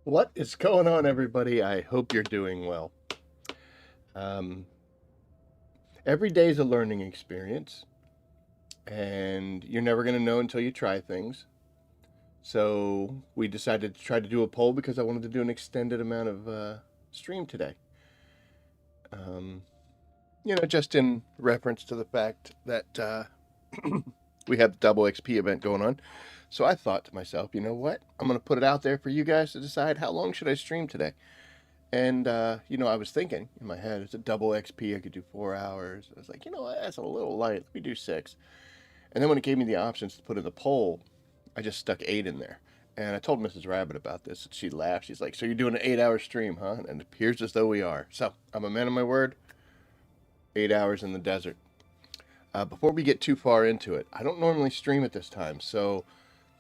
What is going on, everybody? I hope you're doing well. Um, every day is a learning experience, and you're never going to know until you try things. So we decided to try to do a poll because I wanted to do an extended amount of stream today. Um, just in reference to the fact that we have the double XP event going on. So I thought to myself, you know what? I'm going to put it out there for you guys to decide how long should I stream today. And, I was thinking in my head, it's a double XP. I could do 4 hours. I was like, you know what? That's a little light. Let me do six. And then when it gave me the options to put in the poll, I just stuck eight in there. And I told Mrs. Rabbit about this, and she laughed. She's like, so you're doing an 8 hour stream, huh? And it appears as though we are. So I'm a man of my word. 8 hours in the desert. Before we get too far into it, I don't normally stream at this time. So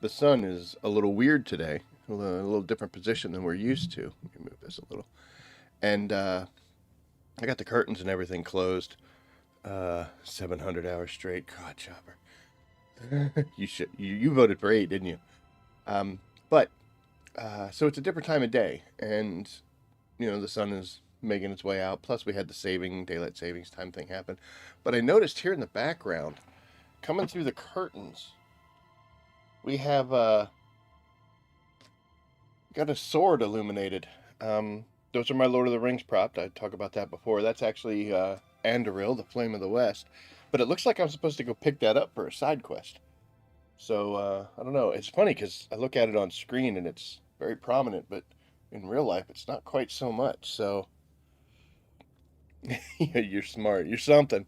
the sun is a little weird today, a little different position than we're used to. Let me move this a little. And I got the curtains and everything closed. 700 hours straight. God, Chopper. You voted for eight, didn't you? But so it's a different time of day, and the sun is making its way out. Plus, we had the daylight savings time thing happen. But I noticed here in the background, coming through the curtains, we have got a sword illuminated. Those are my Lord of the Rings props. I talked about that before. That's actually Andoril, the Flame of the West. But it looks like I'm supposed to go pick that up for a side quest. So, I don't know. It's funny because I look at it on screen and it's very prominent, but in real life it's not quite so much. So, yeah, you're smart. You're something.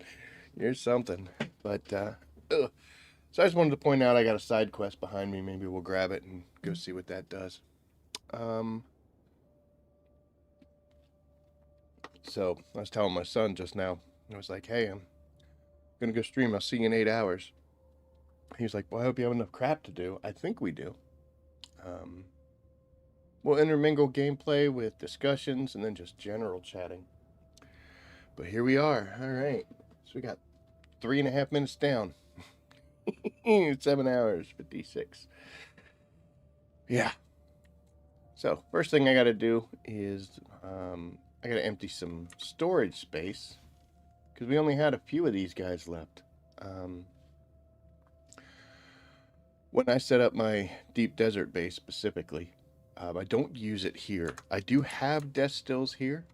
You're something. But, ugh. So I just wanted to point out I got a side quest behind me. Maybe we'll grab it and go see what that does. Um, So I was telling my son just now, I was like, hey, I'm going to go stream. I'll see you in 8 hours. He was like, well, I hope you have enough crap to do. I think we do. Um, we'll intermingle gameplay with discussions and then just general chatting. But here we are. All right. So we got 3.5 minutes down. 7 hours, 56. Yeah. So first thing I got to do is I got to empty some storage space because we only had a few of these guys left. When I set up my deep desert base specifically, I don't use it here. I do have desk stills here.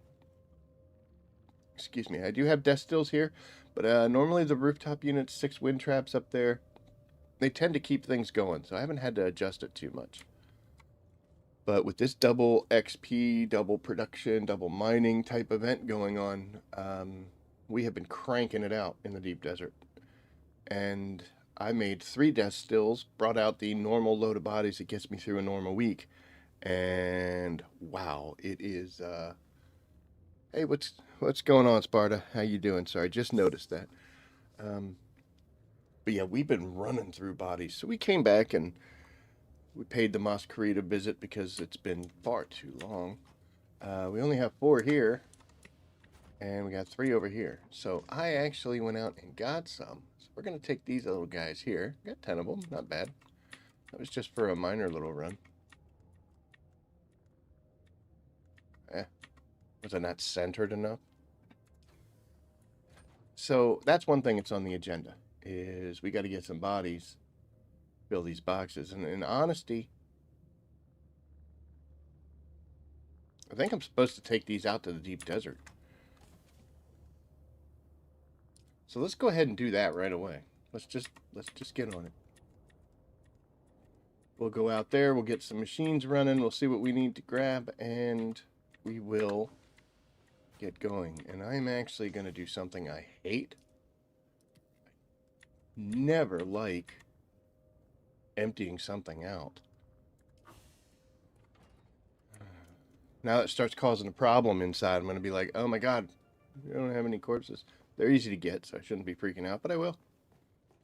Excuse me, I do have desk stills here, but normally the rooftop units, 6 wind traps up there, they tend to keep things going, so I haven't had to adjust it too much. But with this double XP, double production, double mining type event going on, we have been cranking it out in the deep desert. And I made 3 death stills, brought out the normal load of bodies that gets me through a normal week, and wow, it is. Hey, what's going on, Sparta? How you doing? Sorry, just noticed that. Um, but yeah, we've been running through bodies, so we came back and we paid the Masquerade a visit because it's been far too long. We only have 4 here, and we got 3 over here. So I actually went out and got some. So we're gonna take these little guys here. Got 10 of them, not bad. That was just for a minor little run. Was I not centered enough? So that's one thing that's on the agenda is we got to get some bodies, fill these boxes. And in honesty, I think I'm supposed to take these out to the deep desert. So let's go ahead and do that right away. Let's just get on it. We'll go out there, we'll get some machines running, we'll see what we need to grab, and we will get going. And I'm actually going to do something I hate. Never like emptying something out. Now it starts causing a problem inside. I'm going to be like, oh my god, we don't have any corpses. They're easy to get, so I shouldn't be freaking out, but I will.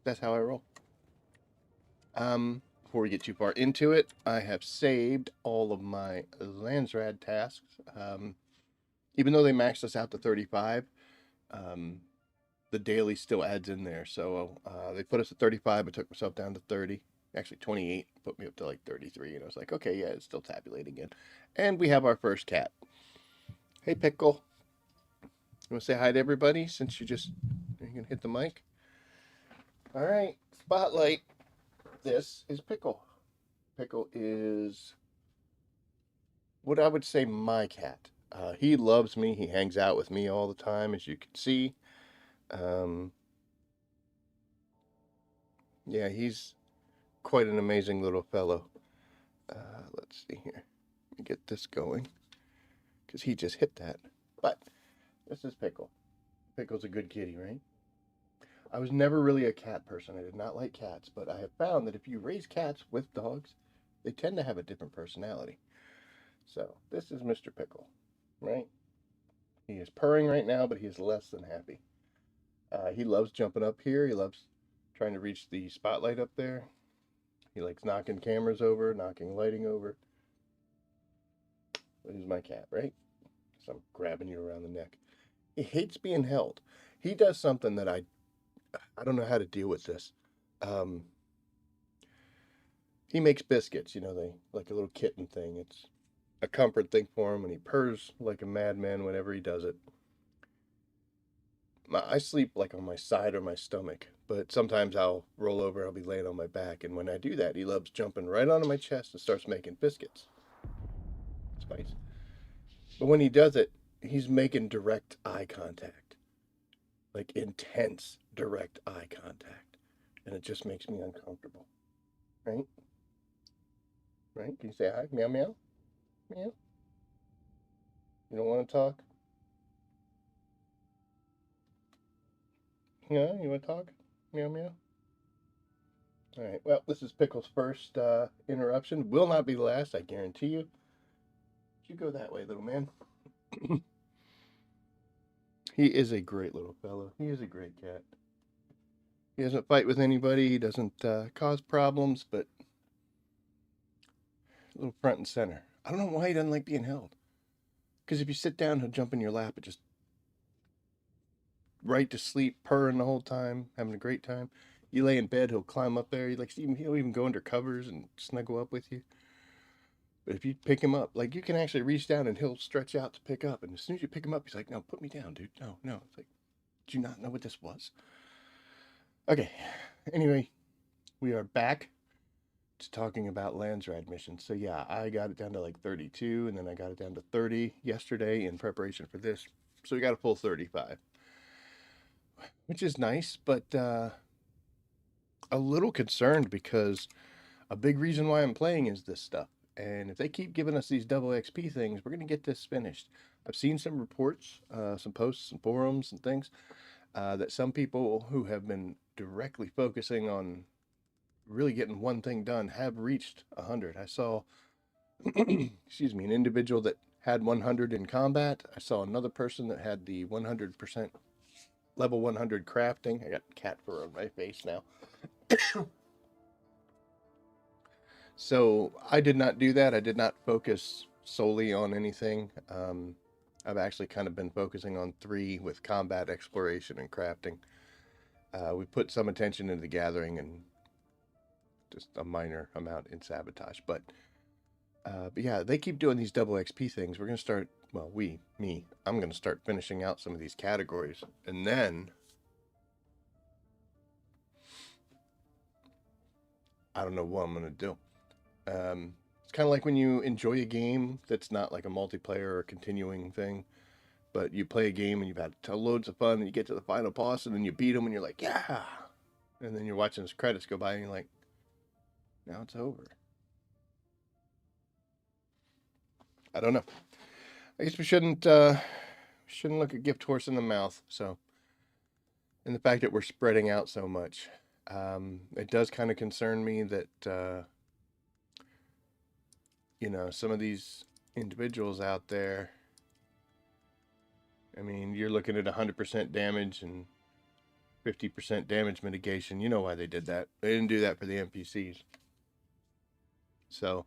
That's how I roll. Before we get too far into it, I have saved all of my Landsradd tasks. Even though they maxed us out to 35, the daily still adds in there. So they put us at 35. I took myself down to 30. Actually, 28 put me up to like 33, and I was like, okay, yeah, it's still tabulating again. And we have our first cat. Hey, Pickle. You want to say hi to everybody since you can hit the mic? All right, spotlight. This is Pickle. Pickle is what I would say my cat. He loves me. He hangs out with me all the time, as you can see. Um, yeah, he's quite an amazing little fellow. Let's see here. Let me get this going because he just hit that. But this is Pickle. Pickle's a good kitty, right? I was never really a cat person. I did not like cats, but I have found that if you raise cats with dogs, they tend to have a different personality. So this is Mr. Pickle, right? He is purring right now, but he is less than happy. He loves jumping up here. He loves trying to reach the spotlight up there. He likes knocking cameras over, knocking lighting over. But he's my cat, right? So I'm grabbing you around the neck. He hates being held. He does something that I don't know how to deal with this. Um, he makes biscuits, they like a little kitten thing. It's a comfort thing for him, and he purrs like a madman whenever he does it. I sleep like on my side or my stomach, but sometimes I'll roll over, I'll be laying on my back, and when I do that, he loves jumping right onto my chest and starts making biscuits. Spice. But when he does it, he's making direct eye contact, like intense direct eye contact, and it just makes me uncomfortable. Right? Right? Can you say hi? Meow meow? Meow? You don't want to talk? Yeah, you want to talk? Meow meow? All right. Well, this is Pickle's first interruption. Will not be the last, I guarantee you. You go that way, little man. He is a great little fellow. He is a great cat. He doesn't fight with anybody. He doesn't cause problems, but a little front and center. I don't know why he doesn't like being held. Because if you sit down, he'll jump in your lap and just right to sleep, purring the whole time, having a great time. You lay in bed, he'll climb up there. He'll even go under covers and snuggle up with you. But if you pick him up, like you can actually reach down and he'll stretch out to pick up. And as soon as you pick him up, he's like, "No, put me down, dude. No, no." It's like, "Do you not know what this was?" Okay. Anyway, we are back to talking about Landsradd missions. So yeah, I got it down to like 32, and then I got it down to 30 yesterday in preparation for this. So we got a full 35, which is nice, but a little concerned because a big reason why I'm playing is this stuff. And if they keep giving us these double XP things, we're going to get this finished. I've seen some reports, some posts and forums and things that some people who have been directly focusing on really getting one thing done have reached 100. I saw, excuse me, an individual that had 100 in combat. I saw another person that had the 100% level 100 crafting. I got cat fur on my face now. So I did not do that. I did not focus solely on anything. I've actually kind of been focusing on 3 with combat, exploration, and crafting. We put some attention into the gathering and just a minor amount in sabotage. But yeah, they keep doing these double XP things. We're going to start, well, I'm going to start finishing out some of these categories. And then I don't know what I'm going to do. It's kind of like when you enjoy a game that's not like a multiplayer or continuing thing, but you play a game and you've had loads of fun and you get to the final boss and then you beat them and you're like, yeah. And then you're watching his credits go by and you're like, now it's over. I don't know. I guess we shouldn't look a gift horse in the mouth. So, and the fact that we're spreading out so much, it does kind of concern me that some of these individuals out there. I mean, you're looking at 100% damage and 50% damage mitigation. You know why they did that? They didn't do that for the NPCs. So,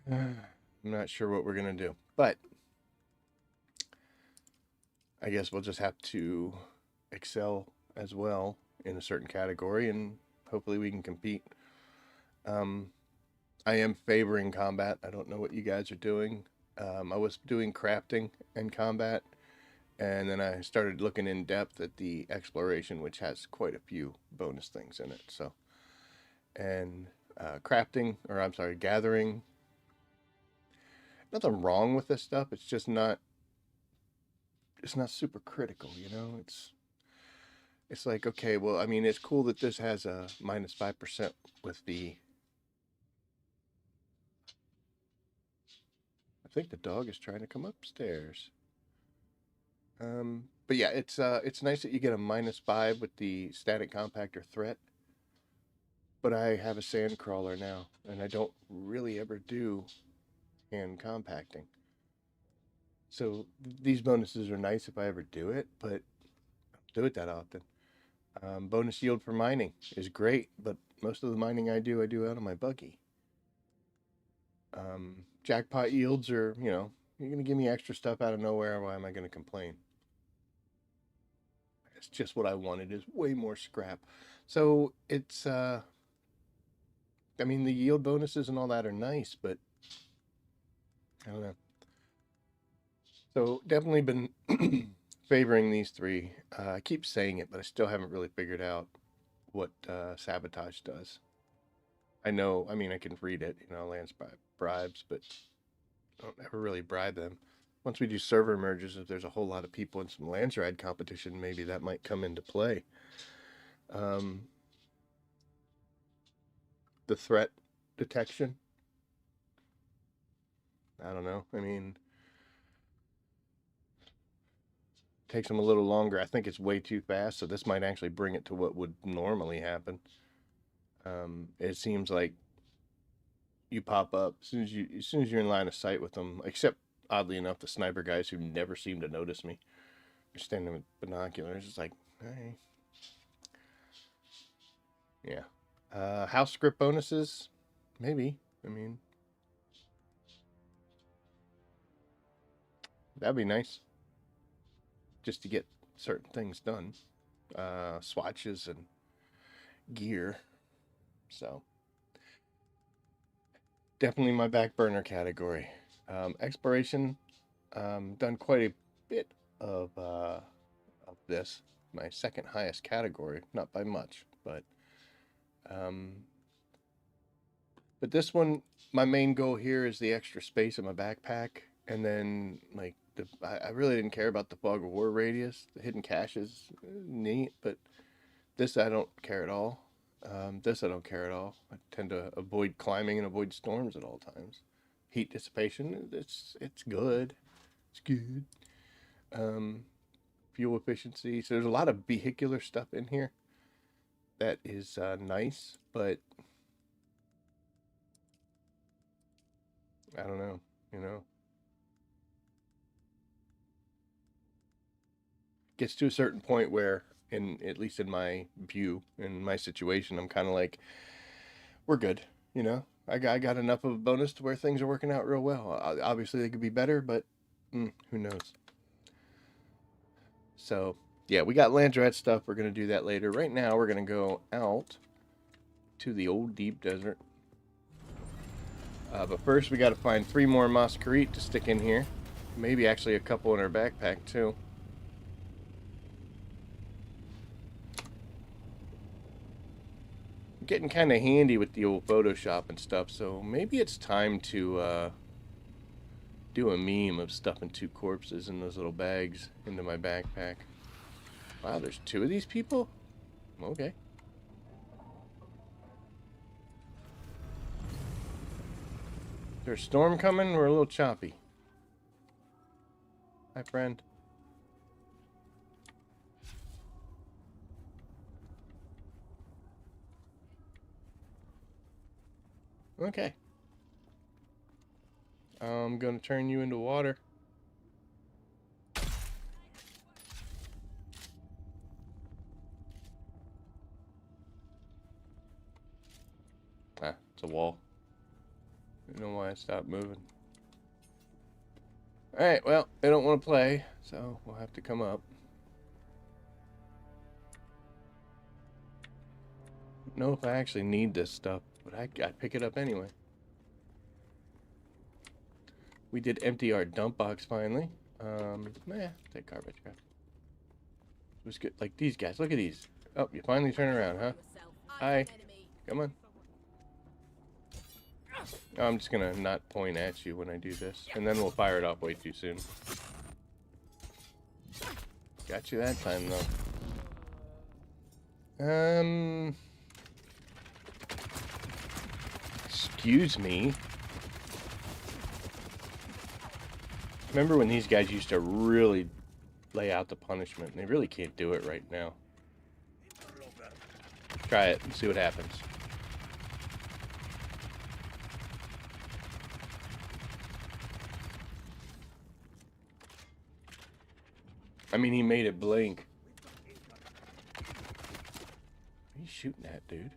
I'm not sure what we're gonna do, but I guess we'll just have to excel as well in a certain category, and hopefully we can compete. Um, I am favoring combat. I don't know what you guys are doing. I was doing crafting and combat, and then I started looking in depth at the exploration, which has quite a few bonus things in it. So, and crafting, or I'm sorry, gathering. Nothing wrong with this stuff. It's just not. It's not super critical, you know. It's like, okay, well, I mean, it's cool that this has a -5% with the. I think the dog is trying to come upstairs. But yeah, it's nice that you get a -5 with the static compactor threat. But I have a sand crawler now, and I don't really ever do hand compacting. So these bonuses are nice if I ever do it, but I don't do it that often. Bonus yield for mining is great, but most of the mining I do out of my buggy. Jackpot yields are, you know, you're going to give me extra stuff out of nowhere. Why am I going to complain? It's just what I wanted is way more scrap. So it's, I mean, the yield bonuses and all that are nice, but I don't know. So definitely been favoring these three. I keep saying it, but I still haven't really figured out what sabotage does. I know, I mean, I can read it, you know, Landsradd bribes, but I don't ever really bribe them. Once we do server merges, if there's a whole lot of people in some Landsradd competition, maybe that might come into play. Um, the threat detection, I don't know. I mean, it takes them a little longer. I think it's way too fast, so this might actually bring it to what would normally happen. It seems like you pop up as soon as you're in line of sight with them. Except oddly enough, the sniper guys who never seem to notice me. They're standing with binoculars. It's like, hey, yeah. House script bonuses, maybe. I mean, that'd be nice, just to get certain things done. Swatches and gear. So definitely my back burner category. Exploration, done quite a bit of this. My second highest category, not by much, um, but this one, my main goal here is the extra space in my backpack, and then like I really didn't care about the fog of war radius. The hidden caches, neat, but this I don't care at all. This I don't care at all. I tend to avoid climbing and avoid storms at all times. Heat dissipation, it's good. It's good. Um, Fuel efficiency. So there's a lot of vehicular stuff in here that is nice, but I don't know. You know, gets to a certain point where, in at least in my view, in my situation, I'm kind of like, we're good. You know, I got enough of a bonus to where things are working out real well. Obviously, they could be better, but who knows? So, yeah, we got Landsradd stuff. We're going to do that later. Right now, we're going to go out to the old deep desert. But first, we got to find 3 more Masquerite to stick in here. Maybe actually a couple in our backpack, too. Getting kind of handy with the old Photoshop and stuff, so maybe it's time to do a meme of stuffing 2 corpses in those little bags into my backpack. Wow, there's 2 of these people? Okay. Is there a storm coming? We're a little choppy. Hi, friend. Okay. I'm gonna turn you into water. Ah, it's a wall. I don't know why I stopped moving. Alright, well, they don't want to play, so we'll have to come up. I don't know if I actually need this stuff, but I pick it up anyway. We did empty our dump box finally. Take garbage crap. It was good. Like these guys. Look at these. Oh, you finally turn around, huh? Hi. Come on. Oh, I'm just gonna not point at you when I do this, and then we'll fire it off way too soon. Got you that time, though. Excuse me. Remember when these guys used to really lay out the punishment? They really can't do it right now. Try it and see what happens. I mean, he made it blink. What are you shooting at, dude?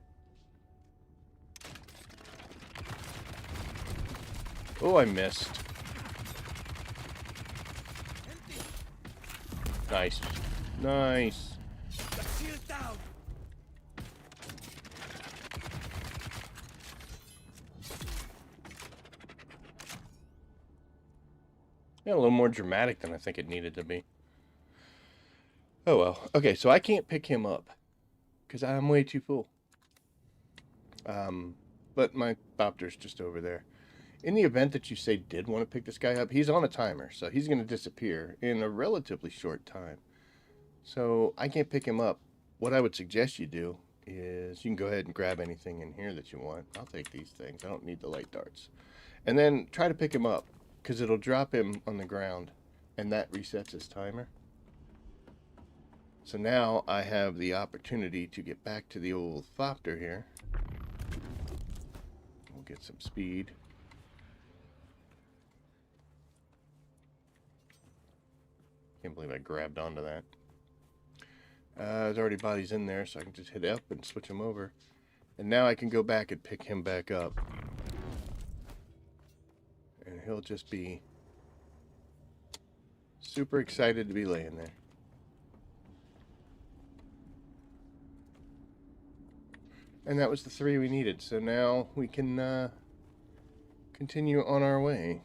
Oh, I missed. Nice. Nice. Yeah, a little more dramatic than I think it needed to be. Oh well. Okay, so I can't pick him up because I'm way too full. But my Bopter's just over there. In the event that you say did want to pick this guy up, he's on a timer, so he's going to disappear in a relatively short time. So I can't pick him up. What I would suggest you do is you can go ahead and grab anything in here that you want. I'll take these things. I don't need the light darts. And then try to pick him up because it'll drop him on the ground and that resets his timer. So now I have the opportunity to get back to the old Thopter here. We'll get some speed. Can't believe I grabbed onto that. There's already bodies in there, so I can just hit up and switch them over. And now I can go back and pick him back up. And he'll just be super excited to be laying there. And that was the 3 we needed, so now we can continue on our way.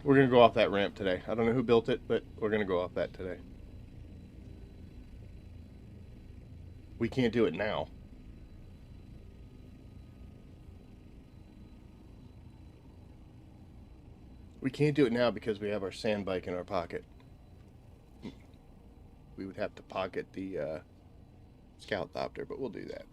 We're going to go off that ramp today. I don't know who built it, but we're going to go off that today. We can't do it now. We can't do it now because we have our sand bike in our pocket. We would have to pocket the Scout Thopter, but we'll do that.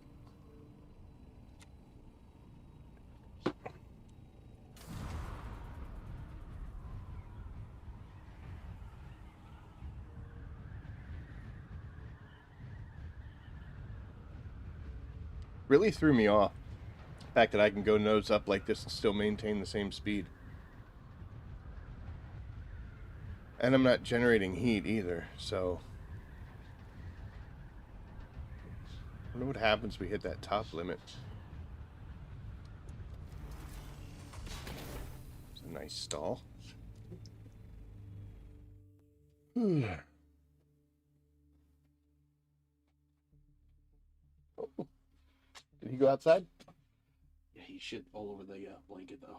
Really threw me off the fact that I can go nose up like this and still maintain the same speed. And I'm not generating heat either, so I wonder what happens if we hit that top limit. It's a nice stall. Oh. Did he go outside? Yeah, he shit all over the blanket though.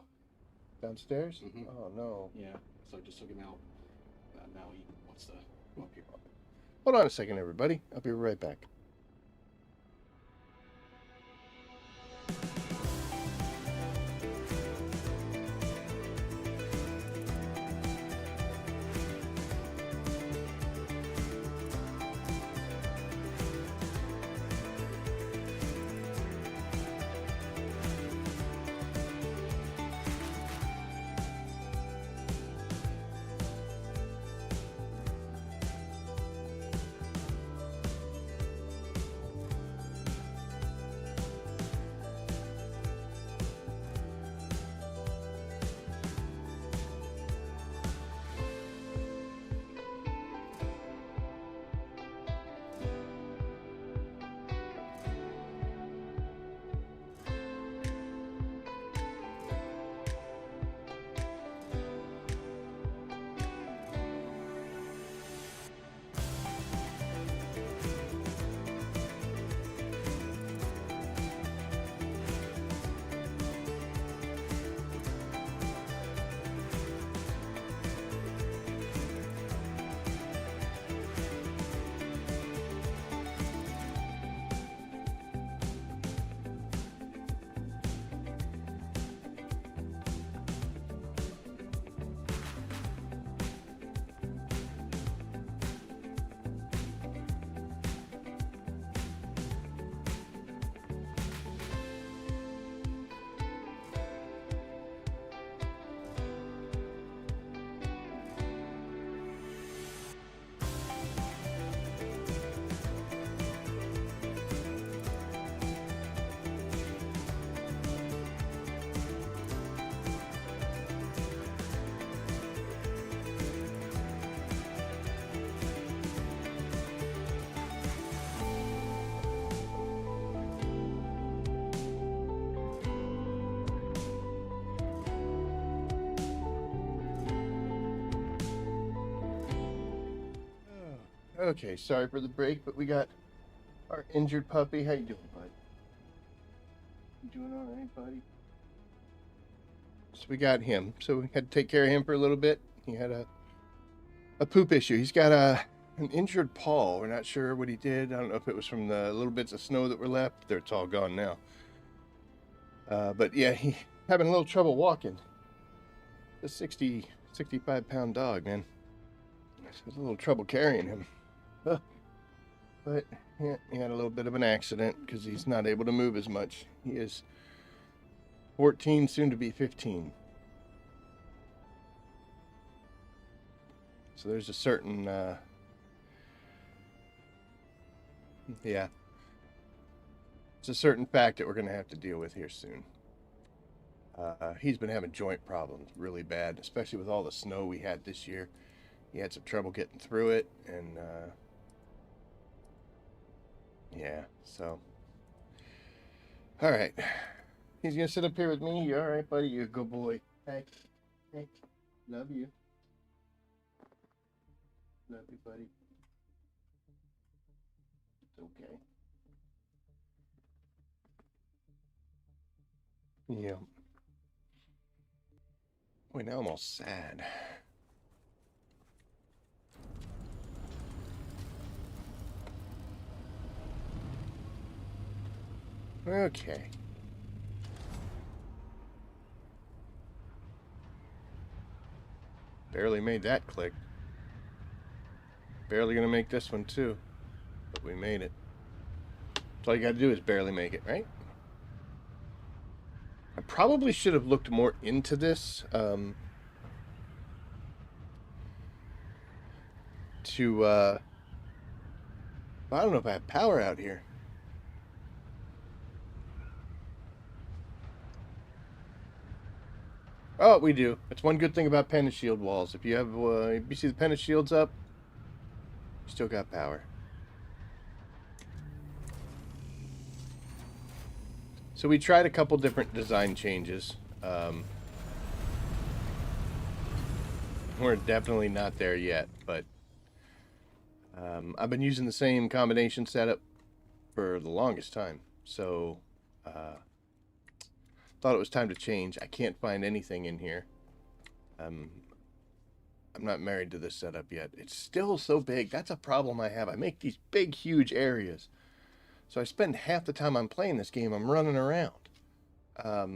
Downstairs? Mm-hmm. Oh no. Yeah, so I just took him out. Now he wants to go up here. Hold on a second, everybody. I'll be right back. Okay, sorry for the break, but we got our injured puppy. How you doing, bud? You doing all right, buddy? So we got him. So we had to take care of him for a little bit. He had a poop issue. He's got an injured paw. We're not sure what he did. I don't know if it was from the little bits of snow that were left. It's all gone now. But yeah, he having a little trouble walking. A 65-pound dog, man. There's a little trouble carrying him. But yeah, he had a little bit of an accident because he's not able to move as much. He is 14, soon to be 15. So there's a certain, yeah, it's a certain fact that we're going to have to deal with here soon. He's been having joint problems really bad, especially with all the snow we had this year. He had some trouble getting through it, and yeah, so. All right. He's going to sit up here with me. You all right, buddy? You're a good boy. Hey. Hey. Love you. Love you, buddy. It's okay. Yeah. Boy, now I'm all sad. Okay. Barely made that click. Barely gonna make this one too. But we made it. That's all you gotta do is barely make it, right? I probably should have looked more into this. I don't know if I have power out here. Oh, we do. That's one good thing about Penta Shield walls. If you have, if you see the Penta Shields up, you still got power. So we tried a couple different design changes. We're definitely not there yet, but I've been using the same combination setup for the longest time. So thought it was time to change. I can't find anything in here. I'm not married to this setup yet. It's still so big. That's a problem I have. I make these big, huge areas. So I spend half the time I'm playing this game, I'm running around. I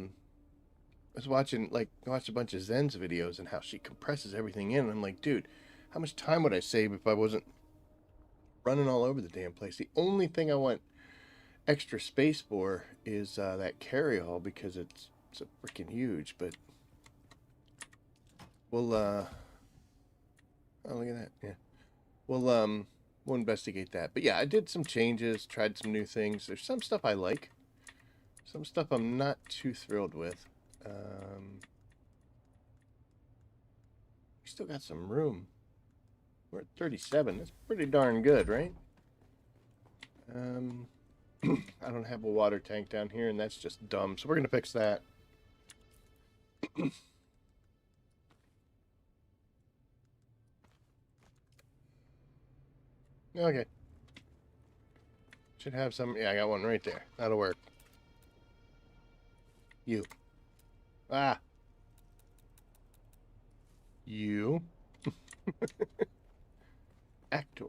was watched a bunch of Zen's videos and how she compresses everything in. And I'm like, dude, how much time would I save if I wasn't running all over the damn place? The only thing I want extra space for is that carryall because it's so freaking huge. But we'll oh, look at that. Yeah, we'll investigate that. But yeah, I did some changes, tried some new things. There's some stuff I like, some stuff I'm not too thrilled with. We still got some room. We're at 37. That's pretty darn good, right? I don't have a water tank down here, and that's just dumb. So we're gonna fix that. Okay. Should have some. Yeah, I got one right there. That'll work. You. Ah. You. Actor.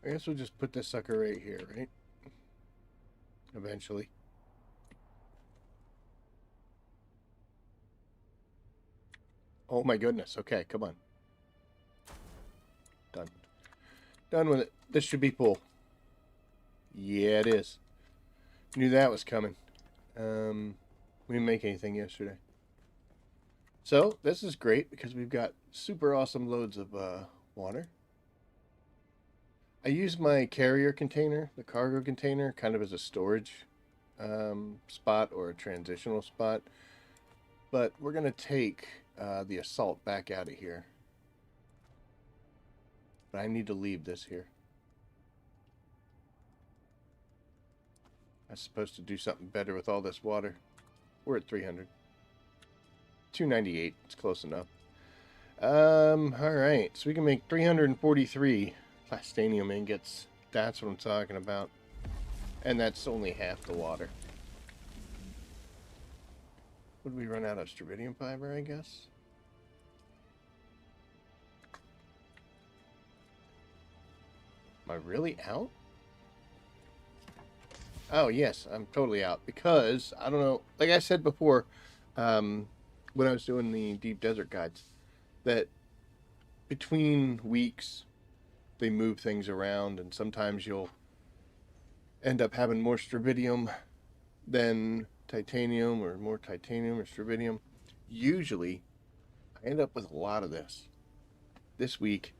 I guess we'll just put this sucker right here, right? Eventually. Oh my goodness. Okay, come on. Done. Done with it. This should be full. Yeah, it is. Knew that was coming. We didn't make anything yesterday. So, this is great because we've got super awesome loads of water. I use my carrier container, the cargo container, kind of as a storage spot or a transitional spot. But we're going to take the assault back out of here. But I need to leave this here. I'm supposed to do something better with all this water. We're at 300. 298. It's close enough. All right. So we can make 343 plastanium ingots. That's what I'm talking about. And that's only half the water. Would we run out of strontium fiber, I guess? Am I really out? Oh, yes, I'm totally out. Because, I don't know, like I said before, when I was doing the Deep Desert Guides, that between weeks, they move things around, and sometimes you'll end up having more strontium than titanium, or more titanium or strontium. Usually, I end up with a lot of this. This week,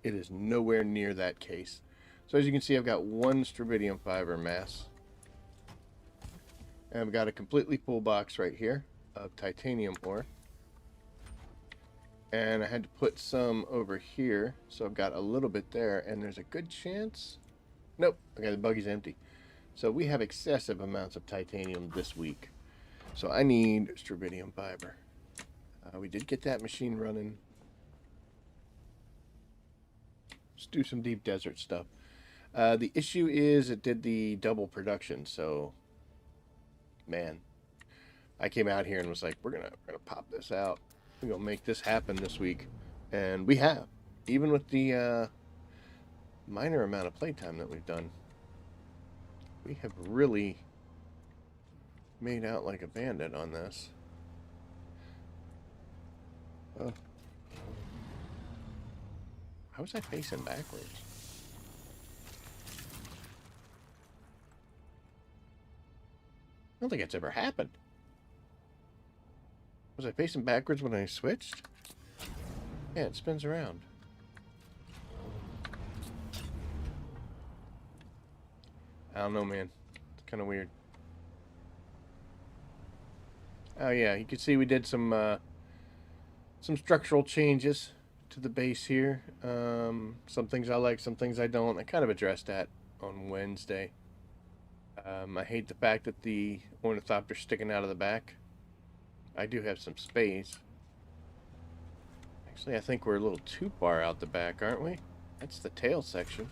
it is nowhere near that case. So as you can see, I've got one strontium fiber mass. And I've got a completely full box right here of titanium ore. And I had to put some over here, so I've got a little bit there, and there's a good chance... Nope, okay, the buggy's empty. So we have excessive amounts of titanium this week. So I need strontium fiber. We did get that machine running. Let's do some deep desert stuff. The issue is it did the double production, so... Man. I came out here and was like, we're gonna pop this out. We're gonna make this happen this week. And we have. Even with the minor amount of playtime that we've done. We have really made out like a bandit on this. Oh. How was I facing backwards? I don't think it's ever happened. Was I facing backwards when I switched? Yeah, it spins around. I don't know, man. It's kind of weird. Oh yeah, you can see we did some structural changes to the base here. Some things I like, some things I don't. I kind of addressed that on Wednesday. I hate the fact that the ornithopter's sticking out of the back. I do have some space. Actually, I think we're a little too far out the back, aren't we? That's the tail section.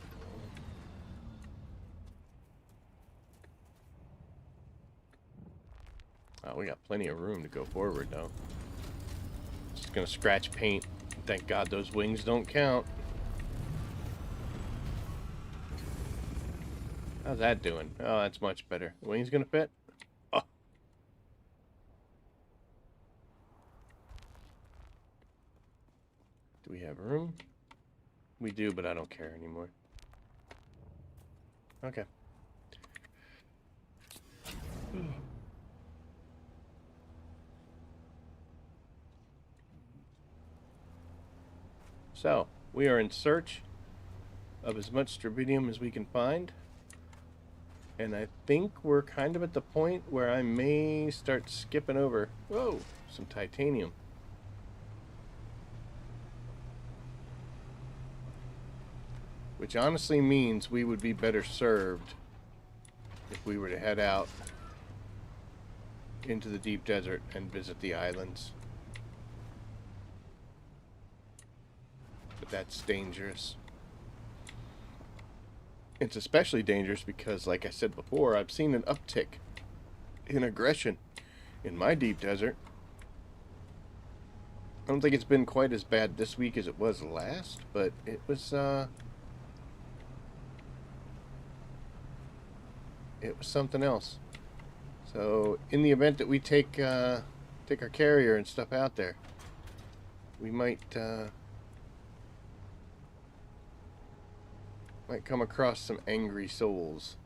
Oh, we got plenty of room to go forward, though. Just gonna scratch paint. Thank God those wings don't count. How's that doing? Oh, that's much better. The wings gonna fit? Oh. Do we have room? We do, but I don't care anymore. Okay. So, we are in search of as much strontium as we can find. And I think we're kind of at the point where I may start skipping over, whoa, some titanium. Which honestly means we would be better served if we were to head out into the deep desert and visit the islands. But that's dangerous. It's especially dangerous because, like I said before, I've seen an uptick in aggression in my deep desert. I don't think it's been quite as bad this week as it was last, but it was something else. So, in the event that we take our carrier and stuff out there, we might come across some angry souls.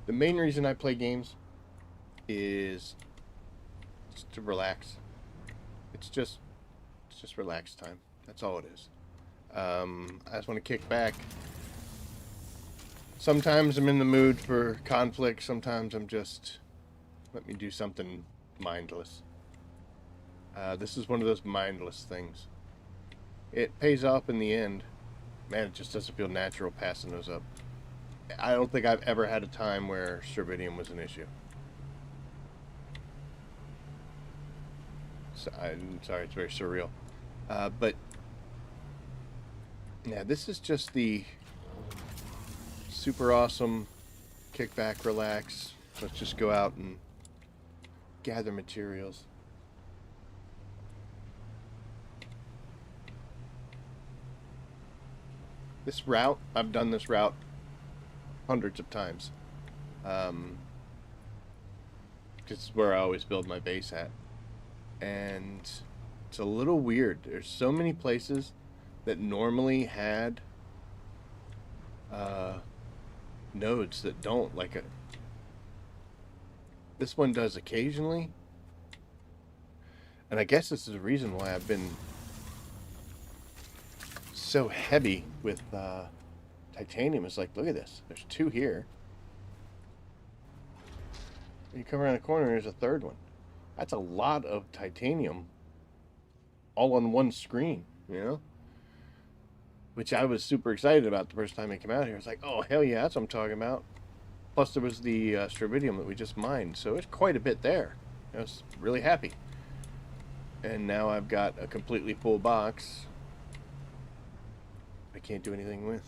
The main reason I play games is just to relax. It's just relax time. That's all it is. I just want to kick back. Sometimes I'm in the mood for conflict. Sometimes I'm just, let me do something mindless. This is one of those mindless things. It pays off in the end. Man, it just doesn't feel natural passing those up. I don't think I've ever had a time where Cervidium was an issue. So, I'm sorry, it's very surreal. But, yeah, this is just the super awesome kick back, relax. Let's just go out and gather materials. This route, I've done this route hundreds of times. This is where I always build my base at. And it's a little weird. There's so many places that normally had nodes that don't. This one does occasionally. And I guess this is the reason why I've been so heavy with titanium. It's like, look at this. There's 2 here. You come around the corner and there's a 3rd one. That's a lot of titanium all on one screen, you know? Which I was super excited about the first time it came out here. It's like, oh, hell yeah, that's what I'm talking about. Plus there was the Cervidium that we just mined. So it's quite a bit there. I was really happy. And now I've got a completely full box I can't do anything with.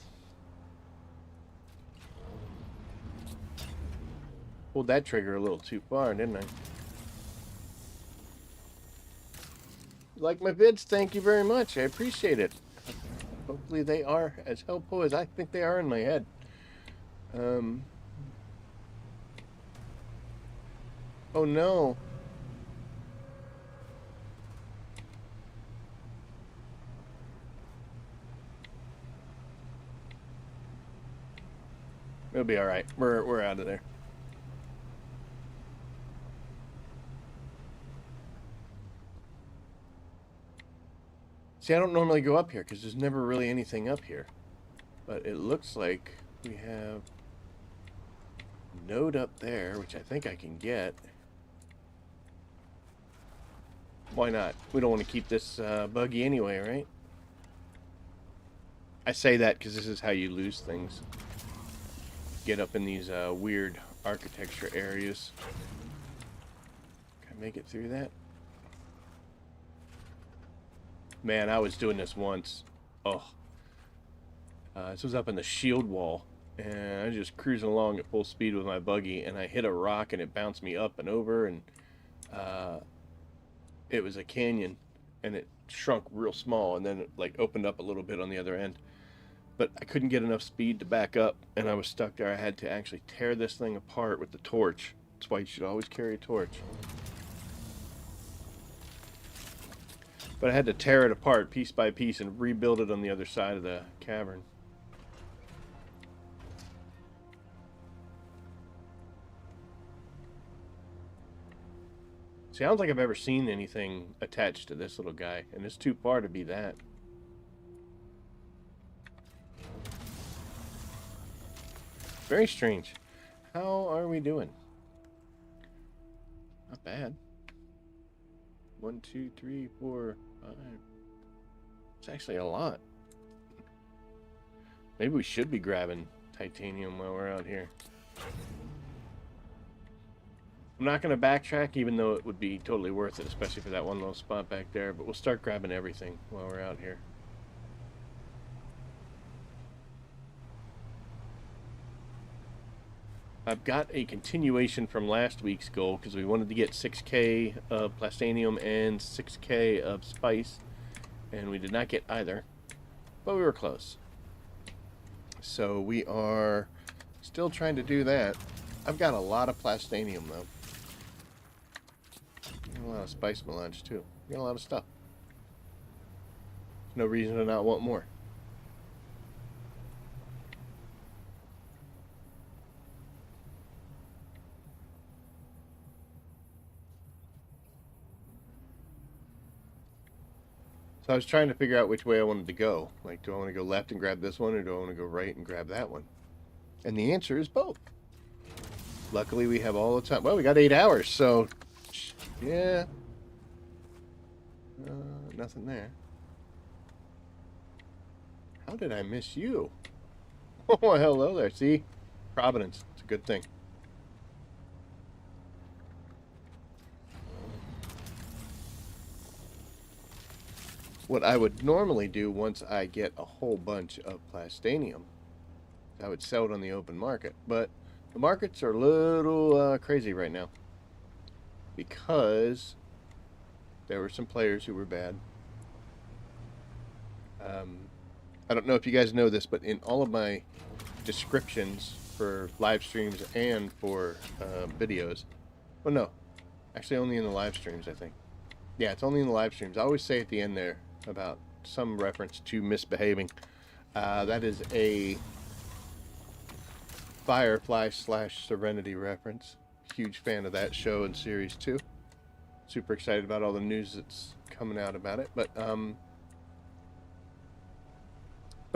Pulled that trigger a little too far, didn't I? Like my vids, thank you very much. I appreciate it. Hopefully they are as helpful as I think they are in my head. Oh no. It'll be all right. We're out of there. See, I don't normally go up here because there's never really anything up here. But it looks like we have a node up there, which I think I can get. Why not? We don't want to keep this buggy anyway, right? I say that because this is how you lose things. Get up in these weird architecture areas. Can I make it through that? Man, I was doing this once. Oh. This was up in the shield wall. And I was just cruising along at full speed with my buggy. And I hit a rock and it bounced me up and over. And it was a canyon. And it shrunk real small. And then it like opened up a little bit on the other end. But I couldn't get enough speed to back up. And I was stuck there. I had to actually tear this thing apart with the torch. That's why you should always carry a torch. But I had to tear it apart piece by piece and rebuild it on the other side of the cavern. See, I don't think I've ever seen anything attached to this little guy, and it's too far to be that. Very strange. How are we doing? Not bad. 1, 2, 3, 4, 5. It's actually a lot. Maybe we should be grabbing titanium while we're out here. I'm not going to backtrack, even though it would be totally worth it, especially for that one little spot back there. But we'll start grabbing everything while we're out here. I've got a continuation from last week's goal because we wanted to get 6k of plastanium and 6k of spice, and we did not get either, but we were close. So we are still trying to do that. I've got a lot of plastanium though. A lot of spice melange too. Got a lot of stuff. No reason to not want more. So I was trying to figure out which way I wanted to go. Like, do I want to go left and grab this one, or do I want to go right and grab that one? And the answer is both. Luckily, we have all the time. Well, we got 8 hours, so yeah. Nothing there. How did I miss you? Oh, hello there. See? Providence. It's a good thing. What I would normally do once I get a whole bunch of plastanium, I would sell it on the open market. But the markets are a little crazy right now because there were some players who were bad. I don't know if you guys know this, but in all of my descriptions for live streams and for videos, well, no, actually only in the live streams, I think. Yeah, it's only in the live streams. I always say at the end there about some reference to misbehaving. That is a Firefly / Serenity reference. Huge fan of that show and series too. Super excited about all the news that's coming out about it, but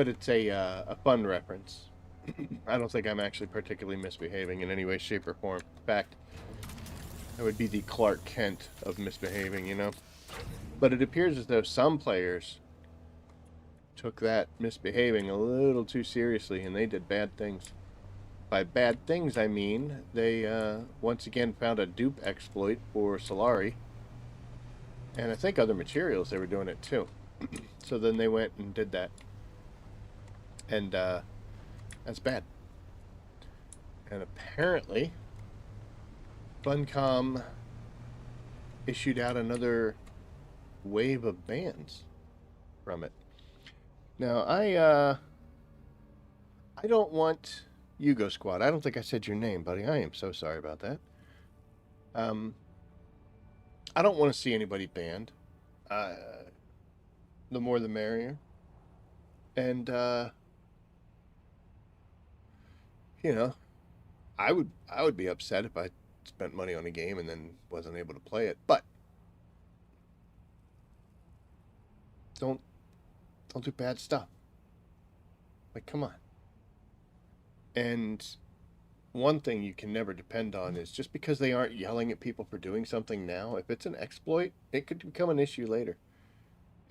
it's a fun reference. I don't think I'm actually particularly misbehaving in any way, shape, or form. In fact, I would be the Clark Kent of misbehaving, you know? But it appears as though some players took that misbehaving a little too seriously and they did bad things. By bad things, I mean they once again found a dupe exploit for Solari. And I think other materials they were doing it too. So then they went and did that. And that's bad. And apparently, Funcom issued out another wave of bans from it. Now, I don't want Yugo Squad. I don't think I said your name, buddy. I am so sorry about that. I don't want to see anybody banned. The more the merrier. And you know, I would be upset if I spent money on a game and then wasn't able to play it. But don't do bad stuff. Like, come on. And one thing you can never depend on is just because they aren't yelling at people for doing something now, if it's an exploit, it could become an issue later.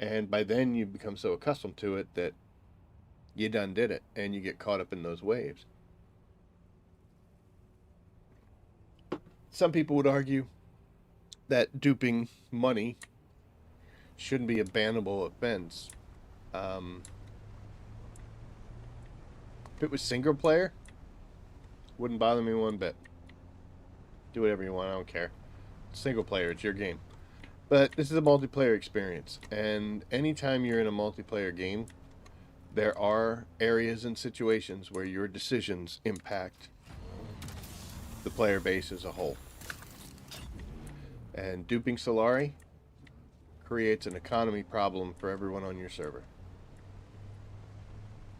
And by then you become so accustomed to it that you done did it and you get caught up in those waves. Some people would argue that duping money shouldn't be a bannable offense. If it was single player, wouldn't bother me one bit. Do whatever you want, I don't care. Single player, it's your game. But this is a multiplayer experience, and anytime you're in a multiplayer game, there are areas and situations where your decisions impact the player base as a whole. And duping Solari creates an economy problem for everyone on your server.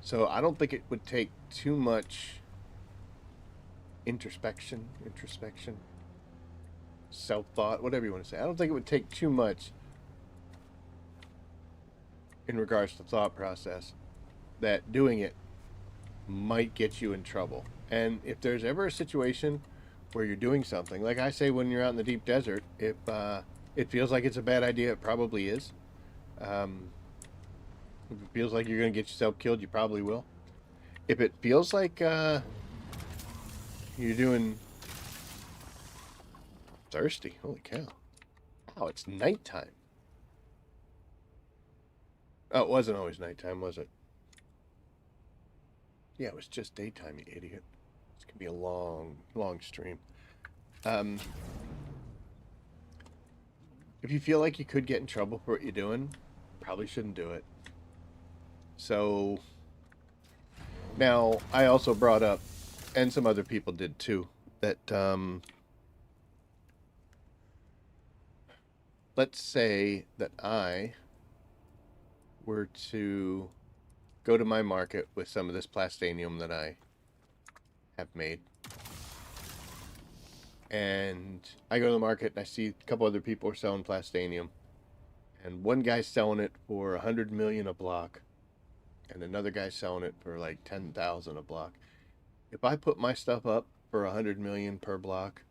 So I don't think it would take too much introspection, self-thought, whatever you want to say. I don't think it would take too much in regards to thought process that doing it might get you in trouble. And if there's ever a situation where you're doing something, like I say, when you're out in the deep desert, if it feels like it's a bad idea, it probably is. If it feels like you're going to get yourself killed, you probably will. If it feels like you're doing thirsty, holy cow. Oh, it's nighttime. Oh, it wasn't always nighttime, was it? Yeah, it was just daytime, you idiot. It's going to be a long, long stream. If you feel like you could get in trouble for what you're doing, probably shouldn't do it. So, now, I also brought up, and some other people did too, that, let's say that I were to go to my market with some of this plastanium that I have made. And I go to the market and I see a couple other people are selling plastanium. And one guy's selling it for 100 million a block. And another guy's selling it for like 10,000 a block. If I put my stuff up for 100 million per block,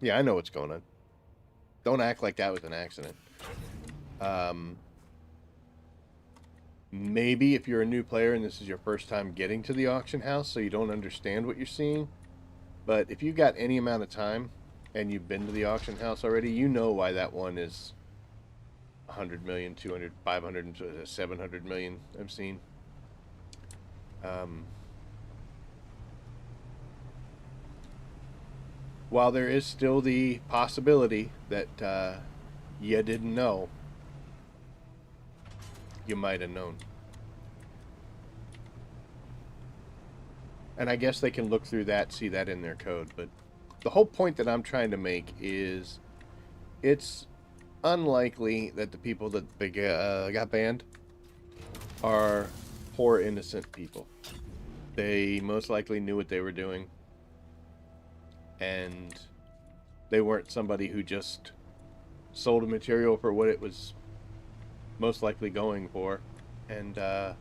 yeah, I know what's going on. Don't act like that was an accident. Maybe if you're a new player and this is your first time getting to the auction house, so you don't understand what you're seeing. But if you've got any amount of time and you've been to the auction house already, you know why that one is 100 million, 200, 500, 700 million I've seen. While there is still the possibility that you didn't know, you might have known. And I guess they can look through that, see that in their code. But the whole point that I'm trying to make is it's unlikely that the people that got banned are poor, innocent people. They most likely knew what they were doing. And they weren't somebody who just sold a material for what it was most likely going for. And a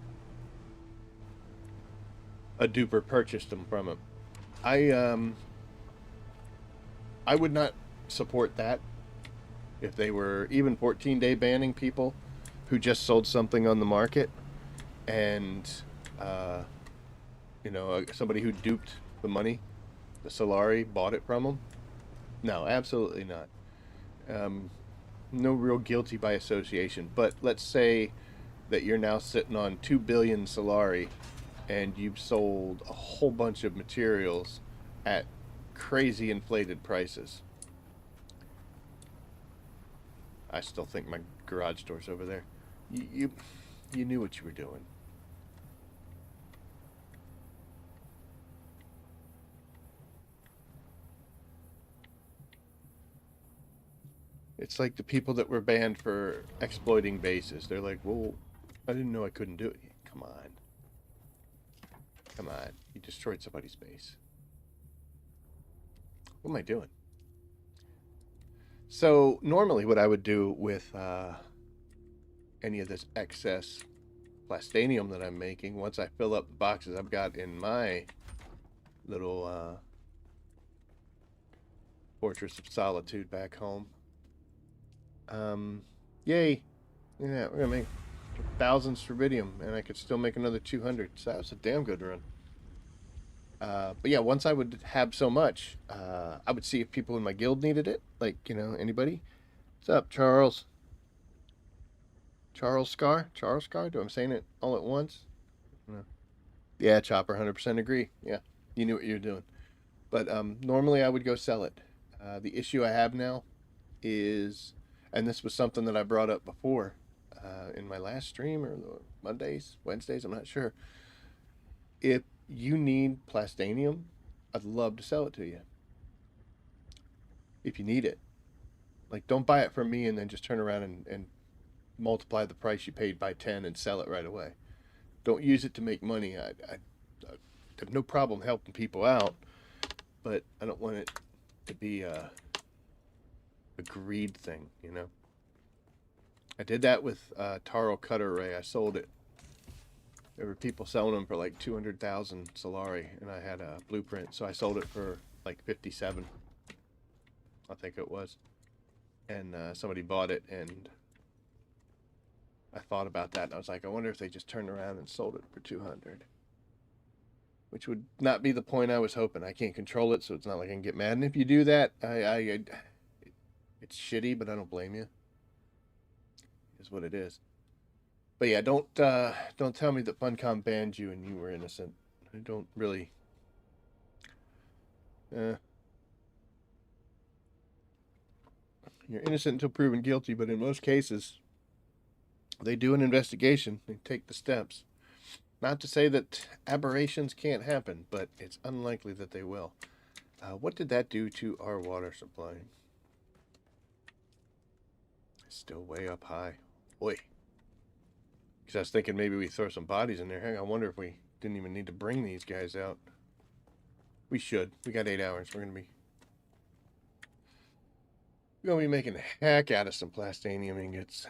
duper purchased them from him. I would not support that if they were even 14-day banning people who just sold something on the market and somebody who duped the money, the Solari, bought it from them. No, absolutely not. No real guilty by association. But let's say that you're now sitting on 2 billion Solari and you've sold a whole bunch of materials at crazy inflated prices. I still think my garage door's over there. You knew what you were doing. It's like the people that were banned for exploiting bases. They're like, well, I didn't know I couldn't do it. Come on. Come on. You destroyed somebody's base. What am I doing? So normally what I would do with any of this excess plastanium that I'm making, once I fill up the boxes I've got in my little Fortress of Solitude back home. Yay. Yeah, we're gonna make 1,000 strontium, and I could still make another 200. So that was a damn good run. But yeah, once I would have so much, I would see if people in my guild needed it. Like, anybody. What's up, Charles? Charles Scar? Charles Scar? Do I'm saying it all at once? No. Yeah, Chopper, 100% agree. Yeah, you knew what you were doing. But normally I would go sell it. The issue I have now is, and this was something that I brought up before in my last stream or Mondays, Wednesdays, I'm not sure. If you need plastanium, I'd love to sell it to you. If you need it. Like, don't buy it from me and then just turn around and multiply the price you paid by 10 and sell it right away. Don't use it to make money. I have no problem helping people out, but I don't want it to be a greed thing, I did that with Taro Cutter Ray. I sold it. There were people selling them for like 200,000 Solari, and I had a blueprint, so I sold it for like 57, I think it was. And somebody bought it, and I thought about that, and I was like, I wonder if they just turned around and sold it for 200. Which would not be the point I was hoping. I can't control it, so it's not like I can get mad. And if you do that, it's shitty, but I don't blame you. Is what it is. But yeah, don't tell me that Funcom banned you and you were innocent. I don't really. You're innocent until proven guilty, but in most cases, they do an investigation. They take the steps. Not to say that aberrations can't happen, but it's unlikely that they will. What did that do to our water supply? It's still way up high. Boy. Because I was thinking maybe we throw some bodies in there. Heck, I wonder if we didn't even need to bring these guys out. We should. We got 8 hours. We're gonna be making a heck out of some plastanium ingots.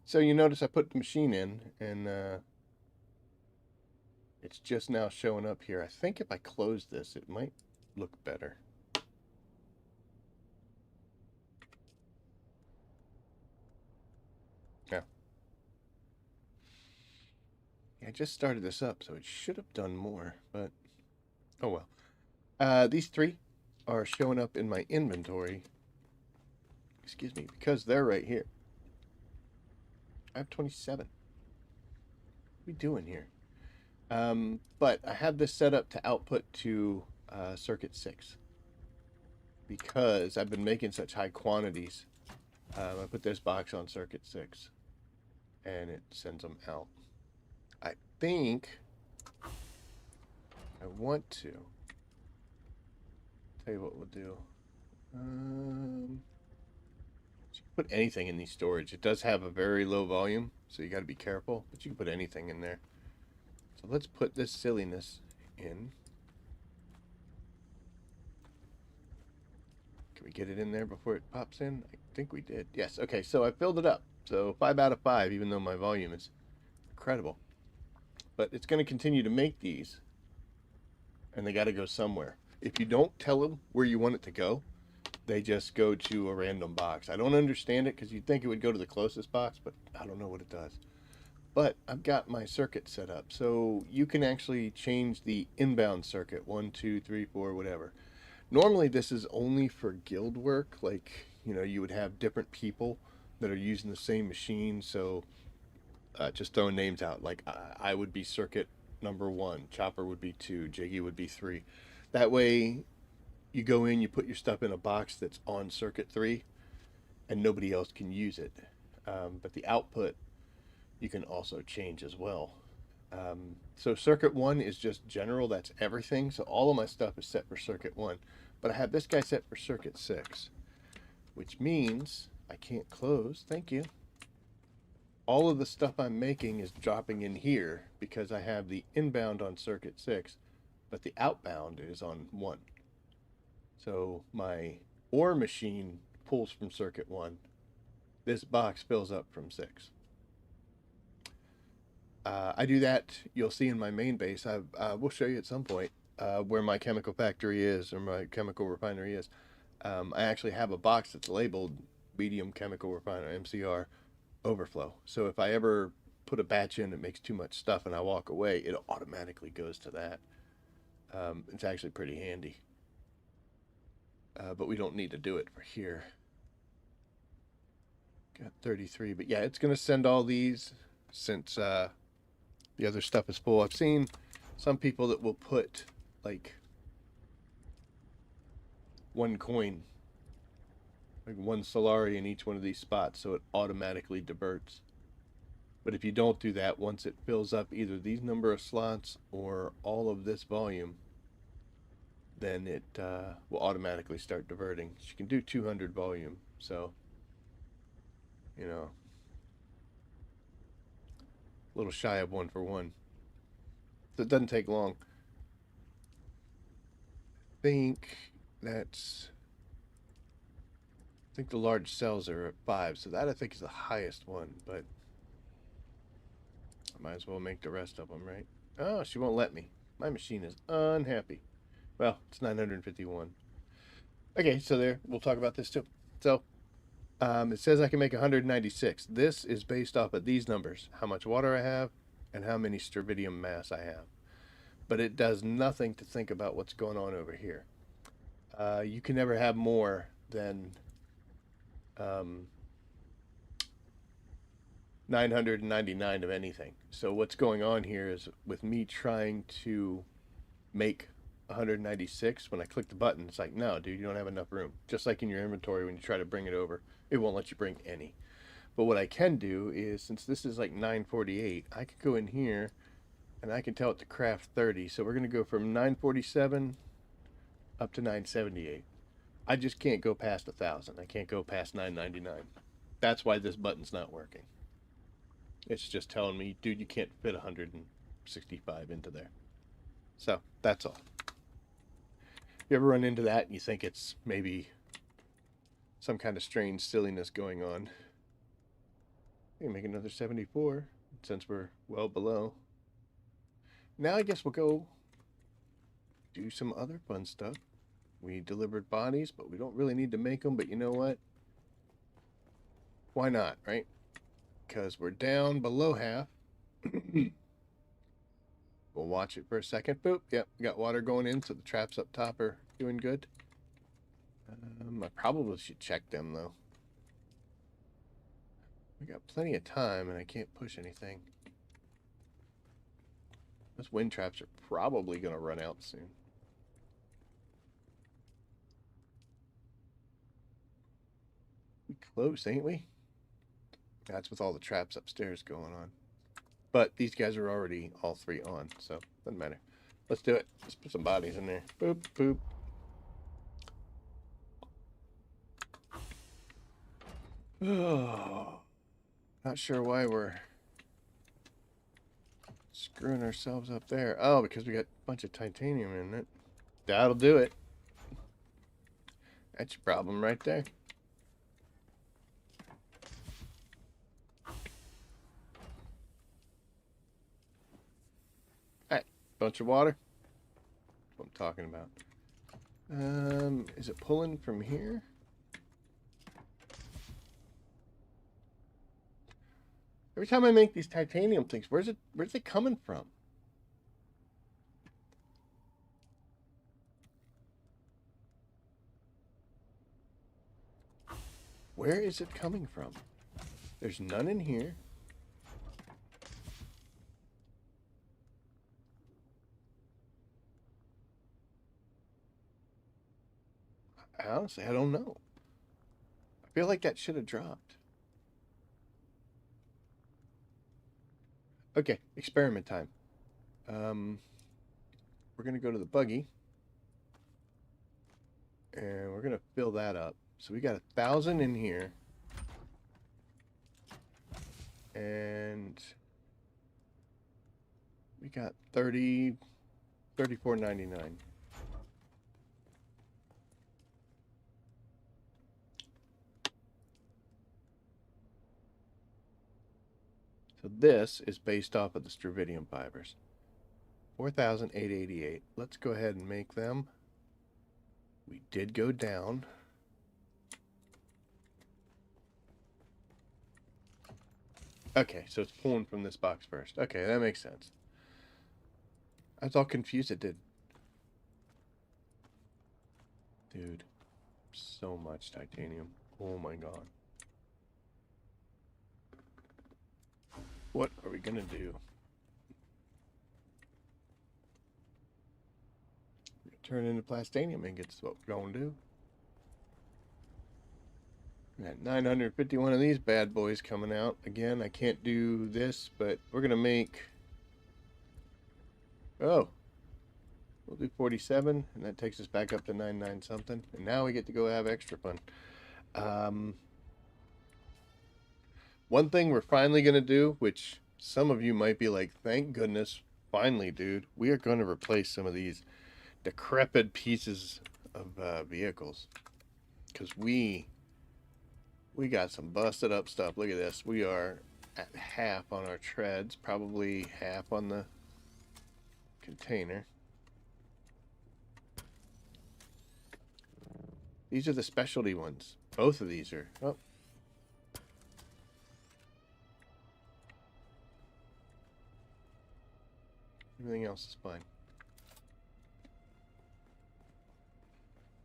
So you notice I put the machine in, and it's just now showing up here. I think if I close this, it might look better. I just started this up, so it should have done more, but oh well. These three are showing up in my inventory. Excuse me, because they're right here. I have 27. What are we doing here? But I have this set up to output to circuit 6 because I've been making such high quantities. I put this box on circuit 6 and it sends them out. I think I want to tell you what we'll do. You can put anything in these storage. It does have a very low volume, so you got to be careful, but you can put anything in there. So let's put this silliness in. Can we get it in there before it pops in? I think we did. Yes. Okay, so I filled it up. So 5 out of 5, even though my volume is incredible. But it's going to continue to make these, and they got to go somewhere. If you don't tell them where you want it to go, they just go to a random box. I don't understand it because you'd think it would go to the closest box, but I don't know what it does. But I've got my circuit set up, so you can actually change the inbound circuit, 1, 2, 3, 4, whatever. Normally this is only for guild work, like, you know, you would have different people that are using the same machine. So just throwing names out, like I would be circuit number 1, Chopper would be 2, Jiggy would be 3. That way you go in, you put your stuff in a box that's on circuit 3 and nobody else can use it. But the output you can also change as well. So circuit 1 is just general, that's everything. So all of my stuff is set for circuit 1. But I have this guy set for circuit 6, which means I can't close. Thank you. All of the stuff I'm making is dropping in here because I have the inbound on circuit 6, but the outbound is on 1. So my ore machine pulls from circuit 1. This box fills up from 6. I do that, you'll see in my main base. We'll show you at some point where my chemical factory is, or my chemical refinery is. I actually have a box that's labeled medium chemical refinery, MCR, overflow. So if I ever put a batch in that makes too much stuff and I walk away, it automatically goes to that. It's actually pretty handy. But we don't need to do it for here. Got 33, but yeah, it's going to send all these since the other stuff is full. I've seen some people that will put like 1 coin, like 1 Solari in each one of these spots, so it automatically diverts. But if you don't do that, once it fills up either these number of slots or all of this volume, then it will automatically start diverting. You can do 200 volume, so, you know, a little shy of 1 for 1. So it doesn't take long. I think the large cells are at 5, so that I think is the highest one, but I might as well make the rest of them, right? Oh, she won't let me. My machine is unhappy. Well, it's 951. Okay, so there, we'll talk about this too. So, it says I can make 196. This is based off of these numbers, how much water I have and how many stervidium mass I have. But it does nothing to think about what's going on over here. You can never have more than 999 of anything. So what's going on here is with me trying to make 196, when I click the button, it's like, no, dude, you don't have enough room. Just like in your inventory, when you try to bring it over, it won't let you bring any. But what I can do is, since this is like 948, I could go in here and I can tell it to craft 30. So we're going to go from 947 up to 978. I just can't go past 1,000. I can't go past 999. That's why this button's not working. It's just telling me, dude, you can't fit 165 into there. So that's all. You ever run into that and you think it's maybe some kind of strange silliness going on? I can make another 74 since we're well below. Now I guess we'll go do some other fun stuff. We delivered bodies, but we don't really need to make them. But you know what? Why not, right? Because we're down below half. We'll watch it for a second. Boop. Yep, we got water going in, so the traps up top are doing good. I probably should check them, though. We got plenty of time, and I can't push anything. Those wind traps are probably going to run out soon. We close, ain't we? That's with all the traps upstairs going on. But these guys are already all three on, so doesn't matter. Let's do it. Let's put some bodies in there. Boop, boop. Oh, not sure why we're screwing ourselves up there. Oh, because we got a bunch of titanium in it. That'll do it. That's your problem right there. Alright, bunch of water. That's what I'm talking about. Is it pulling from here? Every time I make these titanium things, where's it coming from? Where is it coming from? There's none in here. Honestly, I don't know. I feel like that should have dropped. Okay, experiment time. We're going to go to the buggy. And we're going to fill that up. So we got 1,000 in here. And we got 34.99. So this is based off of the Stravidium fibers. 4,888. Let's go ahead and make them. We did go down. Okay, so it's pulling from this box first. Okay, that makes sense. I was all confused it did. Dude, so much titanium. Oh my god. What are we gonna do? Turn into plastanium ingots, what we're gonna do. We got 951 of these bad boys coming out. Again, I can't do this, but we're gonna make. Oh, we'll do 47, and that takes us back up to 99 something. And now we get to go have extra fun. One thing we're finally gonna do, which some of you might be like, thank goodness, finally, dude. We are going to replace some of these decrepit pieces of vehicles, because we got some busted up stuff. Look at this. We are at half on our treads, probably half on the container. These are the specialty ones. Both of these are. Oh. Everything else is fine.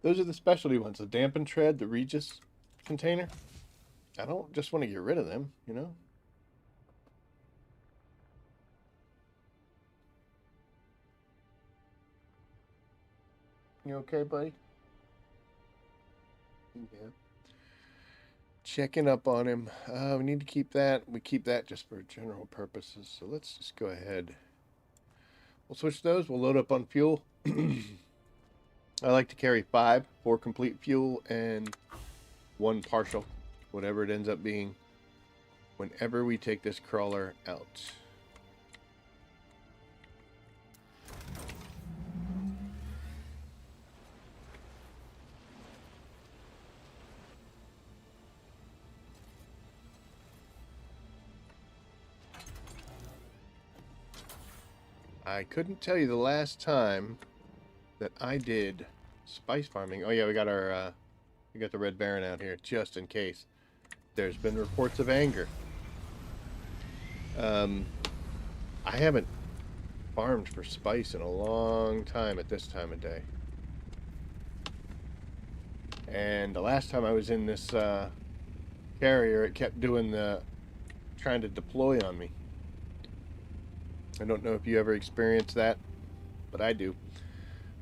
Those are the specialty ones. The dampened tread, the Regis container. I don't just want to get rid of them, you know? You okay, buddy? Yeah. Checking up on him. We need to keep that. We keep that just for general purposes. So let's just go ahead. We'll switch those. We'll load up on fuel. I like to carry 4 complete fuel and 1 partial, whatever it ends up being, whenever we take this crawler out. I couldn't tell you the last time that I did spice farming. Oh yeah, we got the Red Baron out here just in case. There's been reports of anger. I haven't farmed for spice in a long time at this time of day. And the last time I was in this carrier, it kept doing trying to deploy on me. I don't know if you ever experienced that, but I do.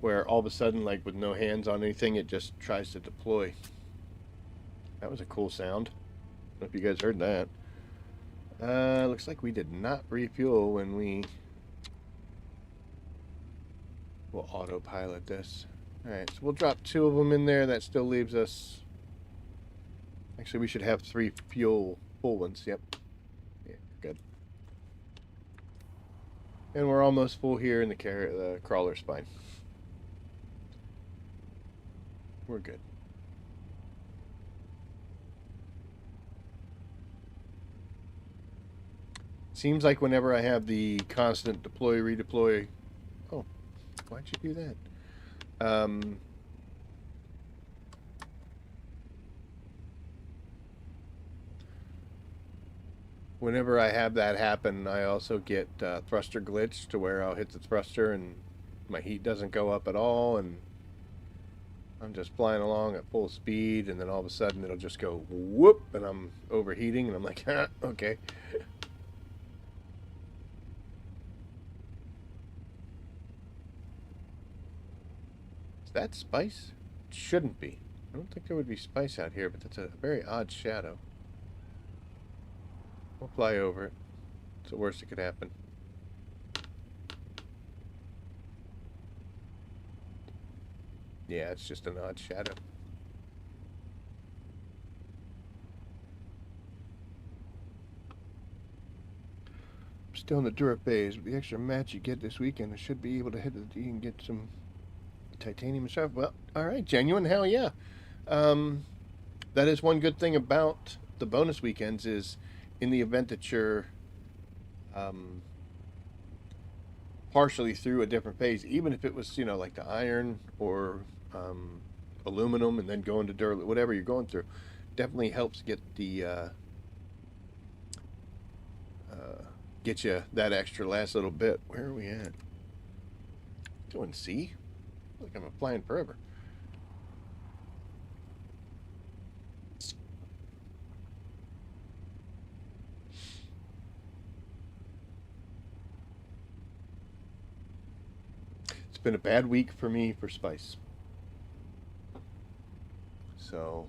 Where all of a sudden, like with no hands on anything, it just tries to deploy. That was a cool sound. I don't know if you guys heard that. Looks like we did not refuel when we'll autopilot this. Alright, so we'll drop 2 of them in there. That still leaves us... Actually, we should have 3 full ones. Yep. Yeah, good. And we're almost full here in the crawler spine. We're good. Seems like whenever I have the constant deploy, redeploy... Oh, why'd you do that? Whenever I have that happen, I also get thruster glitch to where I'll hit the thruster and my heat doesn't go up at all, and I'm just flying along at full speed, and then all of a sudden it'll just go whoop, and I'm overheating, and I'm like, okay. Is that spice? It shouldn't be. I don't think there would be spice out here, but that's a very odd shadow. We'll fly over it. It's the worst that could happen. Yeah, it's just an odd shadow. I'm still in the Dura phase. With the extra match you get this weekend, I should be able to hit the D and get some titanium stuff. Well, alright, genuine, hell yeah. That is one good thing about the bonus weekends is in the event that you're partially through a different phase, even if it was, you know, like the iron or aluminum and then going to durable, whatever you're going through, definitely helps get the get you that extra last little bit. Where are we at? Doing C? Like I'm applying forever. It's been a bad week for me for spice. So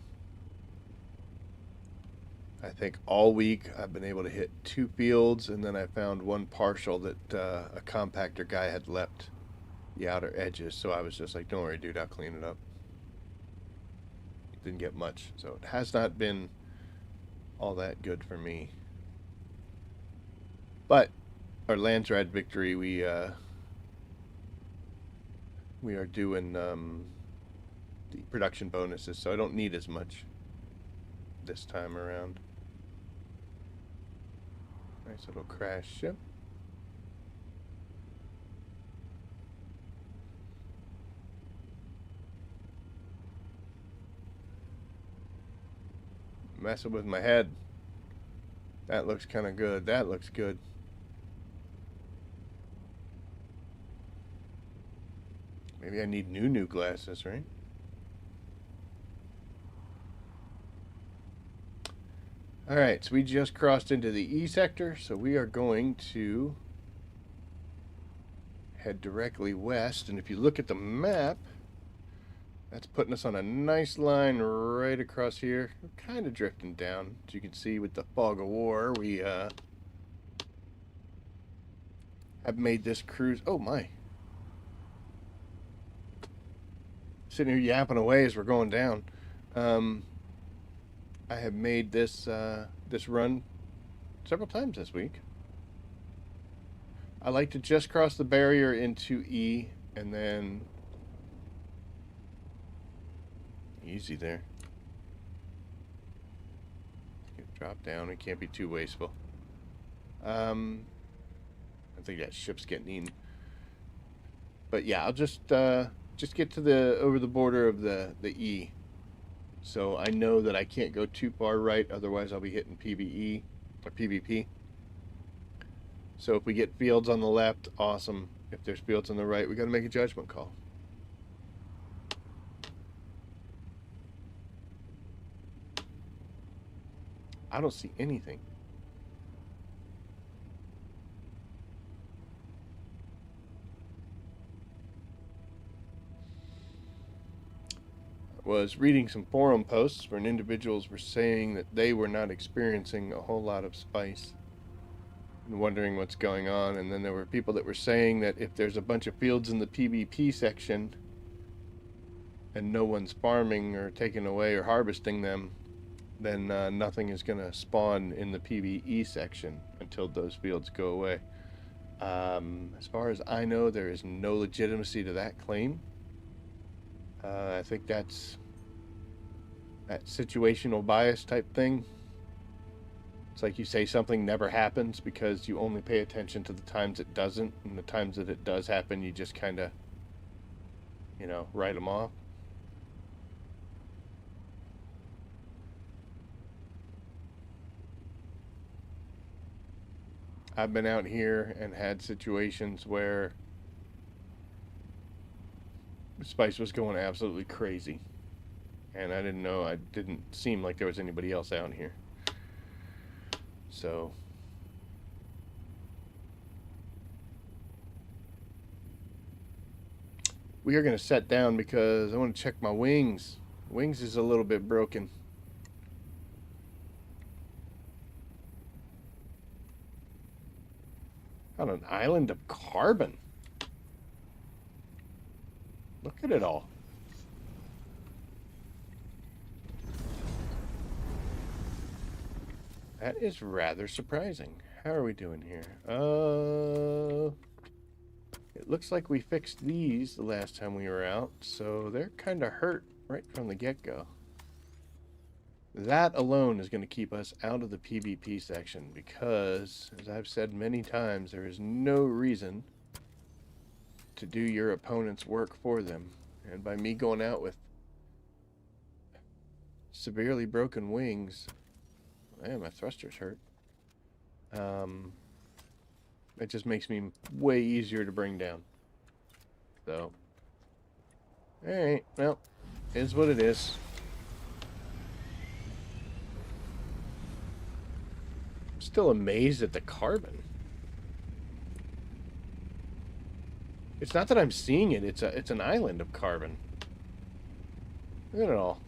I think all week I've been able to hit 2 fields, and then I found one partial that a compactor guy had left the outer edges, so I was just like, don't worry dude, I'll clean it up. Didn't get much, so it has not been all that good for me. But our Landsradd victory, we are doing the production bonuses, so I don't need as much this time around. Nice little crash ship. Messing with my head. That looks kind of good. That looks good. Maybe I need new glasses, right? Alright, so we just crossed into the E sector, so we are going to head directly west, and if you look at the map, that's putting us on a nice line right across here. We're kind of drifting down, as you can see with the fog of war. We have made this cruise... Oh my. Sitting here yapping away as we're going down. I have made this this run several times this week. I like to just cross the barrier into E and then easy there. Drop down. It can't be too wasteful. I think that ship's getting eaten. But yeah, I'll just get to the over the border of the E. So I know that I can't go too far right, otherwise I'll be hitting PvE or PvP. So if we get fields on the left, awesome. If there's fields on the right, we got to make a judgment call. I don't see anything. I was reading some forum posts where individuals were saying that they were not experiencing a whole lot of spice and wondering what's going on. And then there were people that were saying that if there's a bunch of fields in the PvP section and no one's farming or taking away or harvesting them, then nothing is going to spawn in the PvE section until those fields go away. As far as I know, there is no legitimacy to that claim. I think that's that situational bias type thing. It's like you say something never happens because you only pay attention to the times it doesn't, and the times that it does happen, you just kind of, write them off. I've been out here and had situations where spice was going absolutely crazy, and I didn't know. I didn't seem like there was anybody else out here. So we are going to set down because I want to check my wings. Wings is a little bit broken. On an island of carbon. Look at it all. That is rather surprising. How are we doing here? It looks like we fixed these the last time we were out, so they're kind of hurt right from the get-go. That alone is going to keep us out of the PvP section because, as I've said many times, there is no reason to do your opponent's work for them. And by me going out with severely broken wings, man, my thruster's hurt. It just makes me way easier to bring down. So, alright, well, is what it is. I'm still amazed at the carbon. It's not that I'm seeing it, it's an island of carbon. Look at it all.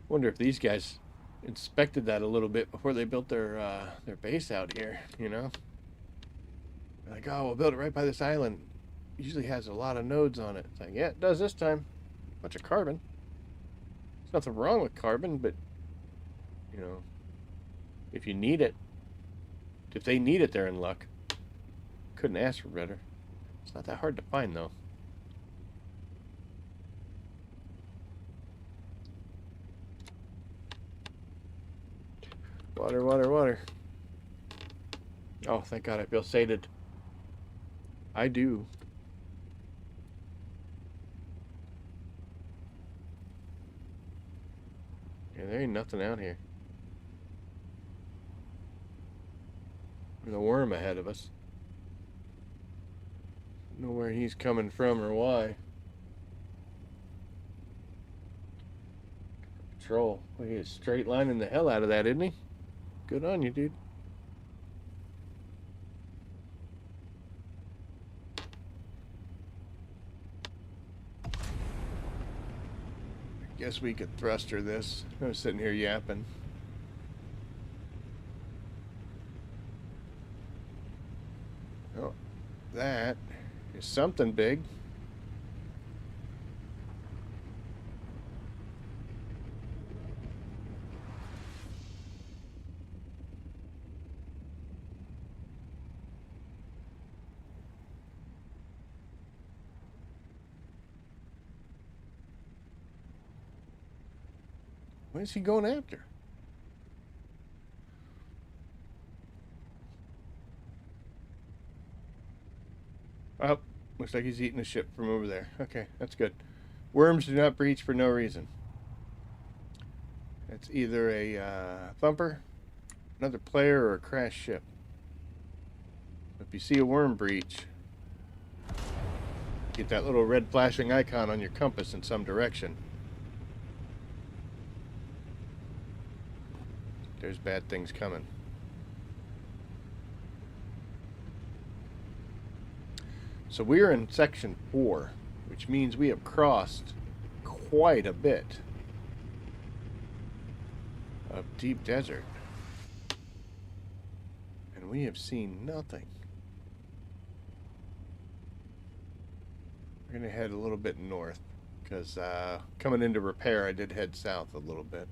Wonder if these guys inspected that a little bit before they built their base out here, They're like, oh, we'll build it right by this island. It usually has a lot of nodes on it. It's like, yeah, it does this time. Bunch of carbon. There's nothing wrong with carbon, but, if you need it, if they need it, they're in luck. Couldn't ask for better. It's not that hard to find, though. Water, water, water. Oh, thank God, I feel sated. I do. Yeah, there ain't nothing out here. There's a worm ahead of us. Don't know where he's coming from or why. Patrol. Well, he is straight lining the hell out of that, isn't he? Good on you, dude. Guess we could thruster this. I was sitting here yapping. Oh, that is something big. What is he going after? Oh, looks like he's eating a ship from over there. Okay, that's good. Worms do not breach for no reason. It's either a thumper, another player, or a crashed ship. If you see a worm breach, get that little red flashing icon on your compass in some direction. There's bad things coming. So we're in section 4, which means we have crossed quite a bit of deep desert. And we have seen nothing. We're going to head a little bit north, because coming into repair, I did head south a little bit.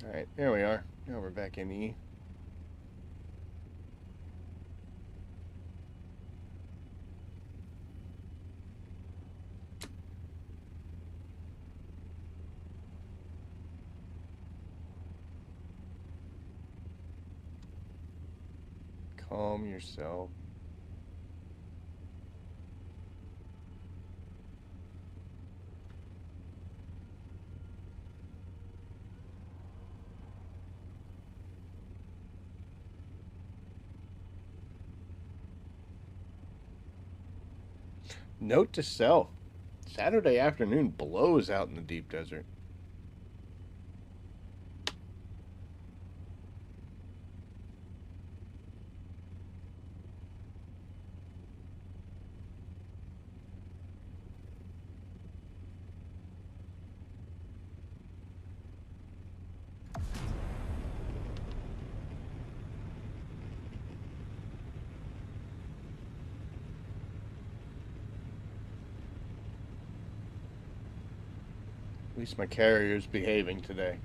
Alright, there we are. Now we're back in E. Calm yourself. Note to self. Saturday afternoon blows out in the deep desert. At least my carrier's behaving today.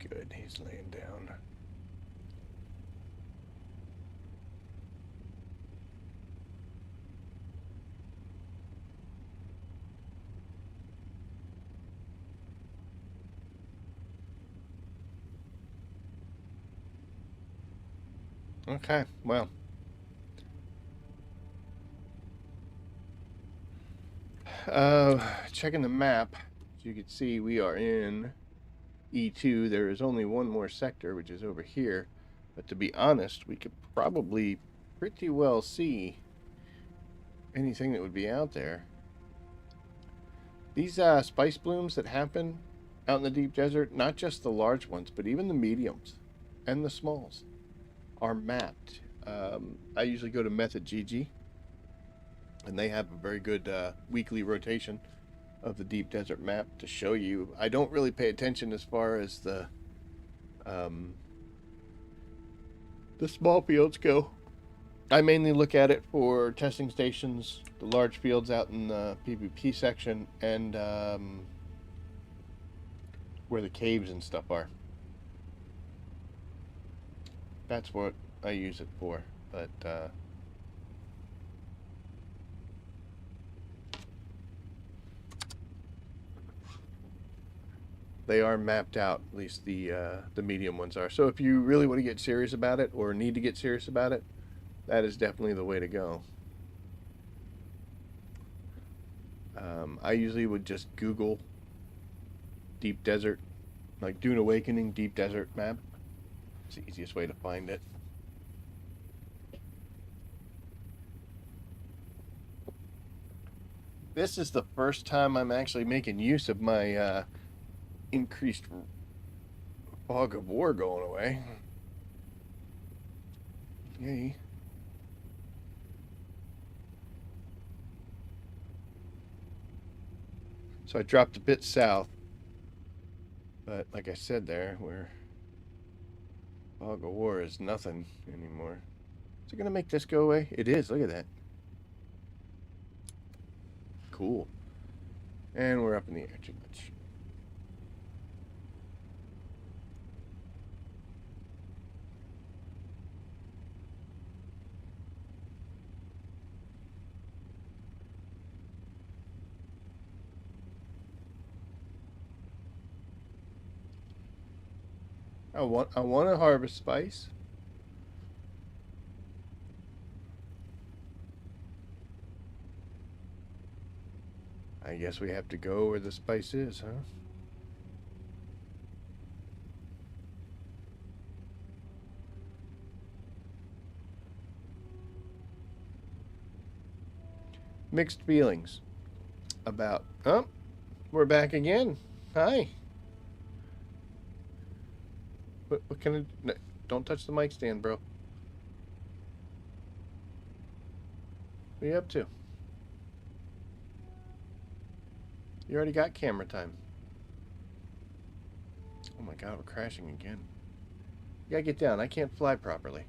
Good, he's laying down. Okay, well. Checking the map, as you can see, we are in E2. There is only one more sector, which is over here. But to be honest, we could probably pretty well see anything that would be out there. These spice blooms that happen out in the deep desert, not just the large ones, but even the mediums and the smalls, are mapped. I usually go to Method GG, and they have a very good weekly rotation of the deep desert map to show you. I don't really pay attention as far as the small fields go. I mainly look at it for testing stations, the large fields out in the PvP section, and where the caves and stuff are. That's what I use it for. But they are mapped out. At least the medium ones are. So if you really want to get serious about it, or need to get serious about it, that is definitely the way to go. I usually would just Google deep desert, like Dune Awakening deep desert map. It's the easiest way to find it. This is the first time I'm actually making use of my increased fog of war going away. Yay. So I dropped a bit south, but like I said there, we're Fog of war is nothing anymore. Is it going to make this go away? It is. Look at that. Cool. And we're up in the air too much. I want to harvest spice. I guess we have to go where the spice is, huh? Mixed feelings about. Oh, we're back again. Hi. What can I? No, don't touch the mic stand, bro. What are you up to? You already got camera time. Oh my god, we're crashing again. You gotta get down. I can't fly properly.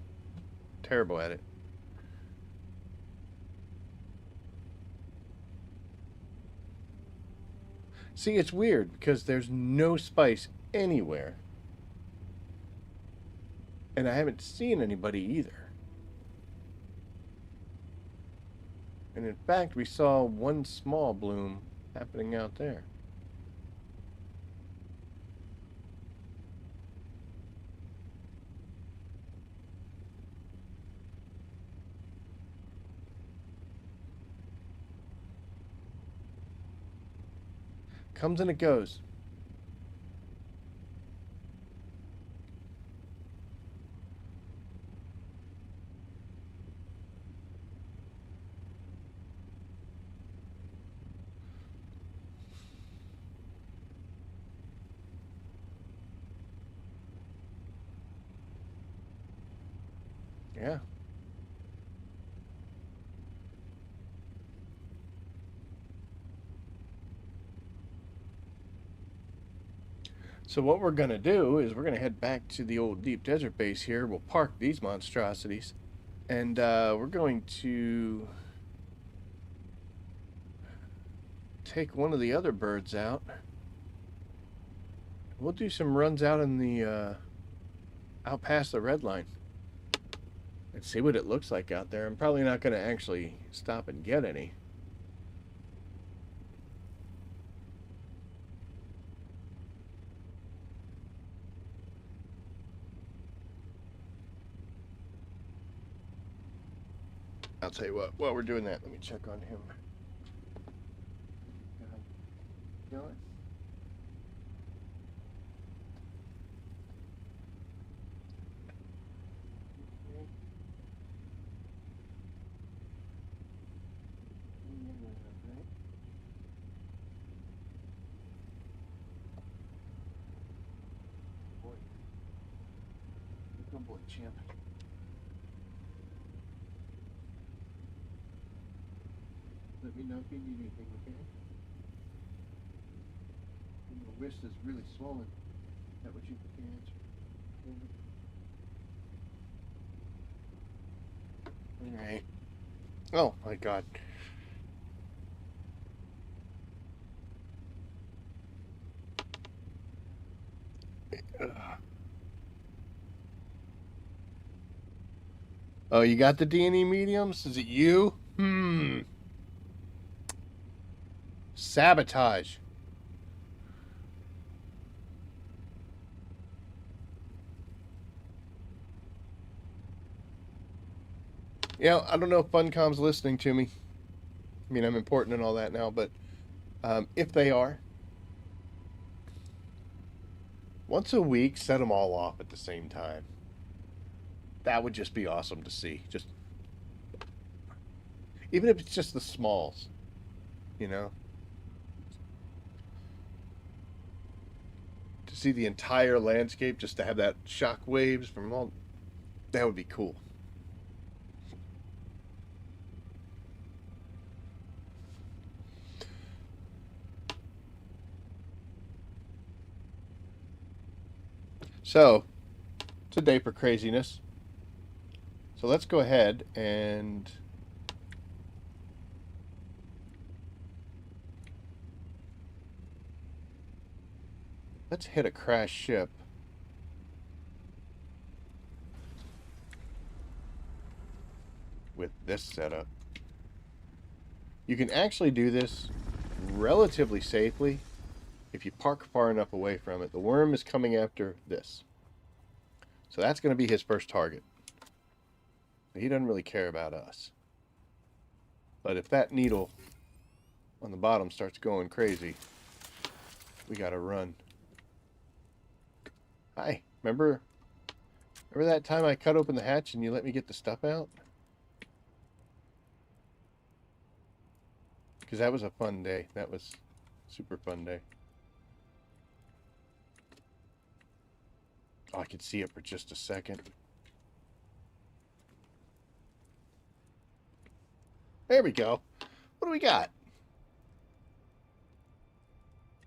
Terrible at it. See, it's weird because there's no spice anywhere. And I haven't seen anybody either. And in fact, we saw one small bloom happening out there. Comes and it goes. Yeah. So what we're going to do is we're going to head back to the old deep desert base here. We'll park these monstrosities. And we're going to take one of the other birds out. We'll do some runs out in the out past the red line. And see what it looks like out there. I'm probably not going to actually stop and get any. I'll tell you what, while we're doing that, let me check on him. Going? Good boy, champ. Let me know if you need anything, okay? Your wrist is really swollen. Is that what you can answer? Alright. Oh my god. Oh, you got the D&E mediums? Is it you? Sabotage. Yeah, I don't know if Funcom's listening to me. I mean, I'm important and all that now, but if they are, once a week, set them all off at the same time. That would just be awesome to see. Just even if it's just the smalls, you know, to see the entire landscape, just to have that shock waves from all, that would be cool. So, It's a day for craziness. So let's go ahead and let's hit a crash ship. With this setup. You can actually do this relatively safely if you park far enough away from it. The worm is coming after this. So that's going to be his first target. He doesn't really care about us. But if that needle on the bottom starts going crazy, we got to run. Hi, remember that time I cut open the hatch and you let me get the stuff out? Because that was a fun day. That was a super fun day. Oh, I could see it for just a second. There we go. What do we got?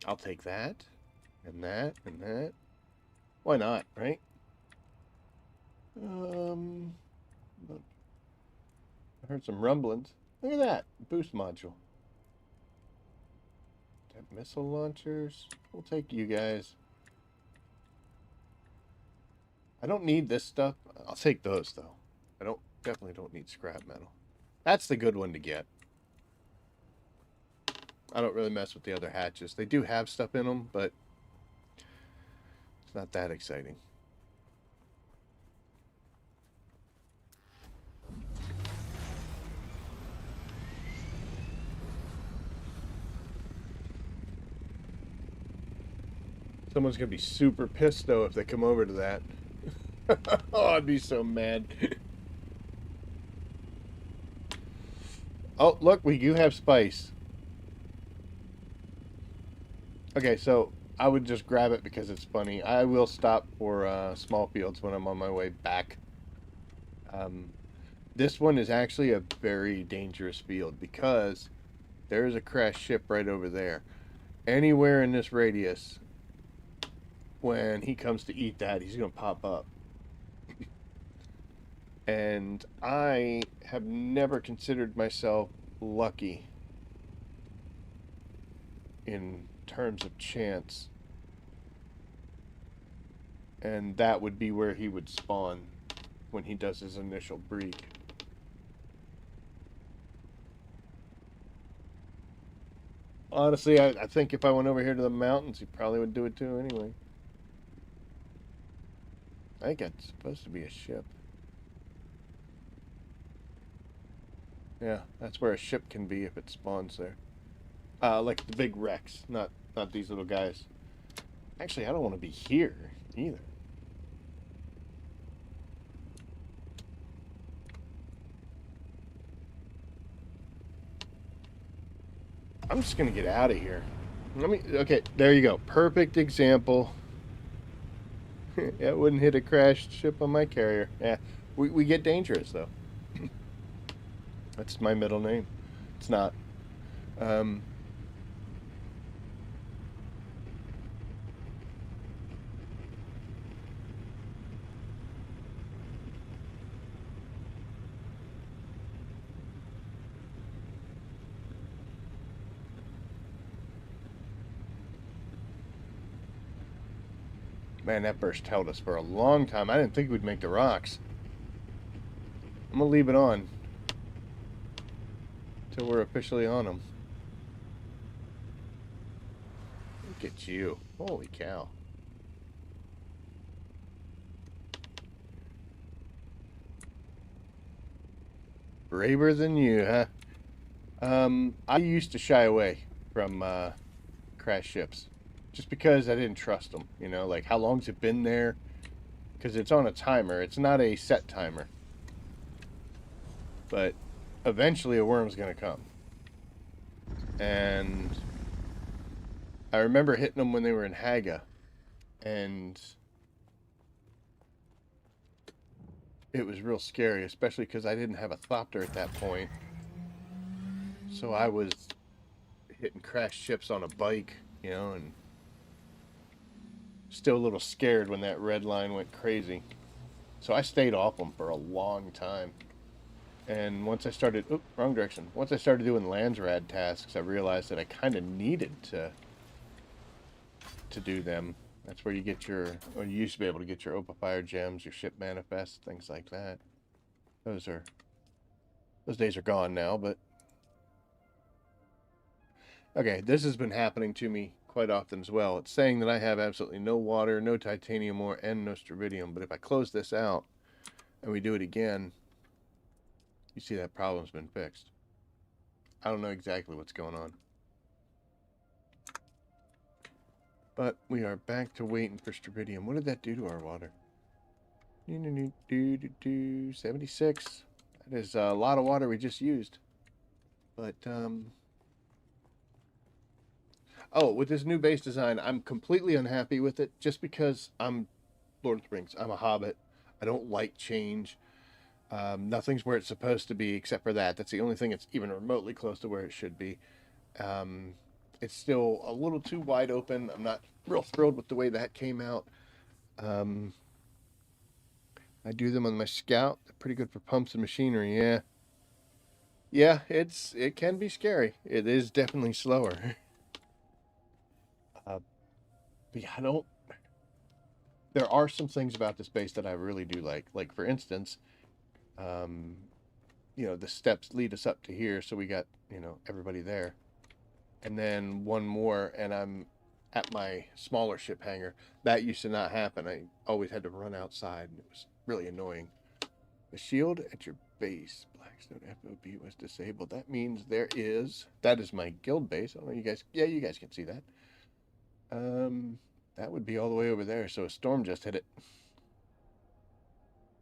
I'll take that, and that, and that. Why not, right? I heard some rumblings. Look at that. Boost module. Missile launchers. We'll take you guys. I don't need this stuff. I'll take those, though. Definitely don't need scrap metal. That's the good one to get. I don't really mess with the other hatches. They do have stuff in them, but it's not that exciting. Someone's going to be super pissed, though, if they come over to that. Oh, I'd be so mad. Oh, look, we do have spice. Okay, so I would just grab it because it's funny. I will stop for small fields when I'm on my way back. This one is actually a very dangerous field because there's a crashed ship right over there. Anywhere in this radius, when he comes to eat that, he's going to pop up. And I have never considered myself lucky in terms of chance. And that would be where he would spawn when he does his initial breed. Honestly, I think if I went over here to the mountains, he probably would do it too anyway. I think it's supposed to be a ship. Yeah, that's where a ship can be if it spawns there. Like the big wrecks, not these little guys. Actually, I don't want to be here either. I'm just gonna get out of here. Okay, there you go. Perfect example. It wouldn't hit a crashed ship on my carrier. Yeah, we get dangerous though. That's my middle name. It's not. Man, that burst held us for a long time. I didn't think we'd make the rocks. I'm gonna leave it on till we're officially on them. Look at you. Holy cow. Braver than you, huh? I used to shy away from crash ships just because I didn't trust them. You know, like how long's it been there? Because it's on a timer. It's not a set timer. But eventually a worm's going to come. And I remember hitting them when they were in Haga. And it was real scary, especially because I didn't have a thopter at that point. So I was hitting crash ships on a bike, you know, and still a little scared when that red line went crazy. So I stayed off them for a long time. And once I started, wrong direction. Once I started doing Landsradd tasks, I realized that I kind of needed to do them. That's where you get your, or you used to be able to get your Opifire gems, your ship manifests, things like that. Those days are gone now, but okay, this has been happening to me quite often as well. It's saying that I have absolutely no water, no titanium ore, and no strontium, but if I close this out and we do it again, you see that problem's been fixed. I don't know exactly what's going on. But we are back to waiting for strontium. What did that do to our water? 76. That is a lot of water we just used. But, oh, with this new base design, I'm completely unhappy with it just because I'm Lord of the Rings. I'm a hobbit. I don't like change. Nothing's where it's supposed to be except for that. That's the only thing that's even remotely close to where it should be. It's still a little too wide open. I'm not real thrilled with the way that came out. I do them on my Scout. They're pretty good for pumps and machinery, yeah. Yeah, it can be scary. It is definitely slower. But yeah, there are some things about this base that I really do like. Like, for instance, the steps lead us up to here, so we got, everybody there. And then one more, and I'm at my smaller ship hangar. That used to not happen. I always had to run outside, and it was really annoying. The shield at your base, Blackstone FOB, was disabled. That means that is my guild base. I don't know, you guys can see that. That would be all the way over there, so a storm just hit it.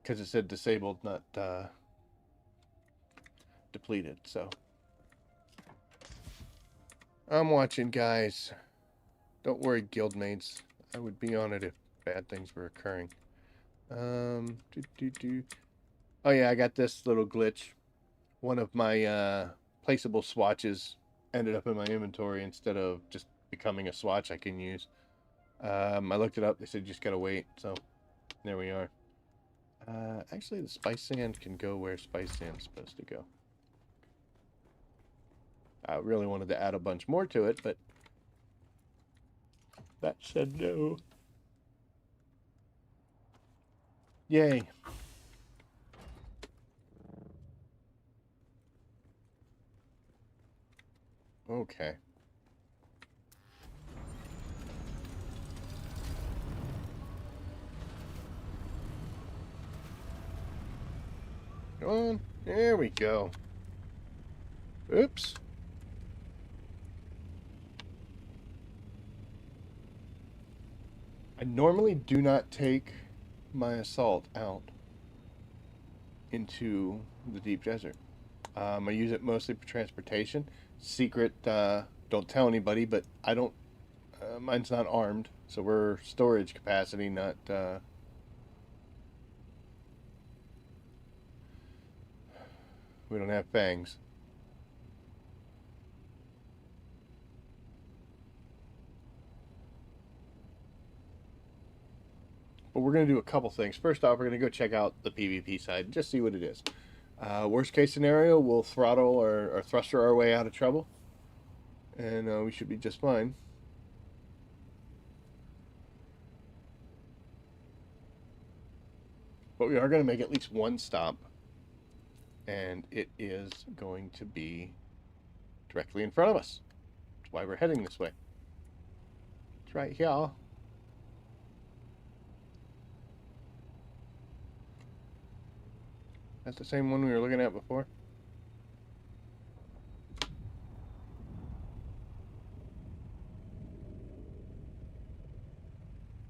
Because it said disabled, not depleted, so. I'm watching, guys. Don't worry, guildmates. I would be on it if bad things were occurring. Oh yeah, I got this little glitch. One of my placeable swatches ended up in my inventory instead of just becoming a swatch I can use. I looked it up. They said you just gotta wait. So there we are. Actually, the spice sand can go where spice sand's supposed to go. I really wanted to add a bunch more to it, but that said no. Yay. Okay. Come on. There we go. Oops. I normally do not take my assault out into the deep desert. I use it mostly for transportation. Secret, don't tell anybody, but I don't, mine's not armed, so we're storage capacity, not, we don't have fangs. But we're going to do a couple things. First off, we're going to go check out the PvP side and just see what it is. Worst case scenario, we'll throttle or thruster our way out of trouble. And we should be just fine. But we are going to make at least one stop. And it is going to be directly in front of us. That's why we're heading this way. It's right here. That's the same one we were looking at before.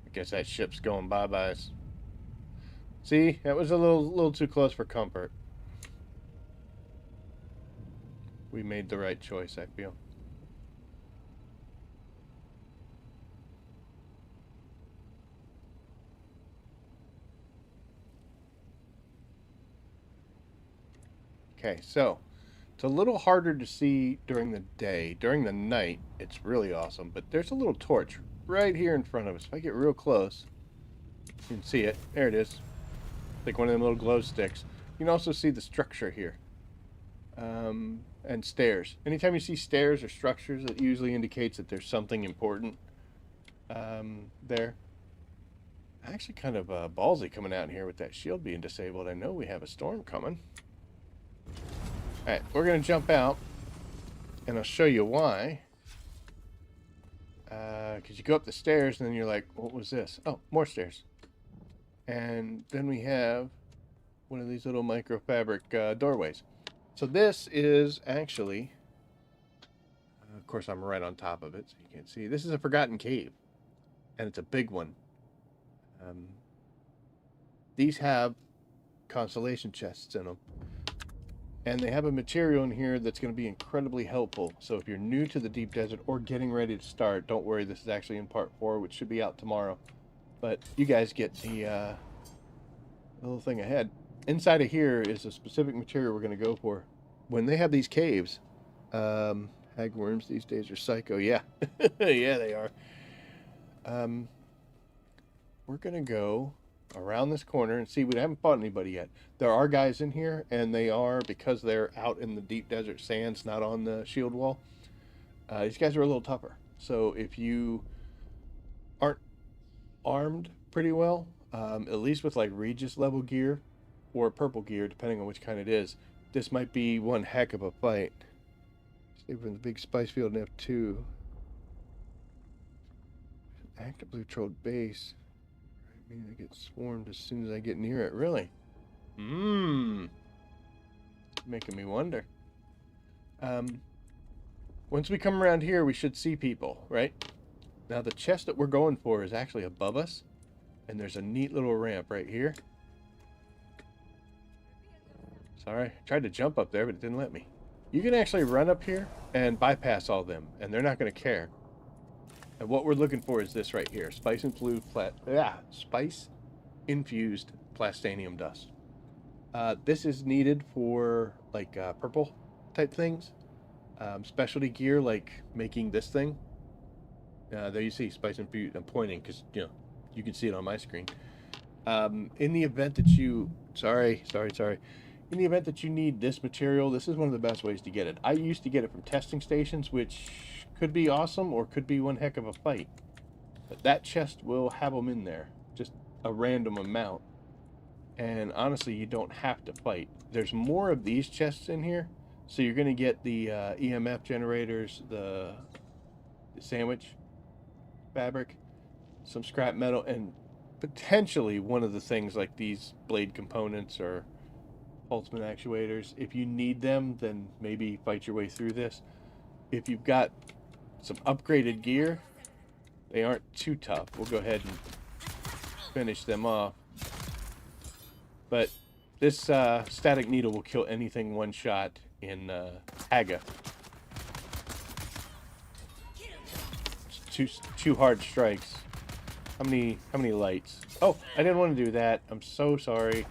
I guess that ship's going bye-byes. See, that was a little too close for comfort. We made the right choice, I feel. Okay, so it's a little harder to see during the day. During the night, it's really awesome, but there's a little torch right here in front of us. If I get real close, you can see it. There it is. like one of them little glow sticks. You can also see the structure here. And stairs. Anytime you see stairs or structures, it usually indicates that there's something important there. Actually, kind of ballsy coming out here with that shield being disabled. I know we have a storm coming. Alright, we're going to jump out, and I'll show you why. Because you go up the stairs, and then you're like, what was this? Oh, more stairs. And then we have one of these little microfabric doorways. So this is actually, of course I'm right on top of it, so you can't see. This is a forgotten cave, and it's a big one. These have constellation chests in them. And they have a material in here that's going to be incredibly helpful. So if you're new to the deep desert or getting ready to start, don't worry, this is actually in part 4, which should be out tomorrow. But you guys get the little thing ahead. Inside of here is a specific material we're going to go for. When they have these caves, hagworms these days are psycho. Yeah, yeah, they are. We're going to go around this corner and see. We haven't fought anybody yet. There are guys in here, and they are, because they're out in the deep desert sands, not on the shield wall. These guys are a little tougher. So if you aren't armed pretty well, at least with like Regis level gear or purple gear, depending on which kind it is, this might be one heck of a fight. Save from the big spice field in F2. Actively patrolled base. I mean, I get swarmed as soon as I get near it. Really? Making me wonder. Once we come around here, we should see people, right? Now, the chest that we're going for is actually above us, and there's a neat little ramp right here. Sorry, I tried to jump up there, but it didn't let me. You can actually run up here and bypass all them, and they're not going to care. And what we're looking for is this right here. Spice infused plastanium dust. This is needed for like purple type things. Specialty gear like making this thing. There you see spice infused. I'm pointing because you can see it on my screen. In the event that you in the event that you need this material, this is one of the best ways to get it. I used to get it from testing stations, which could be awesome or could be one heck of a fight. But that chest will have them in there, just a random amount. And honestly, you don't have to fight. There's more of these chests in here, so you're going to get the EMF generators, the sandwich fabric, some scrap metal, and potentially one of the things like these blade components or ultimate actuators. If you need them, then maybe fight your way through this. If you've got some upgraded gear, they aren't too tough. We'll go ahead and finish them off. But this static needle will kill anything one shot in Haga. Two hard strikes. How many lights? Oh, I didn't want to do that. I'm so sorry.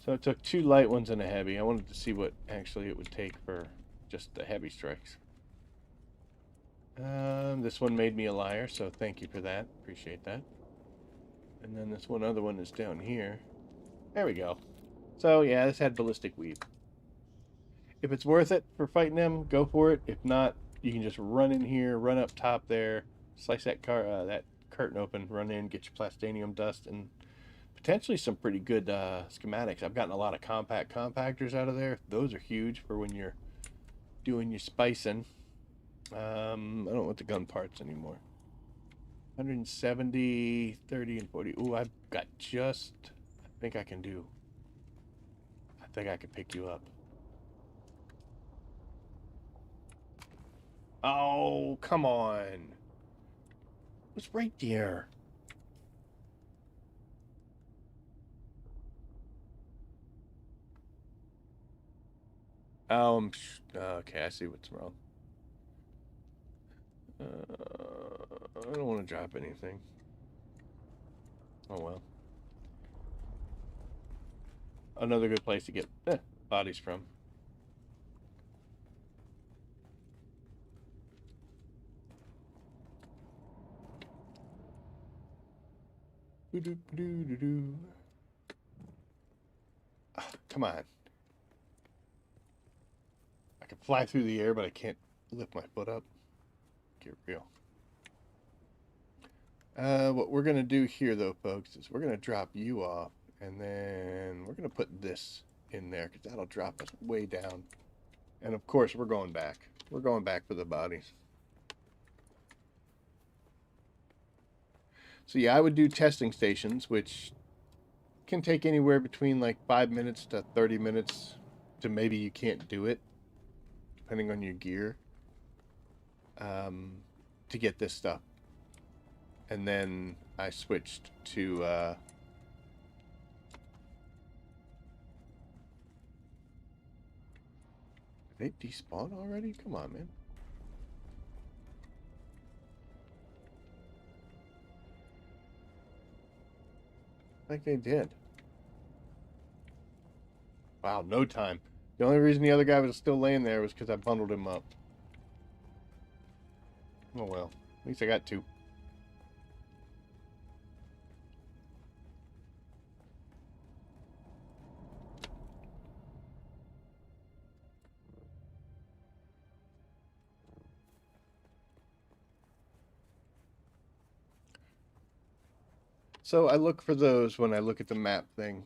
So it took 2 light ones and a heavy. I wanted to see what actually it would take for just the heavy strikes. This one made me a liar, so thank you for that. Appreciate that. And then this other one is down here. There we go. So yeah, this had ballistic weave. If it's worth it for fighting them, go for it. If not, you can just run in here, run up top there, slice that curtain open, run in, get your plastanium dust, and potentially some pretty good schematics. I've gotten a lot of compact compactors out of there. Those are huge for when you're doing your spicing. I don't want the gun parts anymore. 170, 30, and 40. Ooh, I've got just... I think I can pick you up. Oh, come on. It was right there. Okay, I see what's wrong. I don't want to drop anything. Oh well. Another good place to get bodies from. Ba-doop-ba-doo-doo-doo. Ah, come on. I can fly through the air, but I can't lift my foot up. Get real. What we're going to do here, though, folks, is we're going to drop you off, and then we're going to put this in there, because that'll drop us way down. And, of course, we're going back. We're going back for the bodies. So, yeah, I would do testing stations, which can take anywhere between, like, 5 minutes to 30 minutes to maybe you can't do it, depending on your gear, to get this stuff. And then I switched to did they despawn already? Come on, man. Like they did. Wow, no time. The only reason the other guy was still laying there was because I bundled him up. Oh well. At least I got two. So I look for those when I look at the map thing.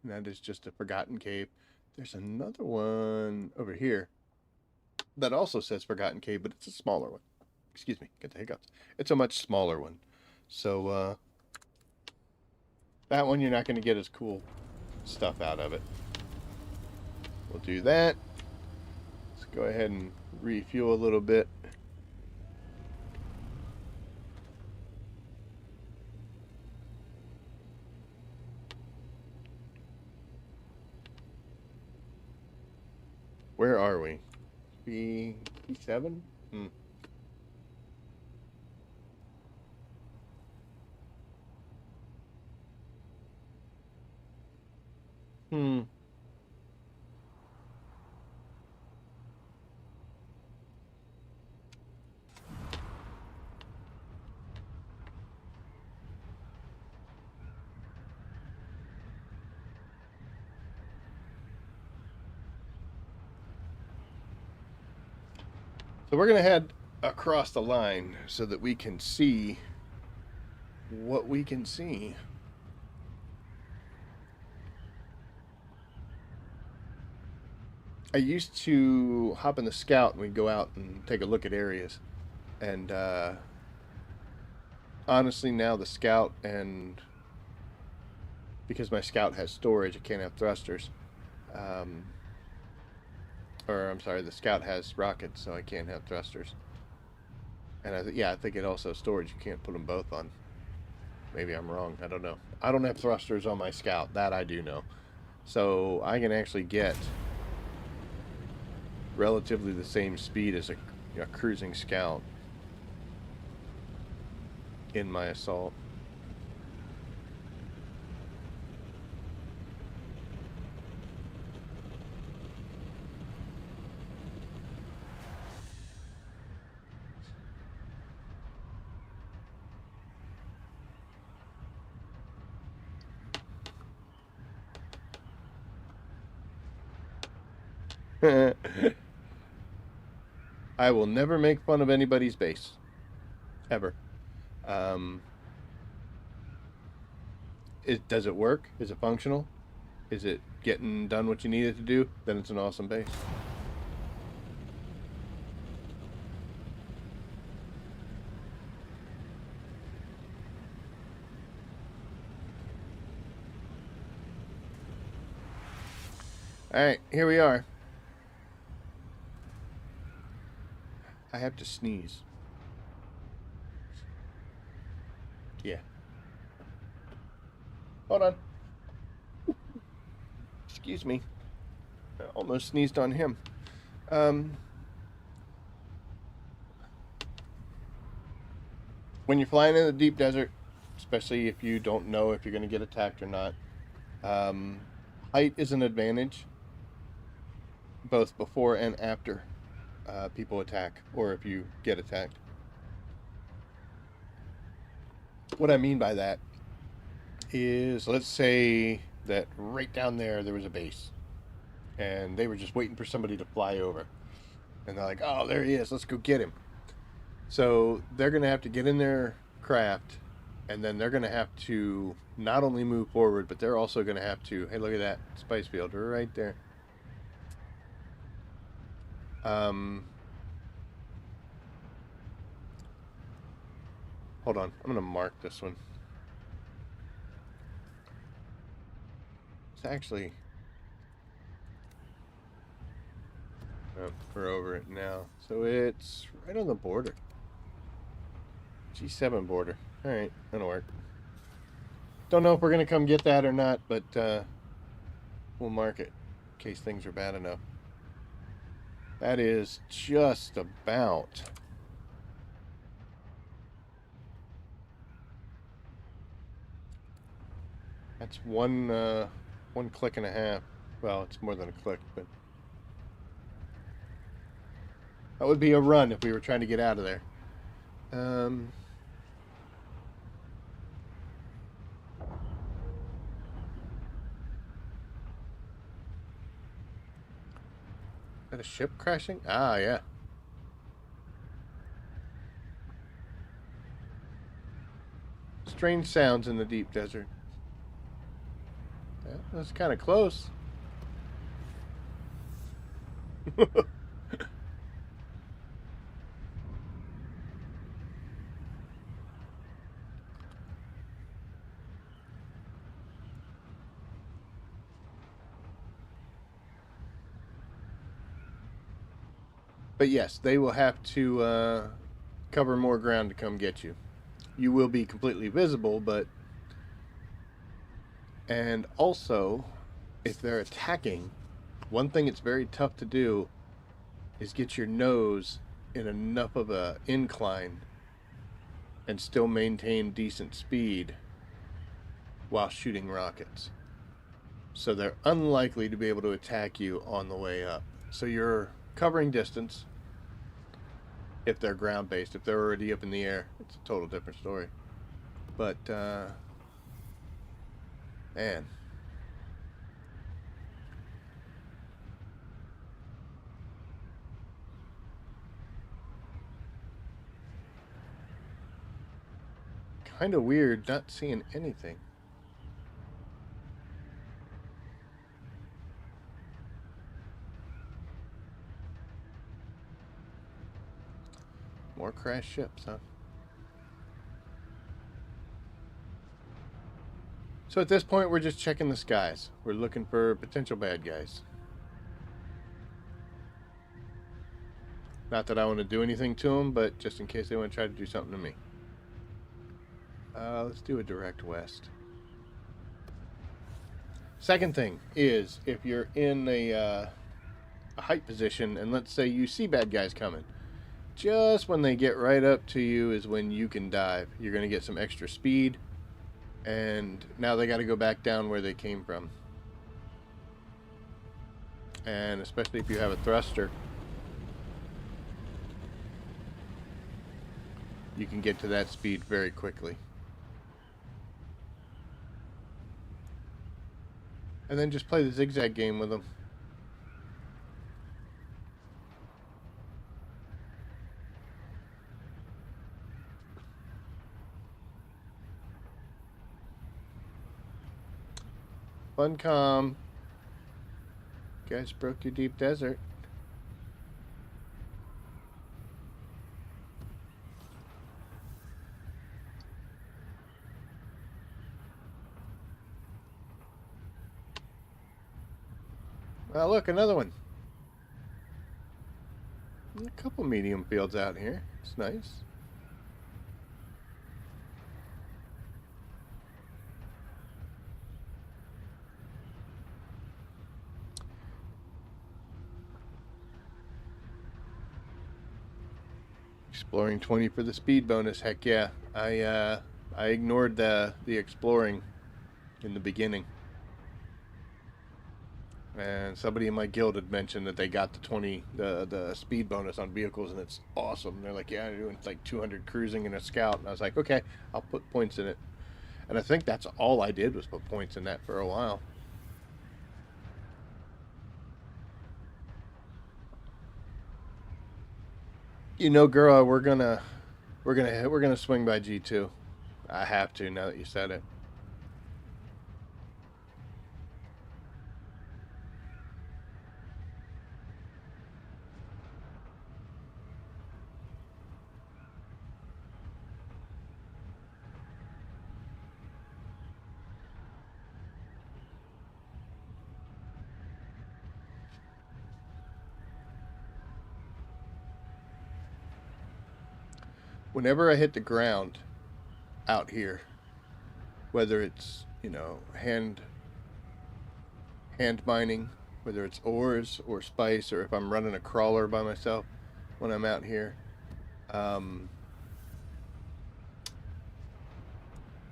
And that is just a forgotten cave. There's another one over here that also says forgotten cave, but it's a smaller one. Excuse me, get the hiccups. It's a much smaller one. So that one you're not going to get as cool stuff out of it. We'll do that. Let's go ahead and refuel a little bit. Where are we? B7? Hmm. Hmm. So we're going to head across the line so that we can see what we can see. I used to hop in the Scout and we'd go out and take a look at areas. And honestly, now the Scout, and because my Scout has storage, it can't have thrusters. Or I'm sorry, the Scout has rockets, so I can't have thrusters. And I think it also has storage. You can't put them both on. Maybe I'm wrong. I don't know. I don't have thrusters on my Scout. That I do know. So I can actually get relatively the same speed as a cruising Scout in my assault. I will never make fun of anybody's base. Ever. Does it work? Is it functional? Is it getting done what you need it to do? Then it's an awesome base. Alright, here we are. I have to sneeze. Yeah. Hold on. Excuse me. I almost sneezed on him. When you're flying in the deep desert, especially if you don't know if you're going to get attacked or not, height is an advantage, both before and after people attack, or if you get attacked. What I mean by that is, let's say that right down there was a base, and they were just waiting for somebody to fly over, and they're like, "Oh, there he is. Let's go get him." So they're going to have to get in their craft, and then they're going to have to not only move forward, but they're also going to have to. Hey, look at that spice field right there. Hold on. I'm going to mark this one. It's actually. Oh, we're over it now. So it's right on the border. G7 border. Alright, that'll work. Don't know if we're going to come get that or not, but we'll mark it in case things are bad enough. That is just about. That's one click and a half. Well, it's more than a click, but that would be a run if we were trying to get out of there. Is that a ship crashing? Ah, yeah. Strange sounds in the deep desert. Yeah, that's kind of close. But yes, they will have to cover more ground to come get you. You will be completely visible, but. And also, if they're attacking, one thing it's very tough to do is get your nose in enough of a incline and still maintain decent speed while shooting rockets. So they're unlikely to be able to attack you on the way up. So you're covering distance if they're ground based. If they're already up in the air, it's a total different story. But man, kind of weird not seeing anything. More crashed ships, huh? So at this point, we're just checking the skies. We're looking for potential bad guys. Not that I want to do anything to them, but just in case they want to try to do something to me. Let's do a direct west. Second thing is, if you're in a height position, and let's say you see bad guys coming, just when they get right up to you is when you can dive. You're going to get some extra speed, and now they got to go back down where they came from. And especially if you have a thruster, you can get to that speed very quickly. And then just play the zigzag game with them. Funcom. You guys broke your deep desert. Well, look, another one. A couple medium fields out here. It's nice. Exploring 20 for the speed bonus. Heck yeah. I ignored the exploring in the beginning. And somebody in my guild had mentioned that they got the 20 the speed bonus on vehicles, and it's awesome. They're like, yeah, I'm doing like 200 cruising and a scout, and I was like, okay, I'll put points in it. And I think that's all I did was put points in that for a while. You know, girl, we're gonna swing by G2. I have to now that you said it. Whenever I hit the ground out here, whether it's, hand mining, whether it's ores or spice, or if I'm running a crawler by myself when I'm out here, um,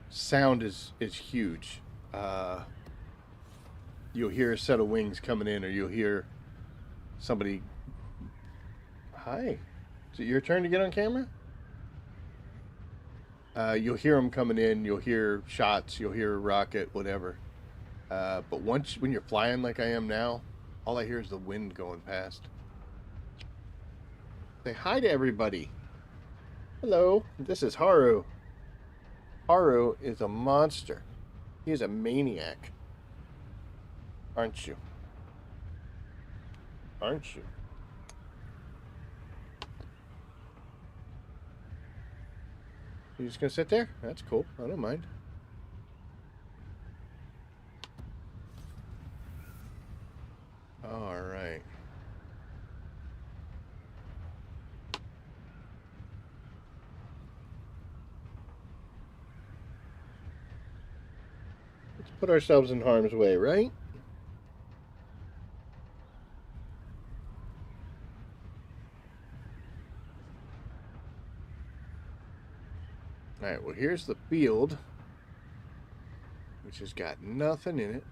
sound is huge. Uh, you'll hear a set of wings coming in, or you'll hear somebody. Hi, is it your turn to get on camera? You'll hear them coming in. You'll hear shots. You'll hear a rocket, whatever. But when you're flying like I am now, all I hear is the wind going past. Say hi to everybody. Hello, this is Haru. Haru is a monster. He is a maniac. Aren't you? Aren't you? You just gonna sit there? That's cool. I don't mind. All right. Let's put ourselves in harm's way, right? All right, well, here's the field, which has got nothing in it.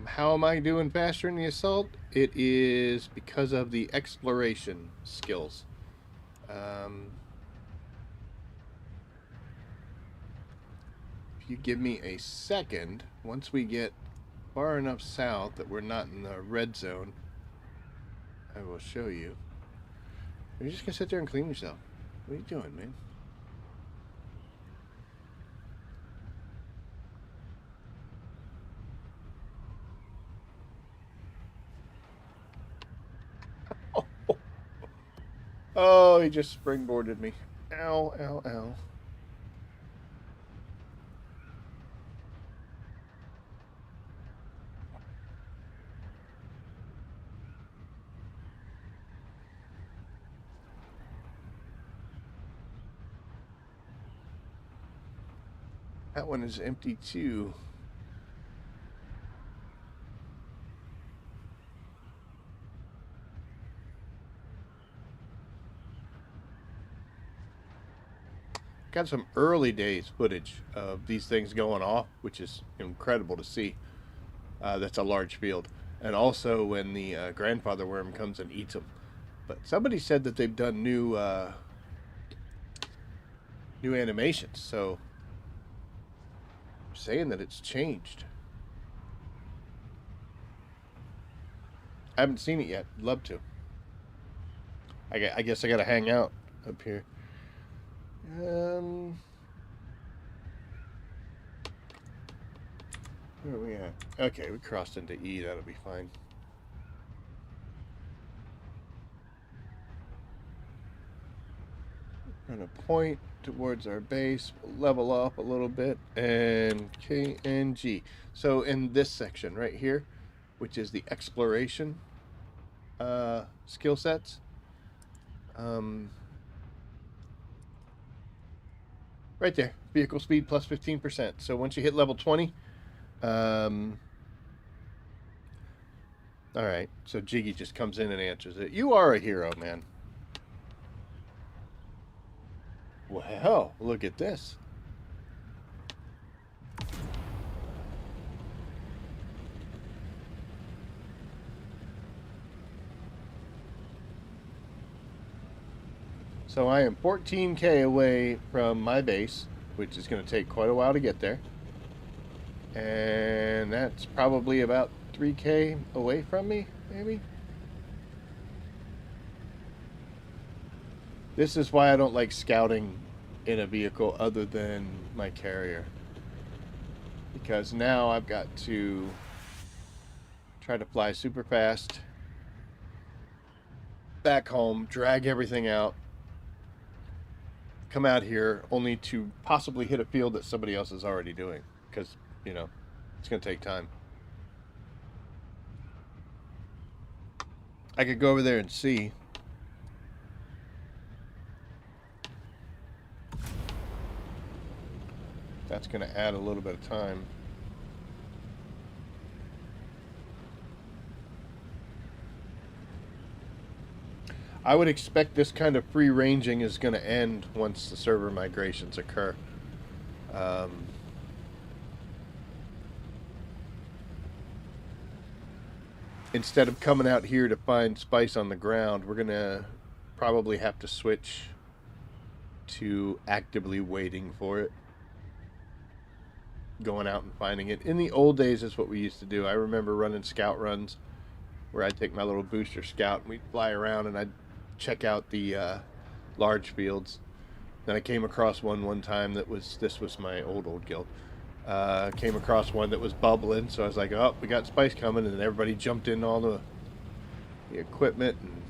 How am I doing faster in the assault? It is because of the exploration skills. If you give me a second, once we get far enough south that we're not in the red zone, I will show you. You're just gonna sit there and clean yourself. What are you doing, man? Oh, he just springboarded me. Ow, ow, ow. That one is empty too. Got some early days footage of these things going off, which is incredible to see. That's a large field. And also when the grandfather worm comes and eats them. But somebody said that they've done new animations, so I'm saying that it's changed. I haven't seen it yet. Love to. I guess I gotta hang out up here. Where are we at? Okay, we crossed into E. That'll be fine. We're going to point towards our base, level up a little bit, and K and G. So in this section right here, which is the exploration skill sets, right there, vehicle speed plus 15%. So once you hit level 20, all right, so Jiggy just comes in and answers it. You are a hero, man. Well, look at this. So I am 14K away from my base, which is going to take quite a while to get there. And that's probably about 3K away from me, maybe. This is why I don't like scouting in a vehicle other than my carrier. Because now I've got to try to fly super fast back home, drag everything out, come out here only to possibly hit a field that somebody else is already doing. Because, you know, it's going to take time. I could go over there and see. That's going to add a little bit of time. I would expect this kind of free ranging is going to end once the server migrations occur. Instead of coming out here to find spice on the ground, we're going to probably have to switch to actively waiting for it. Going out and finding it. In the old days is what we used to do. I remember running scout runs where I'd take my little booster scout and we'd fly around and I'd check out the large fields. Then I came across one time that was, this was my old guild. Came across one that was bubbling, so I was like, oh, we got spice coming, and then everybody jumped in all the equipment and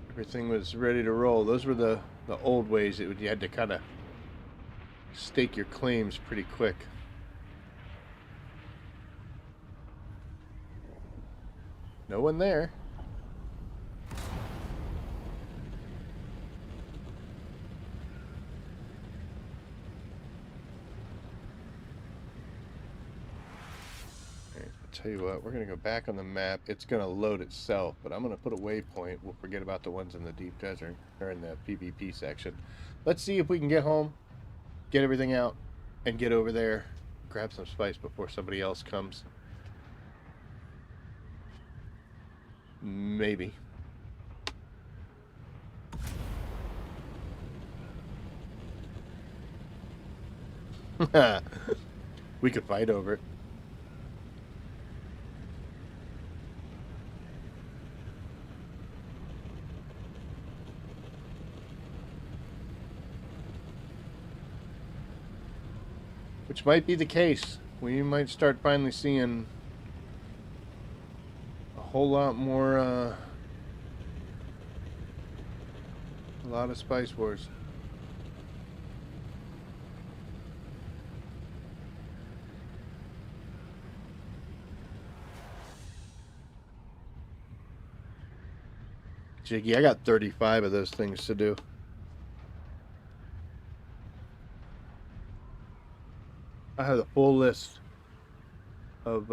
everything was ready to roll. Those were the old ways. You had to kind of stake your claims pretty quick. No one there. Tell you what, we're going to go back on the map. It's going to load itself, but I'm going to put a waypoint. We'll forget about the ones in the deep desert or in the PvP section. Let's see if we can get home, get everything out, and get over there, grab some spice before somebody else comes. Maybe. We could fight over it. Which might be the case. We might start finally seeing a whole lot more, a lot of Spice Wars. Jiggy, I got 35 of those things to do. I have the full list of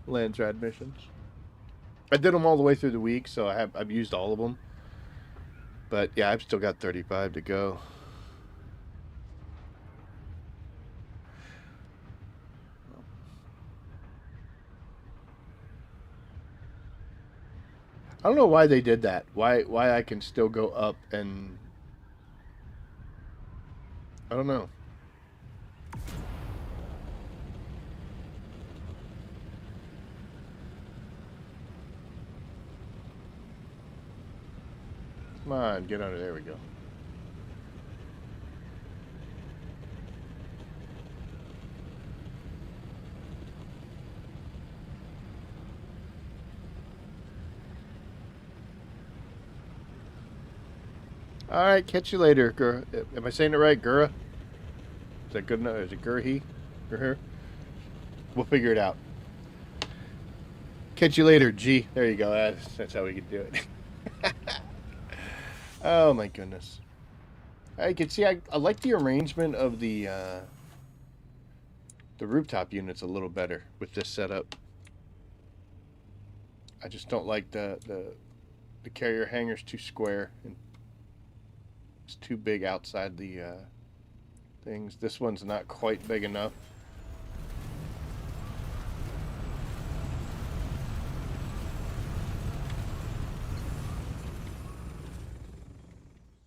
Landsradd missions. I did them all the way through the week, so I've used all of them. But yeah, I've still got 35 to go. I don't know why they did that. Why I can still go up and I don't know. Come on, get under. There we go. All right, catch you later, Gura. Am I saying it right, Gura? Is that good enough? Is it Gurhi? Gurher? We'll figure it out. Catch you later, G. There you go. That's how we can do it. Oh my goodness. I can see. I like the arrangement of the rooftop units a little better with this setup. I just don't like the carrier hangar's too square and it's too big outside the things. This one's not quite big enough.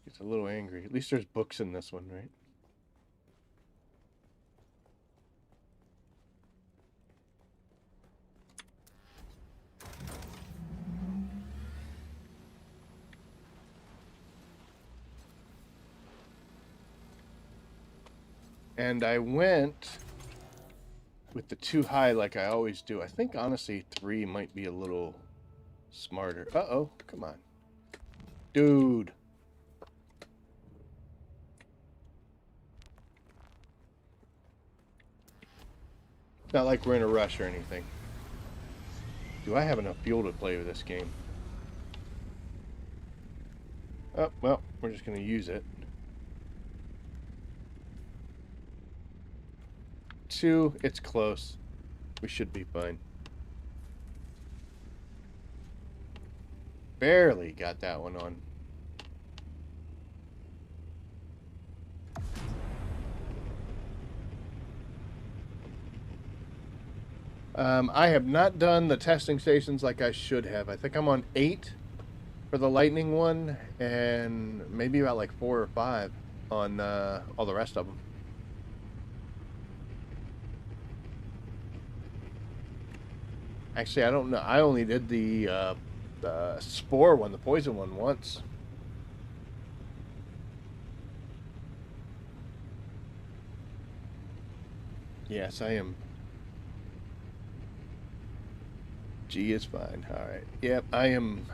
Gets a little angry. At least there's books in this one, right? And I went with the 2 high like I always do. I think honestly 3 might be a little smarter. Uh-oh, come on. Dude. It's not like we're in a rush or anything. Do I have enough fuel to play with this game? Oh, well, we're just going to use it. 2, it's close. We should be fine. Barely got that one on. I have not done the testing stations like I should have. I think I'm on 8 for the lightning one, and maybe about like 4 or 5 on all the rest of them. Actually, I don't know. I only did the spore one, the poison one, once. Yes, I am. G is fine. All right. Yep, I am.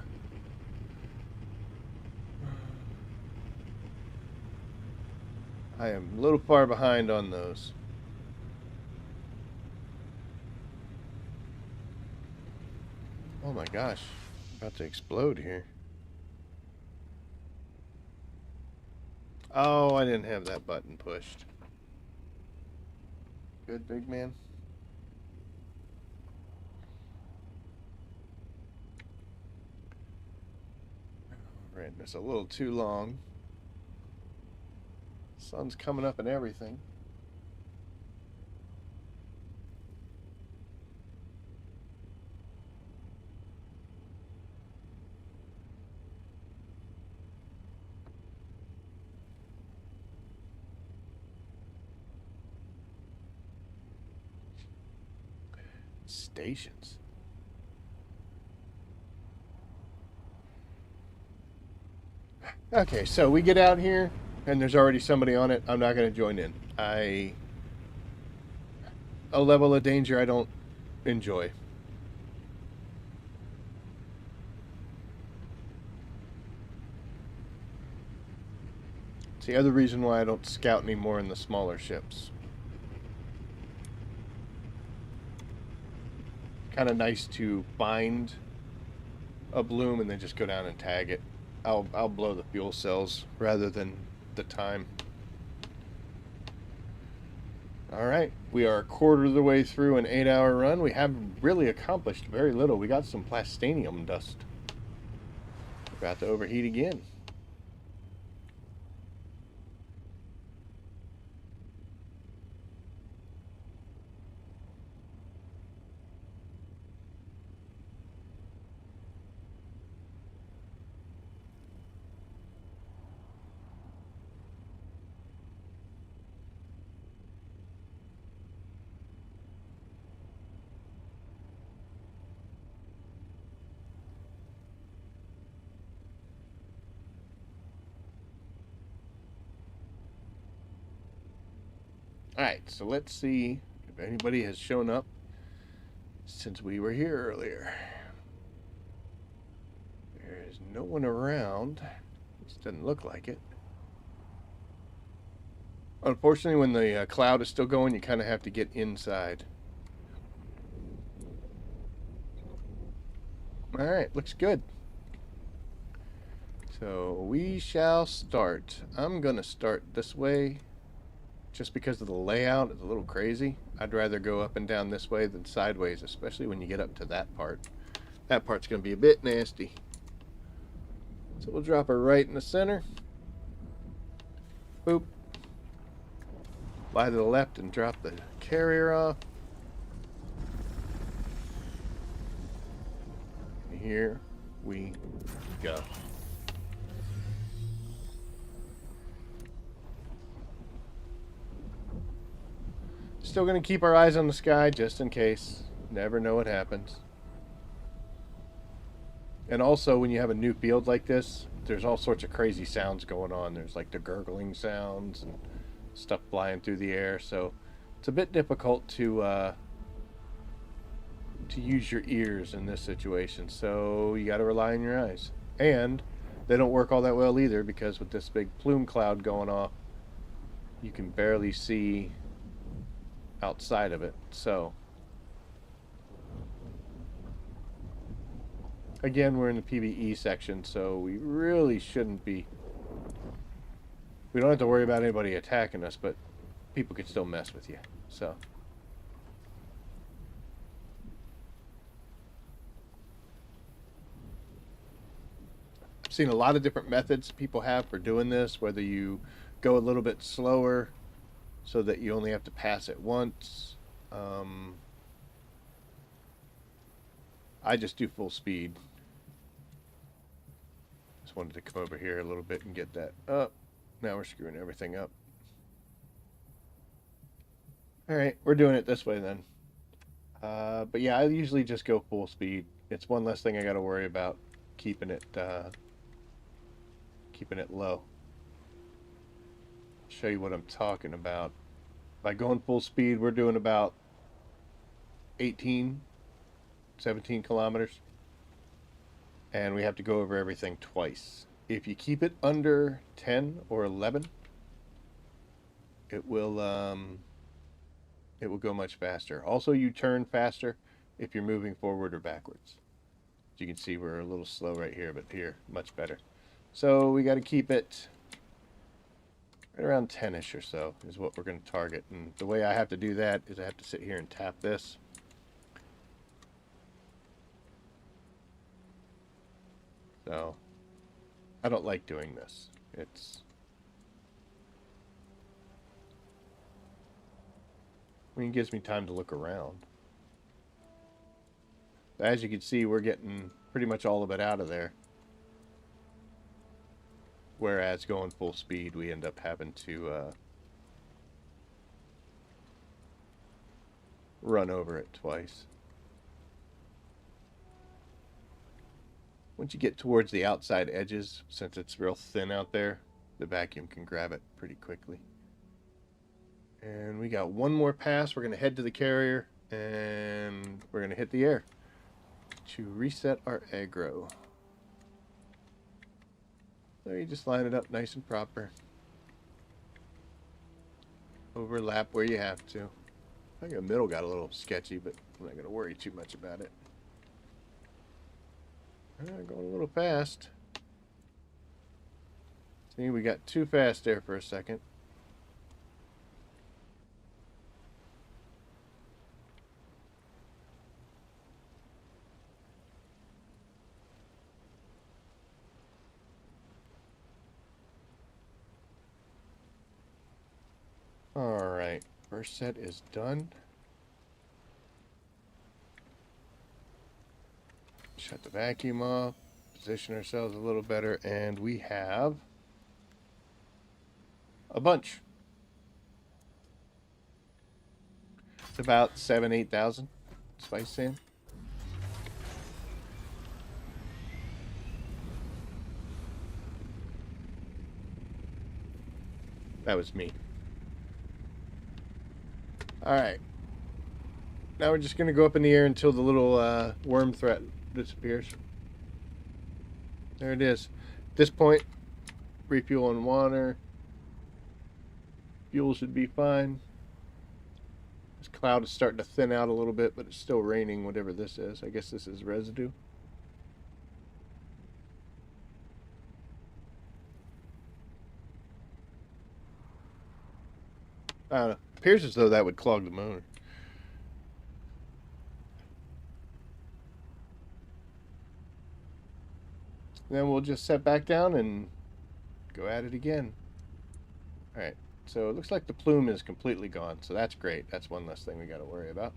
I am a little far behind on those. Oh my gosh. About to explode here. Oh, I didn't have that button pushed. Good, big man. Ran this a little too long. Sun's coming up and everything. Stations. Okay, so we get out here and there's already somebody on it. I'm not going to join in. A level of danger I don't enjoy. It's the other reason why I don't scout anymore in the smaller ships. Kind of nice to find a bloom and then just go down and tag it. I'll blow the fuel cells rather than the time. All right, we are a quarter of the way through an 8-hour run. We have really accomplished very little. We got some plastinium dust. We're about to overheat again. Alright, so let's see if anybody has shown up since we were here earlier. There is no one around. Just doesn't look like it. Unfortunately, when the cloud is still going, you kind of have to get inside. Alright, looks good. So we shall start. I'm going to start this way just because of the layout. It's a little crazy. I'd rather go up and down this way than sideways, especially when you get up to that part. That part's going to be a bit nasty. So we'll drop her right in the center. Boop. Fly to the left and drop the carrier off. Here we go. Still going to keep our eyes on the sky just in case. Never know what happens. And also, when you have a new field like this, there's all sorts of crazy sounds going on. There's like the gurgling sounds and stuff flying through the air. So it's a bit difficult to use your ears in this situation. So you got to rely on your eyes. And they don't work all that well either, because with this big plume cloud going off, you can barely see outside of it. So again, we're in the PvE section, so we really shouldn't be... We don't have to worry about anybody attacking us, but people can still mess with you. So I've seen a lot of different methods people have for doing this, whether you go a little bit slower so that you only have to pass it once. I just do full speed. Just wanted to come over here a little bit and get that up. Now we're screwing everything up. Alright, we're doing it this way then. But yeah, I usually just go full speed. It's one less thing I got to worry about keeping it low. Show you what I'm talking about. By going full speed, we're doing about 17 kilometers. And we have to go over everything twice. If you keep it under 10 or 11, it will go much faster. Also, you turn faster if you're moving forward or backwards. As you can see, we're a little slow right here, but here, much better. So we got to keep it right around 10-ish or so is what we're going to target. And the way I have to do that is I have to sit here and tap this. So I don't like doing this. I mean, it gives me time to look around. As you can see, we're getting pretty much all of it out of there. Whereas going full speed, we end up having to run over it twice. Once you get towards the outside edges, since it's real thin out there, the vacuum can grab it pretty quickly. And we got one more pass. We're going to head to the carrier, and we're going to hit the air to reset our aggro. So you just line it up nice and proper. Overlap where you have to. I think the middle got a little sketchy, but I'm not going to worry too much about it. Going a little fast. See, we got too fast there for a second. Alright, first set is done. Shut the vacuum off, position ourselves a little better, and we have a bunch. It's about 8,000 spice sand. That was me. Alright. Now we're just going to go up in the air until the little worm threat disappears. There it is. At this point, refuel on water. Fuel should be fine. This cloud is starting to thin out a little bit, but it's still raining, whatever this is. I guess this is residue. I don't know. Appears as though that would clog the motor. Then we'll just set back down and go at it again. Alright, so it looks like the plume is completely gone, so that's great. That's one less thing we got to worry about.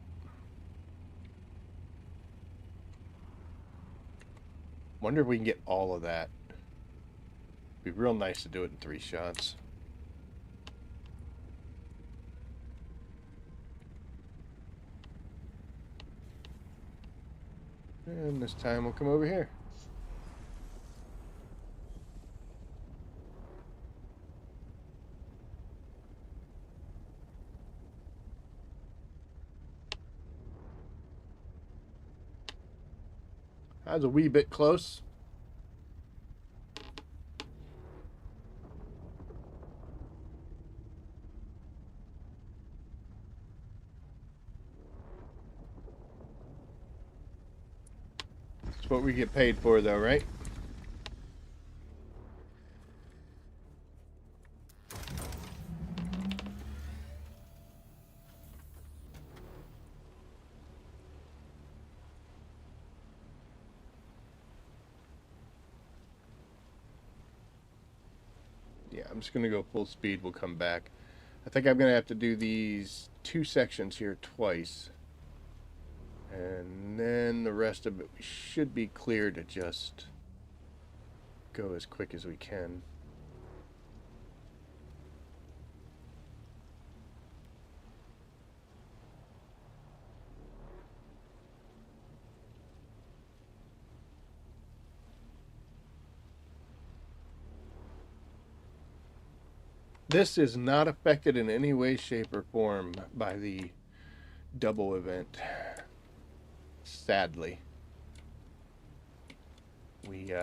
Wonder if we can get all of that. Be real nice to do it in 3 shots. And this time we'll come over here. I was a wee bit close. That's what we get paid for, though, right? Yeah, I'm just going to go full speed. We'll come back. I think I'm going to have to do these 2 sections here twice. And then the rest of it we should be clear to just go as quick as we can. This is not affected in any way, shape, or form by the double event. Sadly. We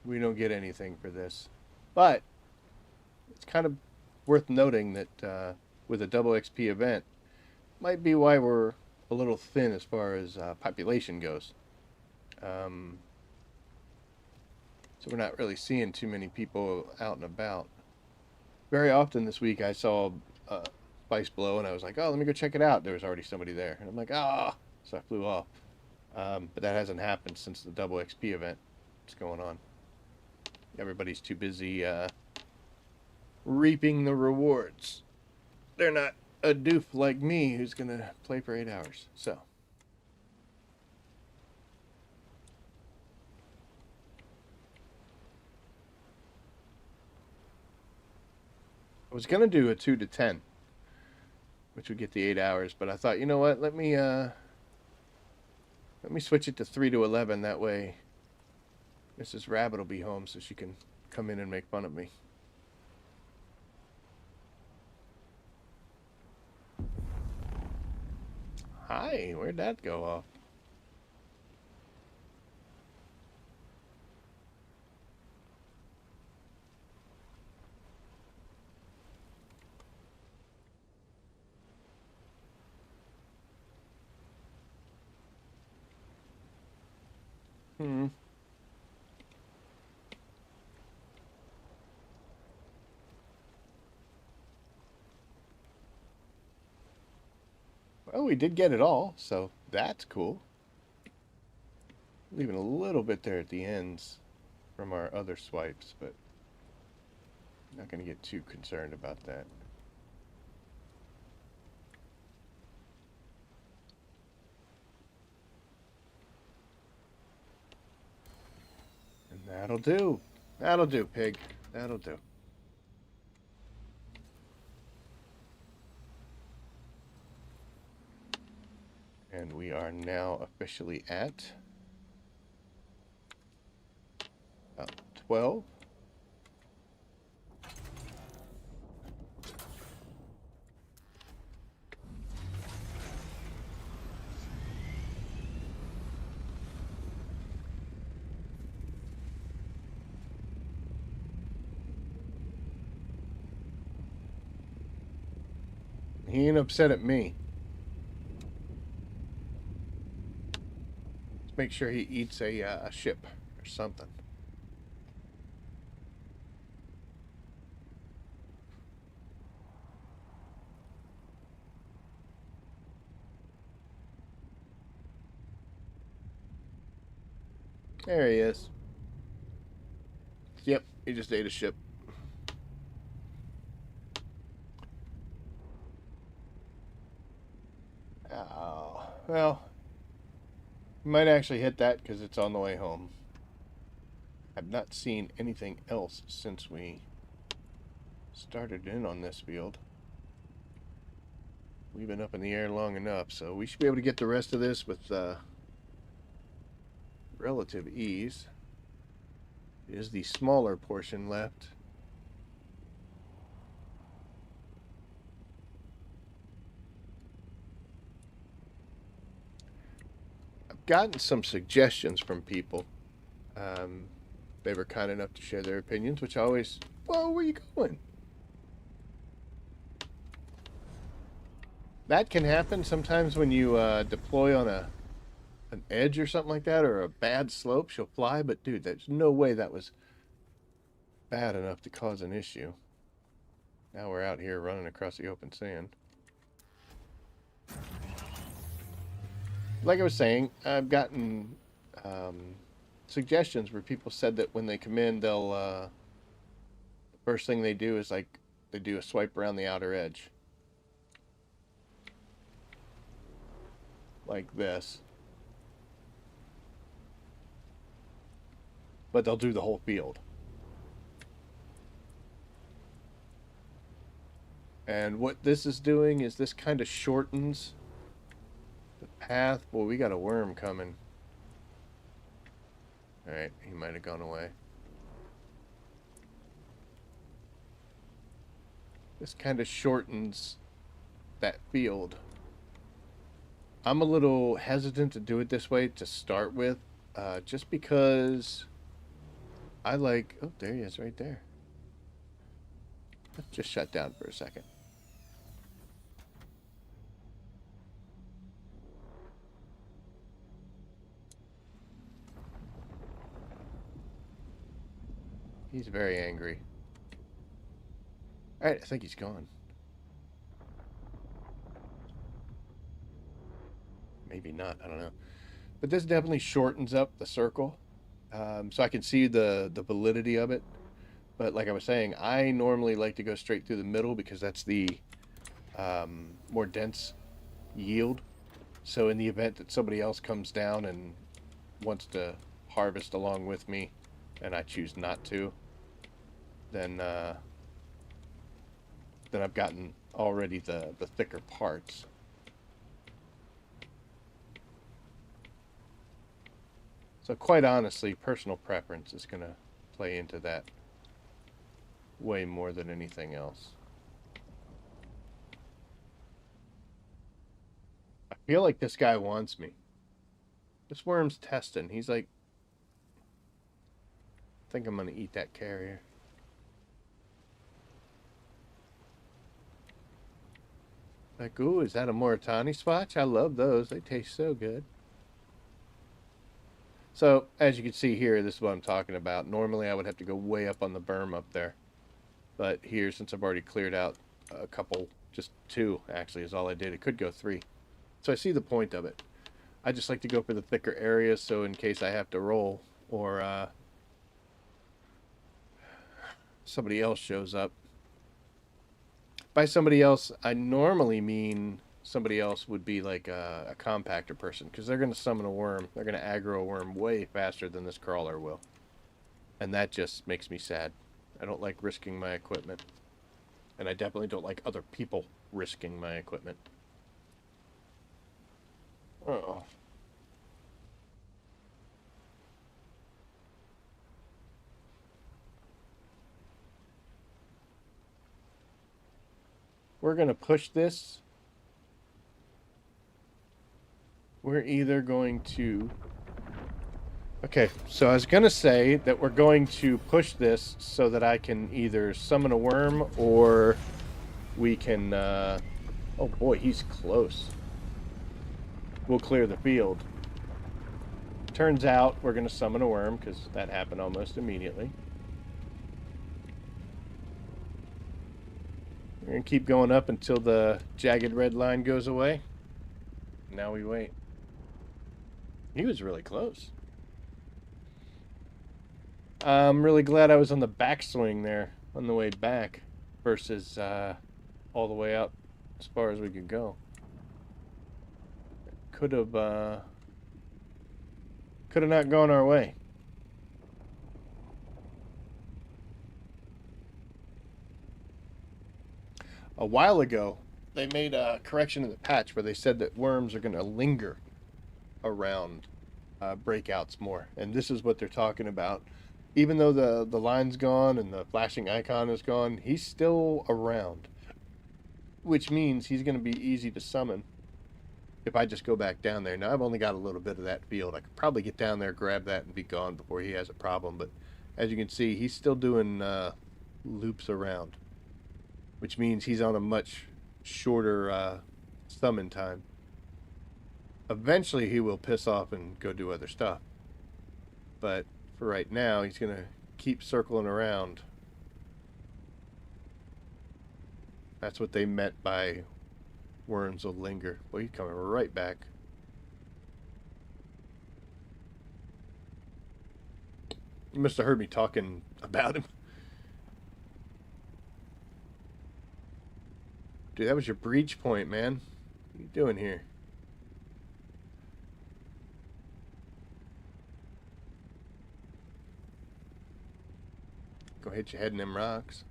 don't get anything for this. But it's kind of worth noting that with a double XP event, might be why we're a little thin as far as population goes. So we're not really seeing too many people out and about. Very often this week I saw Spice Blow and I was like, oh, let me go check it out. There was already somebody there. And I'm like, ah, so I flew off. But that hasn't happened since the double XP event is going on. Everybody's too busy reaping the rewards. They're not a doof like me who's going to play for 8 hours. So. I was gonna do a 2 to 10, which would get the 8 hours, but I thought, you know what? Let me switch it to 3 to 11. That way, Mrs. Rabbit will be home, so she can come in and make fun of me. Hi, where'd that go off? Well, we did get it all, so that's cool. Leaving a little bit there at the ends from our other swipes, but not going to get too concerned about that. And that'll do. That'll do, pig. That'll do. And we are now officially at 12. He ain't upset at me. Let's make sure he eats a ship or something. There he is. Yep, he just ate a ship. Oh, well, you might actually hit that because it's on the way home. I've not seen anything else since we started in on this field. We've been up in the air long enough, so we should be able to get the rest of this with relative ease. Is the smaller portion left. I've gotten some suggestions from people. They were kind enough to share their opinions, which I always, whoa, where you going? That can happen sometimes when you deploy on an edge or something like that, or a bad slope. She'll fly, but dude, there's no way that was bad enough to cause an issue. Now we're out here running across the open sand. Like I was saying, I've gotten suggestions where people said that when they come in, they'll the first thing they do is like they do a swipe around the outer edge, like this. But they'll do the whole field. And what this is doing is this kind of shortens the path. Boy, we got a worm coming. Alright, he might have gone away. This kind of shortens that field. I'm a little hesitant to do it this way to start with, just because I like... Oh, there he is right there. Let's just shut down for a second. He's very angry. Alright, I think he's gone. Maybe not, I don't know. But this definitely shortens up the circle. So I can see the validity of it. But like I was saying, I normally like to go straight through the middle because that's the more dense yield. So in the event that somebody else comes down and wants to harvest along with me, and I choose not to, then I've gotten already the thicker parts. So quite honestly, personal preference is going to play into that way more than anything else. I feel like this guy wants me. This worm's testing. He's like, I think I'm going to eat that carrier. Like, ooh, is that a Moritani Spotch? I love those. They taste so good. So, as you can see here, this is what I'm talking about. Normally, I would have to go way up on the berm up there. But here, since I've already cleared out a couple, just two, actually, is all I did. It could go three. So I see the point of it. I just like to go for the thicker areas, so in case I have to roll, or somebody else shows up. By somebody else, I normally mean somebody else would be like a compactor person, because they're going to summon a worm. They're going to aggro a worm way faster than this crawler will. And that just makes me sad. I don't like risking my equipment. And I definitely don't like other people risking my equipment. Oh. We're going to push this. We're either going to... Okay, so I was going to say that we're going to push this so that I can either summon a worm or we can Oh boy, he's close. We'll clear the field. Turns out we're going to summon a worm because that happened almost immediately. We're going to keep going up until the jagged red line goes away. Now we wait. He was really close. I'm really glad I was on the backswing there on the way back versus all the way out as far as we could go. Could have not gone our way. A while ago, they made a correction in the patch where they said that worms are going to linger around breakouts more, and this is what they're talking about. Even though the line's gone and the flashing icon is gone, he's still around, which means he's going to be easy to summon if I just go back down there. Now, I've only got a little bit of that field. I could probably get down there, grab that, and be gone before he has a problem, but as you can see, he's still doing loops around, which means he's on a much shorter summon time. Eventually, he will piss off and go do other stuff, but for right now, he's going to keep circling around. That's what they meant by worms will linger. Well, he's coming right back. You must have heard me talking about him. Dude, that was your breach point, man. What are you doing here? Go hit your head in them rocks.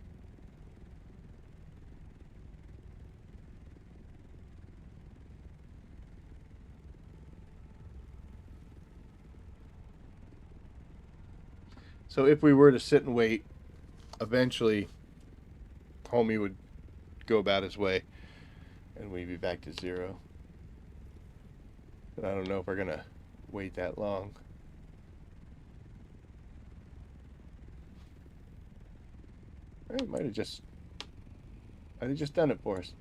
So if we were to sit and wait, eventually homie would go about his way and we'd be back to zero. But I don't know if we're gonna wait that long. It might have just done it for us.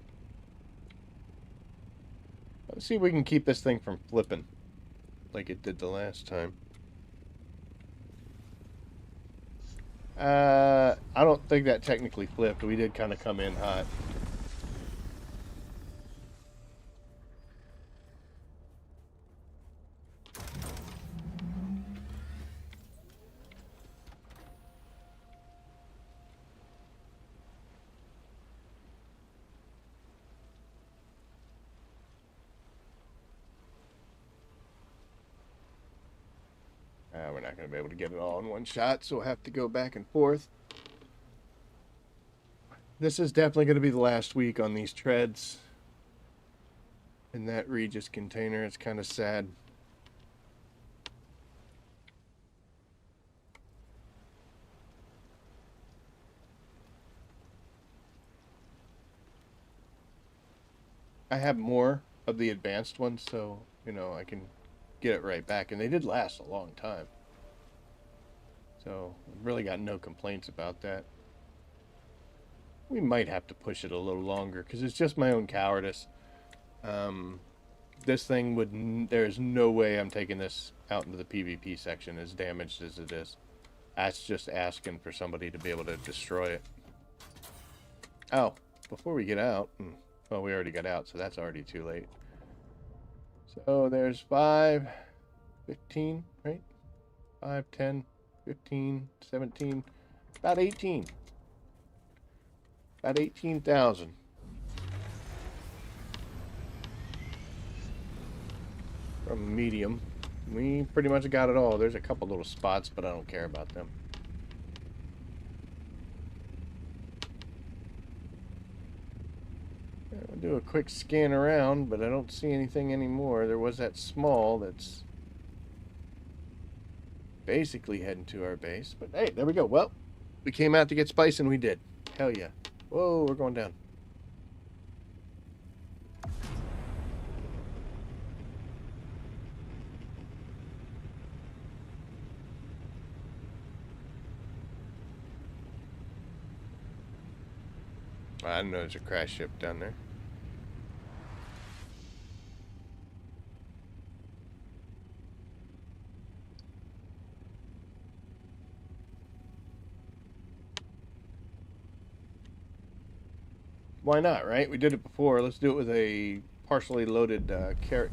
Let's see if we can keep this thing from flipping like it did the last time. I don't think that technically flipped. We did kind of come in hot. We're not going to be able to get it all in one shot, so we'll have to go back and forth. This is definitely going to be the last week on these treads in that Regis container. It's kind of sad. I have more of the advanced ones, so, you know, I can get it right back. And they did last a long time. So, I've really got no complaints about that. We might have to push it a little longer, because it's just my own cowardice. This thing would... There's no way I'm taking this out into the PvP section as damaged as it is. That's just asking for somebody to be able to destroy it. Oh, before we get out... Well, we already got out, so that's already too late. So there's 5, 15, right? 5, 10, 15, 17, about 18. About 18,000. From medium. We pretty much got it all. There's a couple little spots, but I don't care about them. I'll do a quick scan around, but I don't see anything anymore. There was that small that's basically heading to our base. But hey, there we go. Well, we came out to get spice and we did. Hell yeah. Whoa, we're going down. I know there's a crash ship down there. Why not, right? We did it before. Let's do it with a partially loaded carrot.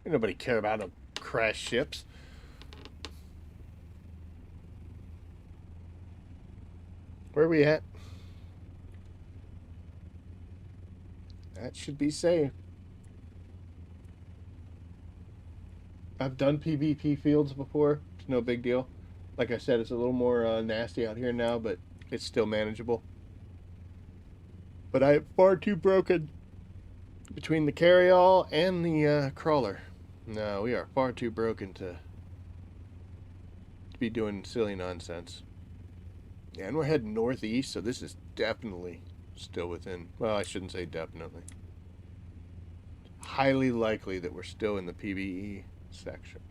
Ain't nobody care about no crash ships. Where are we at? That should be safe. I've done PvP fields before. It's no big deal. Like I said, it's a little more nasty out here now, but it's still manageable. But I'm far too broken between the carryall and the crawler. No, we are far too broken to be doing silly nonsense. Yeah, and we're heading northeast, so this is definitely still within. Well, I shouldn't say definitely. Highly likely that we're still in the PvE section.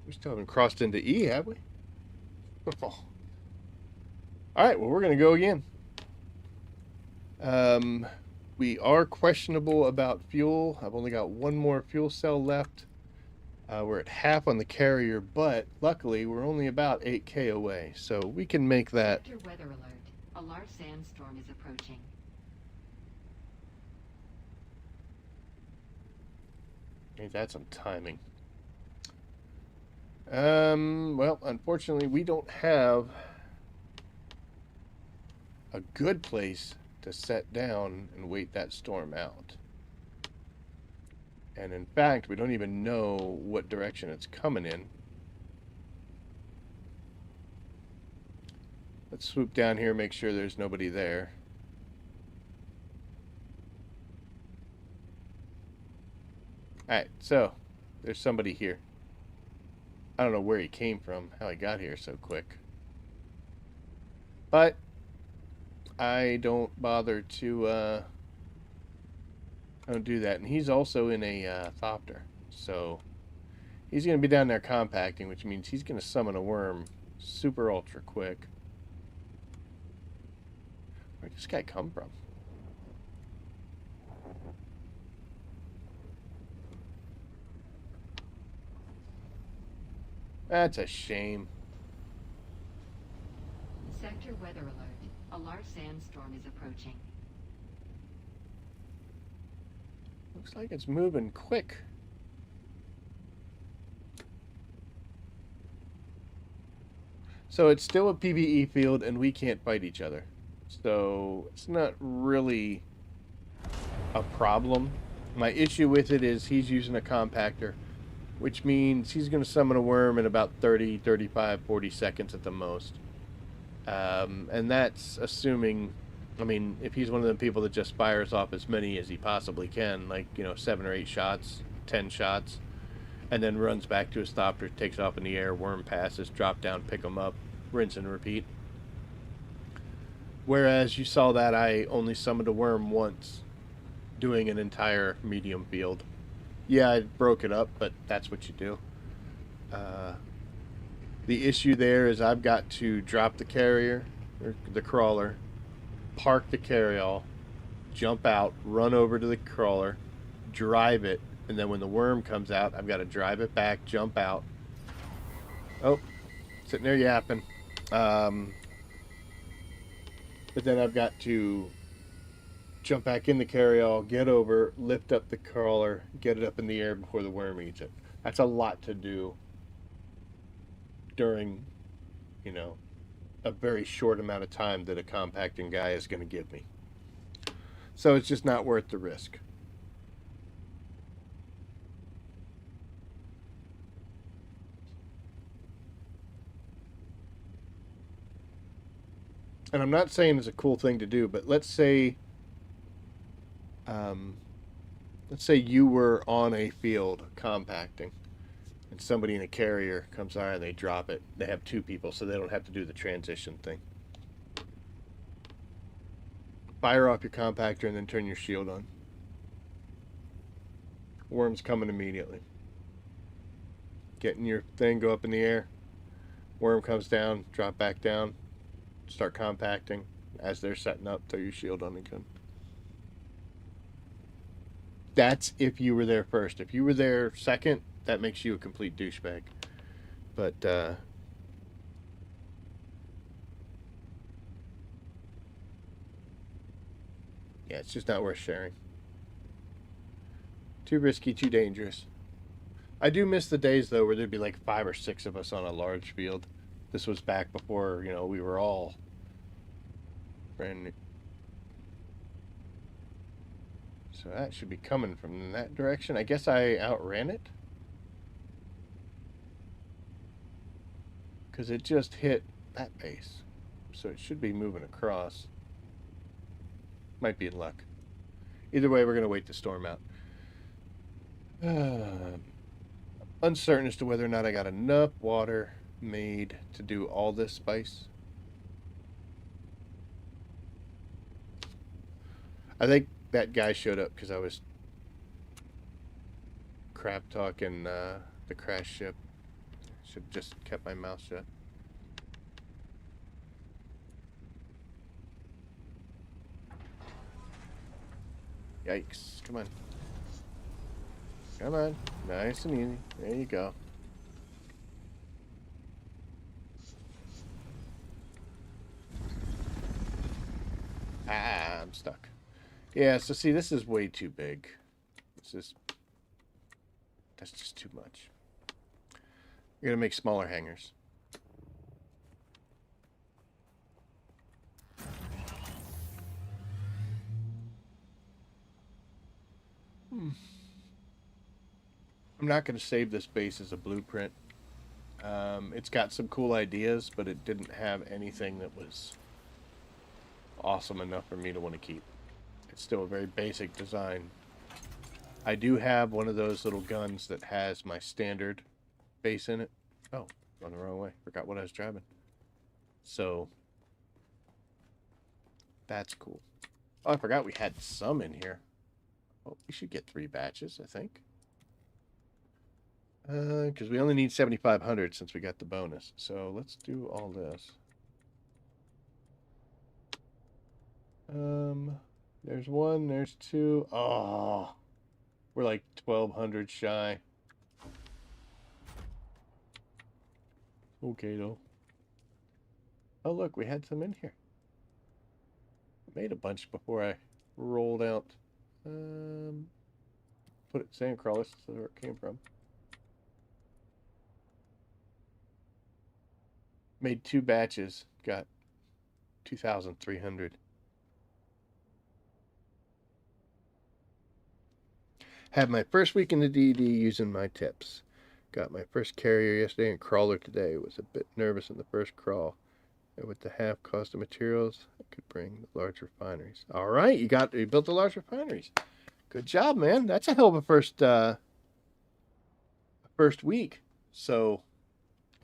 We still haven't crossed into E, have we? All right, well, we're going to go again. We are questionable about fuel. I've only got one more fuel cell left. We're at half on the carrier, but luckily we're only about 8K away, so we can make that. Sector weather alert. A large sandstorm is approaching. Ain't that some timing? Well, unfortunately, we don't have a good place to set down and wait that storm out. And in fact, we don't even know what direction it's coming in. Let's swoop down here, make sure there's nobody there. Alright, so there's somebody here. I don't know where he came from, how he got here so quick. But I don't bother to I don't do that. And he's also in a thopter. So he's going to be down there compacting, which means he's going to summon a worm super ultra quick. Where'd this guy come from? That's a shame. Sector weather alert. A large sandstorm is approaching. Looks like it's moving quick. So it's still a PvE field and we can't fight each other. So it's not really a problem. My issue with it is he's using a compactor, which means he's going to summon a worm in about 30, 35, 40 seconds at the most. And that's assuming, I mean, if he's one of the people that just fires off as many as he possibly can, like, 7 or 8 shots, 10 shots, and then runs back to his thopter, takes off in the air, worm passes, drop down, pick him up, rinse and repeat. Whereas you saw that I only summoned a worm once, doing an entire medium field. Yeah, I broke it up, but that's what you do. The issue there is I've got to drop the carrier, or the crawler, park the carryall, jump out, run over to the crawler, drive it, and then when the worm comes out, I've got to drive it back, jump out. Oh, sitting there yapping. But then I've got to jump back in the carryall, get over, lift up the crawler, get it up in the air before the worm eats it. That's a lot to do during, a very short amount of time that a compacting guy is going to give me. So it's just not worth the risk. And I'm not saying it's a cool thing to do, but let's say you were on a field compacting and somebody in a carrier comes on and they drop it. They have two people, so they don't have to do the transition thing. Fire off your compactor and then turn your shield on. Worm's coming immediately. Get in your thing, go up in the air. Worm comes down, drop back down, start compacting. As they're setting up, throw your shield on and come. That's if you were there first. If you were there second, that makes you a complete douchebag. But, yeah, it's just not worth sharing. Too risky, too dangerous. I do miss the days, though, where there'd be like 5 or 6 of us on a large field. This was back before, you know, we were all brand new. So that should be coming from that direction. I guess I outran it. Because it just hit that base. So it should be moving across. Might be in luck. Either way, we're going to wait the storm out. Uncertain as to whether or not I got enough water made to do all this spice. I think that guy showed up because I was crap talking the crash ship. Should just kept my mouth shut. Yikes. Come on. Come on. Nice and easy. There you go. Ah, I'm stuck. Yeah, so see, this is way too big. That's just too much. You're gonna make smaller hangars. I'm not gonna save this base as a blueprint. It's got some cool ideas, but it didn't have anything that was awesome enough for me to want to keep. It's still a very basic design. I do have one of those little guns that has my standard base in it. Oh, gone the wrong way. Forgot what I was driving. So, that's cool. Oh, I forgot we had some in here. Oh, we should get 3 batches, I think. Because we only need 7,500 since we got the bonus. So, let's do all this. There's 1, there's 2. Oh, we're like 1,200 shy. Okay, though. Oh, look, we had some in here. I made a bunch before I rolled out. Put it sand crawlers, that's where it came from. Made 2 batches, got 2,300. Had my first week in the DD using my tips. Got my first carrier yesterday and crawler today. Was a bit nervous in the first crawl. And with the half cost of materials, I could bring the large refineries. All right, you built the large refineries. Good job, man. That's a hell of a first week. So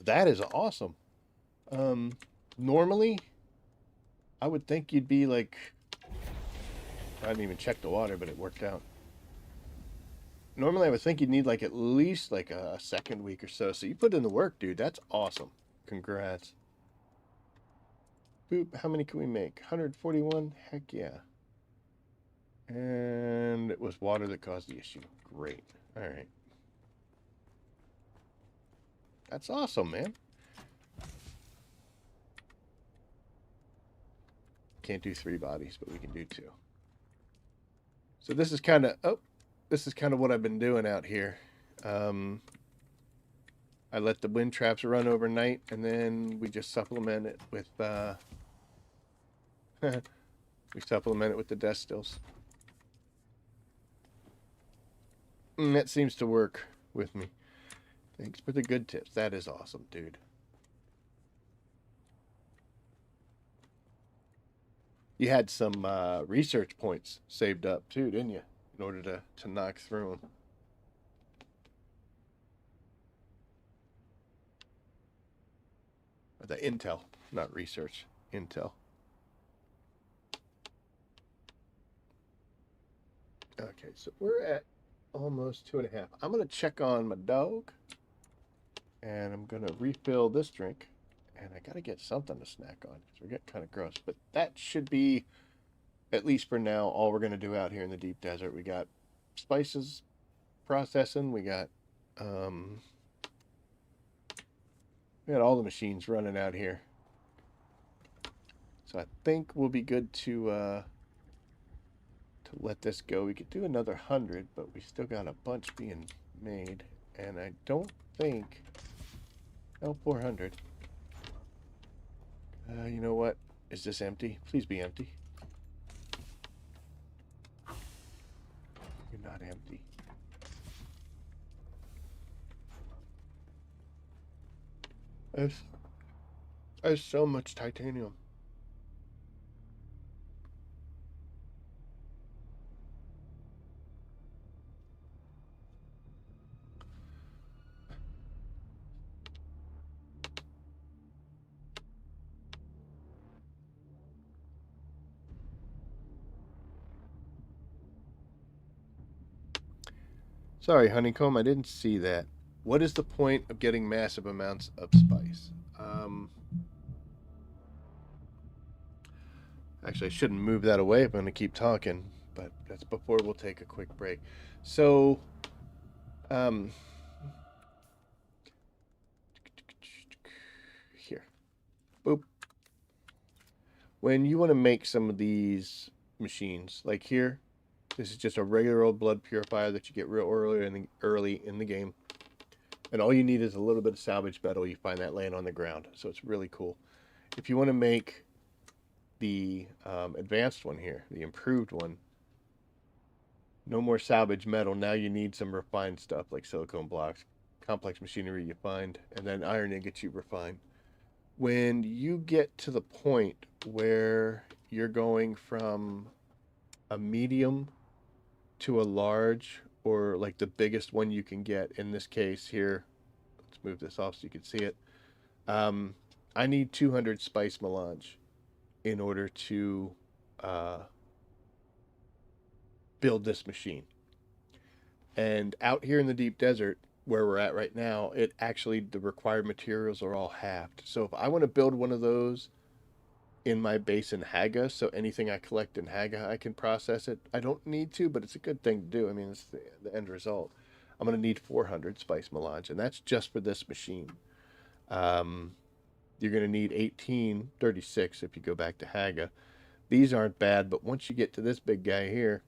that is awesome. Normally, I would think you'd be like, I didn't even check the water, but it worked out. Normally, I would think you'd need like at least like a second week or so. So you put in the work, dude. That's awesome. Congrats. Boop. How many can we make? 141? Heck yeah. And it was water that caused the issue. Great. All right. That's awesome, man. Can't do 3 bodies, but we can do 2. So this is kind of, this is kind of what I've been doing out here. I let the wind traps run overnight, and then we just supplement it with, we supplement it with the death stills. And that seems to work with me. Thanks for the good tips. That is awesome, dude. You had some research points saved up too, didn't you? In order to knock through them. The intel, not research, intel. Okay, so we're at almost 2.5. I'm gonna check on my dog, and I'm gonna refill this drink, and I gotta get something to snack on because we're getting kind of gross. But that should be, at least for now, all we're gonna do out here in the deep desert. We got spices processing. Um, we got all the machines running out here. So I think we'll be good to let this go. We could do another 100, but we still got a bunch being made, and I don't think. Oh, 400. You know what? Is this empty? Please be empty. You're not empty. There's so much titanium. Sorry, honeycomb, I didn't see that. What is the point of getting massive amounts of spice? Actually, I shouldn't move that away if I'm going to keep talking, but that's before we'll take a quick break. So, um, here. Boop. When you want to make some of these machines, like here, this is just a regular old blood purifier that you get real early in the game. And all you need is a little bit of salvage metal. You find that laying on the ground. So it's really cool. If you want to make the advanced one here, the improved one, no more salvage metal. Now you need some refined stuff like silicone blocks, complex machinery you find, and then iron ingots you refine. When you get to the point where you're going from a medium to a large, or like the biggest one you can get, in this case here, let's move this off so you can see it. I need 200 spice melange in order to build this machine. And out here in the deep desert, where we're at right now, it actually, the required materials are all halved. So if I want to build one of those in my base in Haga, so anything I collect in Haga, I can process it. I don't need to, but it's a good thing to do. I mean, it's the end result. I'm going to need 400 spice melange, and that's just for this machine. You're going to need 1836 if you go back to Haga. These aren't bad, but once you get to this big guy here,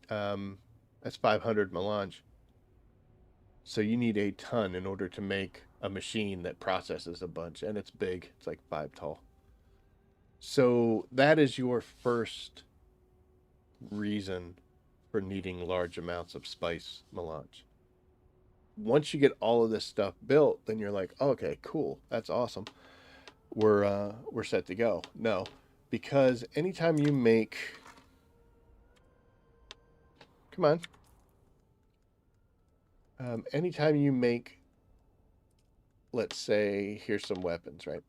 that's 500 melange. So you need a ton in order to make a machine that processes a bunch, and it's big. It's like 5 tall. So that is your first reason for needing large amounts of spice melange. Once you get all of this stuff built, then you're like, oh, okay, cool, that's awesome. We're set to go. No, because anytime you make, come on, anytime you make, let's say, here's some weapons, right?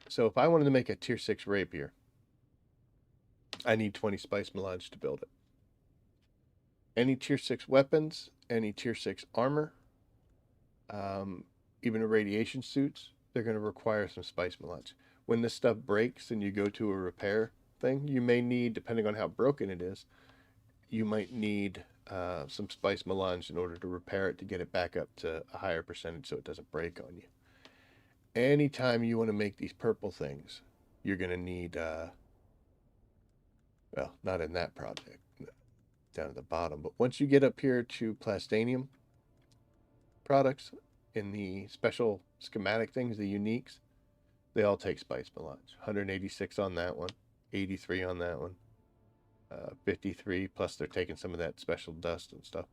So if I wanted to make a tier 6 rapier, I need 20 spice melange to build it. Any tier 6 weapons, any tier 6 armor, even irradiation suits, they're going to require some spice melange. When this stuff breaks and you go to a repair thing, you may need, depending on how broken it is, you might need some spice melange in order to repair it to get it back up to a higher percentage so it doesn't break on you. Anytime you want to make these purple things, you're going to need, well, not in that project, down at the bottom, but once you get up here to plastanium products, in the special schematic things, the uniques, they all take spice melange. 186 on that one, 83 on that one, 53, plus they're taking some of that special dust and stuff.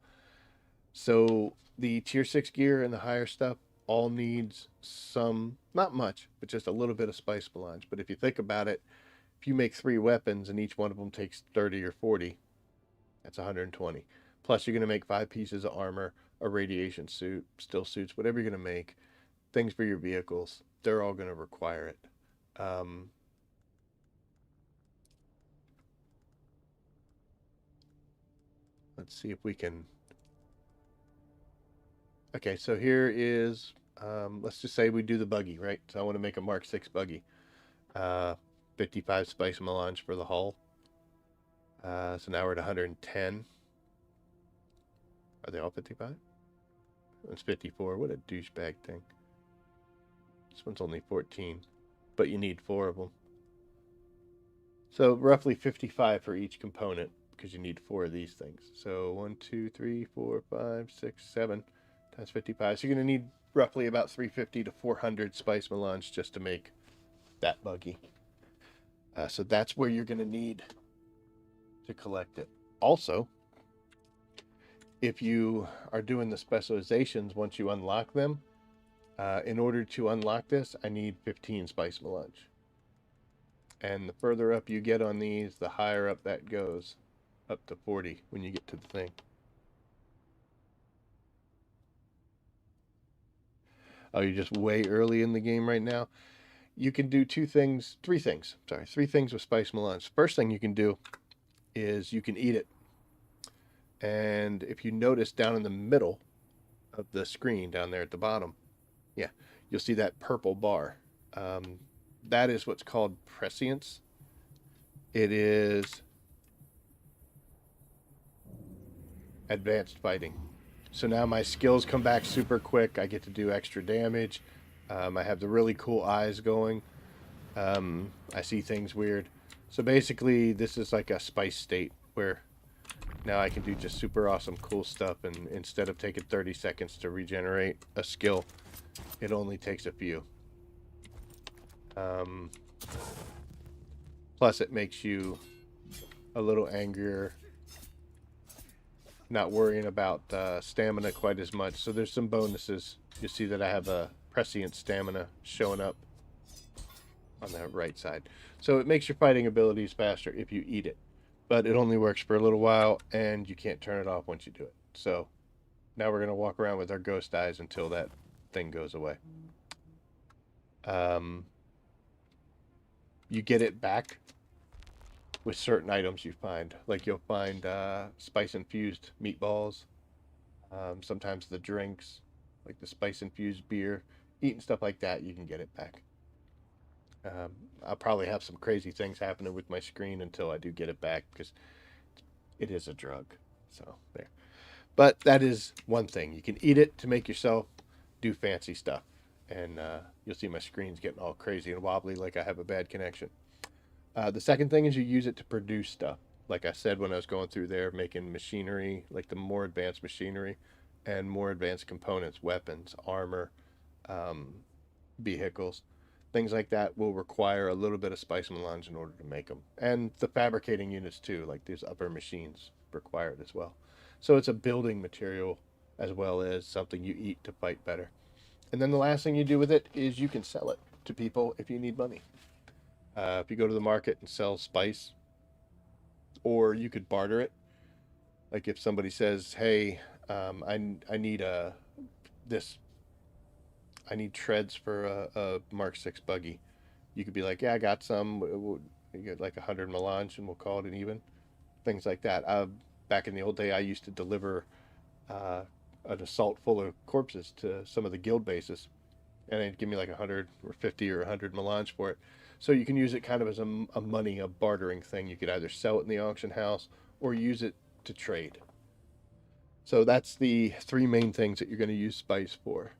So the tier 6 gear and the higher stuff all needs some, not much, but just a little bit of spice melange. But if you think about it, if you make 3 weapons and each one of them takes 30 or 40, that's 120. Plus you're going to make 5 pieces of armor, a radiation suit, still suits, whatever you're going to make. things for your vehicles, they're all going to require it. Let's see if we can. Okay, so here is, let's just say we do the buggy, right? So I want to make a Mark 6 buggy. 55 spice melange for the hull. So now we're at 110. Are they all 55? It's 54. What a douchebag thing. This one's only 14, but you need 4 of them. So roughly 55 for each component because you need 4 of these things. So 1, 2, 3, 4, 5, 6, 7 times 55. So you're going to need roughly about 350 to 400 spice melange just to make that buggy. So that's where you're going to need to collect it. Also, if you are doing the specializations, once you unlock them, in order to unlock this, I need 15 spice melange. And the further up you get on these, the higher up that goes, up to 40 when you get to the thing. Oh, you're just way early in the game right now? You can do three things with spice melange. First thing you can do is you can eat it. And if you notice down in the middle of the screen, down there at the bottom, yeah, you'll see that purple bar. That is what's called prescience. It is advanced fighting. So now my skills come back super quick. I get to do extra damage. I have the really cool eyes going. I see things weird. So basically, this is like a spice state where now I can do just super awesome cool stuff, and instead of taking 30 seconds to regenerate a skill, it only takes a few. Plus it makes you a little angrier, not worrying about stamina quite as much. So there's some bonuses. You see that I have a prescient stamina showing up on the right side. So it makes your fighting abilities faster if you eat it. But it only works for a little while, and you can't turn it off once you do it. So now we're going to walk around with our ghost eyes until that thing goes away. You get it back with certain items you find. Like you'll find spice-infused meatballs, sometimes the drinks, like the spice-infused beer. Eating stuff like that, you can get it back. I'll probably have some crazy things happening with my screen until I do get it back, because it is a drug. So there. But that is one thing. You can eat it to make yourself do fancy stuff. And you'll see my screen's getting all crazy and wobbly like I have a bad connection. The second thing is you use it to produce stuff. Like I said when I was going through there, making machinery, like the more advanced machinery and more advanced components, weapons, armor, vehicles. Things like that will require a little bit of spice melange in order to make them. And the fabricating units too, like these upper machines, require it as well. So it's a building material as well as something you eat to fight better. And then the last thing you do with it is you can sell it to people if you need money. If you go to the market and sell spice, or you could barter it. Like if somebody says, hey, I need this I need treads for a Mark 6 buggy. You could be like, yeah, I got some. You get like 100 melange and we'll call it an even. Things like that. Back in the old day, I used to deliver an assault full of corpses to some of the guild bases. And they'd give me like 100 or 50 or 100 melange for it. So you can use it kind of as a money, a bartering thing. You could either sell it in the auction house or use it to trade. So that's the 3 main things that you're going to use spice for.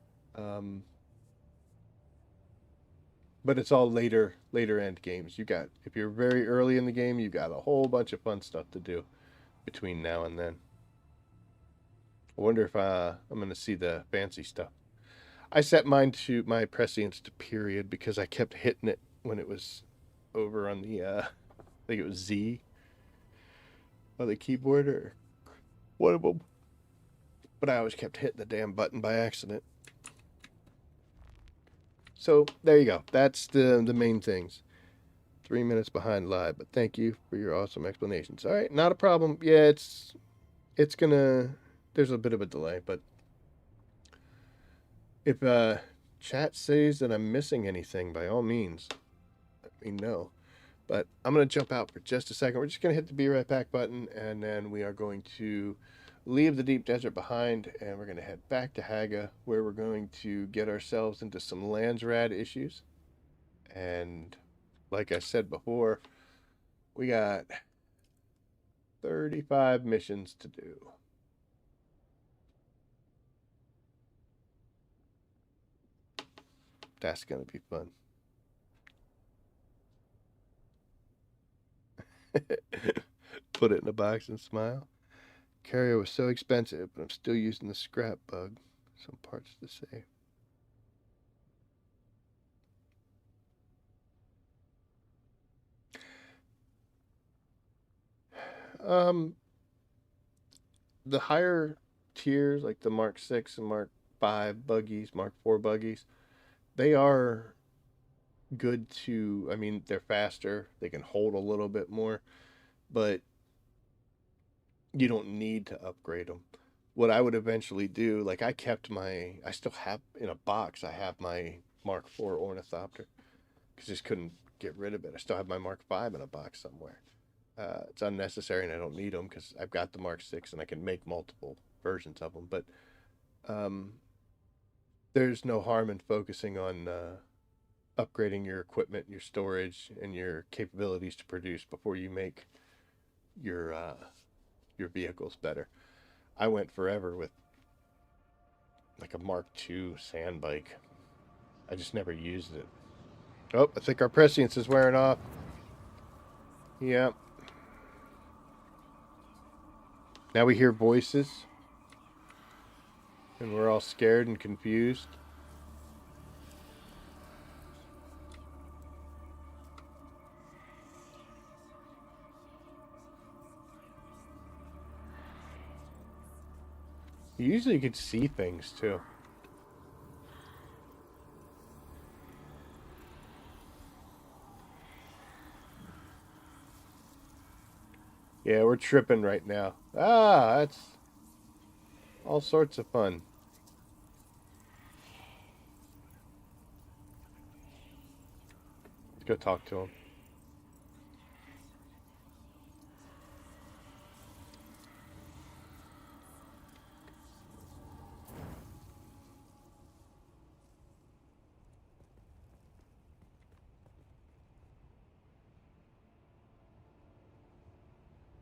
But it's all later end games. If you're very early in the game, you've got a whole bunch of fun stuff to do between now and then. I wonder if I'm going to see the fancy stuff. I set my prescience to period because I kept hitting it when it was over on the, I think it was Z on the keyboard or one of them. But I always kept hitting the damn button by accident. So there you go. That's the main things. 3 minutes behind live, but thank you for your awesome explanations. All right, not a problem. Yeah, it's gonna. There's a bit of a delay, but if Chat says that I'm missing anything. By all means, let me know. But I'm going to jump out for just a second. We're just going to hit the be right back button, and then we are going to leave the deep desert behind, and we're going to head back to Haga, where we're going to get ourselves into some Landsradd issues. And like I said before, we got 35 missions to do. That's going to be fun. Put it in a box and smile. Carrier was so expensive, but I'm still using the scrap bug. Some parts to save. The higher tiers, like the Mark 6 and Mark 5 buggies, Mark 4 buggies, they are good to, I mean, they're faster, they can hold a little bit more, but you don't need to upgrade them. What I would eventually do, like I still have in a box, I have my Mark 4 ornithopter because I just couldn't get rid of it. I still have my Mark 5 in a box somewhere. It's unnecessary and I don't need them because I've got the Mark 6 and I can make multiple versions of them. But there's no harm in focusing on upgrading your equipment, your storage, and your capabilities to produce before you make your vehicles better. I went forever with like a Mark II sand bike. I just never used it. Oh, I think our prescience is wearing off. Yeah. Now we hear voices. And we're all scared and confused. Usually you can see things too. Yeah, we're tripping right now. Ah, that's all sorts of fun. Let's go talk to him.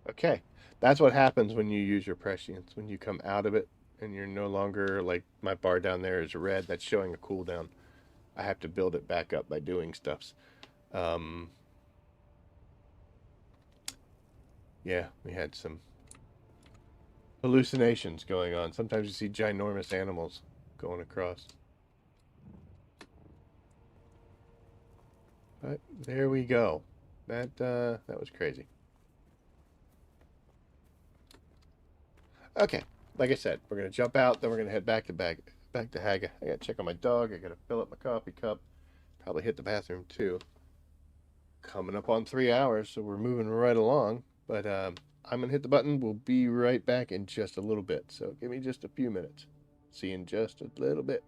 Okay, that's what happens when you use your prescience. When you come out of it and you're no longer, like my bar down there is red, that's showing a cooldown. I have to build it back up by doing stuffs. Yeah, we had some hallucinations going on. Sometimes you see ginormous animals going across. But there we go. That was crazy. Okay, like I said, we're gonna jump out, then we're gonna head back to Haga. I gotta check on my dog. I gotta fill up my coffee cup. Probably hit the bathroom too. Coming up on 3 hours, so we're moving right along. But I'm gonna hit the button. We'll be right back in just a little bit. So give me just a few minutes. See you in just a little bit.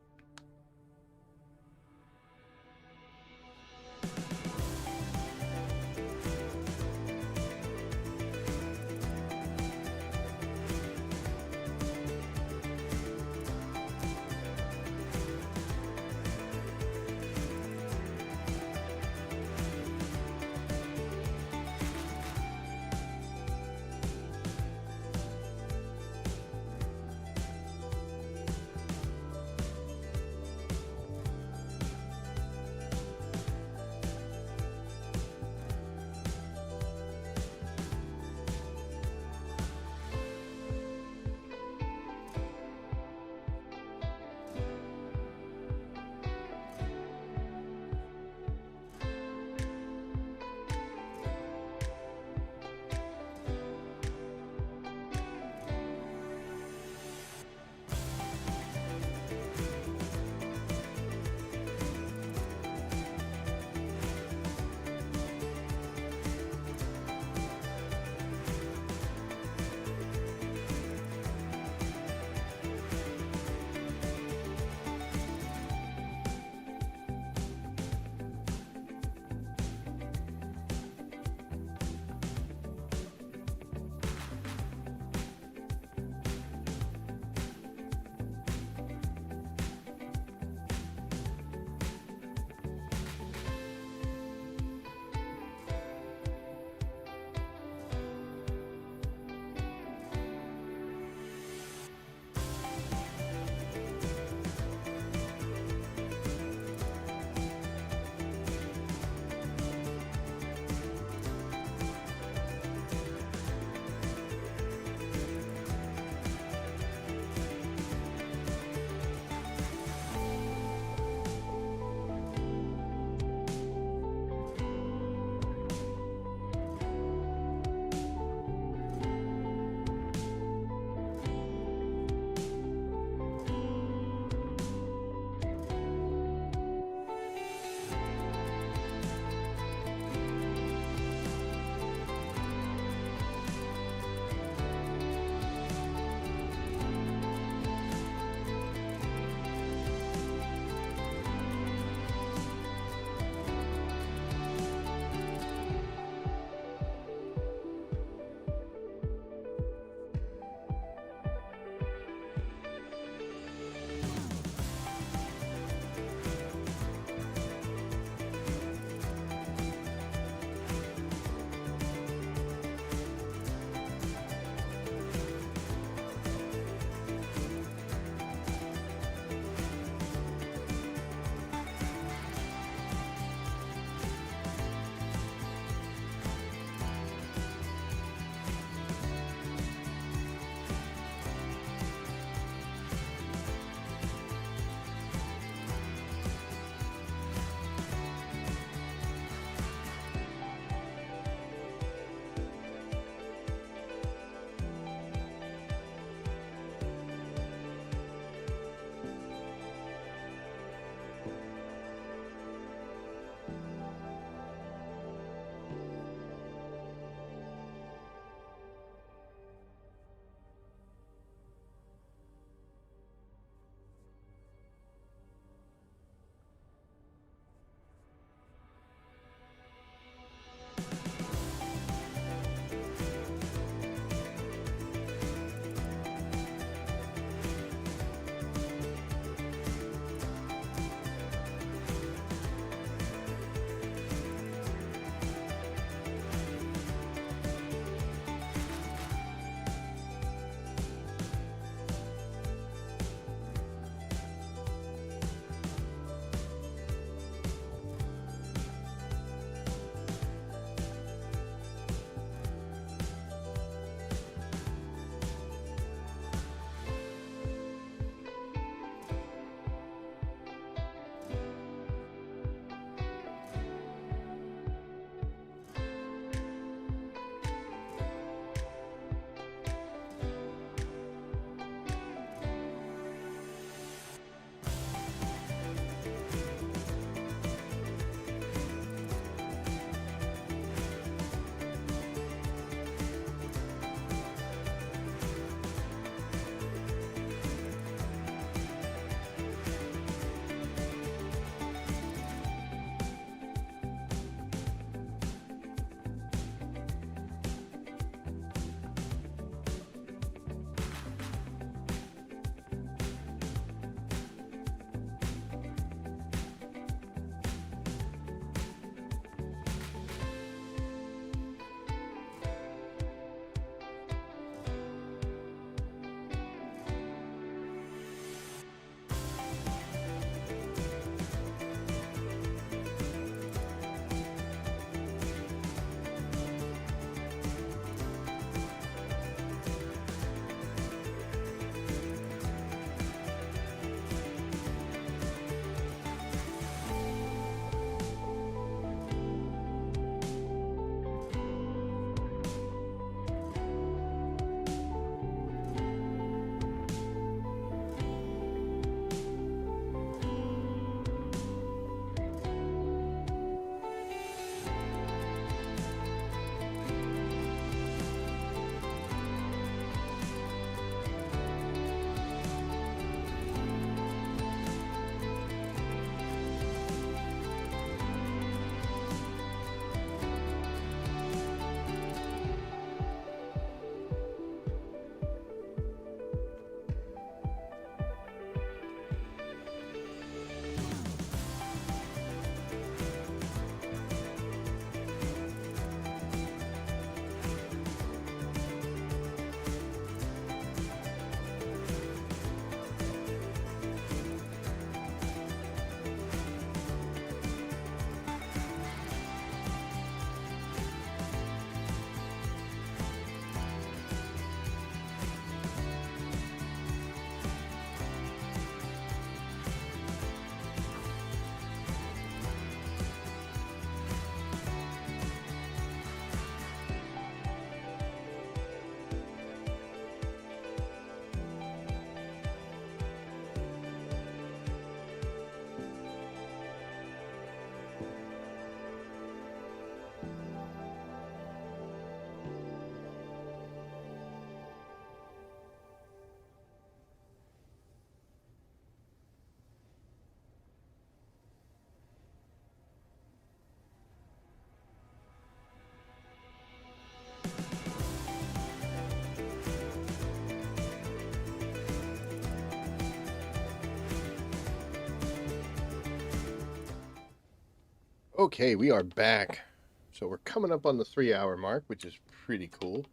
Okay, we are back. So we're coming up on the 3-hour mark, which is pretty cool.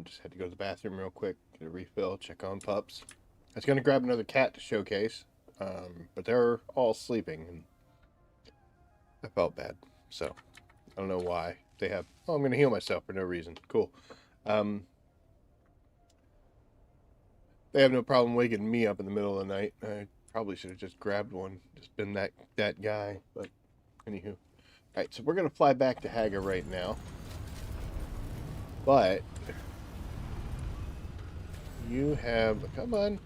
Just had to go to the bathroom real quick, get a refill, check on pups. I was going to grab another cat to showcase, but they're all sleeping, and I felt bad. So I don't know why. They have, oh, I'm going to heal myself for no reason. Cool. They have no problem waking me up in the middle of the night. I probably should have just grabbed one, just been that guy. But anywho, all right. So we're gonna fly back to Haga right now, but you have come on.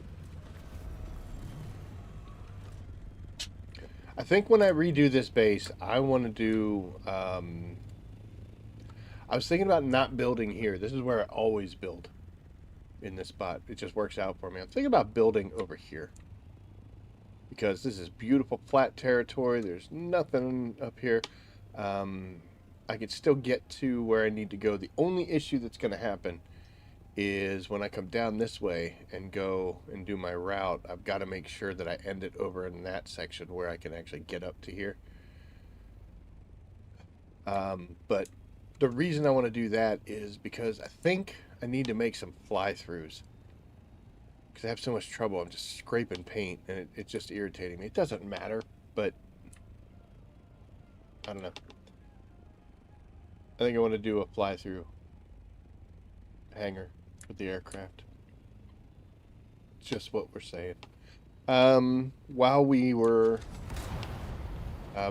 I think when I redo this base, I want to do. I was thinking about not building here. This is where I always build in this spot. It just works out for me. I'm thinking about building over here, because this is beautiful flat territory. There's nothing up here. I could still get to where I need to go. The only issue that's going to happen is when I come down this way and go and do my route, I've got to make sure that I end it over in that section where I can actually get up to here. But the reason I want to do that is because I think I need to make some fly-throughs. Because I have so much trouble. I'm just scraping paint, and it's just irritating me. It doesn't matter, but I don't know. I think I want to do a fly-through hangar with the aircraft. Just what we're saying. While we were...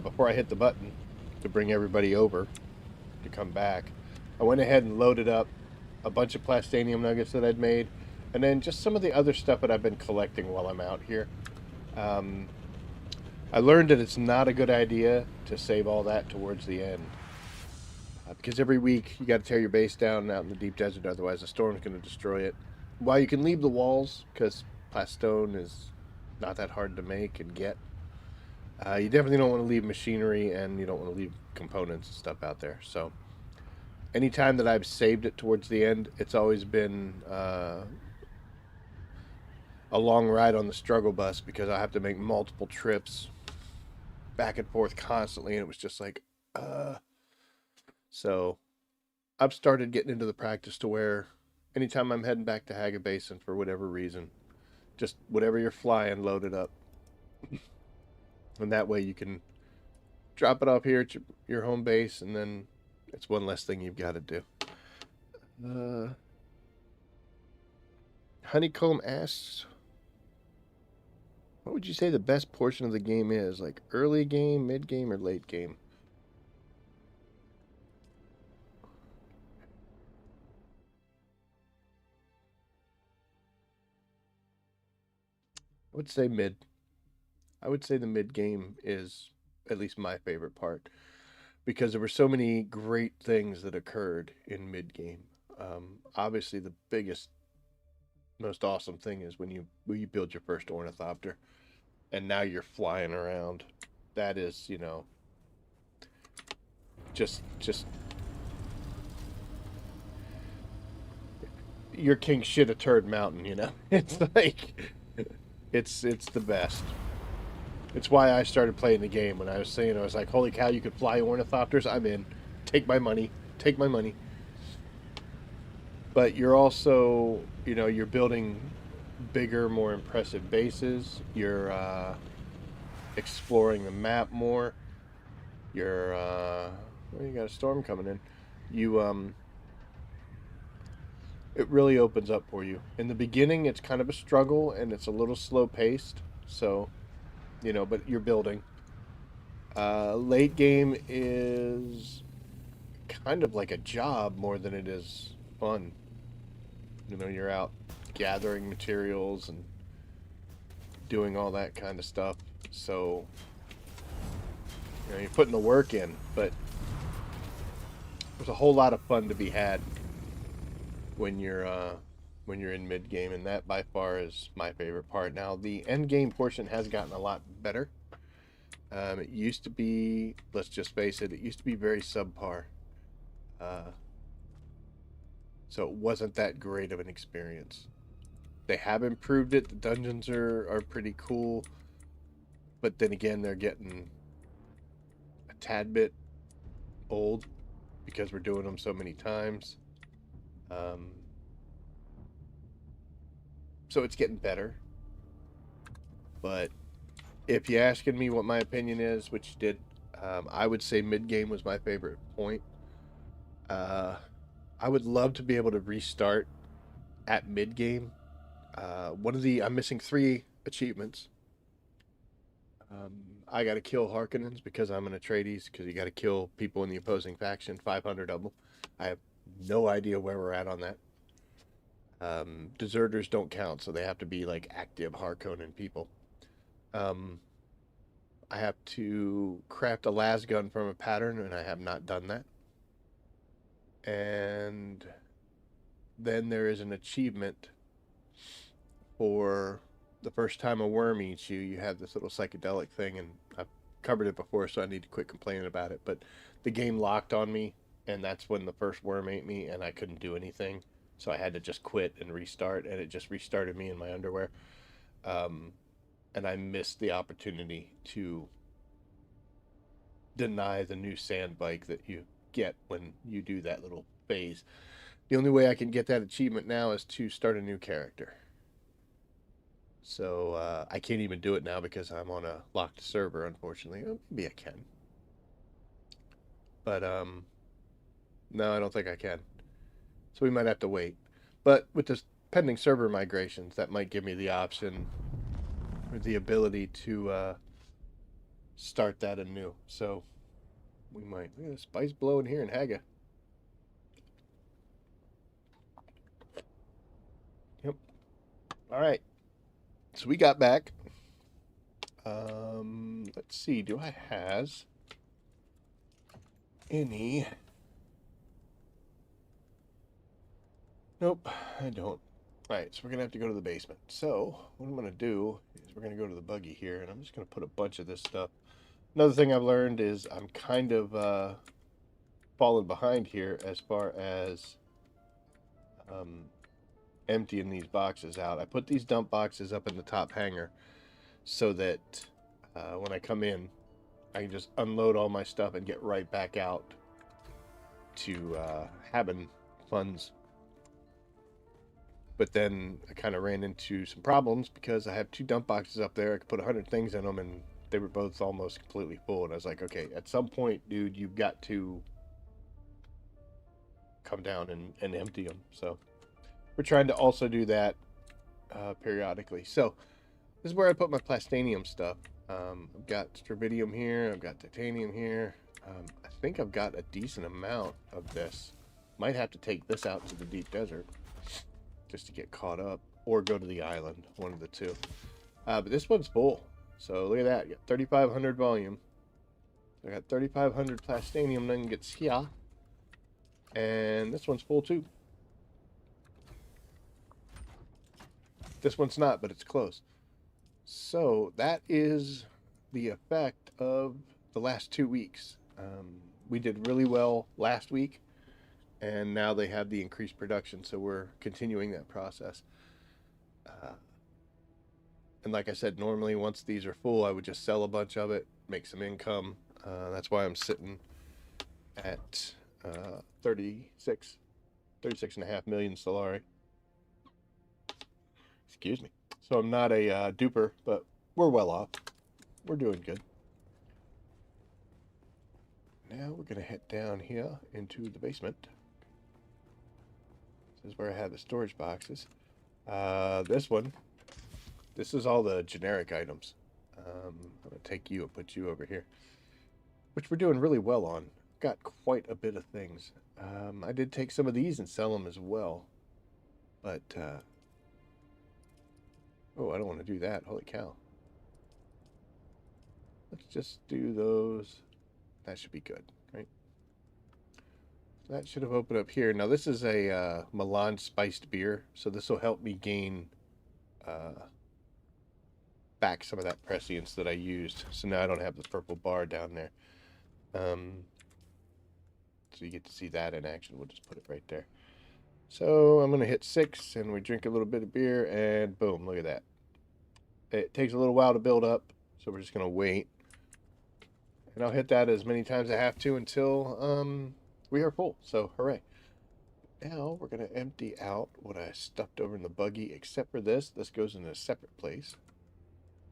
before I hit the button to bring everybody over to come back, I went ahead and loaded up a bunch of plastanium nuggets that I'd made, and then just some of the other stuff that I've been collecting while I'm out here. I learned that it's not a good idea to save all that towards the end. Because every week you got to tear your base down out in the deep desert, otherwise the storm's going to destroy it. While you can leave the walls, because plastone is not that hard to make and get, you definitely don't want to leave machinery, and you don't want to leave components and stuff out there. So anytime that I've saved it towards the end, it's always been a long ride on the struggle bus, because I have to make multiple trips back and forth constantly, and it was just like, So I've started getting into the practice to where anytime I'm heading back to Haga Basin for whatever reason, just whatever you're flying, load it up. And that way you can drop it off here at your home base, and then it's one less thing you've got to do. Honeycomb asks, what would you say the best portion of the game is? Like early game, mid game, or late game? I would say mid. I would say the mid game is at least my favorite part, because there were so many great things that occurred in mid game. Obviously, the biggest, most awesome thing is when you build your first ornithopter, and now you're flying around. That is, just your king shit a turd mountain. It's like it's the best. It's why I started playing the game. When I was saying, I was like, holy cow, you could fly ornithopters, I'm in. Take my money. But you're also, you're building bigger, more impressive bases. You're exploring the map more. You're well, you got a storm coming in. It really opens up for you. In the beginning, it's kind of a struggle, and it's a little slow paced. So, but you're building. Late game is kind of like a job more than it is fun. You're out gathering materials and doing all that kind of stuff. So, you're putting the work in, but there's a whole lot of fun to be had when you're in mid game, and that by far is my favorite part. Now, the end game portion has gotten a lot better. It used to be, let's just face it, used to be very subpar. So it wasn't that great of an experience. They have improved it. The dungeons are pretty cool. But then again, they're getting a tad bit old because we're doing them so many times. So it's getting better. But if you're asking me what my opinion is, which you did, I would say mid-game was my favorite point. I would love to be able to restart at mid-game. I'm missing 3 achievements. I got to kill Harkonnens because I'm an Atreides, because you got to kill people in the opposing faction, 500 of them. I have no idea where we're at on that. Deserters don't count, so they have to be like active Harkonnen people. I have to craft a las gun from a pattern, and I have not done that. And then there is an achievement for the first time a worm eats you. You have this little psychedelic thing, and I've covered it before, so I need to quit complaining about it. But the game locked on me, and that's when the first worm ate me, and I couldn't do anything. So I had to just quit and restart, and it just restarted me in my underwear. And I missed the opportunity to deny the new sand bike that you get when you do that little phase. The only way I can get that achievement now is to start a new character. So I can't even do it now because I'm on a locked server, unfortunately. Oh, maybe I can. But no, I don't think I can. So we might have to wait. But with this pending server migrations, that might give me the option or the ability to start that anew. So we might. Look at the spice blowing here in Haga. Yep. All right. So we got back. Let's see. Do I has any? Nope, I don't. All right, so we're gonna have to go to the basement. So what I'm gonna do is we're gonna go to the buggy here, and I'm just gonna put a bunch of this stuff. Another thing I've learned is I'm kind of falling behind here as far as emptying these boxes out. I put these dump boxes up in the top hanger so that when I come in, I can just unload all my stuff and get right back out to having funds. But then I kind of ran into some problems because I have 2 dump boxes up there. I could put 100 things in them, and they were both almost completely full. And I was like, okay, at some point, dude, you've got to come down and empty them. So we're trying to also do that periodically. So this is where I put my plastanium stuff. I've got strabidium here. I've got titanium here. I think I've got a decent amount of this. Might have to take this out to the deep desert just to get caught up, or go to the island, one of the two. But this one's full. So look at that. You got 3,500 volume. I got 3,500 plastanium nuggets here. And this one's full too. This one's not, but it's close. So that is the effect of the last 2 weeks. We did really well last week, and now they have the increased production, so we're continuing that process. And like I said, normally once these are full, I would just sell a bunch of it, make some income. That's why I'm sitting at 36.5 million Solari. Excuse me. So I'm not a duper, but we're well off. We're doing good. Now we're going to head down here into the basement. This is where I have the storage boxes. This is all the generic items. I'm going to take you and put you over here, which we're doing really well on. Got quite a bit of things. I did take some of these and sell them as well. But, oh, I don't want to do that. Holy cow. Let's just do those. That should be good, right? That should have opened up here. Now, this is a Milan spiced beer, so this will help me gain back some of that prescience that I used. So now I don't have the purple bar down there. So you get to see that in action. We'll just put it right there. So I'm going to hit 6, and we drink a little bit of beer, and boom, look at that. It takes a little while to build up, so we're just going to wait. And I'll hit that as many times as I have to until we are full. So hooray. Now we're going to empty out what I stuffed over in the buggy, except for this. This goes in a separate place.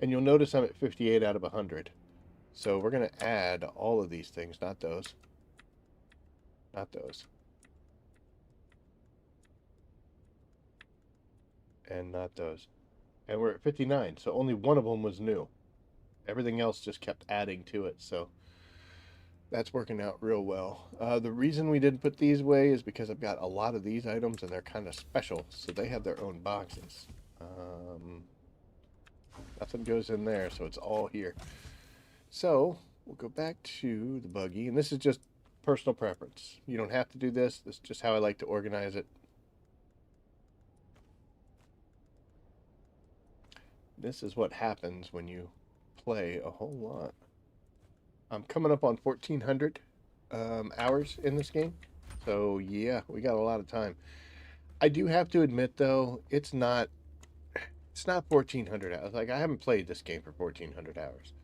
And you'll notice I'm at 58 out of 100. So we're going to add all of these things, not those. Not those. And not those. And we're at 59, so only one of them was new. Everything else just kept adding to it, so that's working out real well. The reason we didn't put these away is because I've got a lot of these items and they're kind of special, so they have their own boxes. Nothing goes in there, so it's all here. So we'll go back to the buggy, and this is just personal preference. You don't have to do this. This is just how I like to organize it. This is what happens when you play a whole lot. I'm coming up on 1,400 hours in this game. So yeah, we got a lot of time. I do have to admit though, it's not 1,400 hours. Like, I haven't played this game for 1,400 hours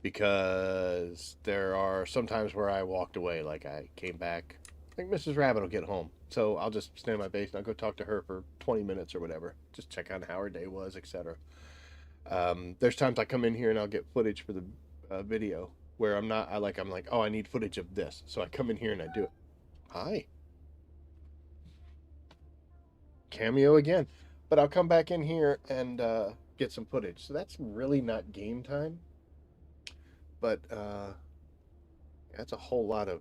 because there are some times where I walked away. Like, I came back. I think Mrs. Rabbit will get home, so I'll just stand in my base and I'll go talk to her for 20 minutes or whatever, just check on how her day was, etc. There's times I come in here and I'll get footage for the video where I'm like, oh, I need footage of this. So I come in here and I do it. Hi. Cameo again. But I'll come back in here and get some footage. So that's really not game time. But that's a whole lot of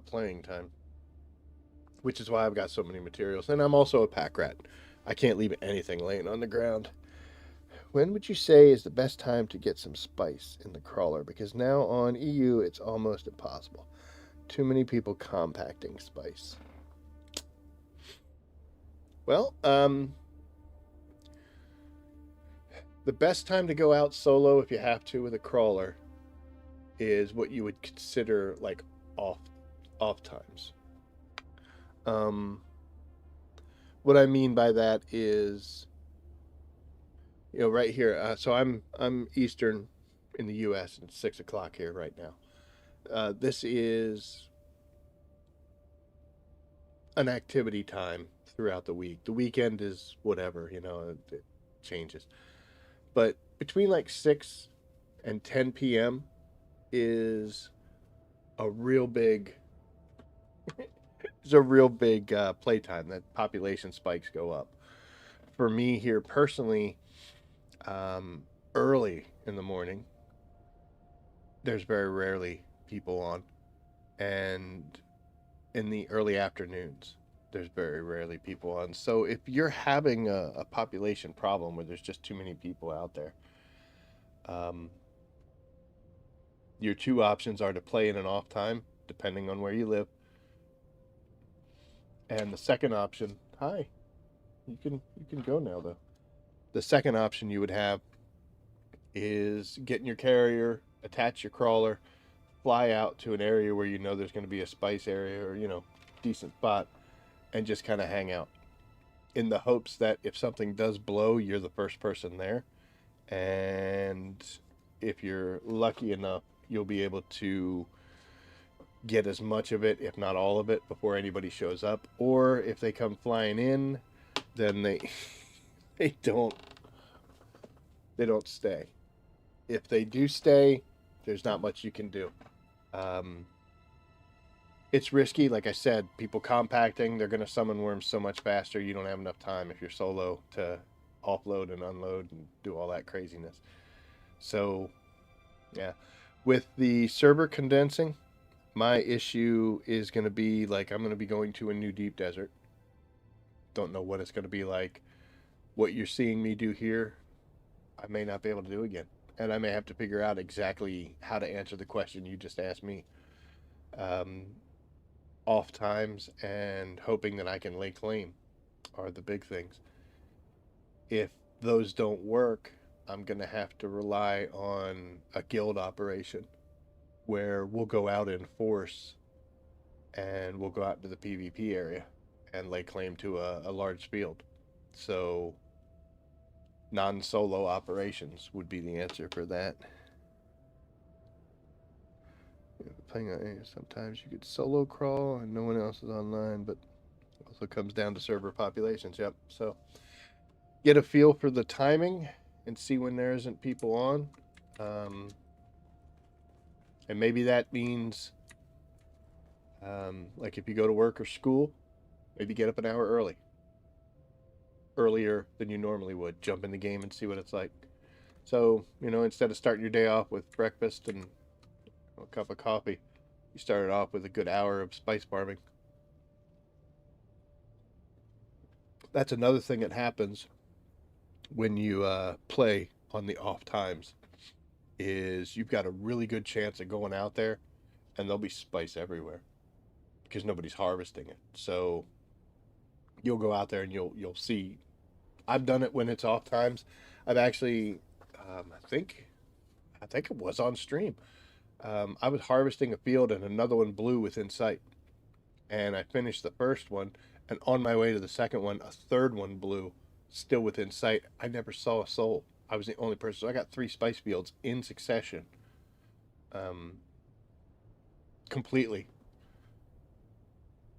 playing time. Which is why I've got so many materials. And I'm also a pack rat. I can't leave anything laying on the ground. When would you say is the best time to get some spice in the crawler? Because now on EU, it's almost impossible. Too many people compacting spice. Well, the best time to go out solo, if you have to, with a crawler, is what you would consider like off times. What I mean by that is, you know, right here. So I'm Eastern in the U.S. and it's 6 o'clock here right now. This is an activity time throughout the week. The weekend is whatever, you know, it changes. But between like 6 and 10 p.m. is a real big playtime. That population spikes go up. For me here personally, early in the morning, there's very rarely people on, and in the early afternoons, there's very rarely people on. So if you're having a population problem where there's just too many people out there, your two options are to play in an off time, depending on where you live. And the second option, hi, you can go now though. The second option you would have is get in your carrier, attach your crawler, fly out to an area where you know there's going to be a spice area or, you know, decent spot, and just kind of hang out in the hopes that if something does blow, you're the first person there. And if you're lucky enough, you'll be able to get as much of it, if not all of it, before anybody shows up. Or if they come flying in, then they don't stay. If they do stay, there's not much you can do. It's risky. Like I said, people compacting, they're going to summon worms so much faster. You don't have enough time if you're solo to offload and unload and do all that craziness. So, yeah. With the server condensing, my issue is going to be like, I'm going to be going to a new deep desert. Don't know what it's going to be like. What you're seeing me do here, I may not be able to do again. And I may have to figure out exactly how to answer the question you just asked me. Off times and hoping that I can lay claim are the big things. If those don't work, I'm going to have to rely on a guild operation where we'll go out in force and we'll go out to the PvP area and lay claim to a large field. So non-solo operations would be the answer for that. Depending on, sometimes you could solo crawl and no one else is online, but it also comes down to server populations. Yep. So get a feel for the timing and see when there isn't people on. And maybe that means, like if you go to work or school, maybe get up an hour earlier than you normally would. Jump in the game and see what it's like. So, instead of starting your day off with breakfast and a cup of coffee, you started off with a good hour of spice farming. That's another thing that happens when you play on the off times is you've got a really good chance of going out there and there'll be spice everywhere because nobody's harvesting it. So you'll go out there and you'll see. I've done it when it's off times. I've actually, I think it was on stream. I was harvesting a field and another one blew within sight, and I finished the first one. And on my way to the second one, a third one blew, still within sight. I never saw a soul. I was the only person. So I got 3 spice fields in succession, um, completely.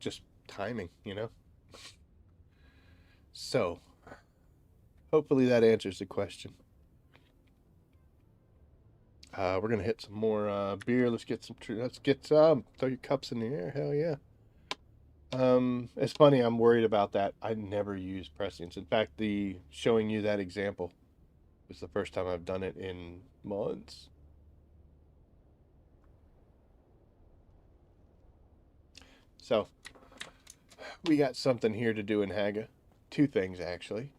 Just timing. So hopefully that answers the question. We're gonna hit some more beer. Let's get some. Let's get some. Throw your cups in the air. Hell yeah. It's funny. I'm worried about that. I never use prescience. In fact, the showing you that example was the first time I've done it in months. So we got something here to do in Haga. 2 things actually.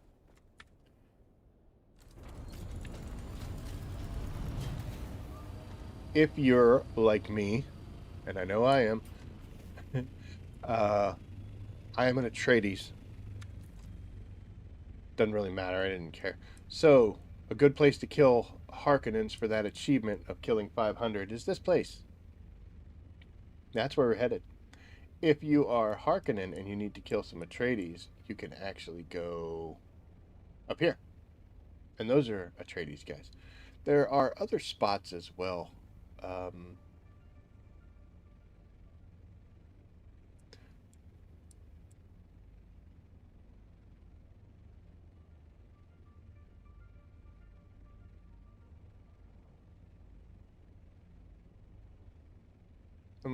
If you're like me, and I know I am, I am an Atreides. Doesn't really matter. I didn't care. So, a good place to kill Harkonnens for that achievement of killing 500 is this place. That's where we're headed. If you are Harkonnen and you need to kill some Atreides, you can actually go up here. And those are Atreides guys. There are other spots as well. I'm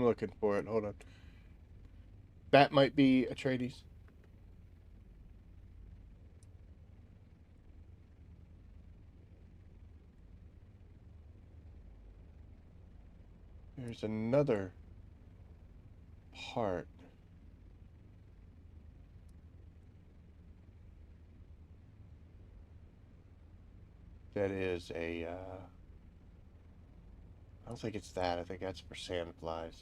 looking for it. Hold on. That might be Atreides. There's another part. That is I don't think it's that. I think that's for sandflies.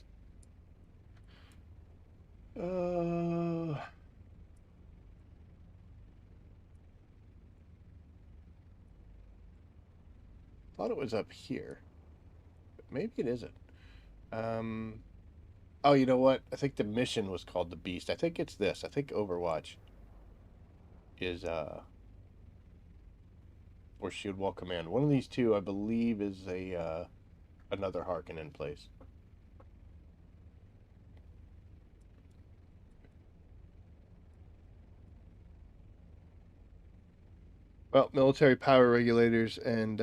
Thought it was up here, but maybe it isn't. Um, oh, you know what? I think the mission was called the Beast. I think it's this. I think Overwatch is or Shield Wall Command. One of these two, I believe, is a another Harkonnen place. Well, military power regulators and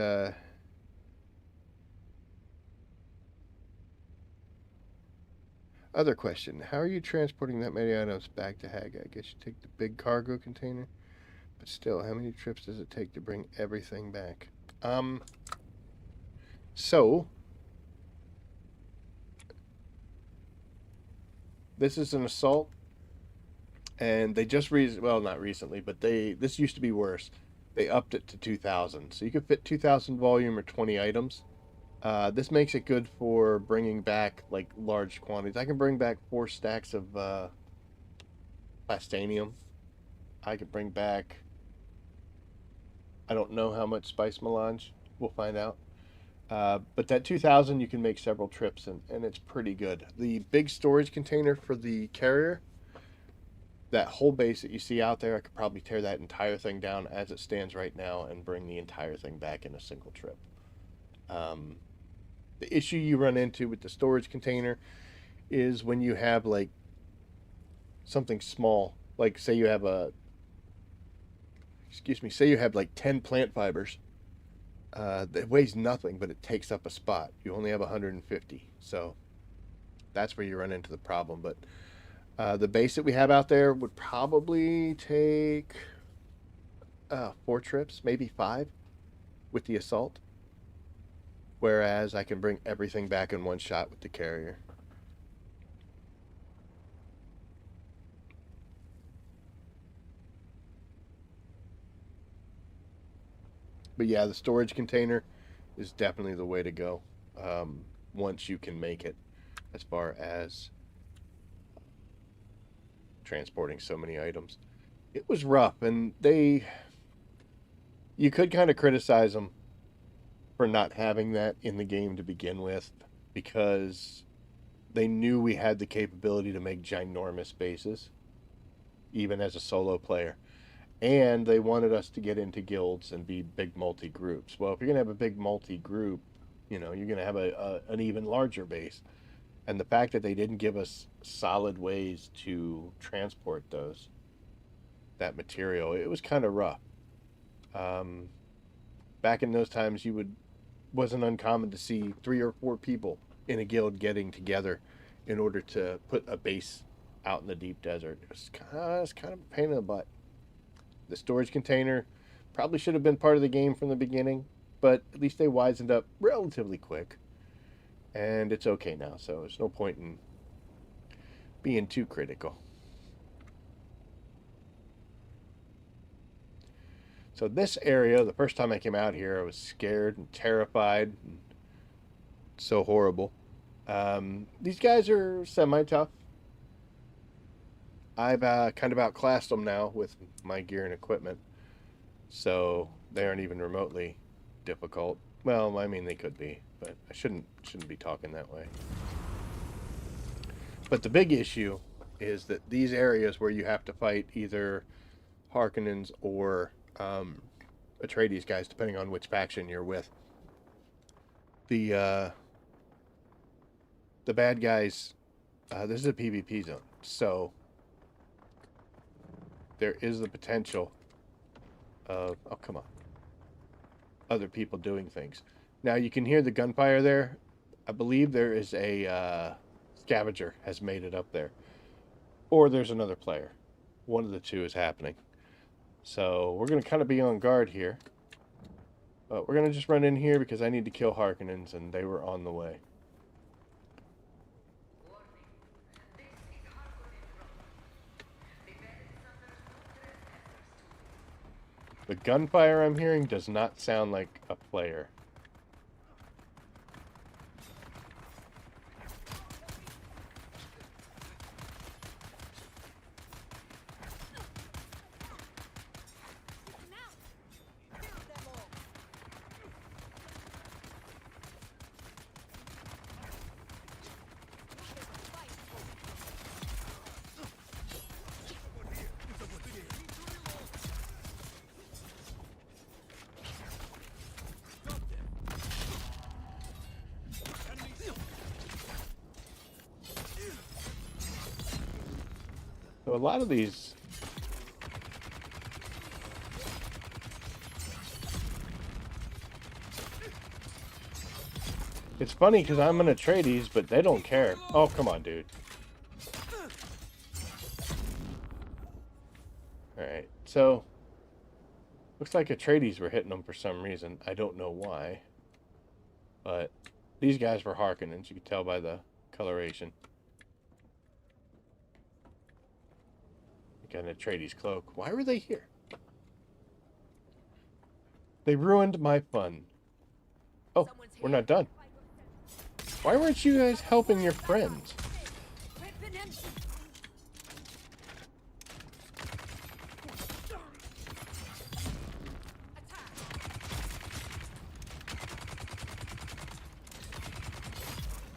other question. How are you transporting that many items back to Haga? I guess you take the big cargo container. But still, how many trips does it take to bring everything back? So this is an assault, and they just well, not recently, but this used to be worse. They upped it to 2,000, so you could fit 2,000 volume or 20 items. This makes it good for bringing back like large quantities. I can bring back 4 stacks of plastanium. I could bring back. I don't know how much spice melange. We'll find out. But that 2,000, you can make several trips, and it's pretty good. The big storage container for the carrier, that whole base that you see out there, I could probably tear that entire thing down as it stands right now and bring the entire thing back in a single trip. The issue you run into with the storage container is when you have like something small, like say you have say you have like 10 plant fibers. That weighs nothing, but it takes up a spot. You only have 150, so that's where you run into the problem. But the base that we have out there would probably take 4 trips, maybe 5, with the assault. Whereas I can bring everything back in one shot with the carrier. But yeah, the storage container is definitely the way to go once you can make it, as far as transporting so many items. It was rough, and you could kind of criticize them for not having that in the game to begin with, because they knew we had the capability to make ginormous bases, even as a solo player. And they wanted us to get into guilds and be big multi-groups. Well, if you're going to have a big multi-group, you're going to have an even larger base. And the fact that they didn't give us solid ways to transport that material, it was kind of rough. Back in those times, wasn't uncommon to see 3 or 4 people in a guild getting together in order to put a base out in the deep desert. It's kind of a pain in the butt. The storage container probably should have been part of the game from the beginning, but at least they wisened up relatively quick. And it's okay now, so there's no point in being too critical. So this area, the first time I came out here, I was scared and terrified. And so horrible. These guys are semi-tough. I've kind of outclassed them now with my gear and equipment, so they aren't even remotely difficult. Well, I mean, they could be, but I shouldn't be talking that way. But the big issue is that these areas where you have to fight either Harkonnens or Atreides guys, depending on which faction you're with, the bad guys, this is a PvP zone, so there is the potential of, oh, come on, other people doing things. Now, you can hear the gunfire there. I believe there is a scavenger has made it up there. Or there's another player. One of the two is happening. So we're going to kind of be on guard here. But we're going to just run in here because I need to kill Harkonnens, and they were on the way. The gunfire I'm hearing does not sound like a player. So a lot of these it's funny because I'm an Atreides, but they don't care. Oh, come on, dude. Alright, so looks like Atreides were hitting them for some reason. I don't know why. But these guys were Harkonnens, you can tell by the coloration. Got an Atreides cloak. Why were they here? They ruined my fun. Oh, we're not done. Why weren't you guys helping your friends?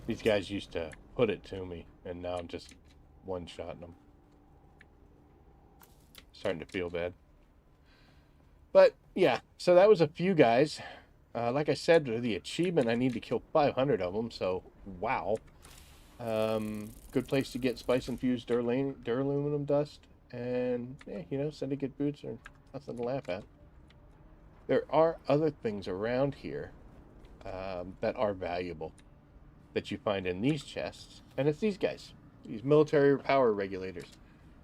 These guys used to put it to me, and now I'm just one-shotting them. Starting to feel bad. But yeah, so that was a few guys. Like I said, the achievement, I need to kill 500 of them, so wow. Good place to get spice-infused duraluminum dust, and, syndicate boots are nothing to laugh at. There are other things around here that are valuable that you find in these chests, and it's these guys, these military power regulators.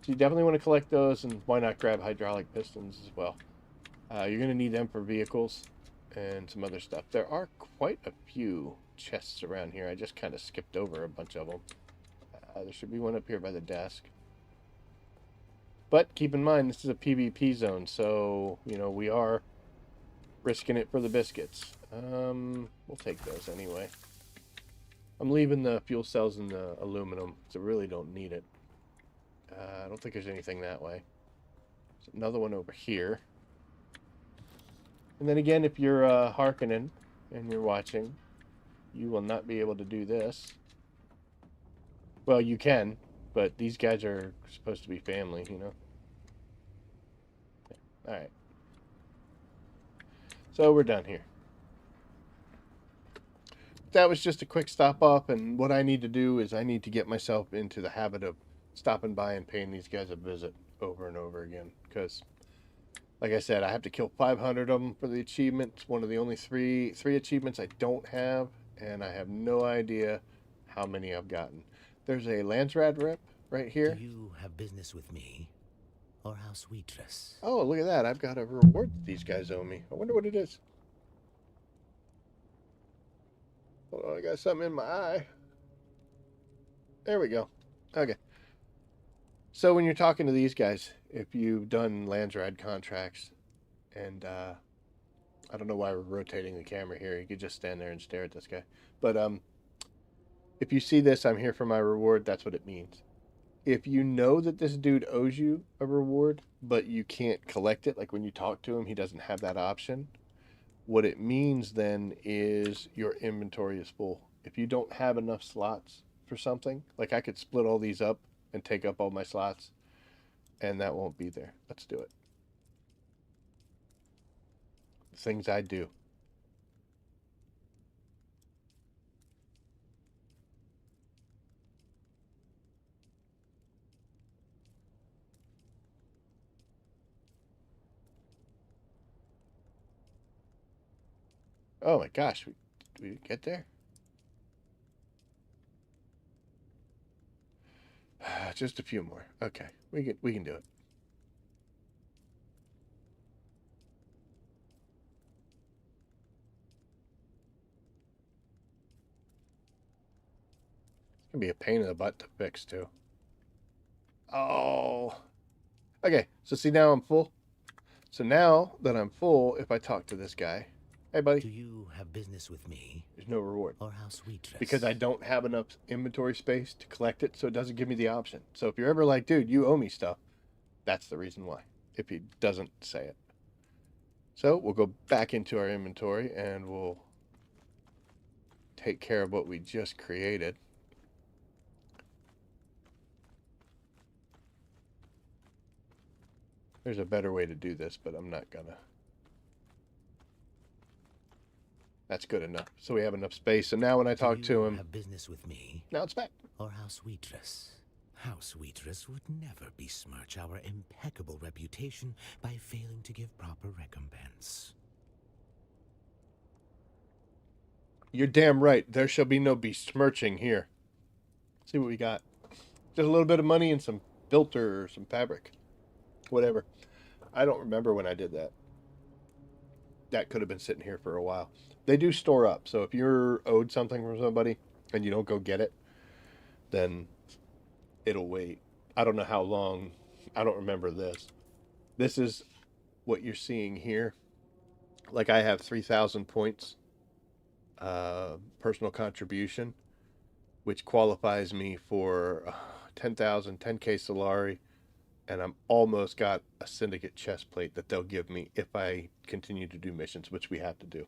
So you definitely want to collect those, and why not grab hydraulic pistons as well. You're going to need them for vehicles and some other stuff. There are quite a few chests around here. I just kind of skipped over a bunch of them. There should be one up here by the desk. But keep in mind, this is a PvP zone, so, we are risking it for the biscuits. We'll take those anyway. I'm leaving the fuel cells and the aluminum, so I really don't need it. I don't think there's anything that way. There's another one over here. And then again, if you're hearkening and you're watching, you will not be able to do this. Well, you can, but these guys are supposed to be family, Alright. So we're done here. That was just a quick stop off, and what I need to do is I need to get myself into the habit of stopping by and paying these guys a visit over and over again, because like I said, I have to kill 500 of them for the achievement. It's one of the only three achievements I don't have, and I have no idea how many I've gotten. There's a Landsradd rep right here. Do you have business with me, or House Waitress? Oh, look at that. I've got a reward that these guys owe me. I wonder what it is. Hold on, I got something in my eye. There we go. Okay. So when you're talking to these guys, if you've done Landsradd contracts, and I don't know why we're rotating the camera here. You could just stand there and stare at this guy. But if you see this, I'm here for my reward, that's what it means. If you know that this dude owes you a reward, but you can't collect it, like when you talk to him, he doesn't have that option. What it means then is your inventory is full. If you don't have enough slots for something, like I could split all these up and take up all my slots, and that won't be there. Let's do it. The things I do. Oh my gosh, did we get there? Just a few more. Okay, we can do it. It's gonna be a pain in the butt to fix too. Oh. Okay, so see now I'm full. So now that I'm full, if I talk to this guy, hey buddy. Do you have business with me, There's no reward. or House Waitress? Because I don't have enough inventory space to collect it, so it doesn't give me the option. So if you're ever like, dude, you owe me stuff, that's the reason why, if he doesn't say it. So we'll go back into our inventory and we'll take care of what we just created. There's a better way to do this, but I'm not gonna. That's good enough. So we have enough space. So now when I talk to him, have business with me, now it's back. or House Waitress? House Waitress would never besmirch our impeccable reputation by failing to give proper recompense. You're damn right. There shall be no besmirching here. See what we got. Just a little bit of money and some filter or some fabric. Whatever. I don't remember when I did that. That could have been sitting here for a while. They do store up. So if you're owed something from somebody and you don't go get it, then it'll wait. I don't know how long. I don't remember this. This is what you're seeing here. Like I have 3,000 points personal contribution, which qualifies me for 10,000, 10K Solari, and I'm almost got a syndicate chest plate that they'll give me if I continue to do missions, which we have to do.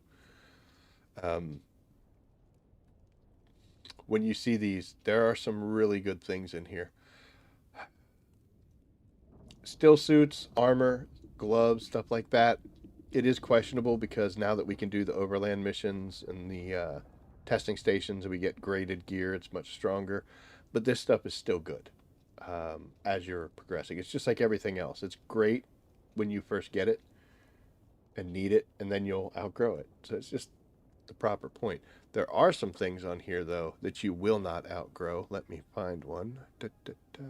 When you see these, there are some really good things in here. Still suits, armor, gloves, stuff like that. it is questionable because now that we can do the overland missions and the testing stations and we get graded gear, it's much stronger. But this stuff is still good as you're progressing. It's just like everything else. It's great when you first get it and need it, and then you'll outgrow it. So it's just the proper point. There are some things on here, though, that you will not outgrow. Let me find one. Da, da, da.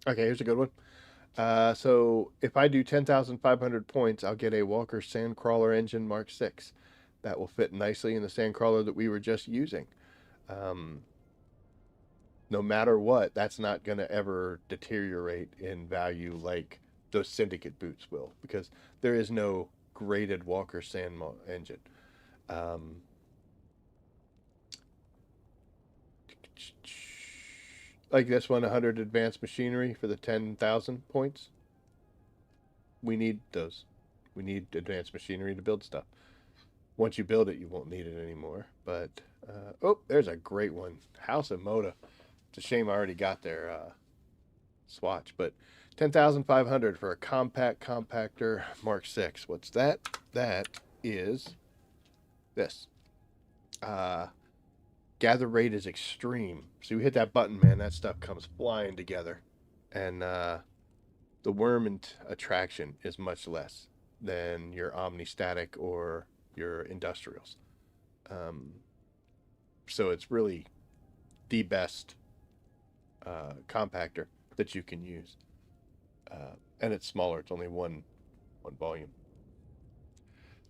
Okay, here's a good one. So if I do 10,500 points, I'll get a Walker Sandcrawler Engine Mark 6. That will fit nicely in the Sandcrawler that we were just using. No matter what, that's not going to ever deteriorate in value like those Syndicate boots will, because there is no graded Walker Sand engine. Like this one, 100 advanced machinery for the 10,000 points. We need those. We need advanced machinery to build stuff. Once you build it, you won't need it anymore. But, oh, there's a great one. House of Moda. It's a shame I already got their swatch, but 10,500 for a compact compactor Mark 6. What's that? That is this. Gather rate is extreme. So you hit that button, man, that stuff comes flying together. And the worm attraction is much less than your Omni-Static or your industrials. So it's really the best compactor that you can use. And it's smaller. It's only one volume.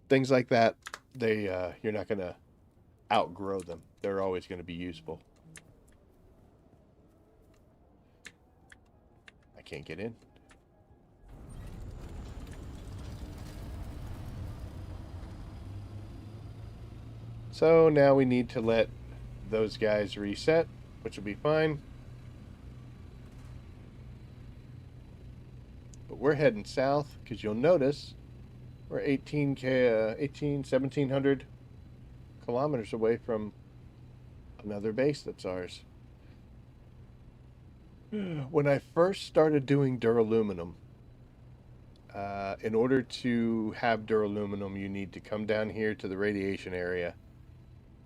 Things like that, you're not going to outgrow them. They're always going to be useful. I can't get in. So now we need to let those guys reset, which will be fine. But we're heading south because you'll notice we're 1,700 kilometers away from another base that's ours. When I first started doing duraluminum, in order to have duraluminum, you need to come down here to the radiation area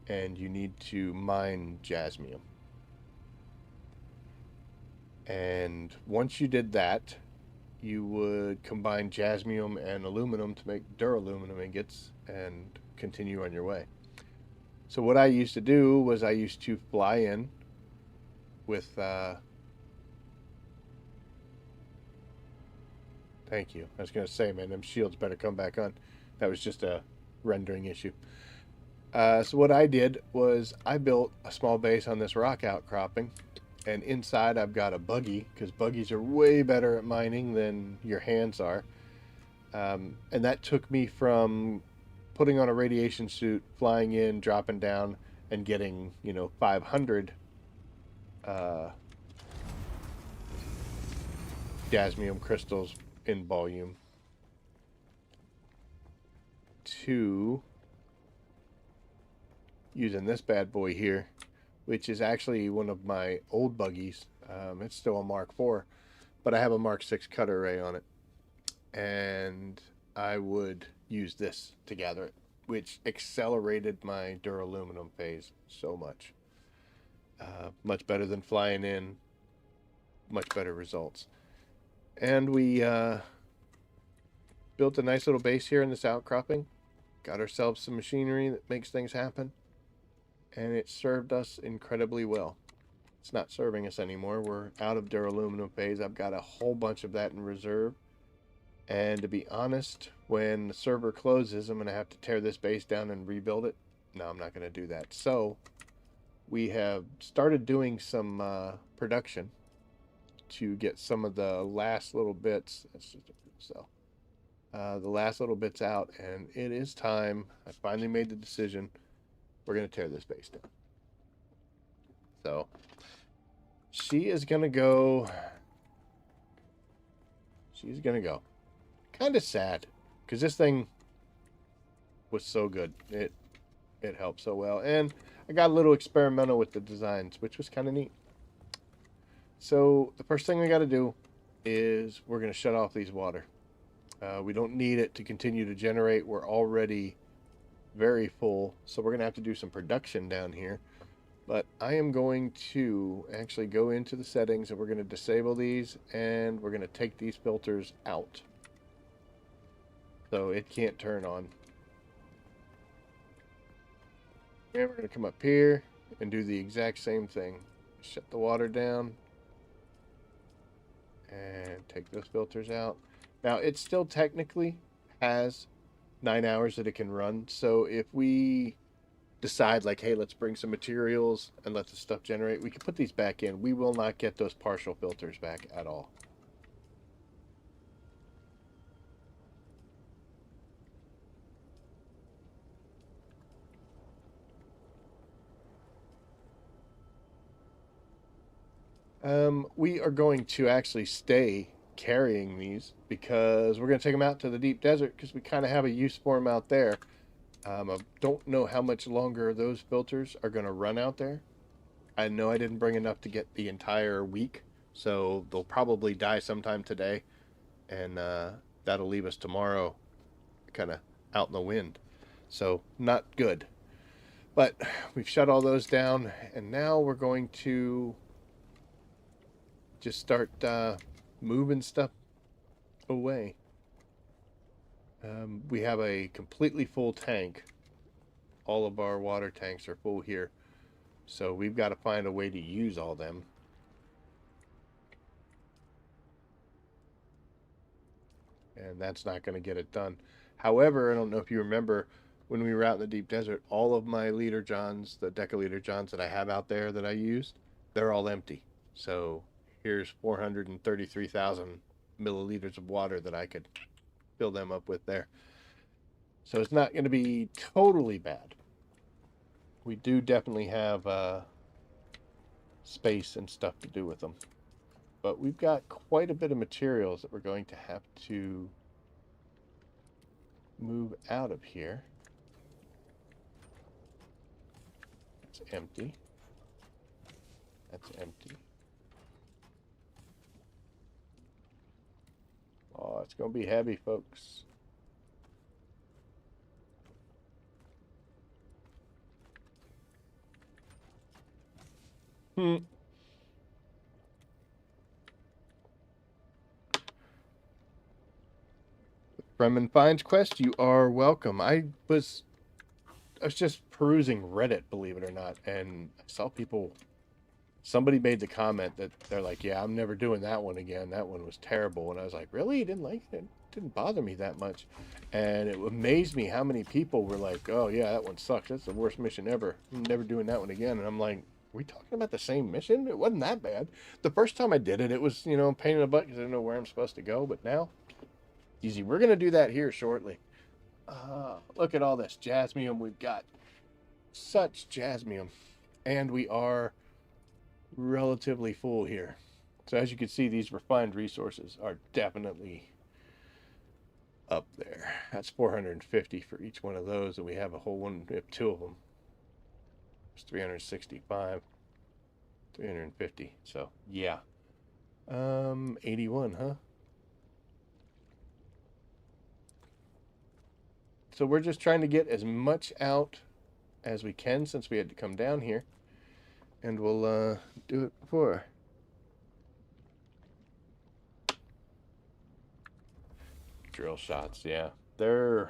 and you need to mine jasmium. And once you did that, you would combine jasmium and aluminum to make duraluminum ingots and continue on your way. So what I used to do was I used to fly in with thank you. I was going to say, man, them shields better come back on. That was just a rendering issue. So what I did was I built a small base on this rock outcropping, and inside I've got a buggy, because buggies are way better at mining than your hands are. And that took me from putting on a radiation suit, flying in, dropping down, and getting, 500 jasmium crystals in volume to using this bad boy here, which is actually one of my old buggies. It's still a Mark IV, but I have a Mark VI cutter array on it. And I would use this to gather it, which accelerated my duraluminum phase so much. Much better than flying in, much better results. And we built a nice little base here in this outcropping, got ourselves some machinery that makes things happen, and it served us incredibly well. It's not serving us anymore. We're out of duraluminum phase. I've got a whole bunch of that in reserve. And to be honest, when the server closes, I'm going to have to tear this base down and rebuild it. No, I'm not going to do that. So we have started doing some production to get some of the last little bits. That's just a cell. The last little bits out, and it is time. I finally made the decision. We're going to tear this base down. So she is going to go. She's going to go. Kind of sad, because this thing was so good. It helped so well. And I got a little experimental with the designs, which was kind of neat. So the first thing we got to do is we're going to shut off these water. We don't need it to continue to generate. We're already very full, so we're going to have to do some production down here. But I am going to actually go into the settings and we're going to disable these and we're going to take these filters out. So it can't turn on. And we're going to come up here and do the exact same thing. Shut the water down. And take those filters out. Now, it still technically has 9 hours that it can run. So if we decide, like, hey, let's bring some materials and let the stuff generate, we can put these back in. We will not get those partial filters back at all. We are going to actually stay carrying these because we're going to take them out to the deep desert because we kind of have a use for them out there. I don't know how much longer those filters are going to run out there. I know I didn't bring enough to get the entire week, so they'll probably die sometime today, and that'll leave us tomorrow kind of out in the wind. So not good. But we've shut all those down, and now we're going to just start moving stuff away. We have a completely full tank. All of our water tanks are full here. So we've got to find a way to use all them. And that's not going to get it done. However, I don't know if you remember when we were out in the deep desert, all of my liter johns, the decaliter johns that I have out there that I used, they're all empty. So here's 433,000 milliliters of water that I could fill them up with there. So it's not going to be totally bad. We do definitely have space and stuff to do with them. But we've got quite a bit of materials that we're going to have to move out of here. It's empty. That's empty. Oh, it's going to be heavy, folks. Fremen Finds Quest, you are welcome. I was just perusing Reddit, believe it or not, and I saw somebody made the comment that they're like, yeah, I'm never doing that one again. That one was terrible. And I was like, really? You didn't like it? It didn't bother me that much. And it amazed me how many people were like, oh, yeah, that one sucks. That's the worst mission ever. I'm never doing that one again. And I'm like, are we talking about the same mission? It wasn't that bad. The first time I did it, it was, pain in the butt because I didn't know where I'm supposed to go. But now, easy. We're going to do that here shortly. Look at all this jasmium we've got. Such jasmium. And we are relatively full here. So as you can see, these refined resources are definitely up there. That's 450 for each one of those, and we have a whole one. We have two of them. It's 365, 350. So yeah, 81, huh? So we're just trying to get as much out as we can since we had to come down here. And we'll do it before. Drill shots, yeah. The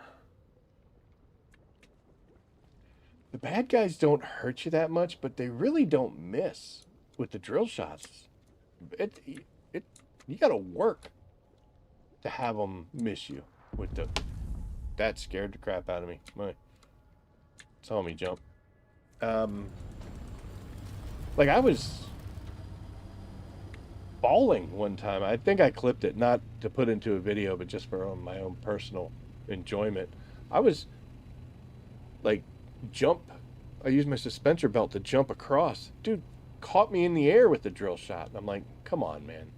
bad guys don't hurt you that much, but they really don't miss with the drill shots. You gotta work to have them miss you with the... That scared the crap out of me. Saw me jump. Like, I was falling one time. I think I clipped it, not to put into a video, but just for my own personal enjoyment. I was, like, I used my suspensor belt to jump across. Dude caught me in the air with the drill shot. I'm like, come on, man.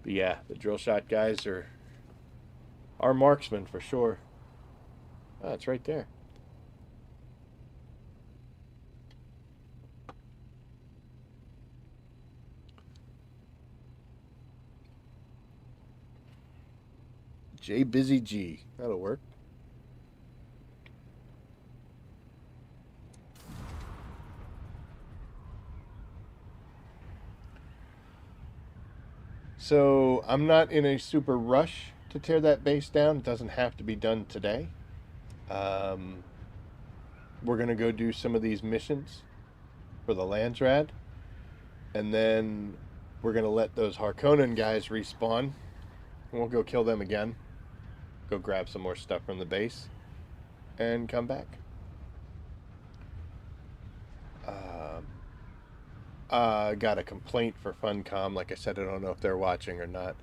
But yeah, the drill shot guys are marksmen for sure. Oh, it's right there. J Busy G. That'll work. So I'm not in a super rush to tear that base down. It doesn't have to be done today. We're going to go do some of these missions for the Landsradd. And then we're going to let those Harkonnen guys respawn. And we'll go kill them again. Go grab some more stuff from the base. And come back. Got a complaint for Funcom. Like I said, I don't know if they're watching or not.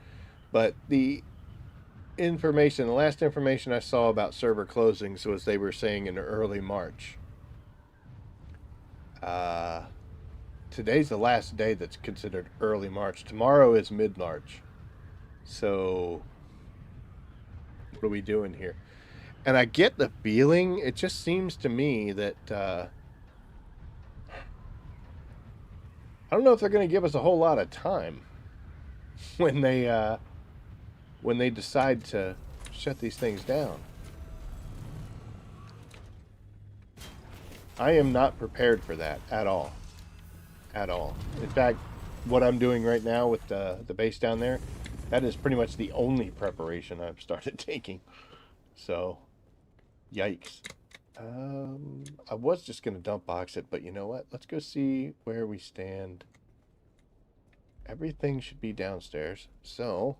But the last information I saw about server closings was they were saying in early March. Today's the last day that's considered early March. Tomorrow is mid-March. So, what are we doing here? And I get the feeling, it just seems to me that, I don't know if they're going to give us a whole lot of time when they decide to shut these things down. I am not prepared for that at all. At all. In fact, what I'm doing right now with the base down there, that is pretty much the only preparation I've started taking. So, yikes. I was just going to dump box it, but you know what? Let's go see where we stand. Everything should be downstairs. So,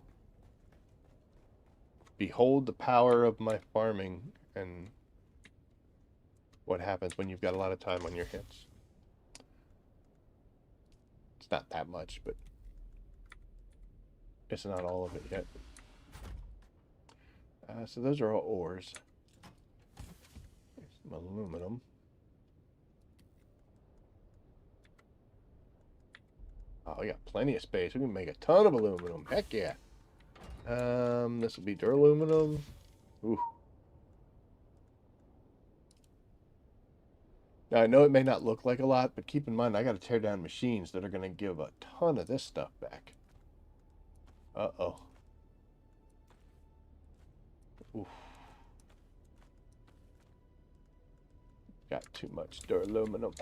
behold the power of my farming and what happens when you've got a lot of time on your hands. It's not that much, but it's not all of it yet. So those are all ores. Some aluminum. Oh, we got plenty of space. We can make a ton of aluminum. Heck yeah. This will be duraluminum. Ooh. Now, I know it may not look like a lot, but keep in mind, I got to tear down machines that are going to give a ton of this stuff back. Uh-oh. Oof. Got too much duraluminum.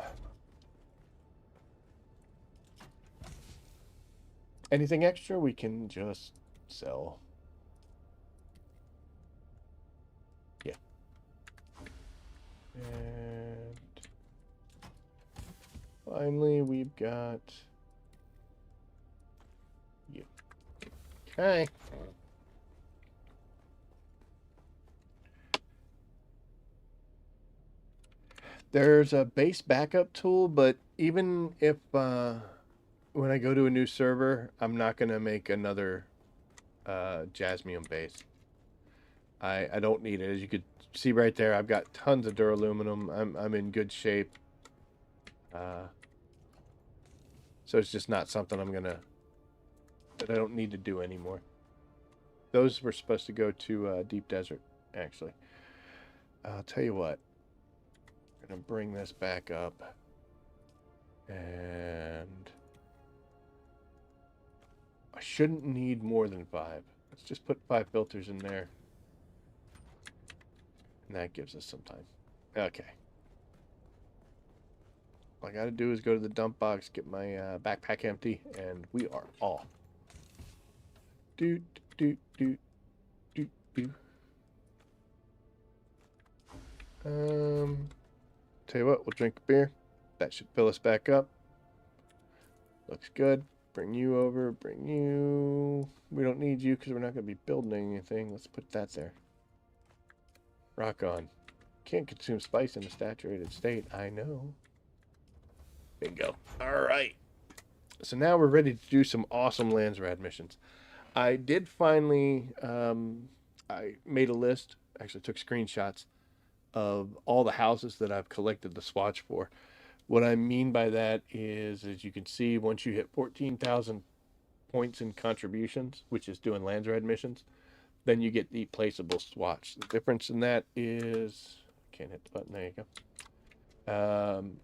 Anything extra, we can just sell. Yeah. And finally, we've got you. Okay. There's a base backup tool, but even if when I go to a new server, I'm not going to make another Jasmium base. I don't need it. As you could see right there, I've got tons of duraluminum. I'm in good shape. So it's just not something that I don't need to do anymore. Those were supposed to go to Deep Desert, actually. I'll tell you what. I'm going to bring this back up. And I shouldn't need more than 5. Let's just put 5 filters in there. And that gives us some time. Okay. All I got to do is go to the dump box, get my backpack empty, and we are off. Tell you what, we'll drink a beer. That should fill us back up. Looks good. Bring you over. Bring you. We don't need you because we're not going to be building anything. Let's put that there. Rock on. Can't consume spice in a saturated state. I know. Bingo. All right. So now we're ready to do some awesome Landsradd missions. I did finally, I made a list, actually took screenshots of all the houses that I've collected the swatch for. What I mean by that is, as you can see, once you hit 14,000 points in contributions, which is doing Landsradd missions, then you get the placeable swatch. The difference in that is, can't hit the button, there you go.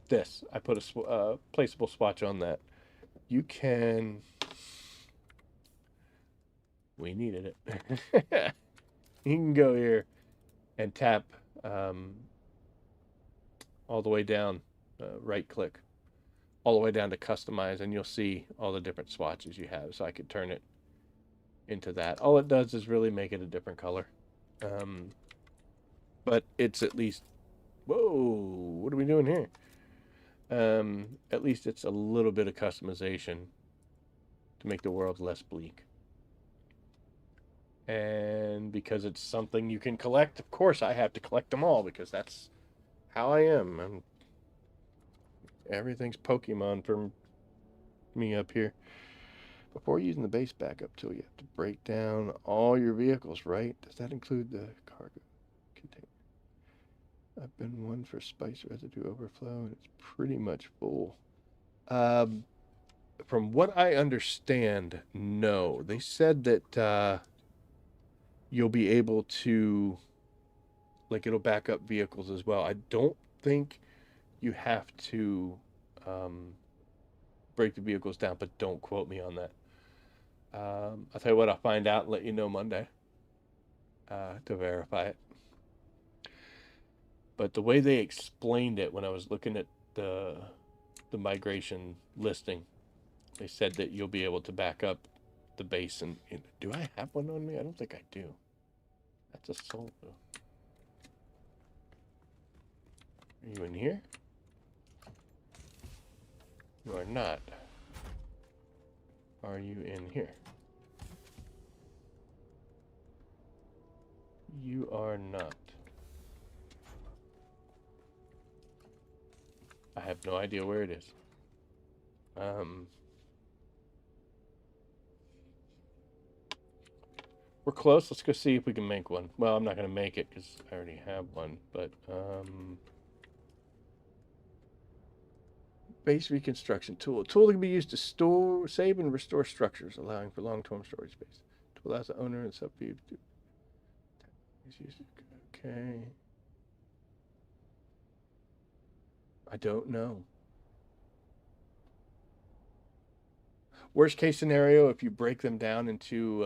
This, I put a placeable swatch on that. You can, we needed it. You can go here and tap all the way down, right click, all the way down to customize, and you'll see all the different swatches you have. So I could turn it into that. All it does is really make it a different color. But it's at least, whoa, what are we doing here? At least it's a little bit of customization to make the world less bleak. And because it's something you can collect, of course I have to collect them all because that's how I am. Everything's Pokemon for me up here. Before using the base backup tool, you have to break down all your vehicles, right? Does that include the cargo container? I've been one for spice residue overflow, and it's pretty much full. From what I understand, no. They said that you'll be able to, like, it'll back up vehicles as well. I don't think you have to break the vehicles down, but don't quote me on that. I'll tell you what, I'll find out and let you know Monday to verify it. But the way they explained it when I was looking at the migration listing, they said that you'll be able to back up the base. And do I have one on me? I don't think I do. That's a soul. Are you in here? You are not. Are you in here? You are not. I have no idea where it is. We're close. Let's go see if we can make one. Well, I'm not going to make it because I already have one, but base reconstruction tool. A tool that can be used to store, save, and restore structures, allowing for long-term storage space. Tool allows the owner and sub-view to... Okay. I don't know. Worst case scenario, if you break them down into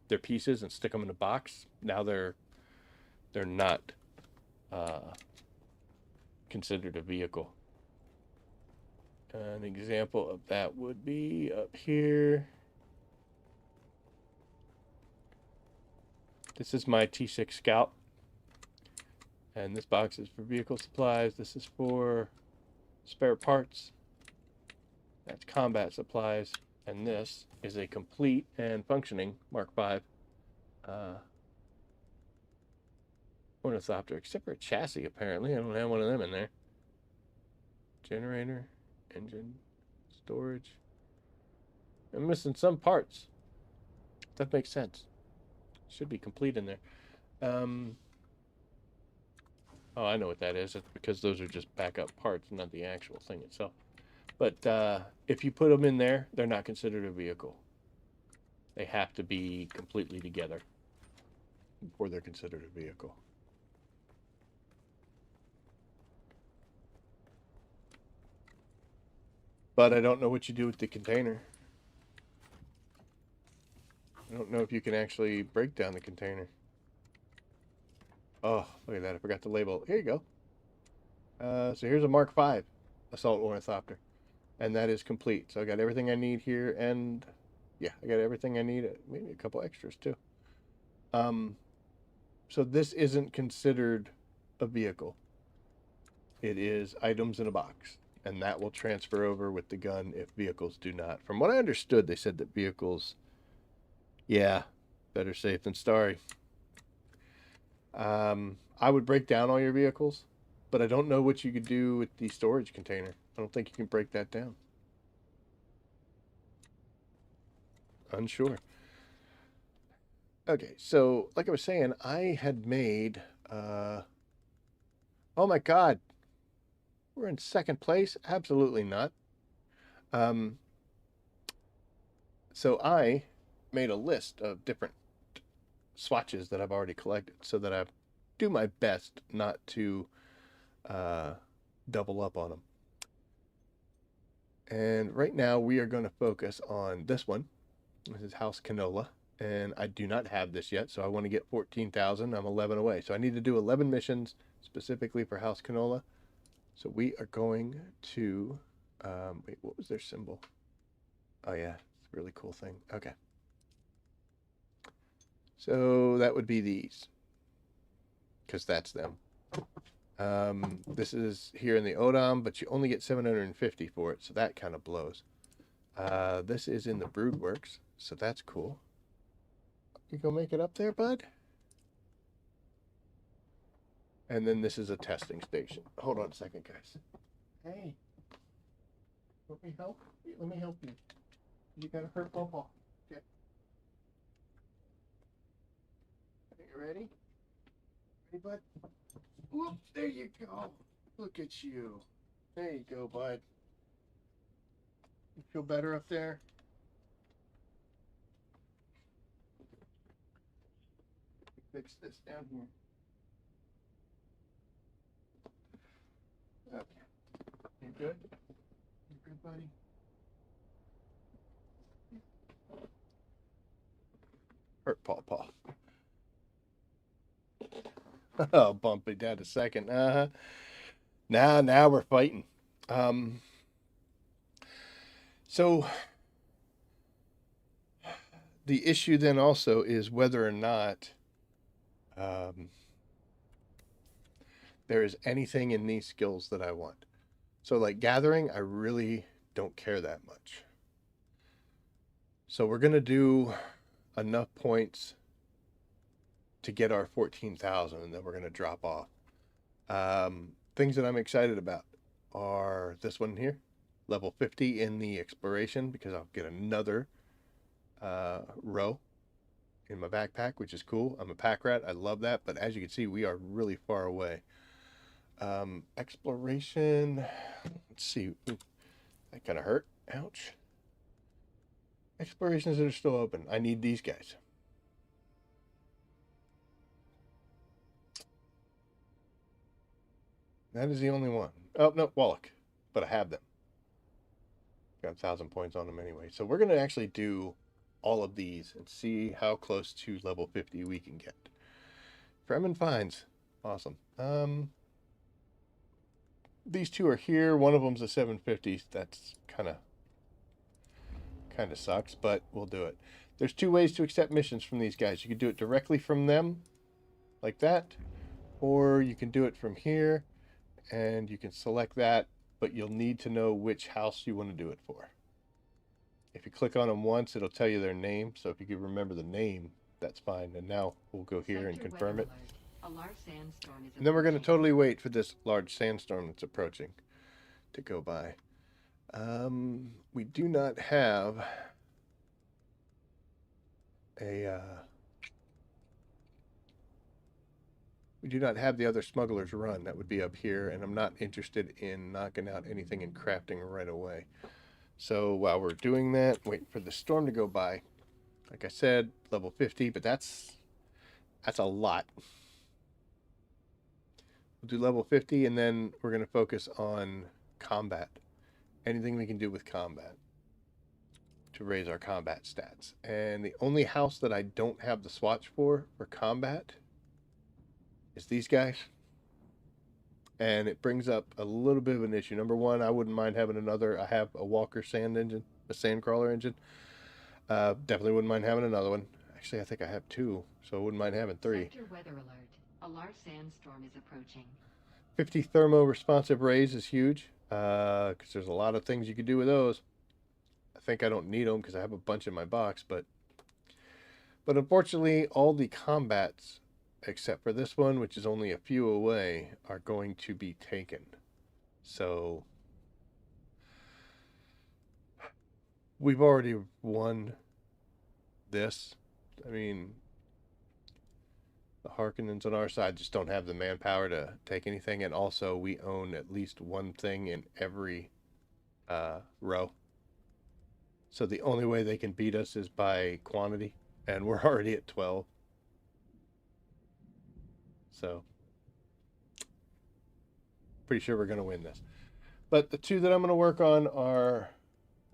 their pieces and stick them in a box, now they're not considered a vehicle. An example of that would be up here. This is my T6 Scout. And this box is for vehicle supplies. This is for spare parts. That's combat supplies. And this is a complete and functioning Mark V ornithopter, except for a chassis, apparently. I don't have one of them in there. Generator, engine, storage. I'm missing some parts. That makes sense. Should be complete in there. Oh, I know what that is. It's because those are just backup parts, not the actual thing itself. But if you put them in there, they're not considered a vehicle. They have to be completely together before they're considered a vehicle. But I don't know what you do with the container. I don't know if you can actually break down the container. Oh, look at that. I forgot to label. Here you go. So here's a Mark V assault ornithopter. And that is complete. So I got everything I need here. And yeah, I got everything I need. Maybe a couple extras too. So this isn't considered a vehicle. It is items in a box. And that will transfer over with the gun if vehicles do not. From what I understood, they said that vehicles, yeah, better safe than sorry. I would break down all your vehicles, but I don't know what you could do with the storage container. I don't think you can break that down. Unsure. Okay, so like I was saying, I had made, oh my God, we're in second place? Absolutely not. So I made a list of different swatches that I've already collected so that I do my best not to double up on them. And right now we are going to focus on this one. This is House Canola. and I do not have this yet, so I want to get 14,000. I'm 11 away. So I need to do 11 missions specifically for House Canola. So we are going to, wait, what was their symbol? Oh yeah, it's a really cool thing. Okay. So that would be these, because that's them. This is here in the Odom, but you only get 750 for it, so that kind of blows. This is in the Broodworks, so that's cool. You go make it up there, bud? And then this is a testing station. Hold on a second, guys. Hey, let me help. Let me help you. You gotta hurt paw-paw. Okay. Are you ready? Ready, bud? Whoop! There you go. Look at you. There you go, bud. You feel better up there? Fix this down here. Okay. You good? You good, buddy? Hurt paw-paw. Oh, bump it down a second. Now we're fighting. So the issue then also is whether or not there is anything in these skills that I want. So like gathering, I really don't care that much. So we're going to do enough points to get our 14,000, and then we're going to drop off. Things that I'm excited about are this one here, level 50 in the exploration, because I'll get another row in my backpack, which is cool. I'm a pack rat. I love that. But as you can see, we are really far away. Exploration. Let's see. Ooh, that kind of hurt. Ouch. Explorations that are still open. I need these guys. That is the only one. Oh, no, Wallach. But I have them. Got 1,000 points on them anyway. So we're going to actually do all of these and see how close to level 50 we can get. Fremen finds. Awesome. These two are here. One of them's a 750. That's kind of sucks, but we'll do it. There's two ways to accept missions from these guys. You can do it directly from them, like that, or you can do it from here, and you can select that, but you'll need to know which house you want to do it for. If you click on them once, it'll tell you their name, so if you can remember the name, that's fine. And now we'll go here and confirm it. A large sandstorm is And then we're going to approaching. totally wait for this large sandstorm that's approaching to go by. We do not have we do not have the other smuggler's run. That would be up here, and I'm not interested in knocking out anything in crafting right away. So while we're doing that, wait for the storm to go by. Like I said, level 50, but that's a lot. We'll do level 50, and then we're going to focus on combat. Anything we can do with combat to raise our combat stats. And the only house that I don't have the swatch for combat is these guys. And it brings up a little bit of an issue. Number one, I wouldn't mind having another. I have a Walker sand engine, a sand crawler engine. Definitely wouldn't mind having another one. Actually, I think I have two, so I wouldn't mind having three. Sector weather alert. A large sandstorm is approaching. 50 thermo responsive rays is huge, because there's a lot of things you could do with those. I think I don't need them because I have a bunch in my box, but unfortunately, all the combats, except for this one, which is only a few away, are going to be taken. So we've already won this. I mean, the Harkonnens on our side just don't have the manpower to take anything, and also we own at least one thing in every row. So the only way they can beat us is by quantity, and we're already at 12. So pretty sure we're going to win this. But the two that I'm going to work on are,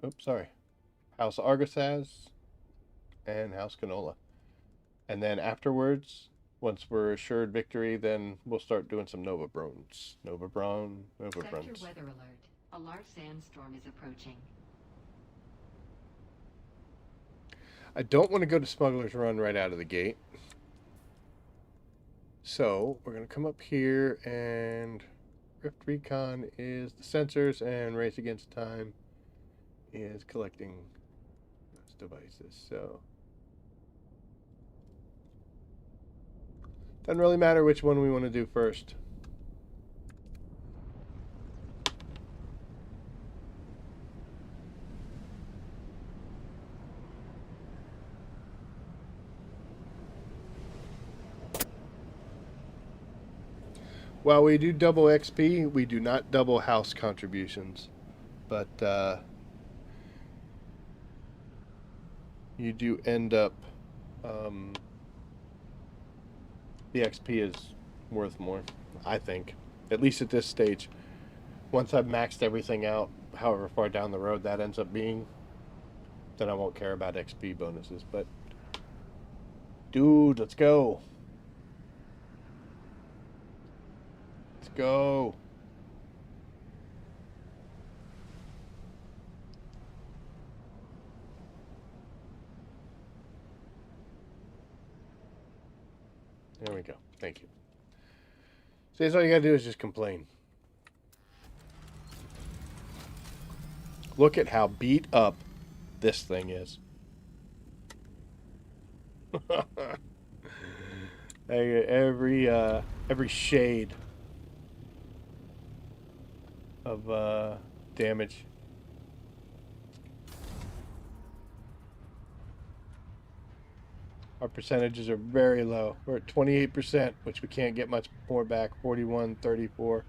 oops, sorry, House Argosaz and House Canola. And then afterwards, once we're assured victory, then we'll start doing some Nova Brones. Nova Brown, Nova Sector Brones. weather alert. A large sandstorm is approaching. I don't want to go to Smuggler's Run right out of the gate. So we're going to come up here, and Rift Recon is the sensors, and Race Against Time is collecting those devices. So doesn't really matter which one we want to do first. While we do double XP, we do not double house contributions. But you do end up... the XP is worth more, I think. At least at this stage. Once I've maxed everything out, however far down the road that ends up being, then I won't care about XP bonuses. But, dude, let's go. Let's go. There we go. Thank you. See, that's all you gotta do is just complain. Look at how beat up this thing is. Every shade of damage. Our percentages are very low. We're at 28%, which we can't get much more back. 41, 34.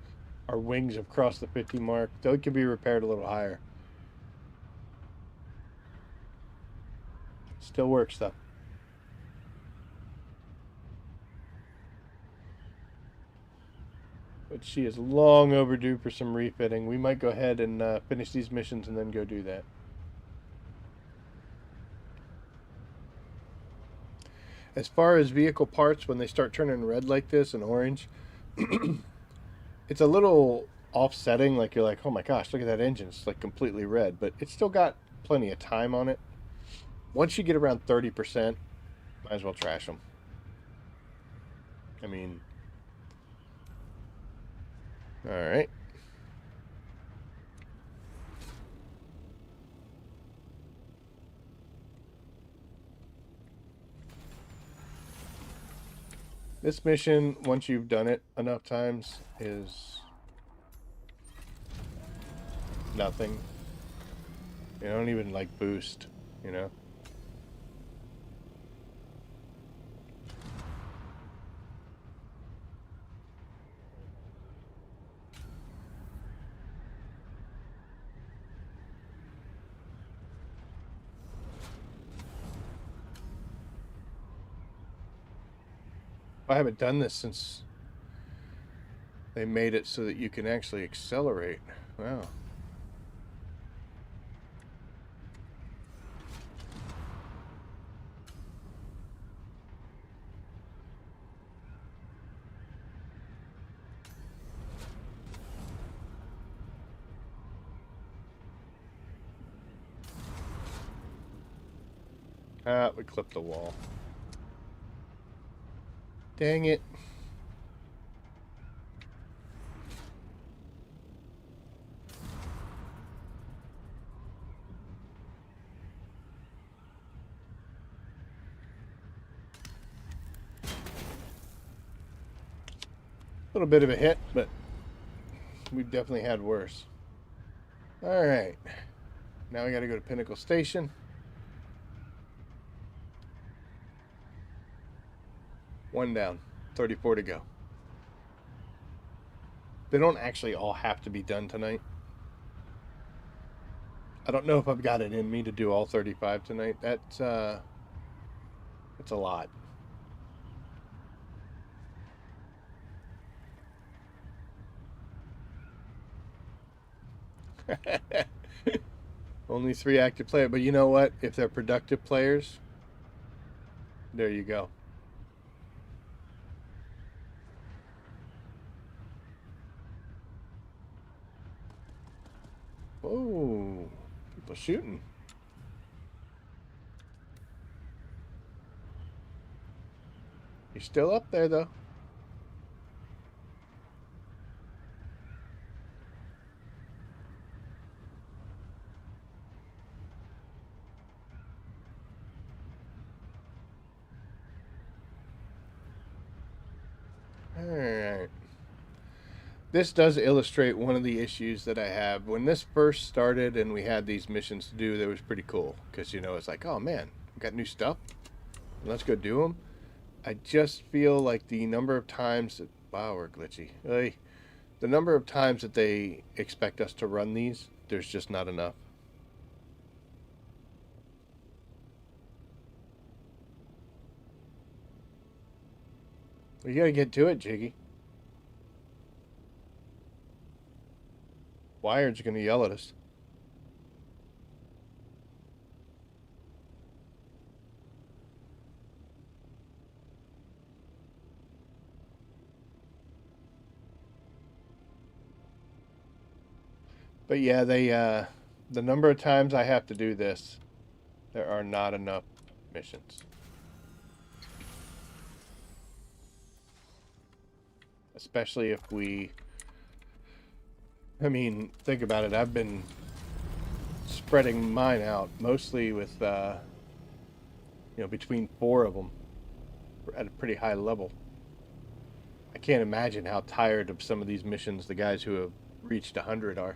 Our wings have crossed the 50 mark. They can be repaired a little higher. Still works though. But she is long overdue for some refitting. We might go ahead and finish these missions and then go do that. As far as vehicle parts, when they start turning red like this and orange, it's a little offsetting. Like you're like, oh my gosh, look at that engine. It's like completely red, but it's still got plenty of time on it. Once you get around 30%, might as well trash them. I mean, all right. This mission, once you've done it enough times, is nothing. You don't even like boost, you know? I haven't done this since they made it so that you can actually accelerate. Wow. Ah, we clipped the wall. Dang it. A little bit of a hit, but we've definitely had worse. All right. Now we got to go to Pinnacle Station. One down, 34 to go. They don't actually all have to be done tonight. I don't know if I've got it in me to do all 35 tonight. That's a lot. Only 3 active players, but you know what? If they're productive players, There you go. Oh, people shooting. You're still up there, though. Alright. This does illustrate one of the issues that I have. When this first started and we had these missions to do, that was pretty cool. Because, you know, it's like, oh man, we got new stuff. Let's go do them. I just feel like the number of times that... Wow, we're glitchy. Hey, the number of times that they expect us to run these, there's just not enough. You gotta get to it, Jiggy. Wired's gonna yell at us. But yeah, the number of times I have to do this, there are not enough missions. Especially if we... I mean, think about it. I've been spreading mine out, mostly with, you know, between 4 of them at a pretty high level. I can't imagine how tired of some of these missions the guys who have reached 100 are.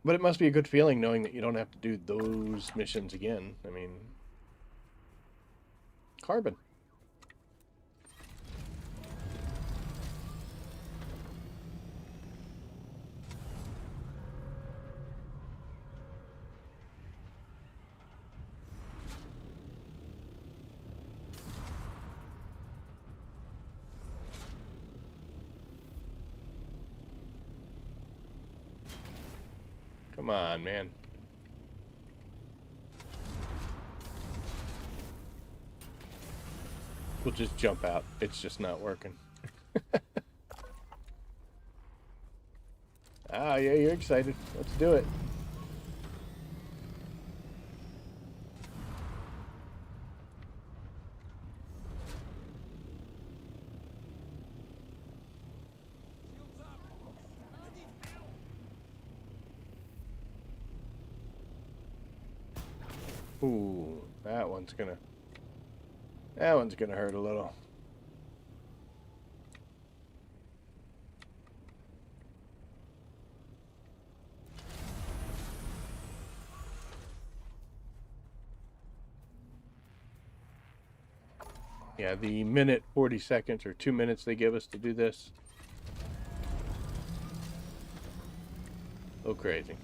But it must be a good feeling knowing that you don't have to do those missions again. I mean... Carbon. Come on, man. We'll just jump out. It's just not working. Ah, yeah, you're excited. Let's do it. Ooh, that one's gonna hurt a little. Yeah, the minute 40 seconds or 2 minutes they give us to do this. Oh, crazy.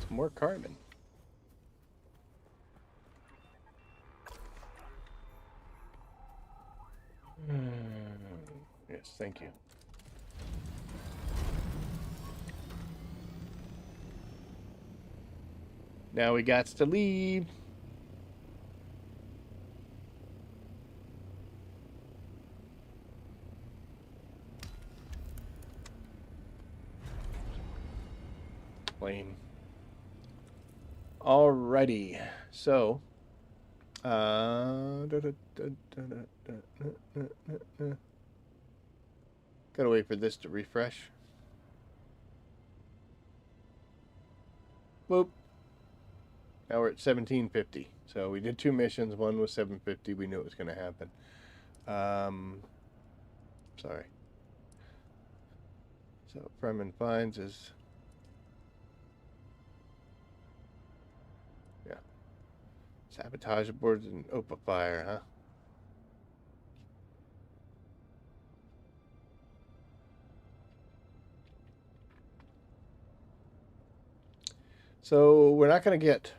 More carbon. Yes, thank you. Now we got to leave. Plane. Alrighty, so gotta wait for this to refresh. Boop. Now we're at 1750. So we did 2 missions. One was 750. We knew it was going to happen. Sorry. So Fremen finds is... Yeah. Sabotage aboard and open fire, huh? So we're not going to get,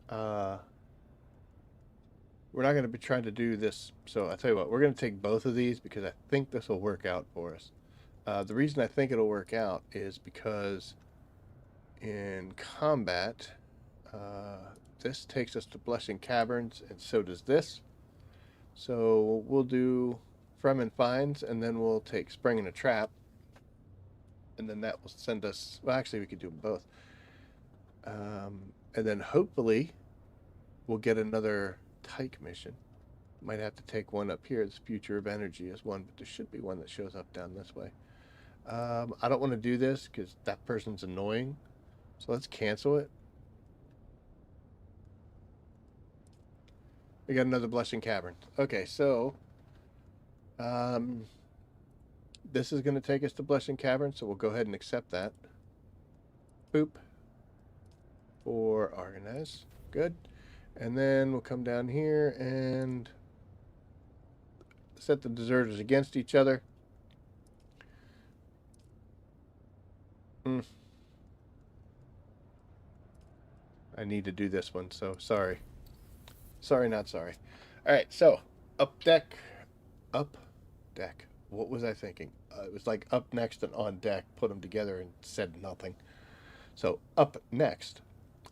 we're not going to be trying to do this. So I'll tell you what, we're going to take both of these because I think this will work out for us. The reason I think it'll work out is because in combat, this takes us to Blushing Caverns, and so does this. So we'll do Fremen Finds, and then we'll take Spring in a Trap, and then that will send us. Well, actually, we could do both. And then hopefully we'll get another Tyke mission. Might have to take one up here. This Future of Energy is one, but there should be one that shows up down this way. I don't want to do this because that person's annoying. So let's cancel it. We got another Blushing Cavern. Okay, so this is going to take us to Blushing Cavern, so we'll go ahead and accept that. Boop. For Organize. Good. And then we'll come down here and set the deserters against each other. I need to do this one, so sorry. Sorry, not sorry. All right, so up deck. What was I thinking? It was like up next and on deck. Put them together and said nothing. So up next,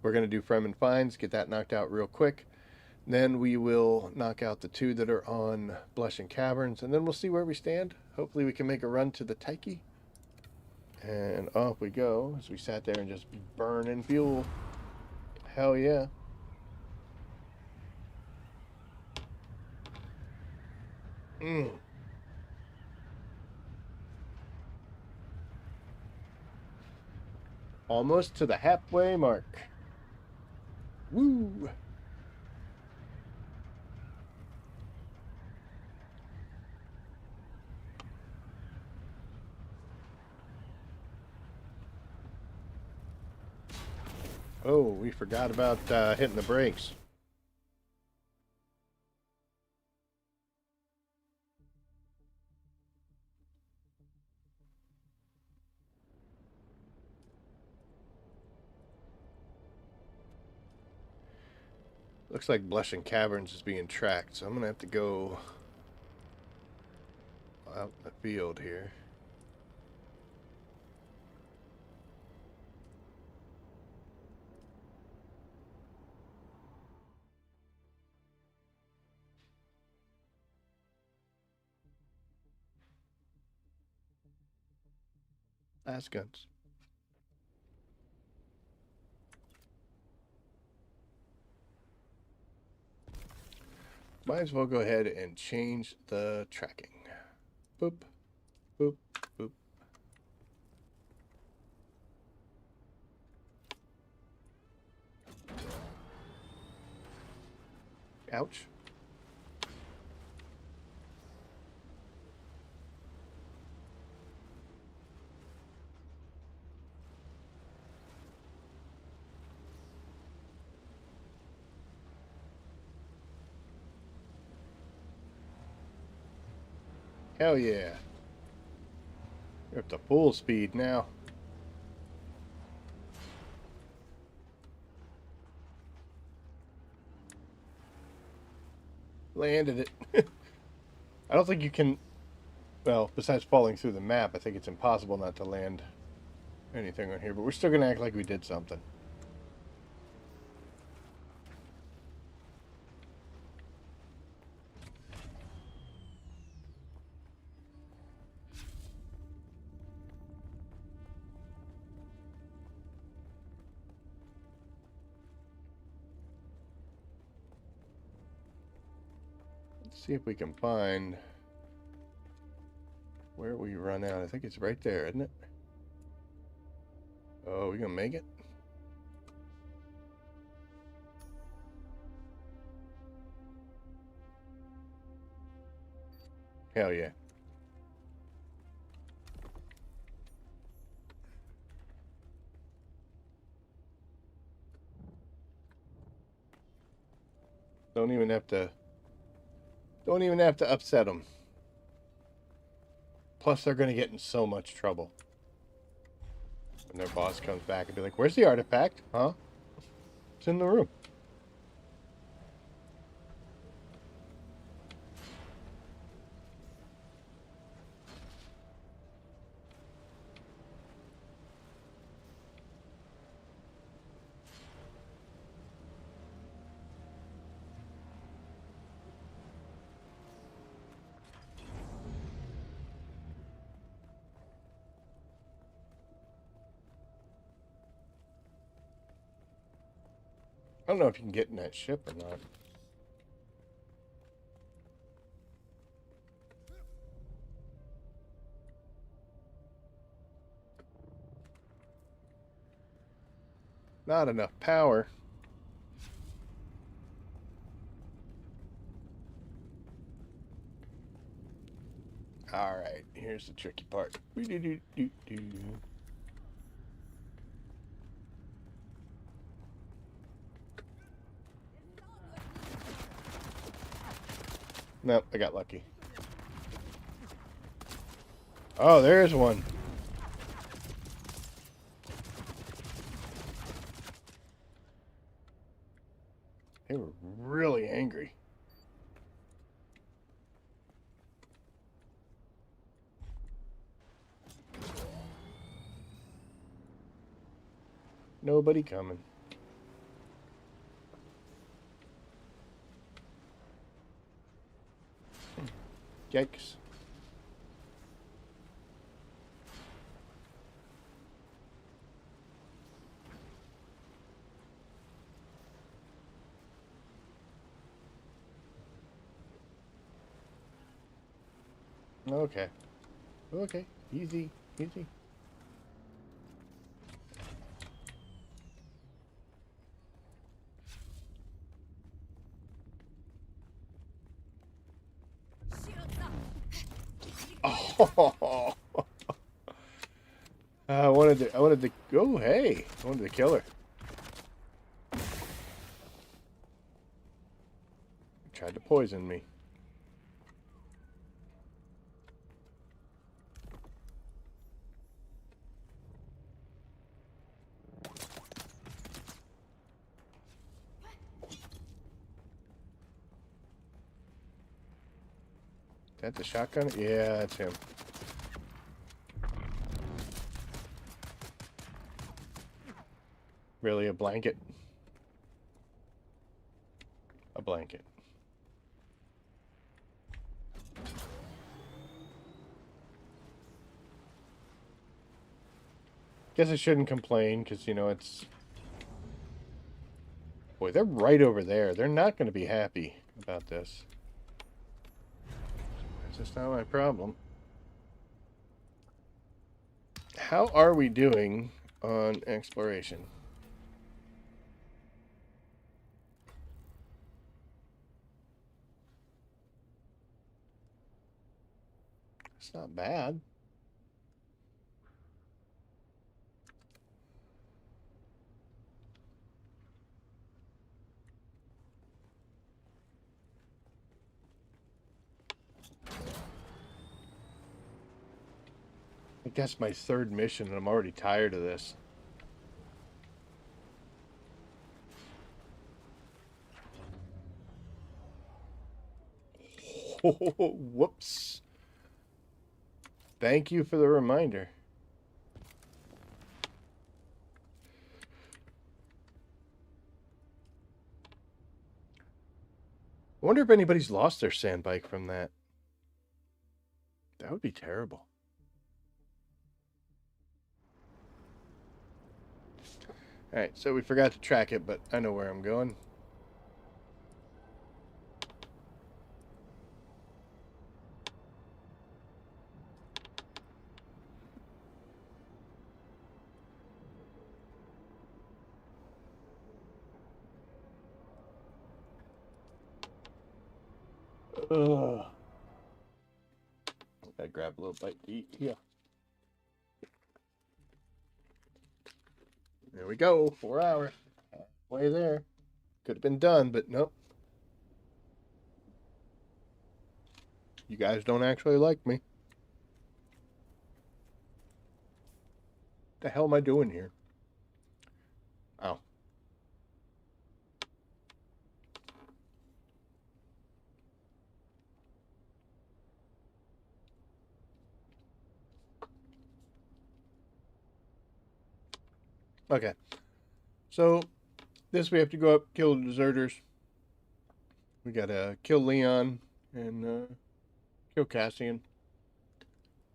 we're going to do Fremen Finds, get that knocked out real quick. Then we will knock out the two that are on Blushing Caverns, and then we'll see where we stand. Hopefully we can make a run to the Tyke. And off we go as we sat there and just burning fuel. Hell yeah. Almost to the halfway mark. Woo! Oh, we forgot about hitting the brakes. Looks like Blushing Caverns is being tracked, so I'm going to have to go out in the field here. Last guns. Might as well go ahead and change the tracking. Boop, boop, boop. Ouch. Hell yeah. You're up to full speed now. Landed it. I don't think you can... Well, besides falling through the map, I think it's impossible not to land anything on here. But we're still going to act like we did something. See if we can find where we run out. I think it's right there, isn't it? Oh, we gonna make it? Hell yeah. Don't even have to upset them. Plus, they're going to get in so much trouble when their boss comes back and be like, "Where's the artifact? Huh? It's in the room. I don't know if you can get in that ship or not. Not enough power. Alright, here's the tricky part. Nope, I got lucky. Oh, there's one. They were really angry. Nobody coming. Yikes. Okay. Okay. Easy. Easy. Oh. I wanted to go. Hey, I wanted to kill her. Tried to poison me. Is that the shotgun? Yeah, that's him. Really, a blanket? A blanket. Guess I shouldn't complain, because, you know, it's... Boy, they're right over there. They're not going to be happy about this. It's just not my problem. How are we doing on exploration? It's not bad. I guess my third mission, and I'm already tired of this. Whoops. Thank you for the reminder. I wonder if anybody's lost their sand bike from that. That would be terrible. Alright, so we forgot to track it, but I know where I'm going. Ugh. Gotta grab a little bite to eat here. There we go, 4 hours. Way there. Could have been done, but nope. You guys don't actually like me. What the hell am I doing here? Oh. Okay. So, this we have to go up, kill the deserters. We gotta kill Leon and kill Cassian.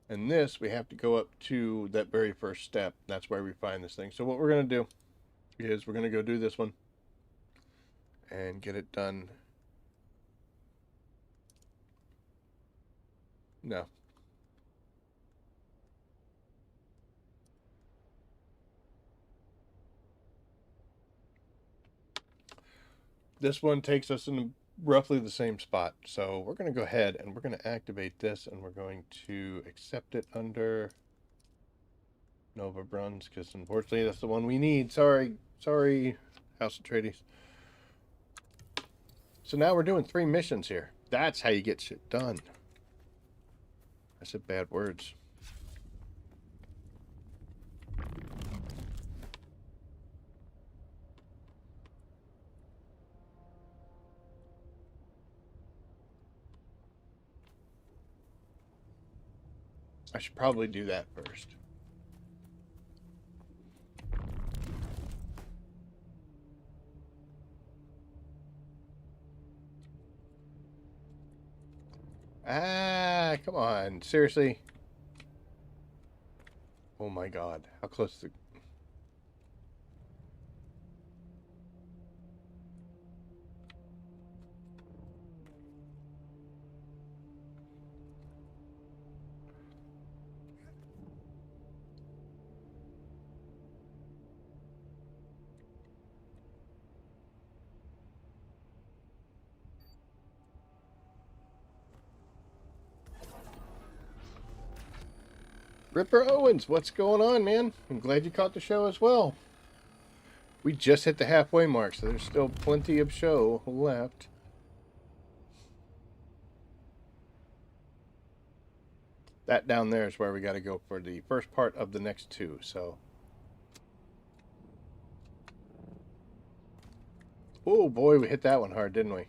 And this, we have to go up to that very first step. That's where we find this thing. So what we're going to do is we're going to go do this one and get it done. No. This one takes us in roughly the same spot. So we're going to go ahead and we're going to activate this, and we're going to accept it under Nova Bruns, because unfortunately that's the one we need. Sorry, House Atreides. So now we're doing 3 missions here. That's how you get shit done. I said bad words. I should probably do that first. Ah, come on. Seriously? Oh my god. How close to... Ripper Owens, what's going on, man? I'm glad you caught the show as well. We just hit the halfway mark, so there's still plenty of show left. That down there is where we got to go for the first part of the next 2, so... Oh boy, we hit that one hard, didn't we?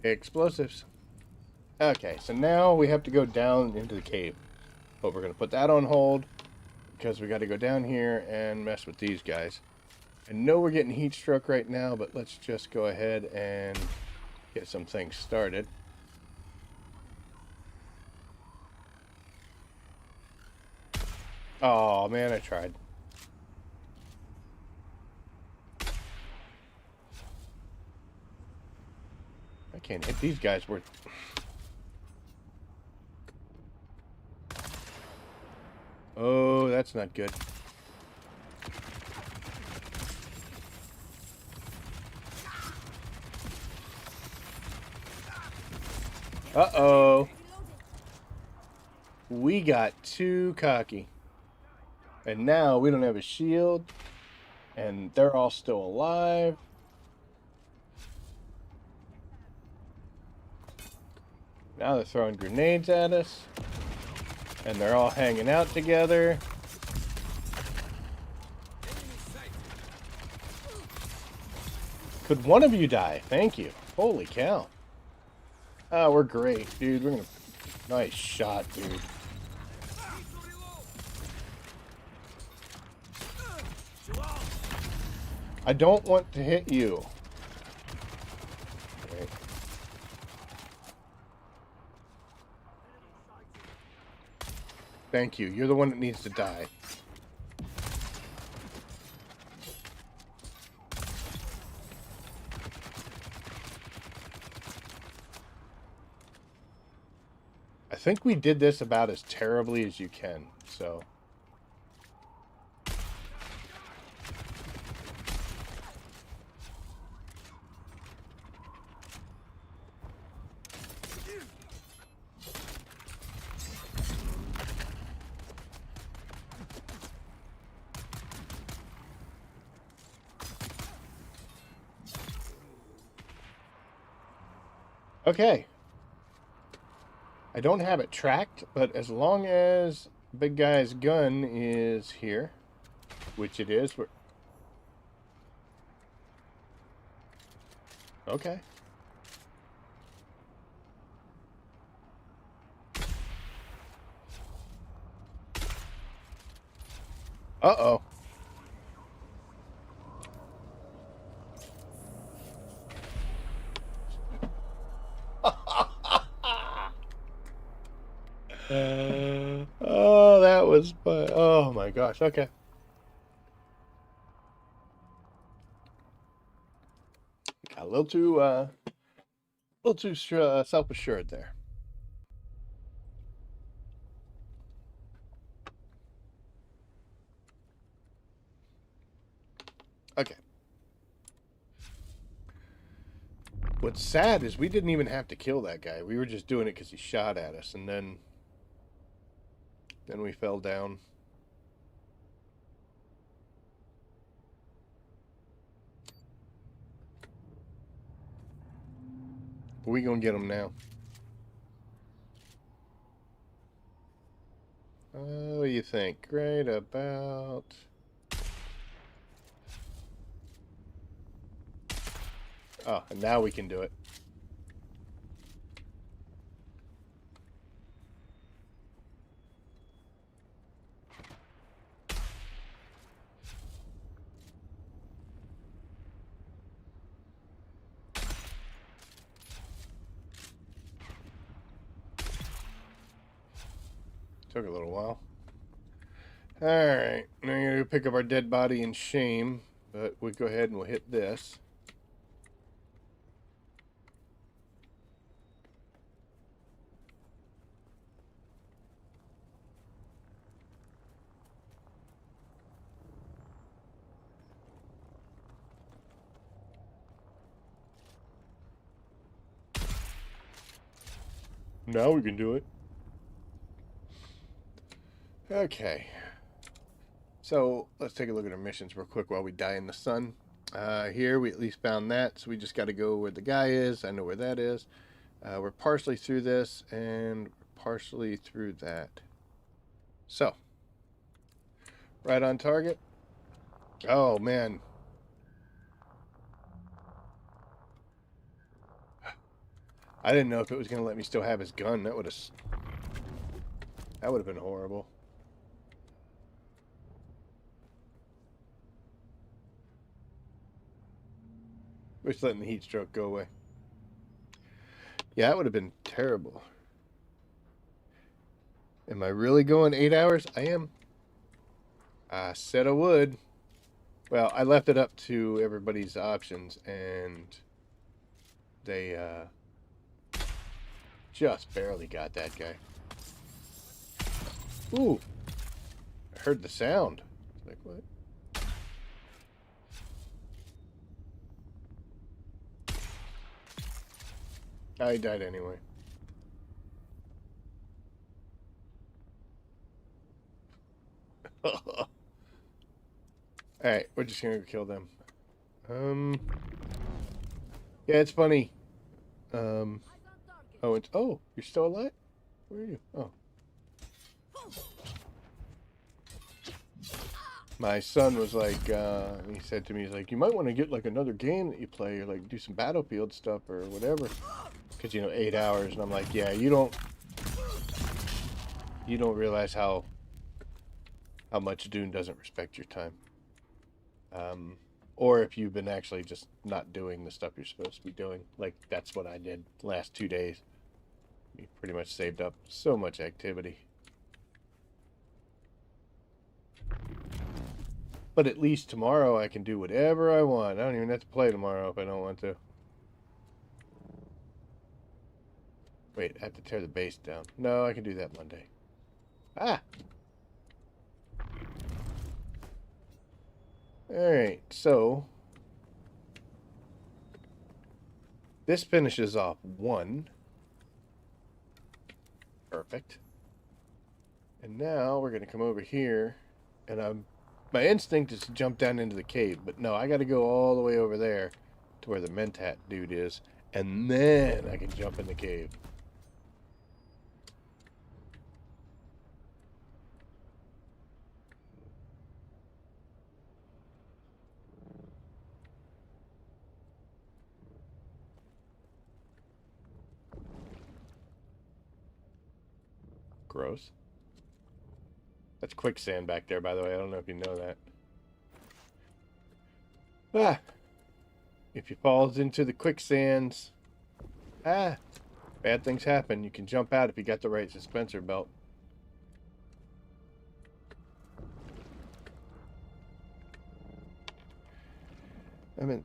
Explosives. Okay, so now we have to go down into the cave. But we're going to put that on hold because we got to go down here and mess with these guys. I know we're getting heat stroke right now, but let's just go ahead and get some things started. Oh man, I tried. I can't hit these guys worth... Oh, that's not good. Uh-oh. We got too cocky. And now we don't have a shield. And they're all still alive. Now they're throwing grenades at us. And they're all hanging out together. Could one of you die? Thank you. Holy cow. Oh, we're great, dude. We're gonna... Nice shot, dude. I don't want to hit you. Okay. Thank you. You're the one that needs to die. I think we did this about as terribly as you can, so... Okay. I don't have it tracked, but as long as big guy's gun is here, which it is, we're... Okay. Uh-oh. Oh, that was fun. Oh my gosh. Okay. Got a little too self-assured there. Okay. What's sad is we didn't even have to kill that guy. We were just doing it because he shot at us, and then we fell down. But we gonna get him now. What do you think? Right about... Oh, and now we can do it. Took a little while. Alright, now I'm gonna pick up our dead body in shame, but we'll go ahead and we'll hit this. Now we can do it. Okay. So, let's take a look at our missions real quick while we die in the sun. Here, we at least found that, so we just got to go where the guy is. I know where that is. We're partially through this, and we're partially through that. So, right on target. Oh, man. I didn't know if it was going to let me still have his gun. That would have been horrible. Just letting the heat stroke go away. Yeah, that would have been terrible. Am I really going 8 hours? I am. I said I would. Well, I left it up to everybody's options, and they just barely got that guy. Ooh. I heard the sound. Like, what? I died anyway. Alright, we're just gonna go kill them. Yeah, it's funny. Oh, you're still alive? Where are you? Oh. My son was like, he said to me, he's like, you might want to get like another game that you play, or like do some Battlefield stuff or whatever. Because, you know, 8 hours. And I'm like, yeah, you don't realize how much Dune doesn't respect your time. Or if you've been actually just not doing the stuff you're supposed to be doing. Like, that's what I did the last 2 days. We pretty much saved up so much activity. But at least tomorrow I can do whatever I want. I don't even have to play tomorrow if I don't want to. Wait, I have to tear the base down. No, I can do that Monday. Ah! Alright, so... this finishes off 1. Perfect. And now we're going to come over here, and my instinct is to jump down into the cave, but no, I got to go all the way over there to where the Mentat dude is, And then I can jump in the cave. Gross. That's quicksand back there, by the way. I don't know if you know that. Ah! If you falls into the quicksands, bad things happen. You can jump out if you got the right suspensor belt. I'm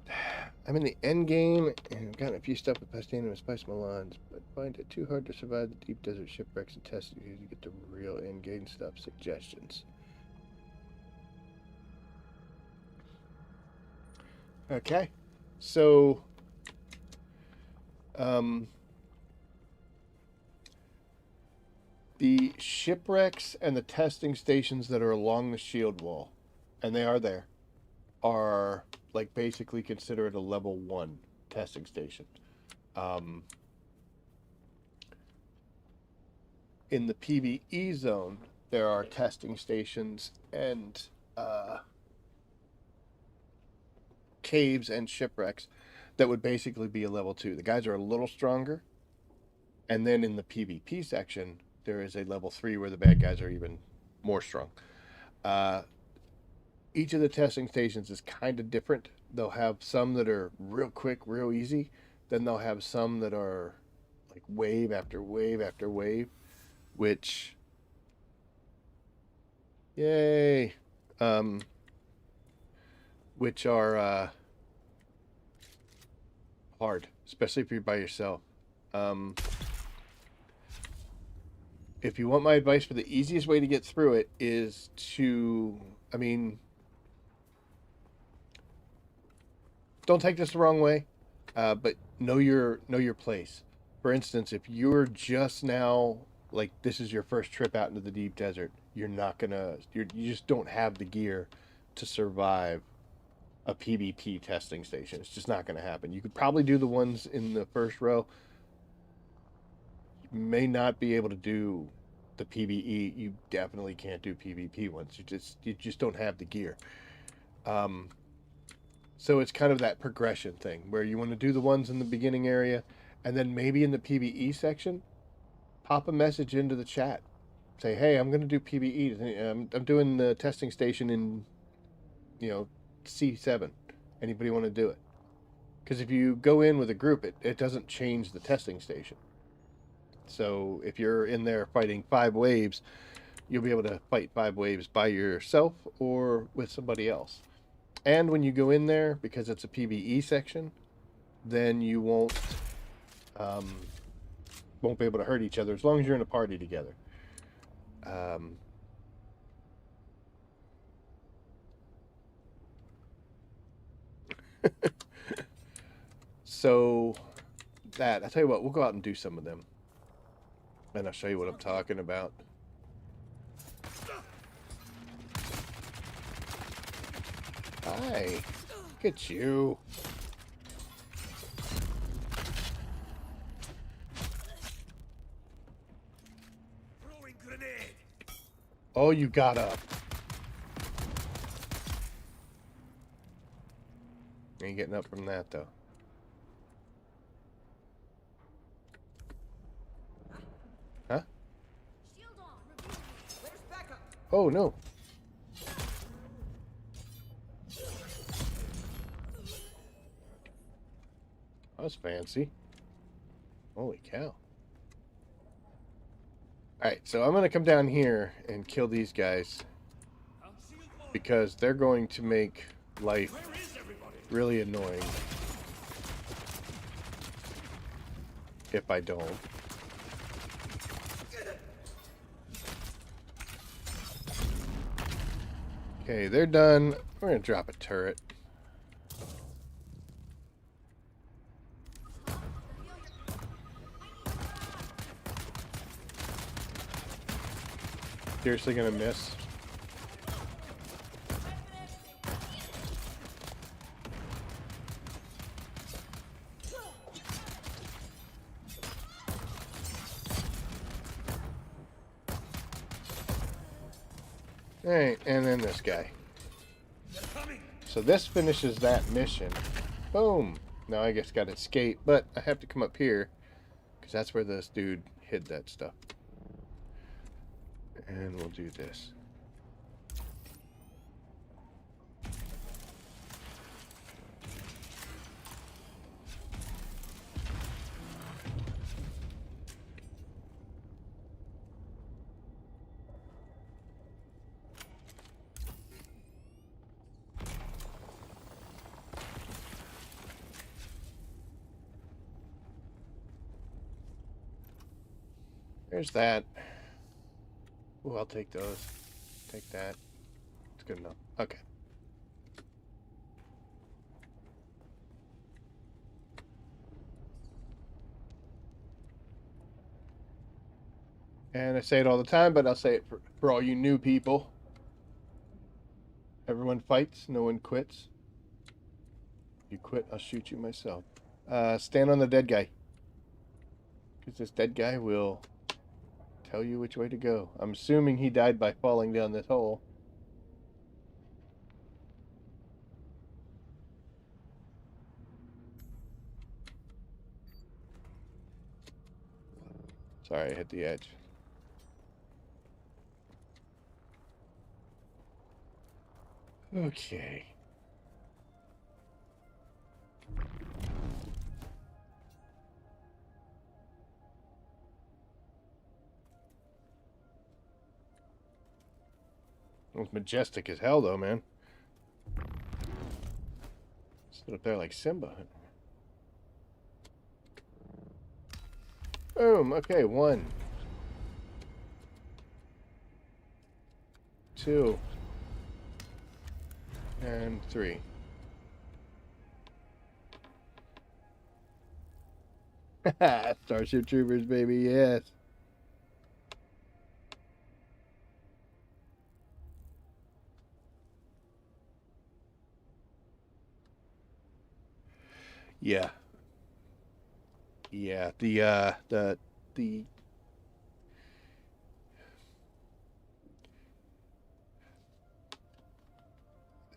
in the end game and I've gotten a few stuff with Pastine and Spice Milans, but find it too hard to survive the deep desert shipwrecks and tests to get the real end game stuff. Suggestions. Okay. So the shipwrecks and the testing stations that are along the shield wall, and they are there, are like basically considered a level 1 testing station. In the PvE zone, there are testing stations and caves and shipwrecks that would basically be a level 2. The guys are a little stronger. And then in the PvP section, there is a level 3 where the bad guys are even more strong. Each of the testing stations is kind of different. They'll have some that are real quick, real easy. Then they'll have some that are like wave after wave after wave, which, yay, which are hard, especially if you're by yourself. If you want my advice for the easiest way to get through it is to, don't take this the wrong way, but know your place. For instance, if you're just now, like this is your first trip out into the deep desert, you just don't have the gear to survive a PvP testing station. It's just not going to happen. You could probably do the ones in the first row. You may not be able to do the PvE. You definitely can't do PvP ones. You just don't have the gear. So it's kind of that progression thing where you want to do the ones in the beginning area, and then maybe in the PvE section, pop a message into the chat. Say, hey, I'm going to do PvE. I'm doing the testing station in, C7. Anybody want to do it? Because if you go in with a group, it doesn't change the testing station. So if you're in there fighting 5 waves, you'll be able to fight 5 waves by yourself or with somebody else. And when you go in there, because it's a PvE section, then you won't be able to hurt each other as long as you're in a party together. So I'll tell you what, we'll go out and do some of them. And I'll show you what I'm talking about. Hi. Look at you. Oh, you got up. Ain't getting up from that, though. Huh? Oh, no. That was fancy. Holy cow. Alright, so I'm going to come down here and kill these guys because they're going to make life really annoying if I don't. Okay, they're done. We're going to drop a turret. Seriously gonna miss? Alright, and then this guy. So this finishes that mission. Boom! Now I just gotta escape, but I have to come up here, because that's where this dude hid that stuff. And we'll do this. There's that. Oh, I'll take those. Take that. It's good enough. Okay. And I say it all the time, but I'll say it for all you new people. Everyone fights, no one quits. If you quit, I'll shoot you myself. Stand on the dead guy. Because this dead guy will tell you which way to go. I'm assuming he died by falling down this hole. Sorry, I hit the edge. Okay. It was majestic as hell, though, man. Stood up there like Simba. Boom. Okay, 1, 2, and 3. Starship Troopers, baby, yes. Yeah. Yeah, the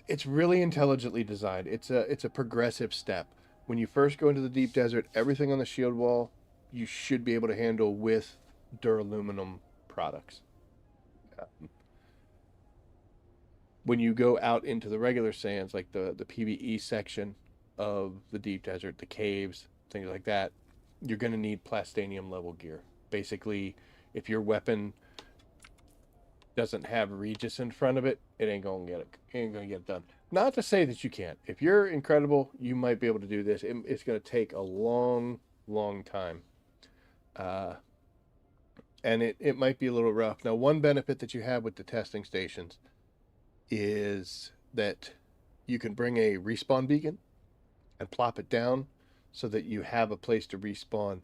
it's really intelligently designed. It's a progressive step. When you first go into the deep desert, everything on the shield wall you should be able to handle with duraluminum products. When you go out into the regular sands, like the PvE section of the deep desert, the caves, things like that, you're going to need plastanium level gear. Basically, if your weapon doesn't have Regis in front of it, it ain't gonna get it done. Not to say that you can't. If you're incredible, you might be able to do this. It's gonna take a long, long time, and it might be a little rough. Now, one benefit that you have with the testing stations is that you can bring a respawn beacon and plop it down so that you have a place to respawn,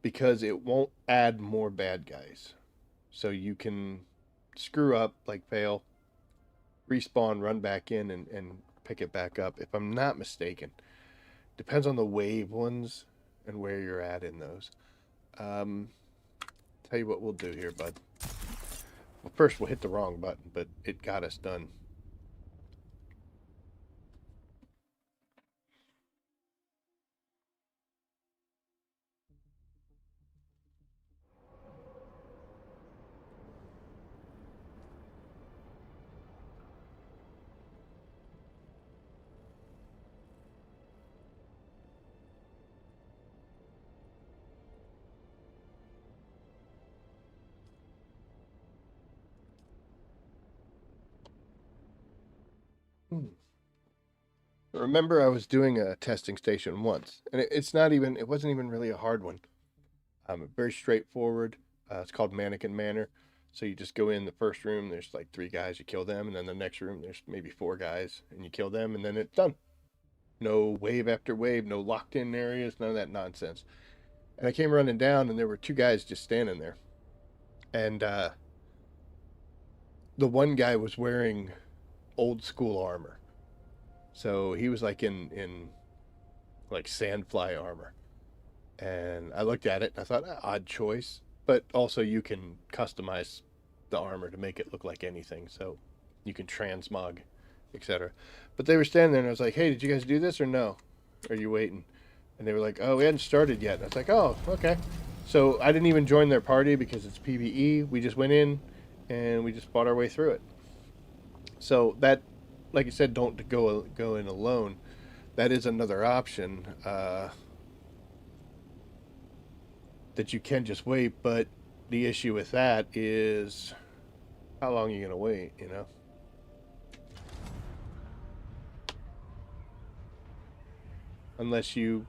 because it won't add more bad guys. So you can screw up, like fail, respawn, run back in, and pick it back up. If I'm not mistaken, depends on the wave ones and where you're at in those. Tell you what we'll do here, bud. Well, first we'll hit the wrong button, but it got us done. Remember, I was doing a testing station once, and it wasn't even really a hard one. Very straightforward. It's called Mannequin Manor. So you just go in the first room, there's like 3 guys, you kill them, and then the next room, there's maybe 4 guys, and you kill them, and then it's done. No wave after wave, no locked in areas, none of that nonsense. And I came running down, and there were 2 guys just standing there. And the one guy was wearing old school armor. So he was like in like sandfly armor. And I looked at it and I thought, odd choice. But also you can customize the armor to make it look like anything. So You can transmog, etc. But they were standing there, and I was like, "Hey, did you guys do this or no? Are you waiting?" And they were like, "Oh, we hadn't started yet." And I was like, "Oh, okay." So I didn't even join their party because it's PvE. We just went in, and we just fought our way through it. So that, like you said, don't go in alone. That is another option that you can just wait. But the issue with that is, how long are you gonna wait? You know. Unless you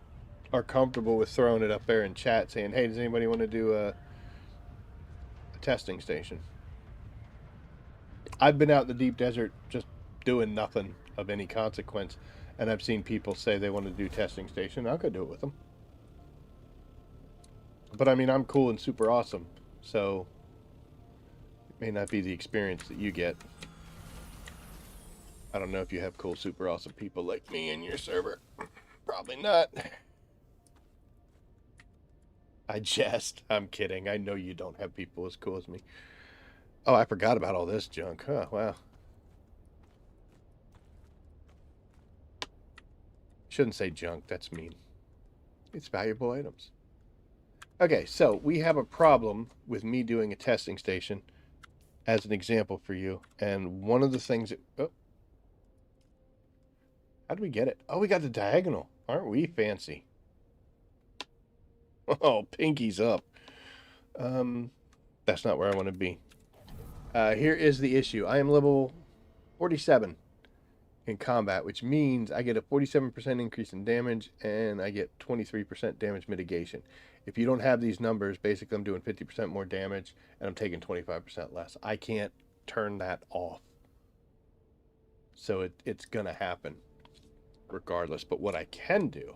are comfortable with throwing it up there in chat saying, hey, does anybody want to do a testing station? I've been out in the deep desert just doing nothing of any consequence, and I've seen people say they want to do testing station. I'll go do it with them. But I mean, I'm cool and super awesome, so it may not be the experience that you get. I don't know if you have cool, super awesome people like me in your server. Probably not. I jest. I'm kidding. I know you don't have people as cool as me. Oh, I forgot about all this junk. Huh, wow. Shouldn't say junk. That's mean. It's valuable items. Okay, so we have a problem with me doing a testing station as an example for you. And one of the things that... Oh. How do we get it? Oh, we got the diagonal. Aren't we fancy? Oh, pinky's up. That's not where I want to be. Here is the issue. I am level 47 in combat, which means I get a 47% increase in damage, and I get 23% damage mitigation. If you don't have these numbers, basically I'm doing 50% more damage, and I'm taking 25% less. I can't turn that off. So it's going to happen regardless. But what I can do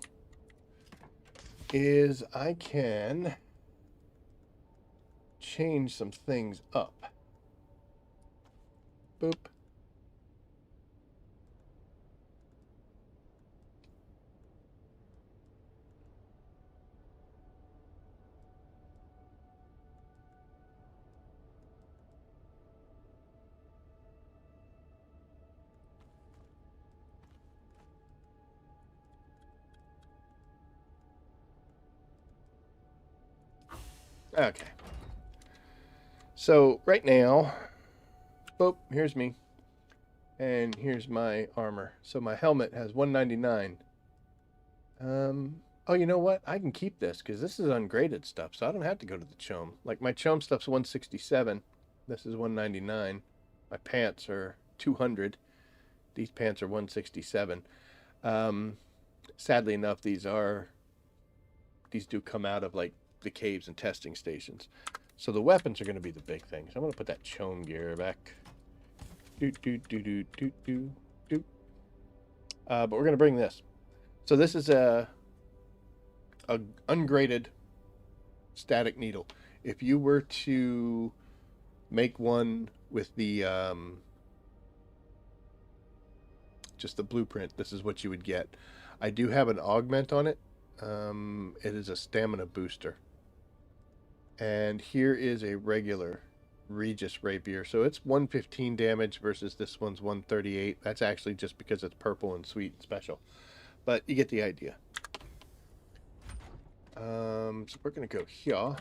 is I can change some things up. Boop. Okay. So right now, boop, here's me. And here's my armor. So my helmet has 199. Oh, you know what? I can keep this because this is ungraded stuff, so I don't have to go to the chum. Like my chum stuff's 167. This is 199. My pants are 200. These pants are 167. Sadly enough, these do come out of like the caves and testing stations. So the weapons are going to be the big thing. So I'm going to put that chum gear back. But we're going to bring this. So this is a ungraded static needle. If you were to make one with the just the blueprint, this is what you would get. I do have an augment on it. It is a stamina booster. And here is a regular Regis rapier. So it's 115 damage versus this one's 138. That's actually just because it's purple and sweet and special. But you get the idea. So we're going to go here.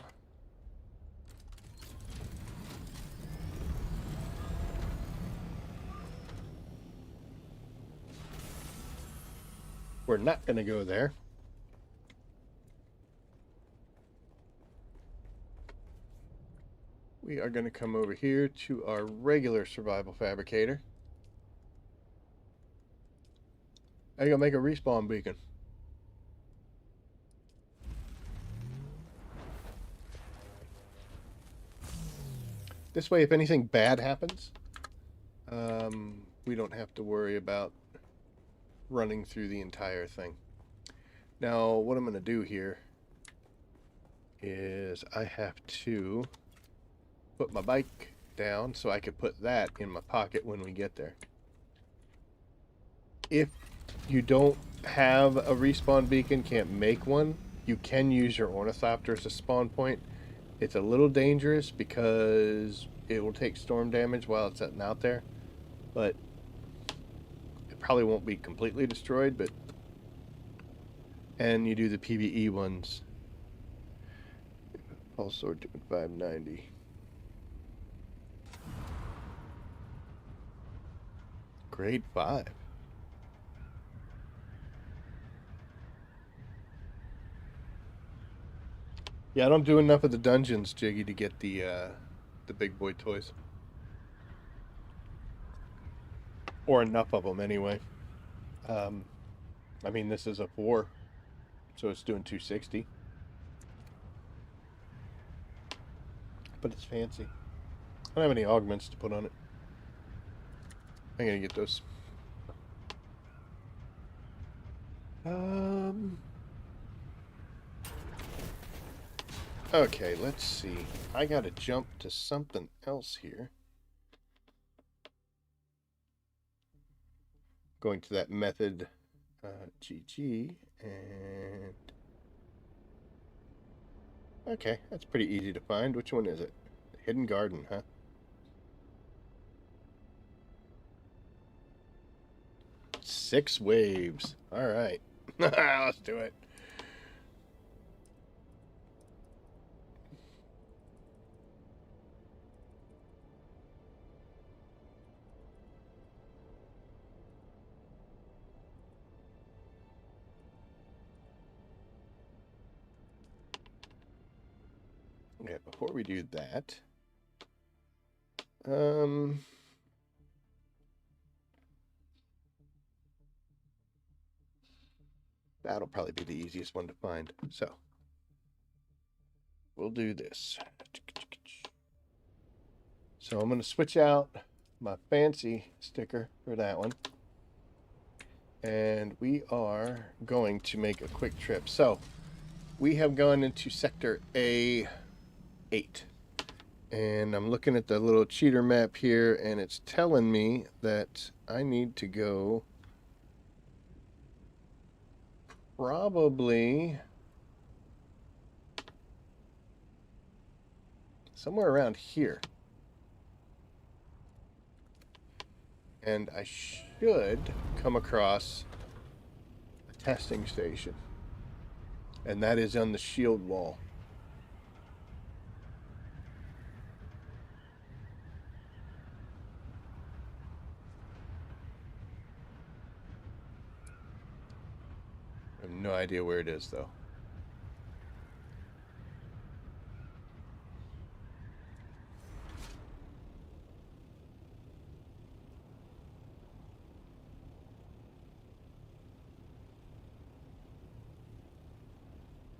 We're not going to go there. We are going to come over here to our regular survival fabricator. I'm going to make a respawn beacon. This way, if anything bad happens, we don't have to worry about running through the entire thing. Now, what I'm going to do here is I have to put my bike down so I can put that in my pocket when we get there. If you don't have a respawn beacon, can't make one, you can use your ornithopter as a spawn point. It's a little dangerous because it will take storm damage while it's sitting out there. but it probably won't be completely destroyed, but... And you do the PvE ones. Pulse sword doing 590. Grade 5. Yeah, I don't do enough of the dungeons, Jiggy, to get the big boy toys. Or enough of them, anyway. I mean, this is a 4, so it's doing 260. But it's fancy. I don't have any augments to put on it. I'm gonna get those. Okay, let's see. I gotta jump to something else here. Going to that method, GG, and... Okay, that's pretty easy to find. Which one is it? The Hidden Garden, huh? Six waves. All right. Let's do it. Okay, before we do that, that'll probably be the easiest one to find. So, we'll do this. So I'm going to switch out my fancy sticker for that one. And we are going to make a quick trip. So, we have gone into Sector A8. And I'm looking at the little cheater map here, and it's telling me that I need to go probably somewhere around here. And I should come across a testing station. And that is on the shield wall. I have no idea where it is, though.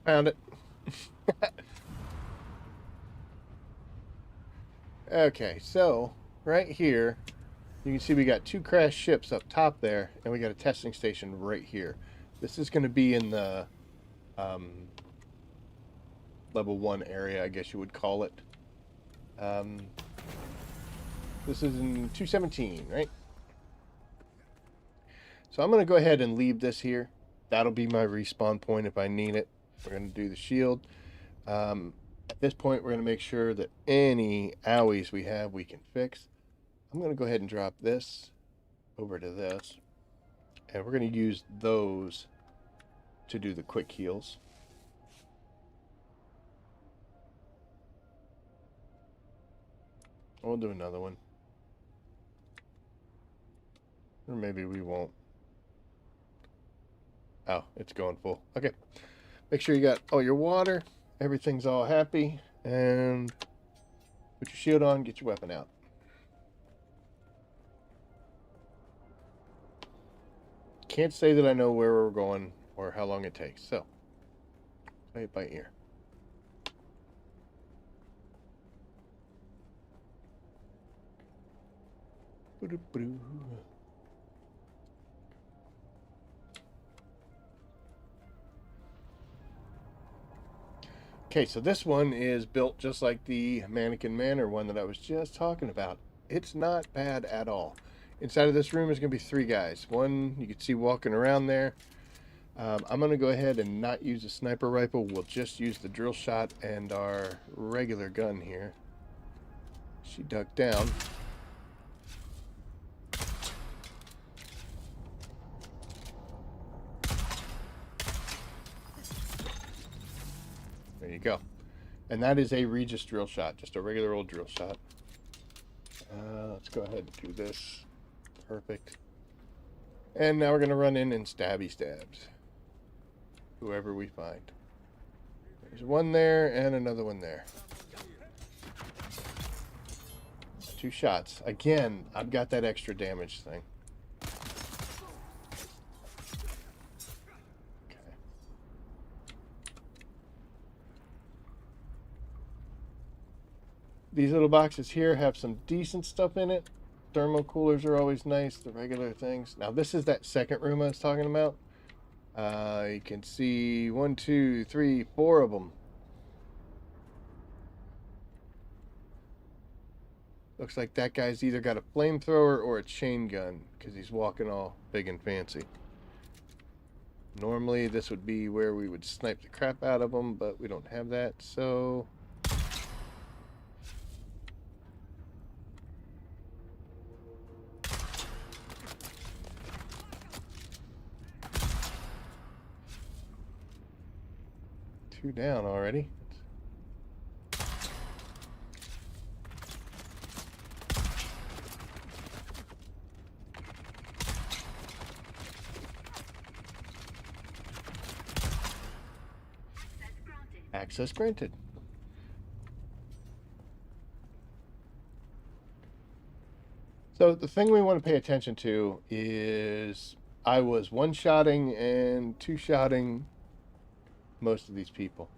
Found it. Okay, so right here, you can see we got 2 crashed ships up top there, and we got a testing station right here. This is going to be in the level 1 area, I guess you would call it. This is in 217, right? So I'm going to go ahead and leave this here. That'll be my respawn point if I need it. We're going to do the shield. At this point, we're going to make sure that any owies we have, we can fix. I'm going to go ahead and drop this over to this. And we're going to use those to do the quick heals. We'll do another one. Or maybe we won't. Oh, it's going full. Okay. Make sure you got all your water. Everything's all happy. And put your shield on. Get your weapon out. Can't say that I know where we're going or how long it takes. So, play it by ear. Okay, so this one is built just like the Mannequin Manor one that I was just talking about. It's not bad at all. Inside of this room is going to be 3 guys. One you can see walking around there. I'm going to go ahead and not use a sniper rifle. We'll just use the drill shot and our regular gun here. She ducked down. There you go. And that is a Regis drill shot, just a regular old drill shot. Let's go ahead and do this. Perfect. And now we're going to run in and stabby stabs. Whoever we find. There's one there and another one there. 2 shots. Again, I've got that extra damage thing. Okay. These little boxes here have some decent stuff in it. Thermal coolers are always nice, the regular things. Now this is that second room I was talking about. You can see 1, 2, 3, 4 of them. Looks like that guy's either got a flamethrower or a chain gun because he's walking all big and fancy. Normally this would be where we would snipe the crap out of them, but we don't have that, so... Two down already. Access granted. So the thing we want to pay attention to is I was one-shotting and two-shotting most of these people.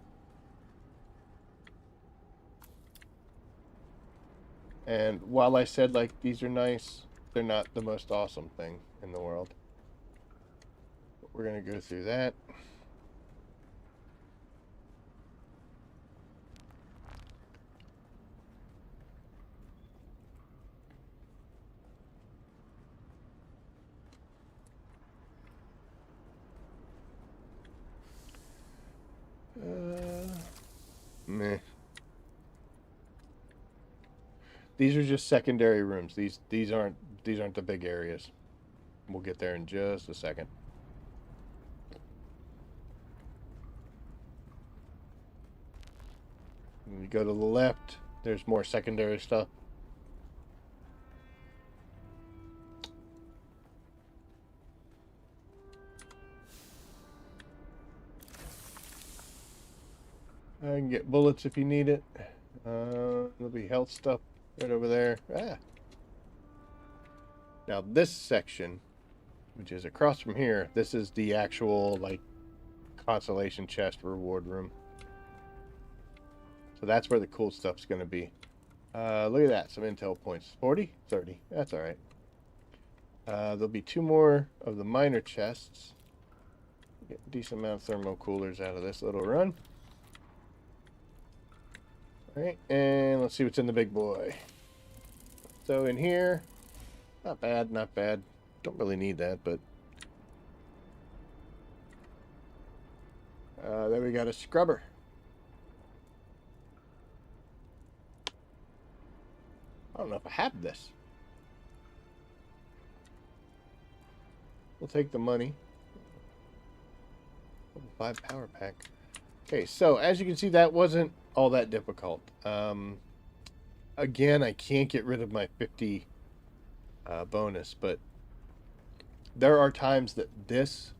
And while I said like these are nice, they're not the most awesome thing in the world. But we're going to go through that. Meh. These are just secondary rooms. These aren't the big areas. We'll get there in just a second. When you go to the left, there's more secondary stuff. I can get bullets if you need it. There'll be health stuff right over there. Ah. Now this section, which is across from here, this is the actual like consolation chest reward room. So that's where the cool stuff's going to be. Look at that, some intel points. 40? 30. That's all right. There'll be 2 more of the minor chests. Get a decent amount of thermo coolers out of this little run. Alright, and let's see what's in the big boy. So in here, not bad, not bad. Don't really need that, but... then we got a scrubber. I don't know if I have this. We'll take the money. Level 5 power pack. Okay, so as you can see, that wasn't all that difficult. Again, I can't get rid of my 50 bonus, but there are times that this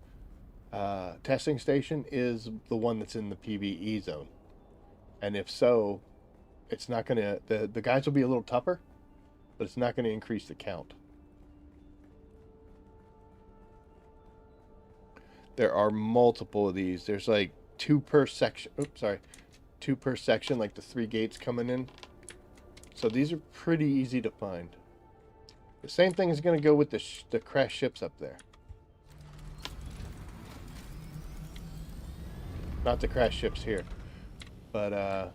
testing station is the one that's in the PvE zone. And if so, it's not going to... The guys will be a little tougher, but it's not going to increase the count. There are multiple of these. There's like 2 per section. Oops, sorry. 2 per section, like the 3 gates coming in. So these are pretty easy to find. The same thing is going to go with the crashed ships up there. Not the crashed ships here, but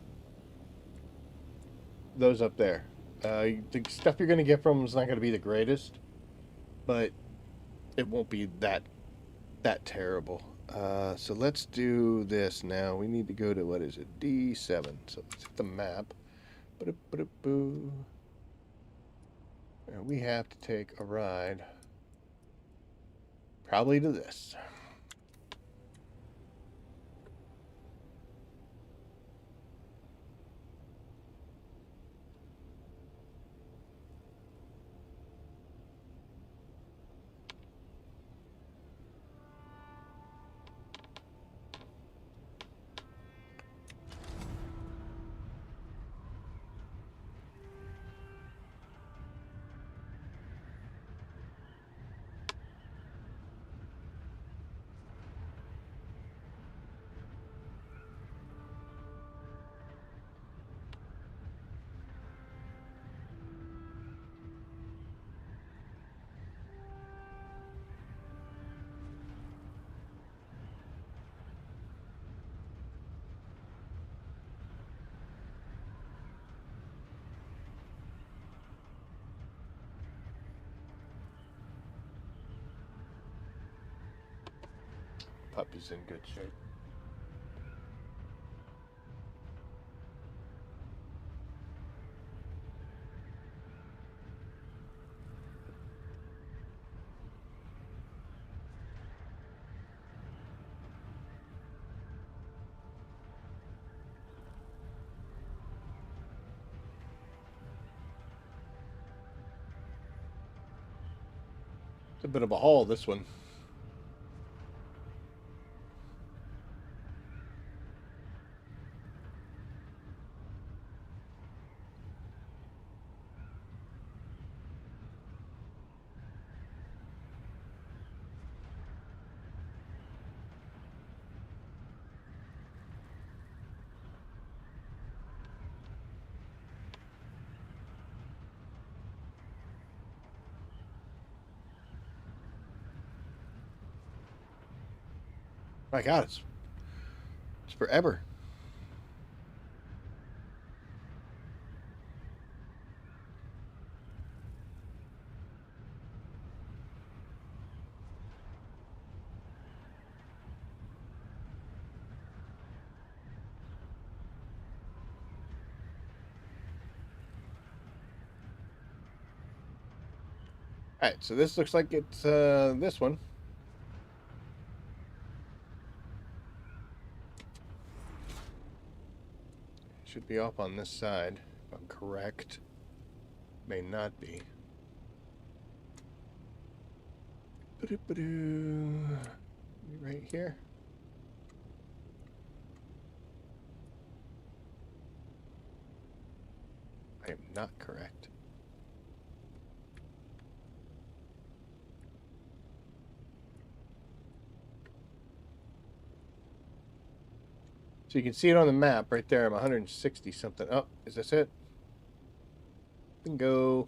those up there. The stuff you're going to get from them is not going to be the greatest, but it won't be that terrible. So let's do this now. We need to go to, what is it, D7. So let's hit the map. And we have to take a ride, probably to this. pup is in good shape. It's a bit of a haul, this one. My God, it's forever. Alright, so this looks like it's this one. Should be off on this side, if I'm correct. May not be. Right here. I am not correct. So you can see it on the map right there. I'm 160 something. Oh, is this it? Bingo.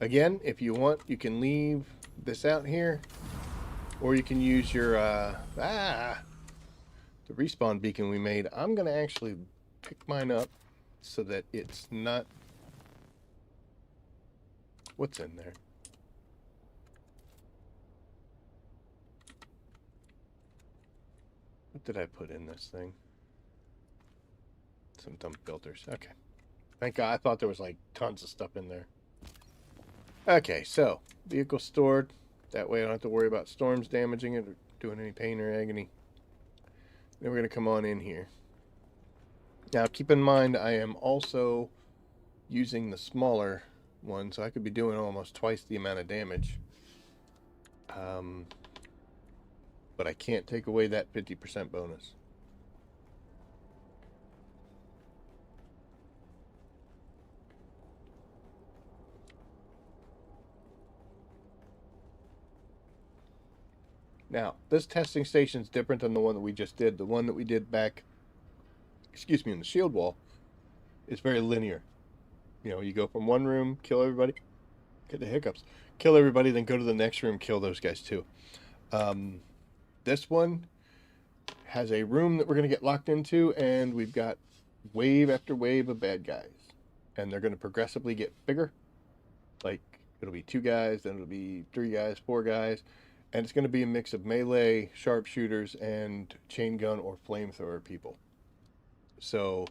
Again, if you want, you can leave this out here, or you can use your the respawn beacon we made. I'm gonna actually pick mine up so that it's not. What's in there? What did I put in this thing? Some dumb filters. Okay. Thank God. I thought there was like tons of stuff in there. Okay, so vehicle stored. That way I don't have to worry about storms damaging it or doing any pain or agony. Then we're going to come on in here. Now keep in mind I am also using the smaller one, so I could be doing almost twice the amount of damage. But I can't take away that 50% bonus. Now, this testing station is different than the one that we just did. The one that we did back, excuse me, in the shield wall is very linear. You know, you go from one room, kill everybody, get the hiccups, kill everybody, then go to the next room, kill those guys too. This one has a room that we're going to get locked into, and we've got wave after wave of bad guys. And they're going to progressively get bigger. Like, it'll be 2 guys, then it'll be 3 guys, 4 guys. And it's going to be a mix of melee, sharpshooters, and chain gun or flamethrower people. So,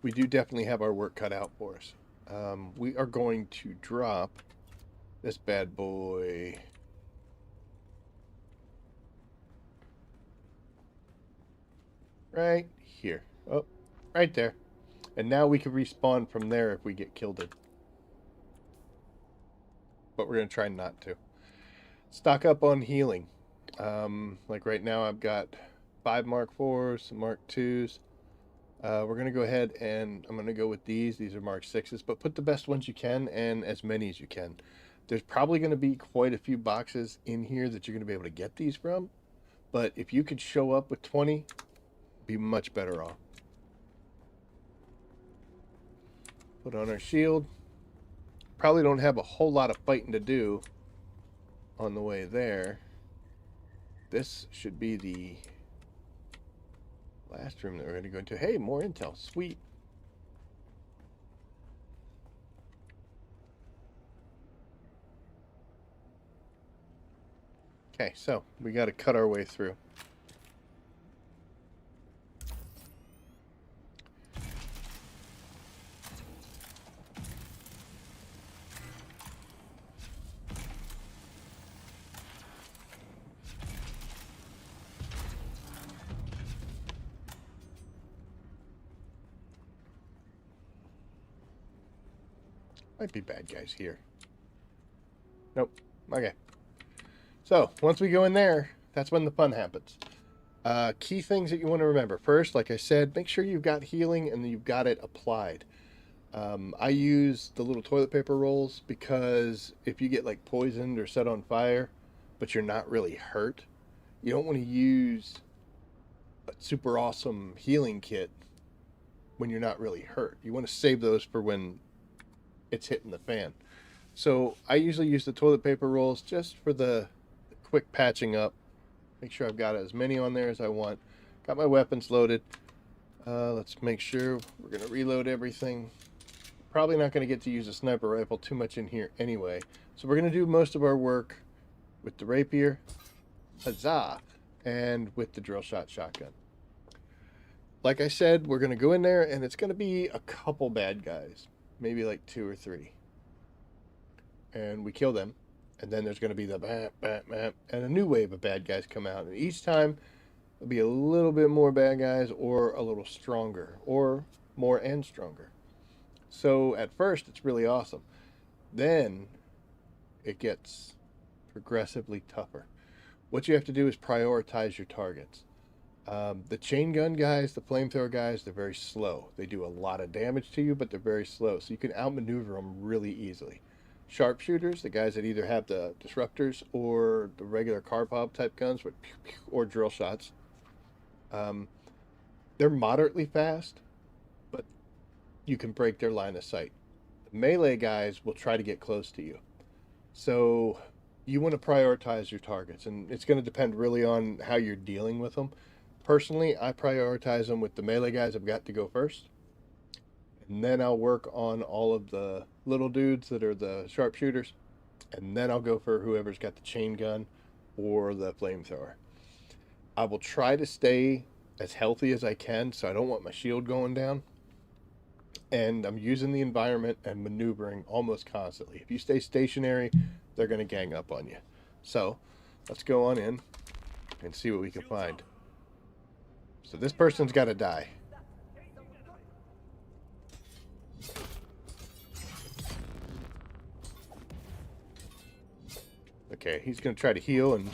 we do definitely have our work cut out for us. We are going to drop this bad boy right here. Oh, right there. And now we can respawn from there if we get killed. But we're going to try not to. Stock up on healing. Like right now I've got 5 Mark 4s, some Mark 2s. We're going to go ahead and I'm going to go with these. These are Mark 6s, but put the best ones you can and as many as you can. There's probably going to be quite a few boxes in here that you're going to be able to get these from. But if you could show up with 20, be much better off. Put on our shield. Probably don't have a whole lot of fighting to do on the way there. This should be the last room that we're going to go into. Hey, more intel. Sweet. Okay, so we got to cut our way through. Might be bad guys here. Nope. Okay. So, once we go in there, that's when the fun happens. Key things that you want to remember. First, like I said, make sure you've got healing and you've got it applied. I use the little toilet paper rolls because if you get like poisoned or set on fire, but you're not really hurt, you don't want to use a super awesome healing kit when you're not really hurt. You want to save those for when it's hitting the fan. So I usually use the toilet paper rolls just for the quick patching up. Make sure I've got as many on there as I want. Got my weapons loaded. Let's make sure we're going to reload everything. Probably not going to get to use a sniper rifle too much in here anyway. So we're going to do most of our work with the rapier, huzzah, and with the drill shot shotgun. Like I said, we're going to go in there and it's going to be a couple bad guys. Maybe like 2 or 3. And we kill them. And then there's going to be the bam, bam, bam, and a new wave of bad guys come out. And each time there'll be a little bit more bad guys or a little stronger or more and stronger. So at first it's really awesome. Then it gets progressively tougher. What you have to do is prioritize your targets. The chain gun guys, the flamethrower guys, they're very slow. They do a lot of damage to you, but they're very slow. So you can outmaneuver them really easily. Sharpshooters, the guys that either have the disruptors or the regular car pop type guns with pew, pew, or drill shots, they're moderately fast, but you can break their line of sight. The melee guys will try to get close to you. So you want to prioritize your targets, and it's going to depend really on how you're dealing with them. Personally, I prioritize them with the melee guys. I've got to go first. And then I'll work on all of the little dudes that are the sharpshooters. And then I'll go for whoever's got the chain gun or the flamethrower. I will try to stay as healthy as I can, so I don't want my shield going down. And I'm using the environment and maneuvering almost constantly. If you stay stationary, they're going to gang up on you. So let's go on in and see what we can find. So this person's got to die. Okay, he's going to try to heal and...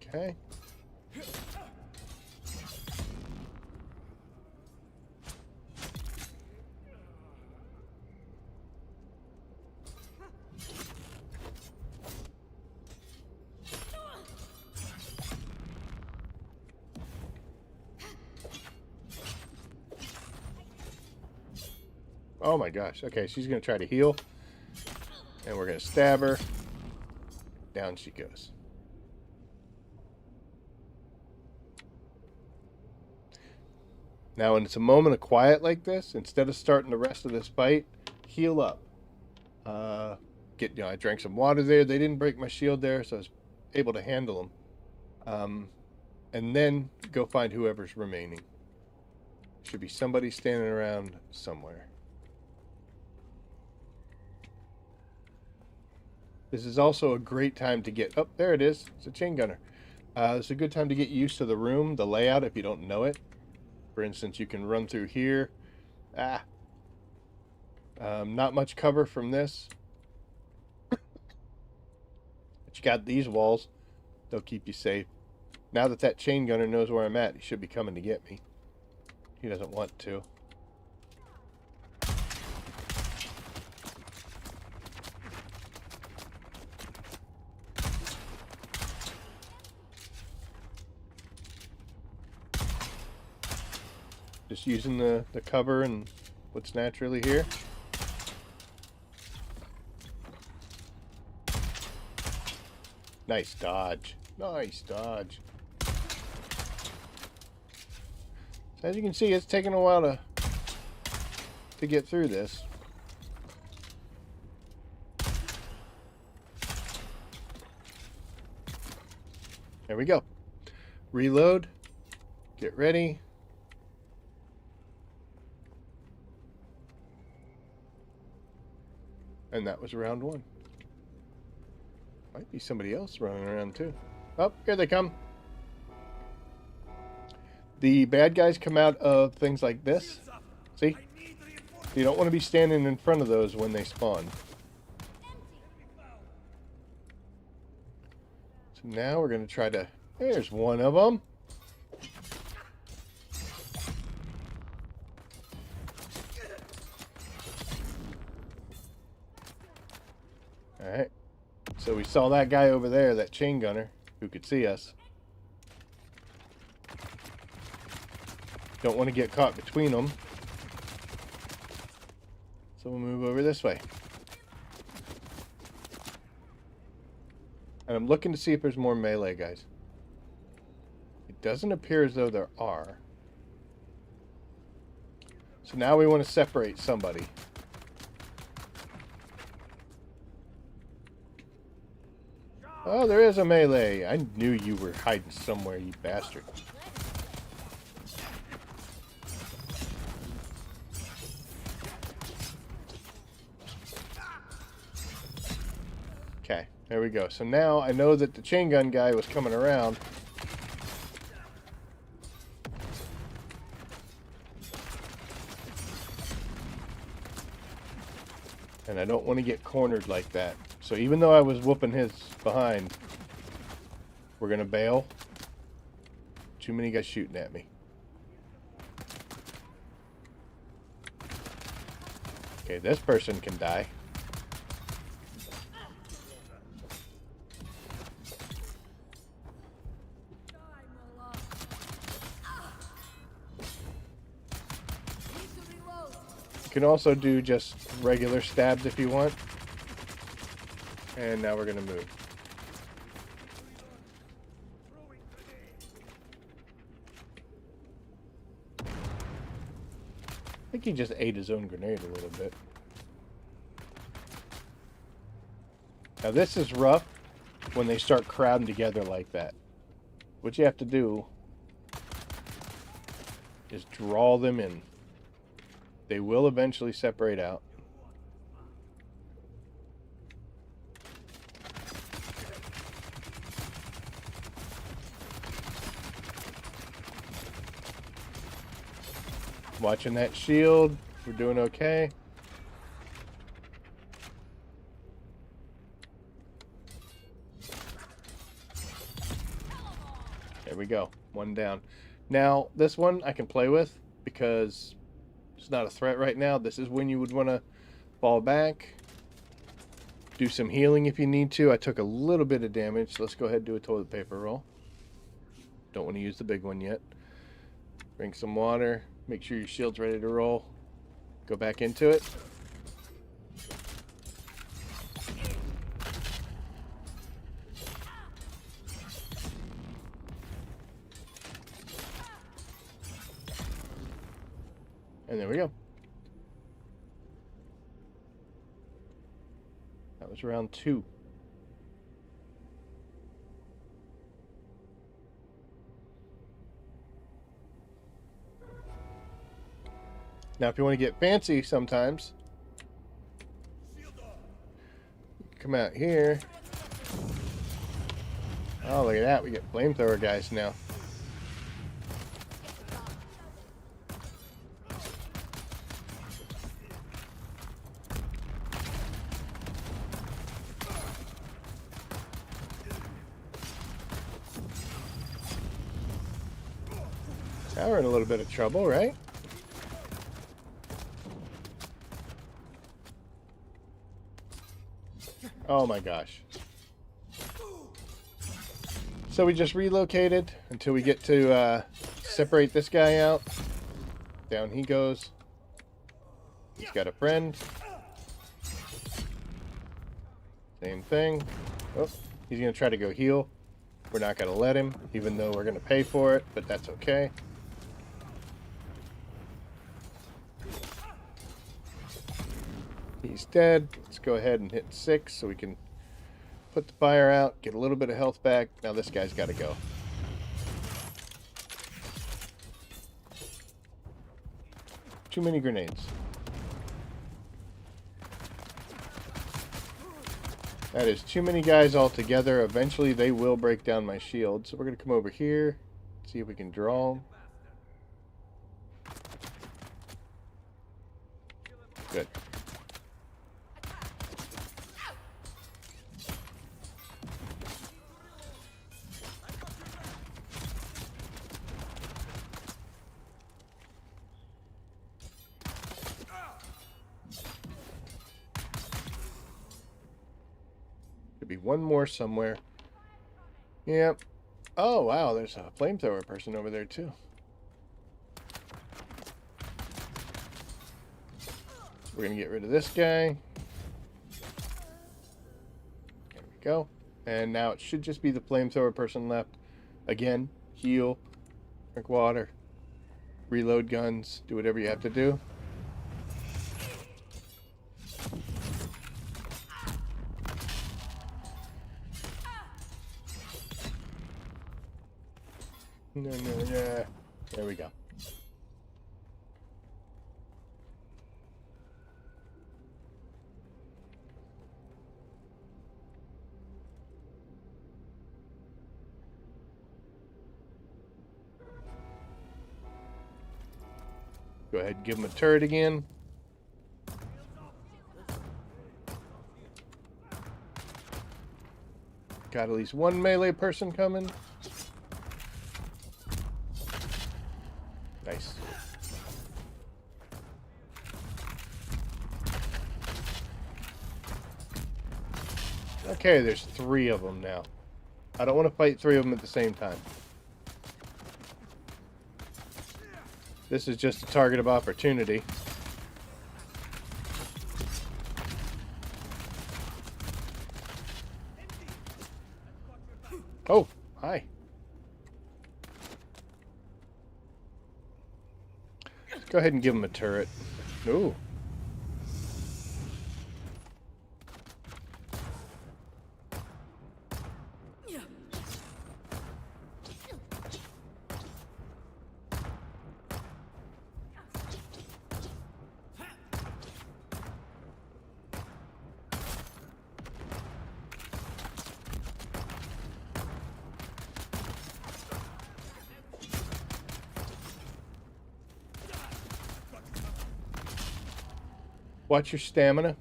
Okay. Oh my gosh. Okay, she's going to try to heal. And we're going to stab her. Down she goes. Now, when it's a moment of quiet like this, instead of starting the rest of this fight, heal up. I drank some water there. They didn't break my shield there, so I was able to handle them. And then go find whoever's remaining. Should be somebody standing around somewhere. This is also a great time to get... Oh, there it is. It's a chain gunner. It's a good time to get used to the room, the layout, if you don't know it. For instance, you can run through here. Not much cover from this. But you got these walls. They'll keep you safe. Now that chain gunner knows where I'm at, he should be coming to get me. He doesn't want to. Just using the cover and what's naturally here. Nice dodge. Nice dodge. So As you can see, it's taking a while to get through this. There we go. Reload. Get ready. And that was round one. Might be somebody else running around too. Oh, here they come. The bad guys come out of things like this. See? You don't want to be standing in front of those when they spawn. So now we're going to try to... There's one of them. Alright. So we saw that guy over there, that chain gunner, who could see us. Don't want to get caught between them. So we'll move over this way. And I'm looking to see if there's more melee guys. It doesn't appear as though there are. So now we want to separate somebody. Oh, there is a melee. I knew you were hiding somewhere, you bastard. Okay, there we go. So now I know that the chain gun guy was coming around. And I don't want to get cornered like that. So even though I was whooping his behind, we're going to bail. Too many guys shooting at me. Okay, this person can die. You can also do just regular stabs if you want. And now we're going to move. I think he just ate his own grenade a little bit. Now this is rough when they start crowding together like that. What you have to do is draw them in. They will eventually separate out. Watching that shield. We're doing okay. There we go. One down. Now, this one I can play with because it's not a threat right now. This is when you would want to fall back. Do some healing if you need to. I took a little bit of damage. So let's go ahead and do a toilet paper roll. Don't want to use the big one yet. Drink some water. Make sure your shield's ready to roll. Go back into it. And there we go. That was round 2. Now, if you want to get fancy sometimes, come out here. Oh, look at that. We get flamethrower guys now. Now we're in a little bit of trouble, right? Oh my gosh. So we just relocated until we get to separate this guy out. Down he goes. He's got a friend. Same thing. Oh, he's going to try to go heal. We're not going to let him, even though we're going to pay for it, but that's okay. He's dead. Let's go ahead and hit 6 so we can put the fire out, get a little bit of health back. Now this guy's got to go. Too many grenades. That is too many guys all together. Eventually they will break down my shield. So we're going to come over here, see if we can draw them. Good. Could be one more somewhere. Yep. Oh, wow, there's a flamethrower person over there, too. We're going to get rid of this guy. There we go. And now it should just be the flamethrower person left. Again, heal, drink water, reload guns, do whatever you have to do. No, yeah. There we go. Go ahead and give him a turret again. Got at least one melee person coming. Nice. Okay, there's 3 of them now. I don't want to fight 3 of them at the same time. This is just a target of opportunity. Oh, hi. Let's go ahead and give him a turret. Ooh. Watch your stamina.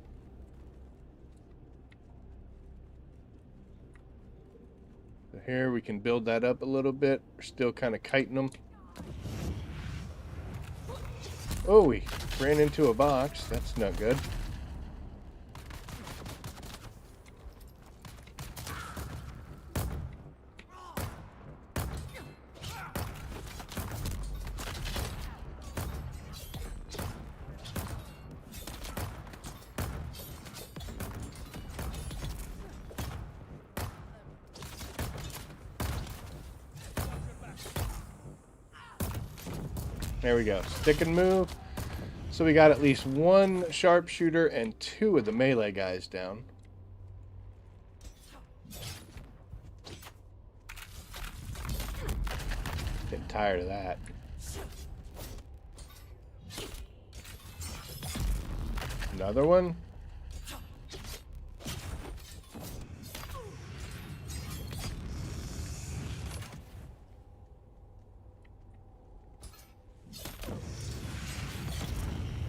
So here we can build that up a little bit. We're still kind of kiting them. Oh, we ran into a box. That's not good. There we go. Stick and move. So we got at least 1 sharpshooter and 2 of the melee guys down. Getting tired of that. Another one.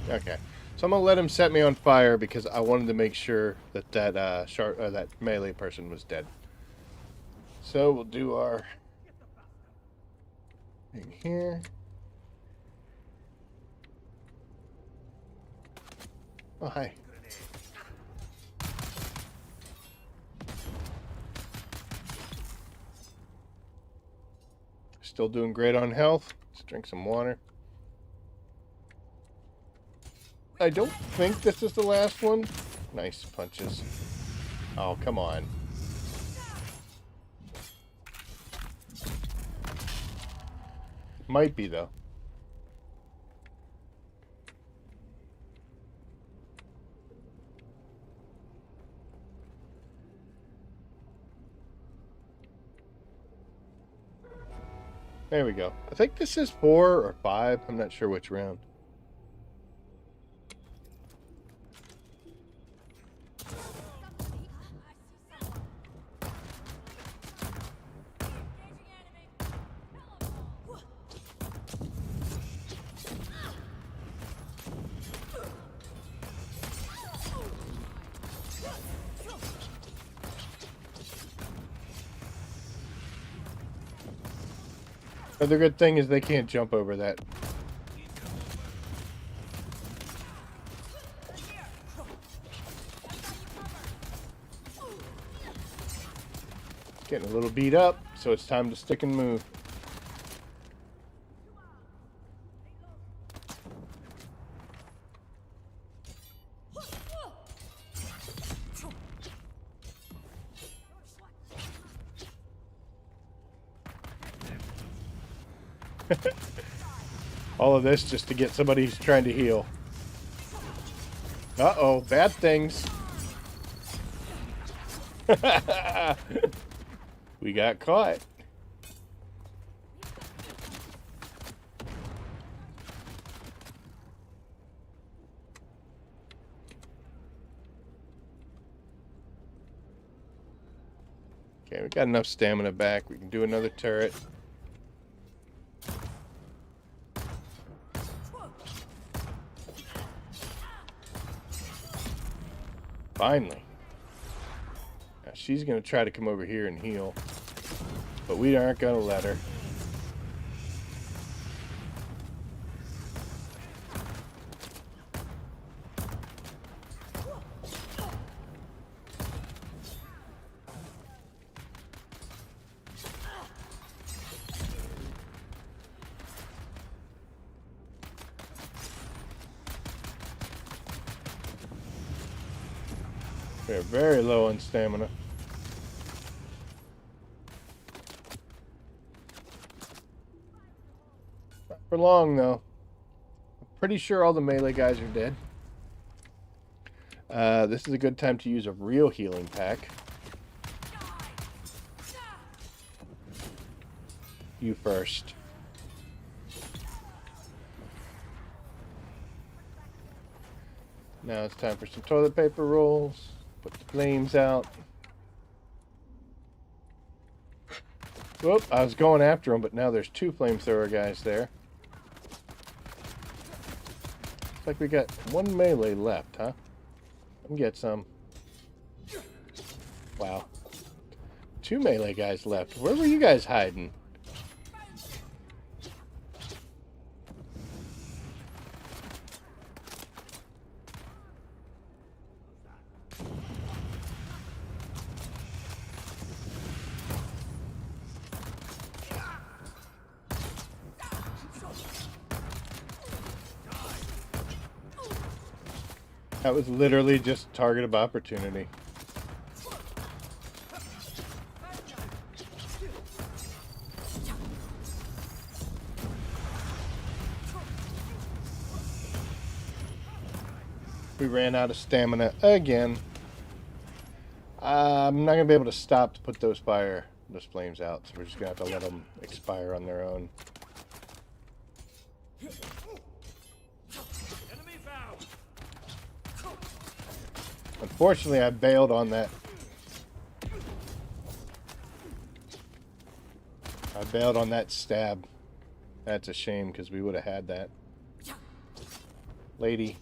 Okay, so I'm gonna let him set me on fire because I wanted to make sure that that melee person was dead. So we'll do our thing here. Oh, hi. Still doing great on health. Let's drink some water. I don't think this is the last one. Nice punches. Oh, come on. Might be, though. There we go. I think this is 4 or 5. I'm not sure which round. The good thing is they can't jump over that. Getting a little beat up, so it's time to stick and move. All of this just to get somebody who's trying to heal. Uh-oh, bad things. We got caught. Okay, we got enough stamina back. We can do another turret. Finally. Now she's going to try to come over here and heal. But we aren't going to let her. We're very low on stamina. Not for long, though. I'm pretty sure all the melee guys are dead. This is a good time to use a real healing pack. You first. Now it's time for some toilet paper rolls. Put the flames out. Whoop, I was going after them, but now there's 2 flamethrower guys there. Looks like we got 1 melee left, huh? Let me get some. Wow. 2 melee guys left. Where were you guys hiding? That was literally just target of opportunity. We ran out of stamina again. I'm not going to be able to stop to put those flames out, so we're just going to have to let them expire on their own. Unfortunately, I bailed on that. I bailed on that stab. That's a shame, because we would have had that. Lady.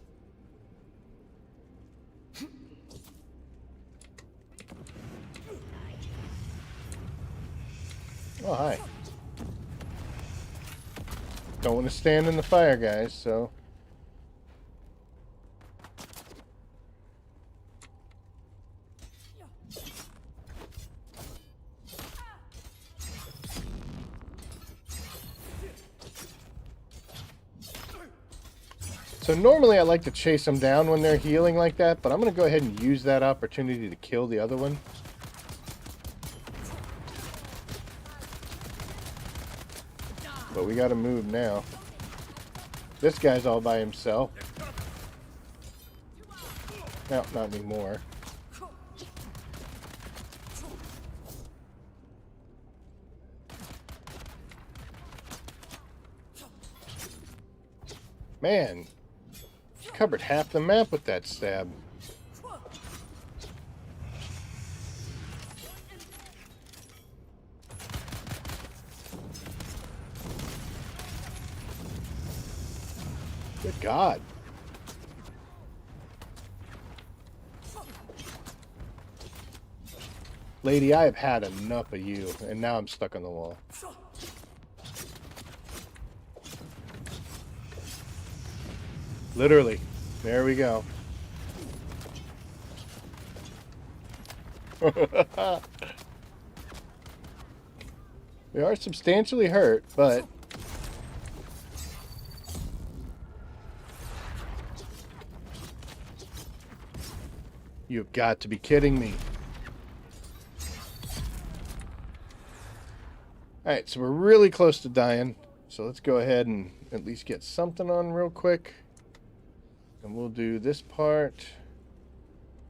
Oh, hi. Don't want to stand in the fire, guys, so... So normally I like to chase them down when they're healing like that, but I'm going to go ahead and use that opportunity to kill the other one. But we got to move now. This guy's all by himself. No, not anymore. Man, covered half the map with that stab. Good God. Lady, I have had enough of you, and now I'm stuck on the wall. Literally. There we go. We are substantially hurt, but... You've got to be kidding me. Alright, so we're really close to dying. So let's go ahead and at least get something on real quick. And we'll do this part.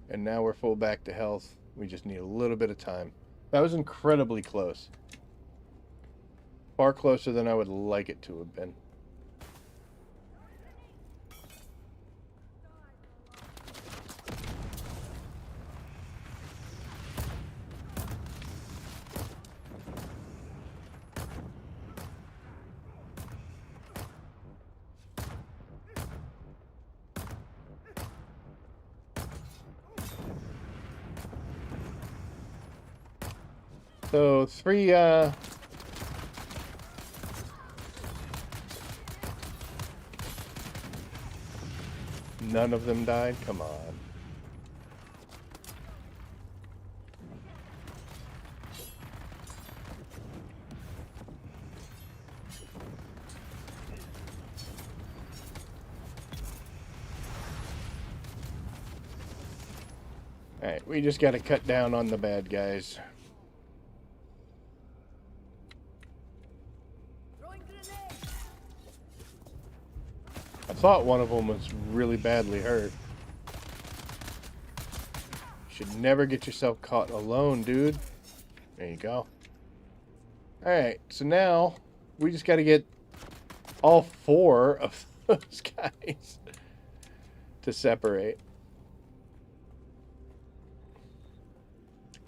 And now we're full back to health. We just need a little bit of time. That was incredibly close. Far closer than I would like it to have been. So, three, none of them died? Come on. Alright, we just gotta cut down on the bad guys. I thought one of them was really badly hurt. You should never get yourself caught alone, dude. There you go. Alright, so now we just got to get all four of those guys to separate.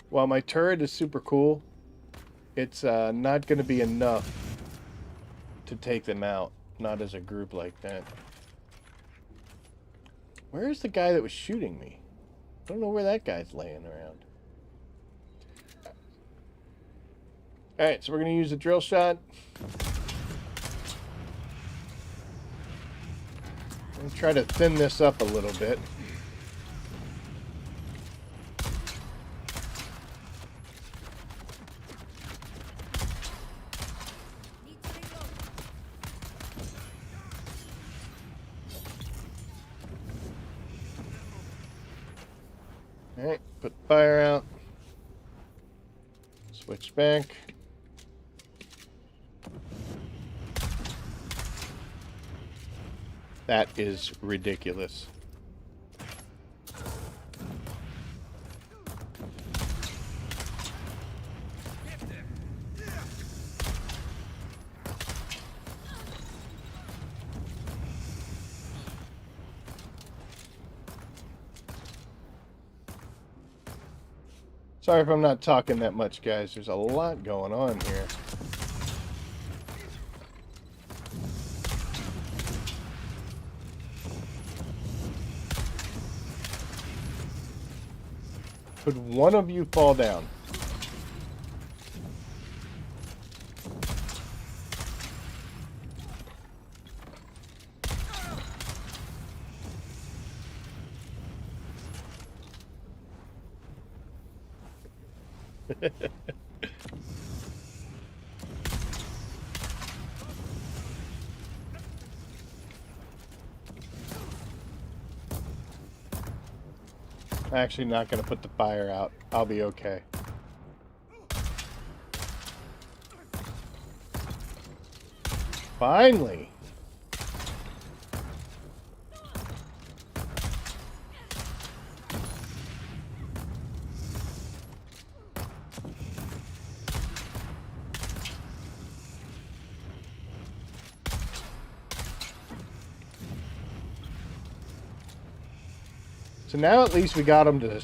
While my turret is super cool, it's not going to be enough to take them out. Not as a group like that. Where's the guy that was shooting me? I don't know where that guy's laying around. Alright, so we're going to use a drill shot. I'm going to try to thin this up a little bit. Alright, put the fire out. Switch back. That is ridiculous. Sorry if I'm not talking that much, guys. There's a lot going on here. Could one of you fall down? I'm actually not going to put the fire out. I'll be okay. Finally! So now at least we got them to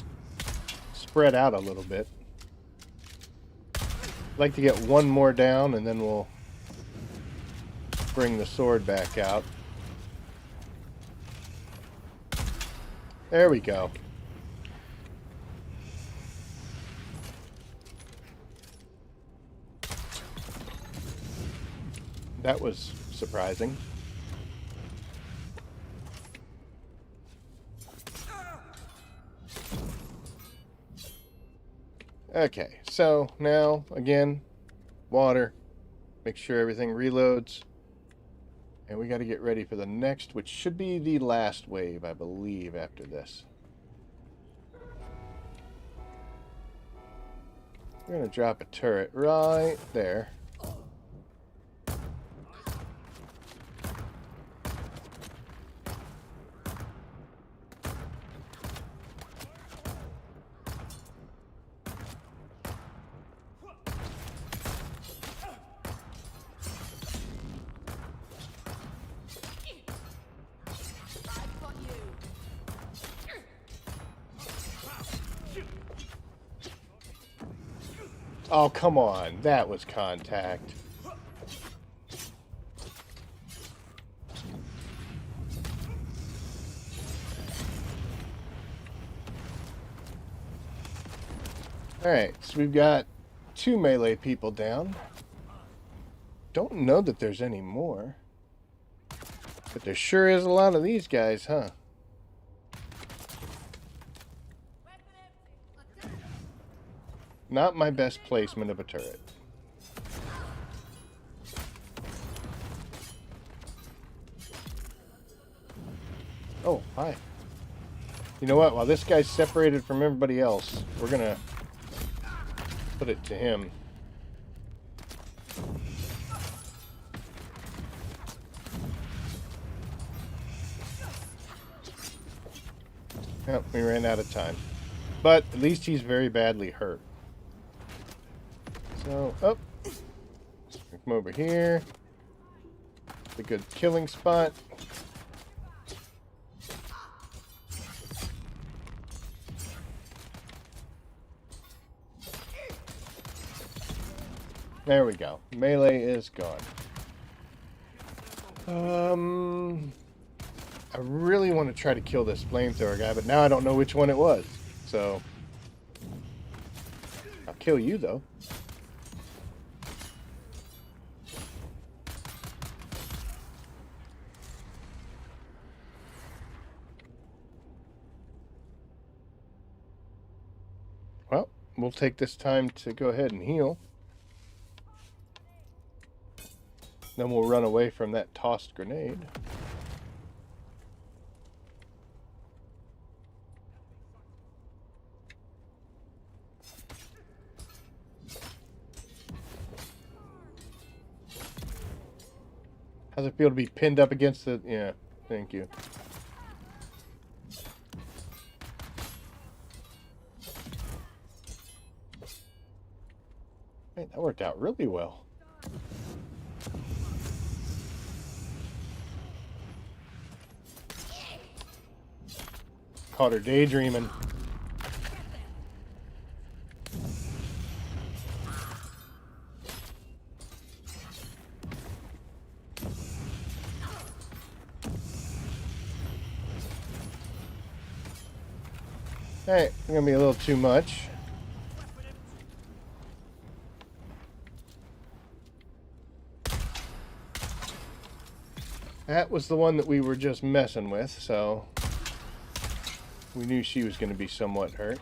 spread out a little bit. I'd like to get one more down and then we'll bring the sword back out. There we go. That was surprising. Okay, so now, again, water. Make sure everything reloads. And we got to get ready for the next, which should be the last wave, I believe, after this. We're going to drop a turret right there. Oh, come on. That was contact. Alright, so we've got 2 melee people down. Don't know that there's any more. But there sure is a lot of these guys, huh? Not my best placement of a turret. Oh, hi. You know what? While this guy's separated from everybody else, we're gonna put it to him. Oh, we ran out of time. But at least he's very badly hurt. So, oh. Come over here. It's a good killing spot. There we go. Melee is gone. I really want to try to kill this flamethrower guy, but now I don't know which one it was. So, I'll kill you though. Well, we'll take this time to go ahead and heal. Then we'll run away from that tossed grenade. How's it feel to be pinned up against the... Yeah, thank you. Hey, that worked out really well. Caught her daydreaming. Hey, it's gonna be a little too much. That was the one that we were just messing with, so we knew she was going to be somewhat hurt.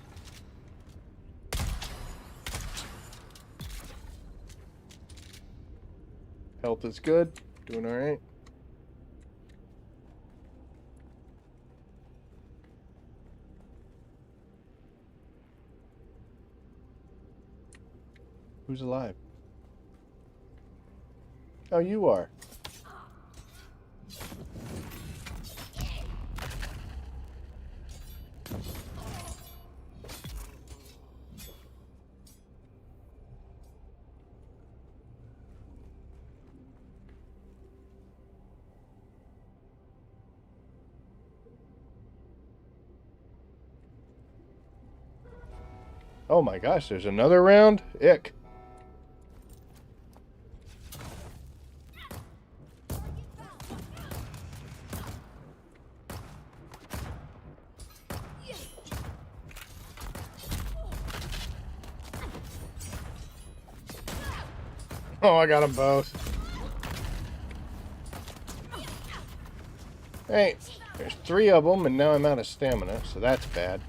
Health is good. Doing all right. Who's alive? Oh, you are. Oh my gosh, there's another round? Ick. Oh, I got them both. Hey, there's 3 of them, and now I'm out of stamina, so that's bad.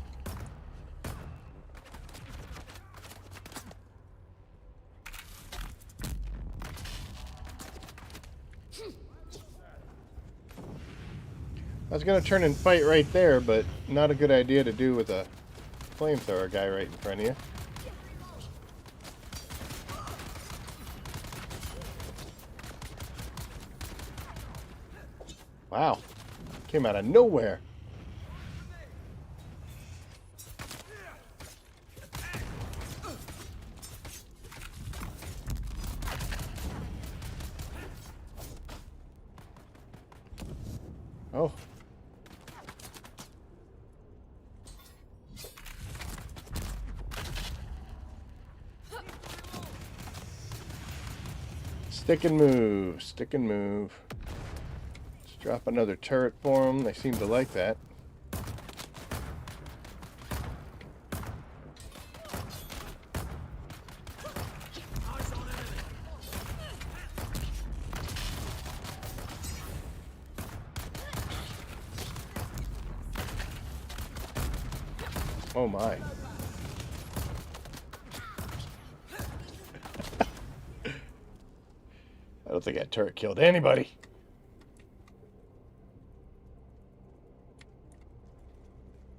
I was going to turn and fight right there, but not a good idea to do with a flamethrower guy right in front of you. Wow. Came out of nowhere. Oh. Stick and move. Stick and move. Let's drop another turret for them. They seem to like that. Oh my. I don't think that turret killed anybody.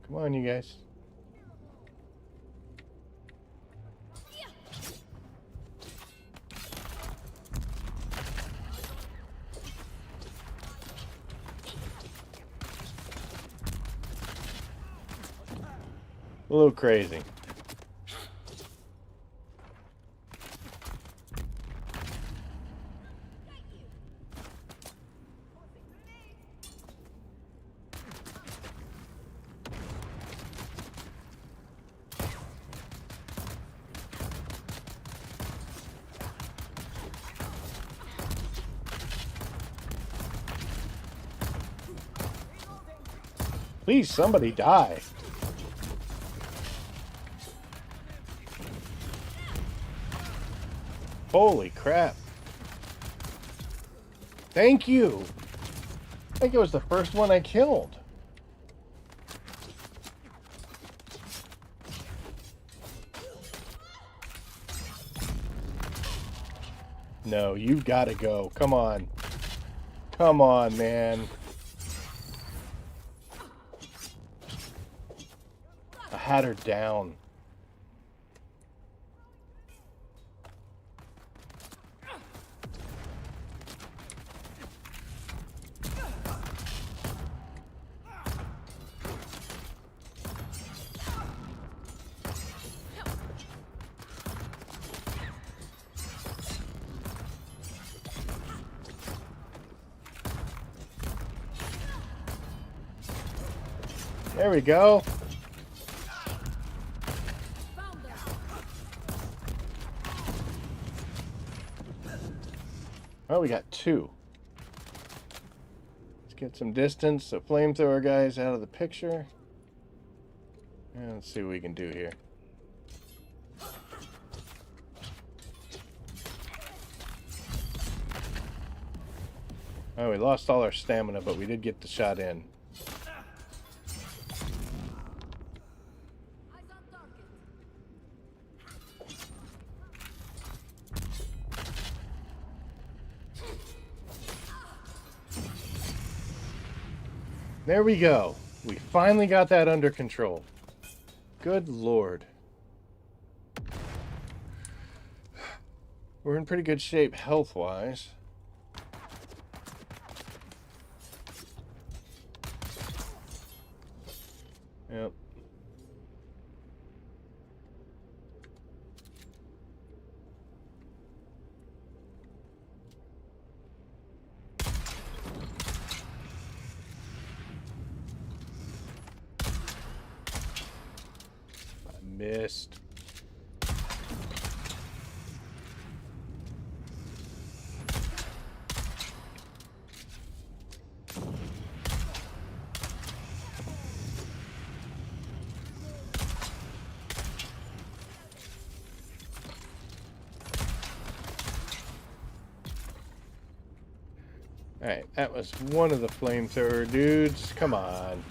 Come on, you guys. A little crazy. Please, somebody die. Holy crap. Thank you. I think it was the first one I killed. No, you've got to go. Come on. Come on, man. I had her down. There we go. Oh, we got 2. Let's get some distance. The flamethrower guy's out of the picture. And let's see what we can do here. Oh, we lost all our stamina, but we did get the shot in. There we go. We finally got that under control. Good Lord. We're in pretty good shape health-wise. Yep. Missed. Alright, that was one of the flamethrower dudes. Come on.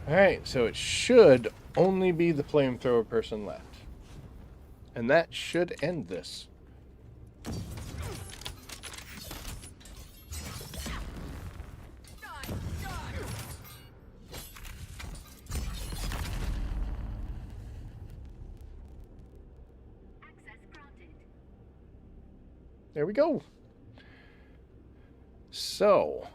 Alright, so it should only be the flamethrower person left. And that should end this. There we go. So,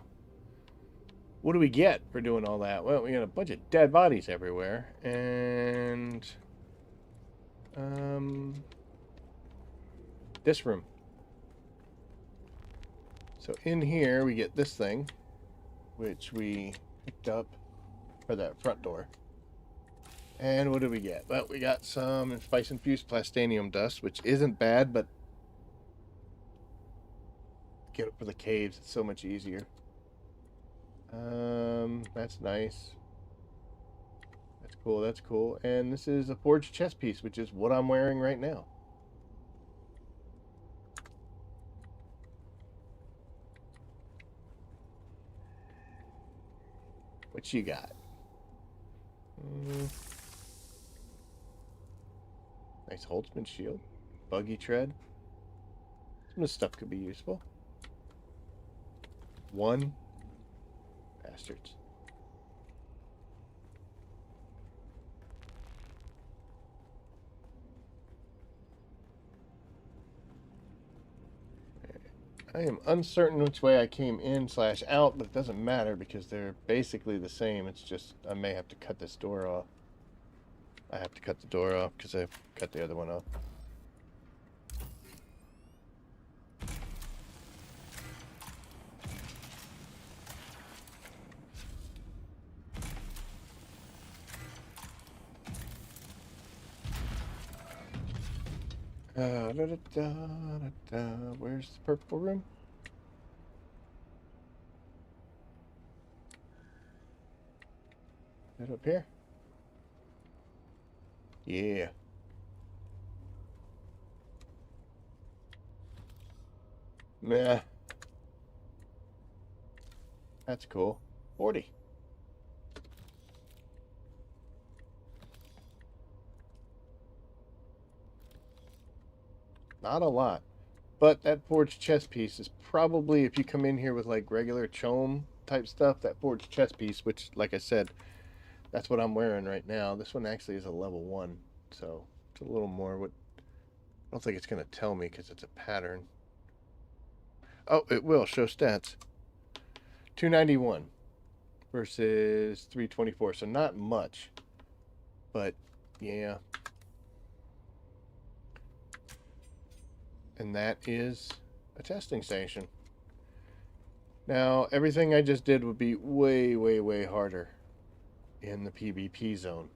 what do we get for doing all that? Well, we got a bunch of dead bodies everywhere, and this room. So in here we get this thing, which we picked up for that front door. And what do we get? Well, we got some spice-infused plastanium dust, which isn't bad, but get it for the caves. It's so much easier. That's nice. That's cool. That's cool. And this is a forged chest piece, which is what I'm wearing right now. What you got? Nice Holtzman shield. Buggy tread. Some of this stuff could be useful. One. Bastards. I am uncertain which way I came in / out, but it doesn't matter because they're basically the same. It's just I may have to cut this door off. I have to cut the door off because I cut the other one off. Where's the purple room? Is it up here? Yeah. Meh. That's cool. 40. Not a lot. But that forged chest piece is probably, if you come in here with like regular chome type stuff, that forged chest piece, which like I said, that's what I'm wearing right now. This one actually is a level 1, so it's a little more. What I don't think it's going to tell me because it's a pattern. Oh, it will show stats. 291 versus 324, so not much. But yeah. And that is a testing station. Now, everything I just did would be way, way, way harder in the PvP zone.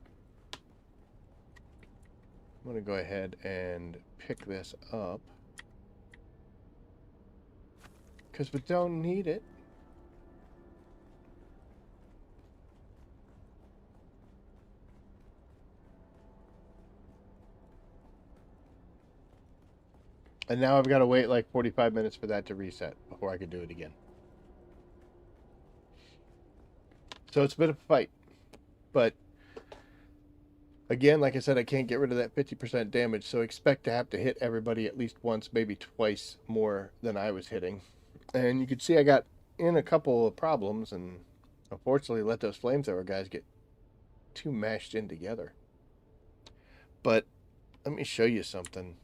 I'm going to go ahead and pick this up because we don't need it. And now I've got to wait like 45 minutes for that to reset before I can do it again. So it's a bit of a fight. But again, like I said, I can't get rid of that 50% damage, so expect to have to hit everybody at least once, maybe twice more than I was hitting. And you can see I got in a couple of problems, and unfortunately let those flamethrower guys get too mashed in together. But let me show you something.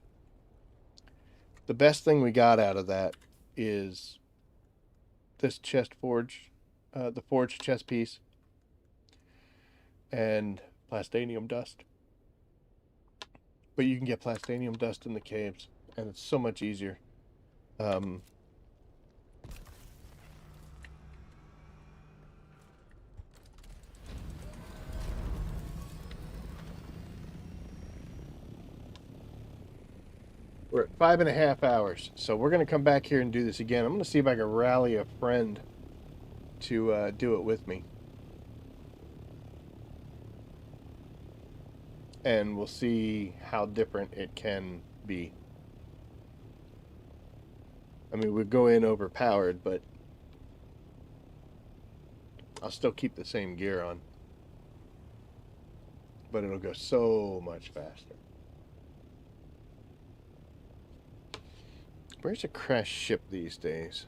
The best thing we got out of that is this chest forge, the forged chest piece, and plastanium dust. But you can get plastanium dust in the caves, and it's so much easier. We're at 5.5 hours, so we're going to come back here and do this again. I'm going to see if I can rally a friend to do it with me. and we'll see how different it can be. I mean, we'd go in overpowered, but I'll still keep the same gear on. But it'll go so much faster. Where's a crashed ship these days?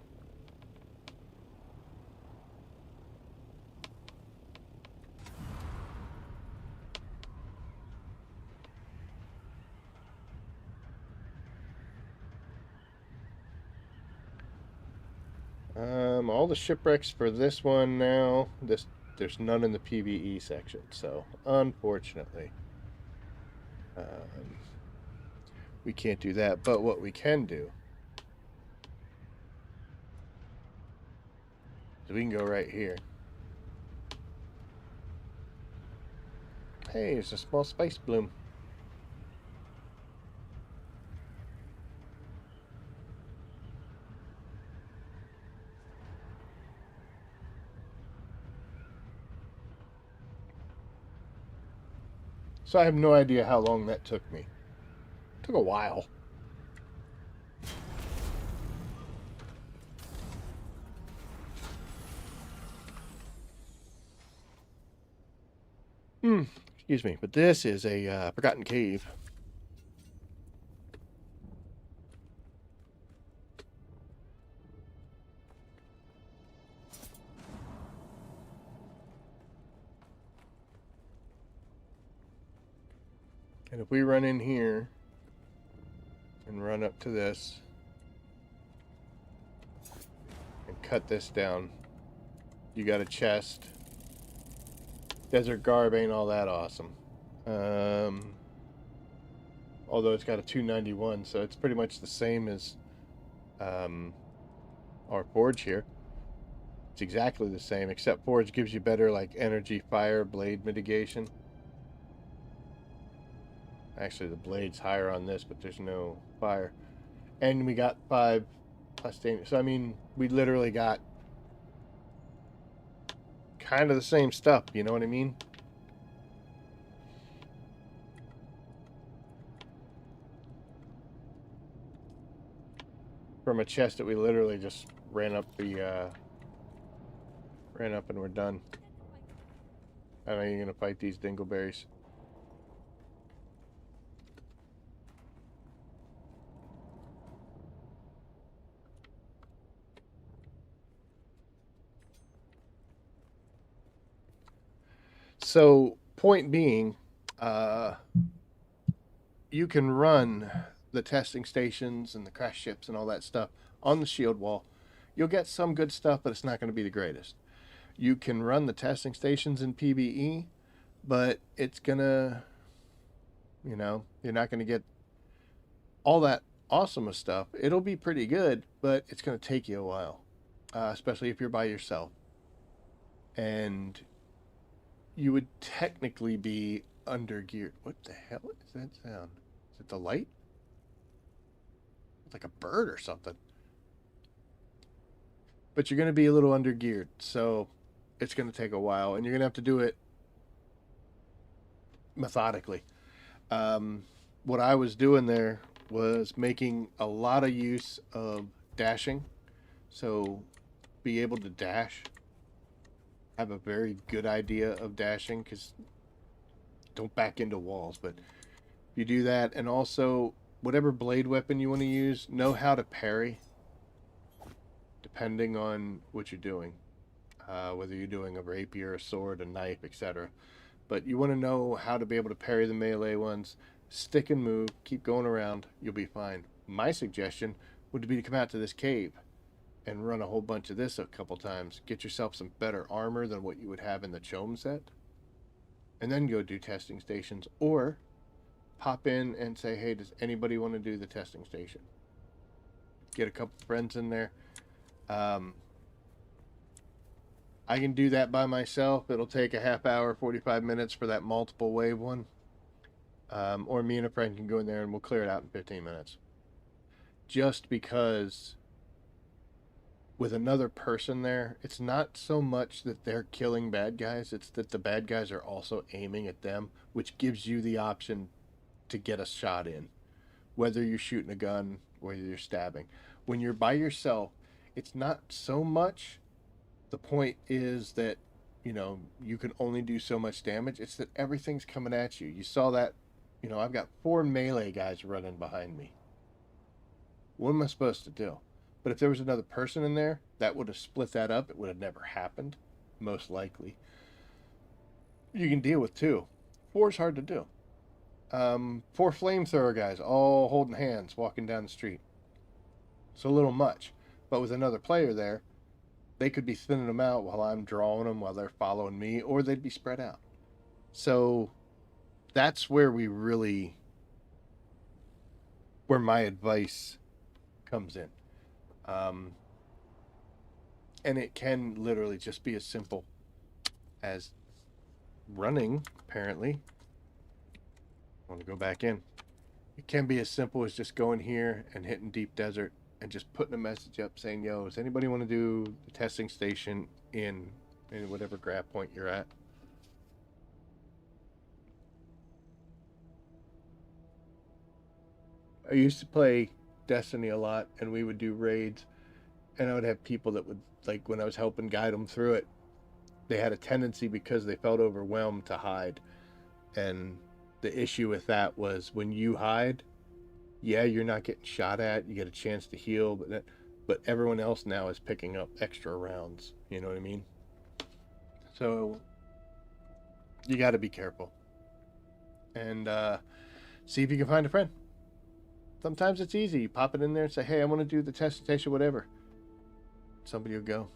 All the shipwrecks for this one now. There's none in the PvE section, so unfortunately, we can't do that. But what we can do is we can go right here. Hey, it's a small spice bloom. So I have no idea how long that took me. It took a while. Excuse me, but this is a forgotten cave. And if we run in here and run up to this and cut this down, you got a chest. Desert Garb ain't all that awesome. Although it's got a 291, so it's pretty much the same as our Forge here. It's exactly the same, except Forge gives you better like energy, fire, blade mitigation. Actually, the blade's higher on this, but there's no fire. And we got 5 plus damage. So, I mean, we literally got kind of the same stuff, you know what I mean? From a chest that we literally just ran up and we're done. I know you're gonna fight these dingleberries. So, point being, you can run the testing stations and the crash ships and all that stuff on the shield wall. You'll get some good stuff, but it's not going to be the greatest. You can run the testing stations in PvE, but it's going to, you know, you're not going to get all that awesome of stuff. It'll be pretty good, but it's going to take you a while, especially if you're by yourself. And you would technically be under geared. What the hell is that sound? Is it the light? It's like a bird or something. But you're going to be a little under geared, so it's going to take a while, and you're going to have to do it methodically. What I was doing there was making a lot of use of dashing, so be able to dash. Have a very good idea of dashing, because don't back into walls, but you do that, and also whatever blade weapon you want to use, know how to parry depending on what you're doing, whether you're doing a rapier, a sword, a knife, etc. But you want to know how to be able to parry the melee ones. Stick and move, keep going around, you'll be fine. My suggestion would be to come out to this cave and run a whole bunch of this a couple times. Get yourself some better armor than what you would have in the Chome set, and then go do testing stations, or pop in and say, hey, does anybody want to do the testing station? Get a couple friends in there. I can do that by myself. It'll take a half hour, 45 minutes for that multiple wave one. Or me and a friend can go in there and we'll clear it out in 15 minutes. Just because with another person there, it's not so much that they're killing bad guys, it's that the bad guys are also aiming at them, which gives you the option to get a shot in, whether you're shooting a gun, whether you're stabbing. When you're by yourself, it's not so much the point is that, you can only do so much damage. It's that everything's coming at you. You saw that, I've got 4 melee guys running behind me. What am I supposed to do? But if there was another person in there, that would have split that up. It would have never happened, most likely. You can deal with 2. 4 is hard to do. 4 flamethrower guys all holding hands walking down the street. It's a little much. But with another player there, they could be thinning them out while I'm drawing them, while they're following me, or they'd be spread out. So that's where where my advice comes in. And it can literally just be as simple as running, apparently. I want to go back in. It can be as simple as just going here and hitting Deep Desert and just putting a message up saying, yo, does anybody want to do the testing station in whatever grab point you're at? I used to play Destiny a lot, and we would do raids, and I would have people that would, like, when I was helping guide them through it, they had a tendency, because they felt overwhelmed, to hide. And the issue with that was, when you hide, yeah, you're not getting shot at, you get a chance to heal, but everyone else now is picking up extra rounds, you know what I mean? So you got to be careful, and see if you can find a friend. Sometimes it's easy. You pop it in there and say, hey, I want to do the test station, whatever. Somebody will go. All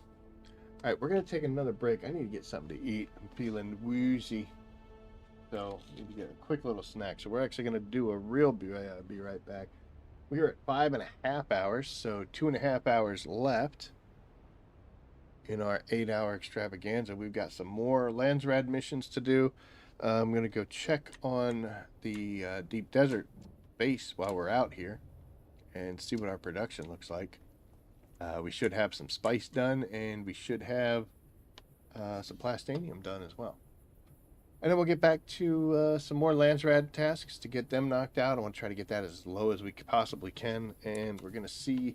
right, we're going to take another break. I need to get something to eat. I'm feeling woozy. So, I need to get a quick little snack. So, we're actually going to do a real be right back. We are at 5.5 hours, so 2.5 hours left in our 8-hour extravaganza. We've got some more Landsradd missions to do. I'm going to go check on the Deep Desert base while we're out here and see what our production looks like. We should have some spice done, and we should have some plastanium done as well. And then we'll get back to some more Landsradd tasks to get them knocked out. I want to try to get that as low as we possibly can, and we're going to see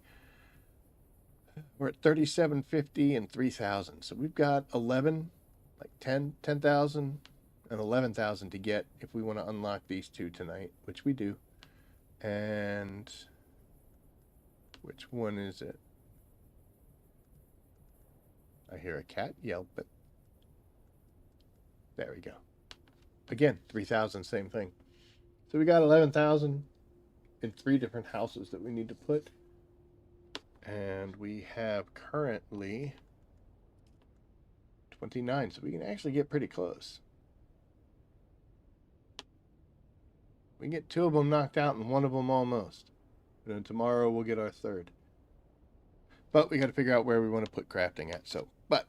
we're at 3750 and 3000. So we've got 10,000 and 11,000 to get if we want to unlock these 2 tonight, which we do. And which one is it? I hear a cat yelp, but there we go. Again, 3,000, same thing. So we got 11,000 in 3 different houses that we need to put. And we have currently 29, so we can actually get pretty close. We can get 2 of them knocked out and 1 of them almost. And then tomorrow we'll get our 3rd. But we got to figure out where we want to put crafting at. So, but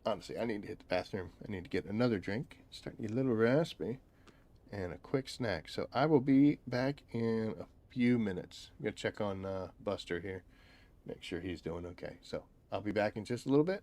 honestly, I need to hit the bathroom. I need to get another drink. It's starting to get a little raspy. And a quick snack. So I will be back in a few minutes. I'm going to check on Buster here. Make sure he's doing okay. So I'll be back in just a little bit.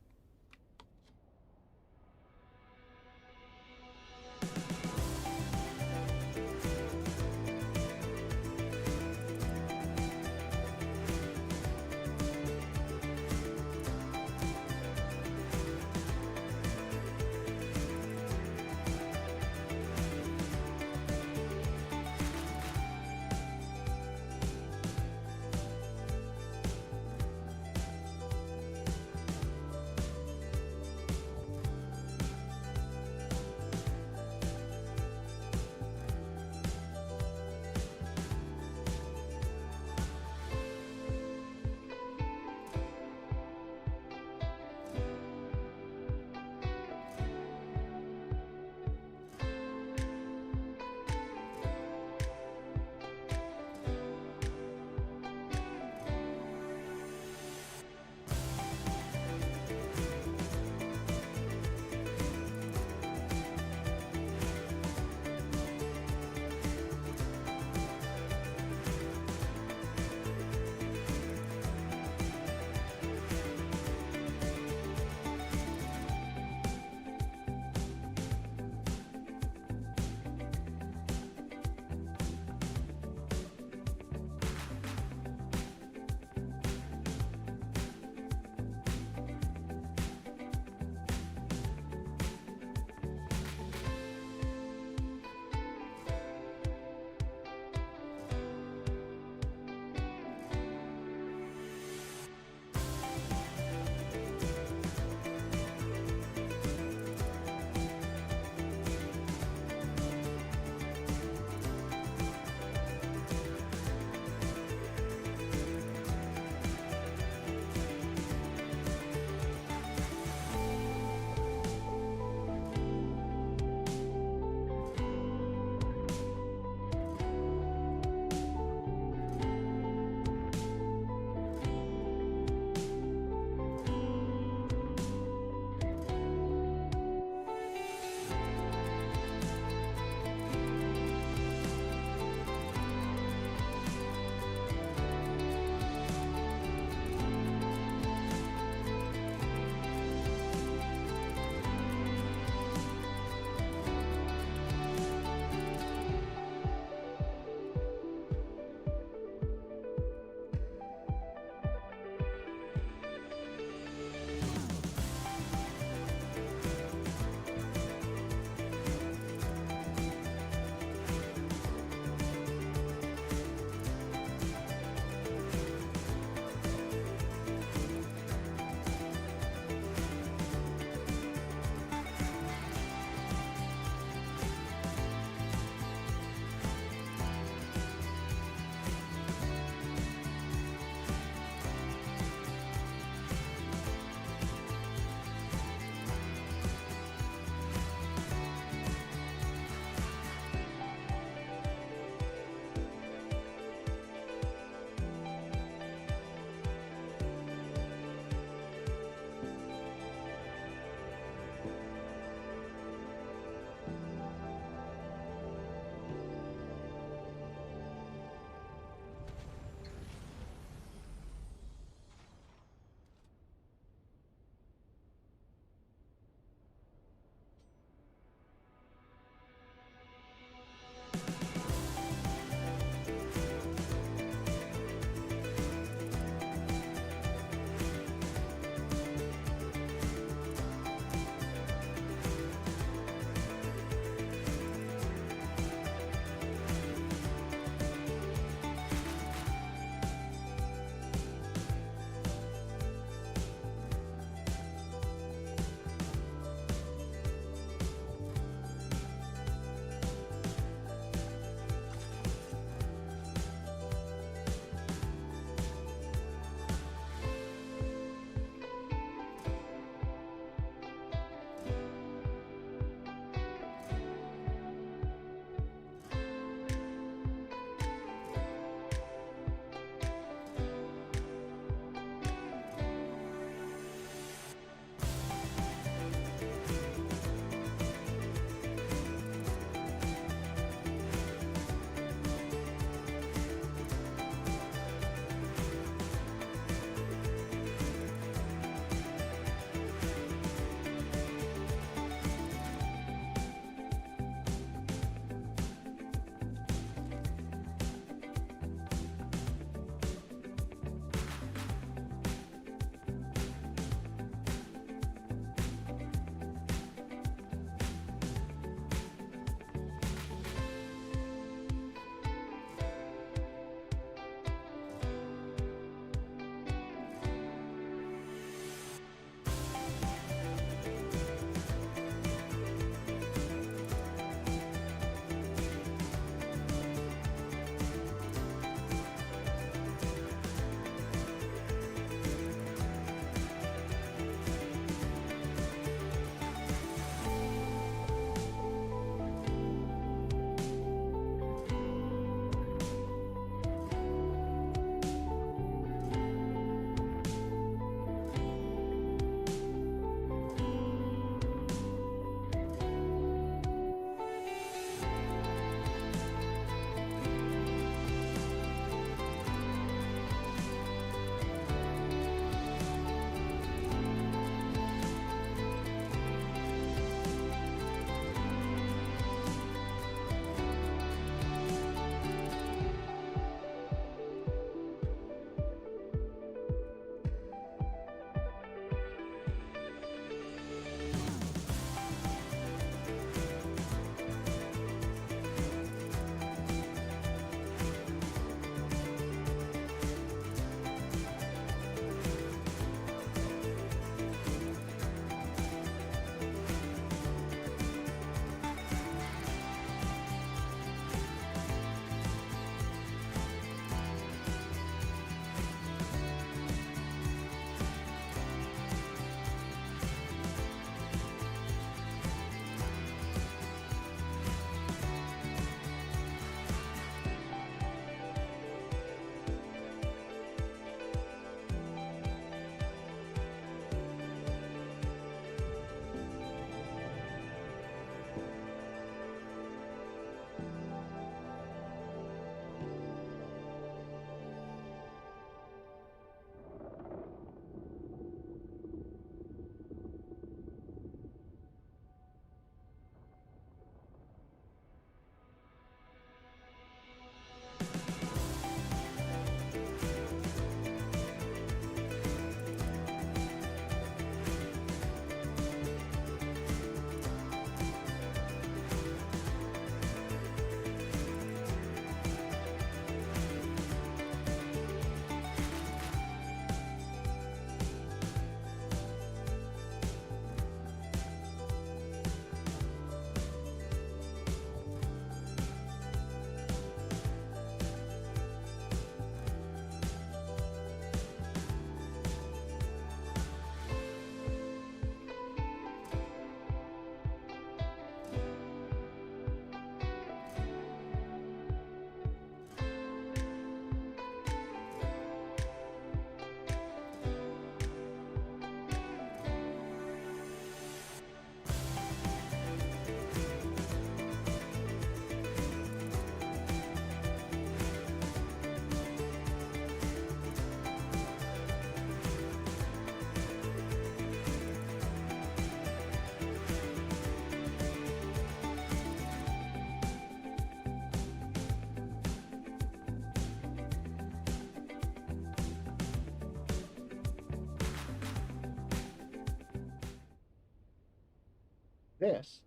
This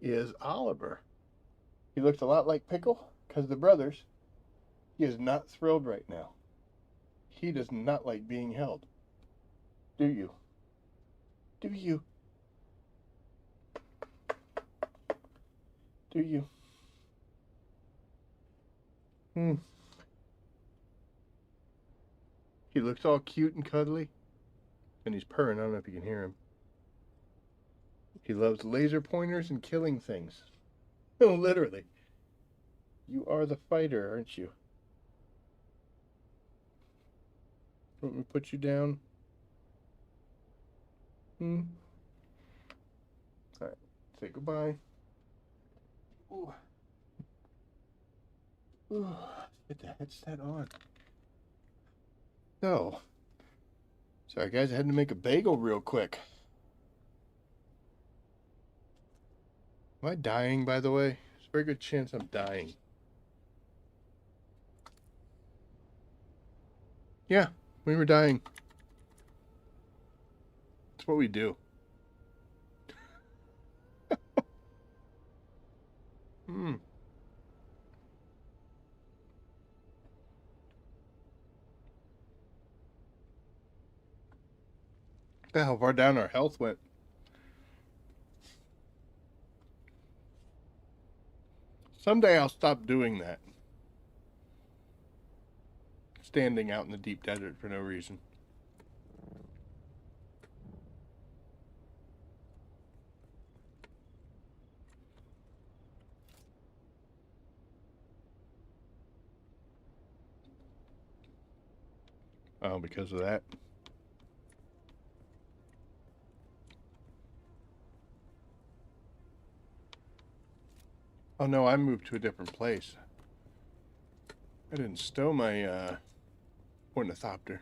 is Oliver. He looks a lot like Pickle because the brothers. He is not thrilled right now. He does not like being held. Do you? Do you? Do you? He looks all cute and cuddly. And he's purring. I don't know if you can hear him. He loves laser pointers and killing things. Literally. You are the fighter, aren't you? Want me to put you down? Alright. Say goodbye. Ooh. Ooh. Get the headset on. So. Sorry guys, I had to make a bagel real quick. Am I dying, by the way? There's a very good chance I'm dying. Yeah, we were dying. That's what we do. How far down our health went. Someday I'll stop doing that. Standing out in the deep desert for no reason. Oh, because of that. Oh no, I moved to a different place. I didn't stow my ornithopter.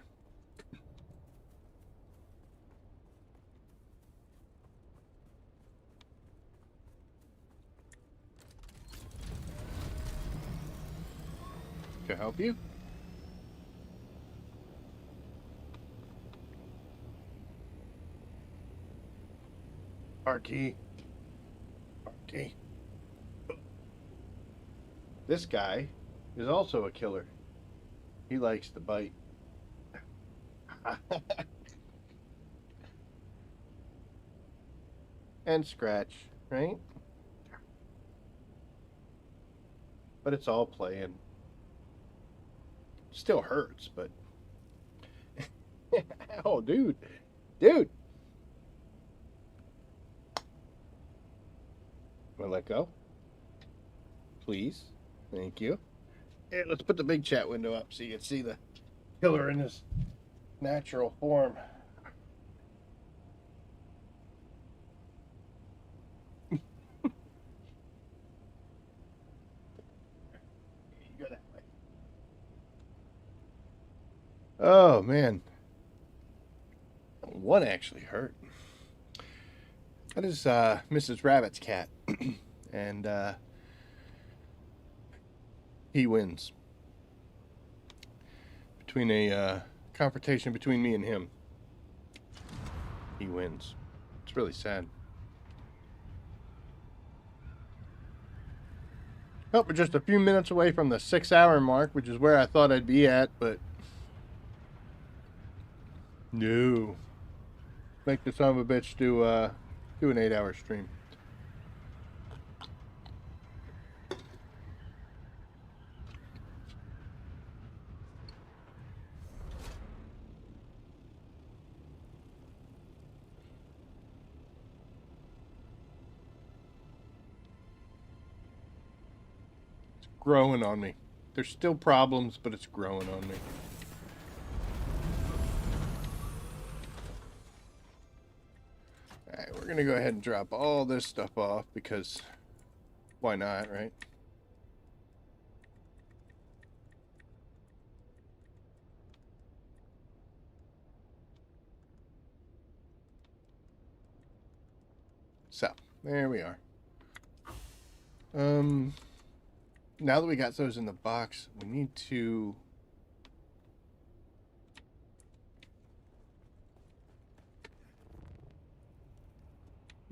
Can I help you? Arky. Arky. This guy is also a killer. He likes to bite. And scratch, right? But it's all playing. Still hurts, but... Oh, dude. Dude! Want to let go? Please. Thank you. Here, let's put the big chat window up so you can see the killer in his natural form. You go that way. Oh, man. One actually hurt. That is Mrs. Rabbit's cat. And he wins. Between a confrontation between me and him, he wins. It's really sad. Oh, we're just a few minutes away from the 6-hour mark, which is where I thought I'd be at, but no. Make the son of a bitch do an 8-hour stream. Growing on me. There's still problems, but it's growing on me. Alright, we're gonna go ahead and drop all this stuff off because why not, right? So, there we are. Now that we got those in the box, we need to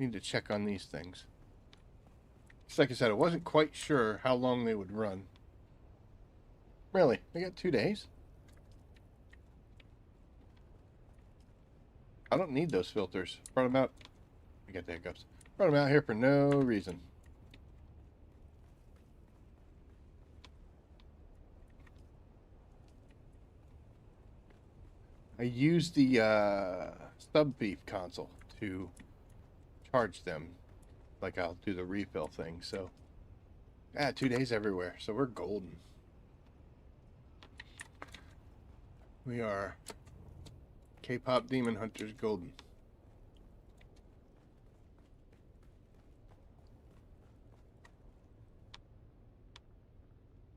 Need to check on these things. Just like I said, I wasn't quite sure how long they would run. Really? They got 2 days? I don't need those filters. Brought them out. I got the hiccups. Brought them out here for no reason. I used the sub beef console to charge them, like I'll do the refill thing. So, 2 days everywhere. So we're golden. We are K-pop demon hunters golden.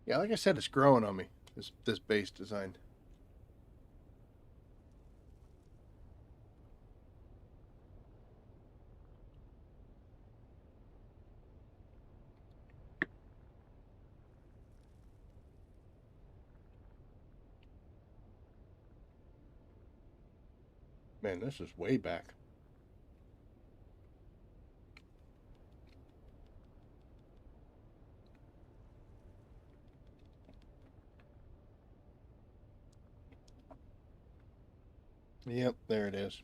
Yeah, like I said, it's growing on me. This base design. Man, this is way back. Yep, there it is.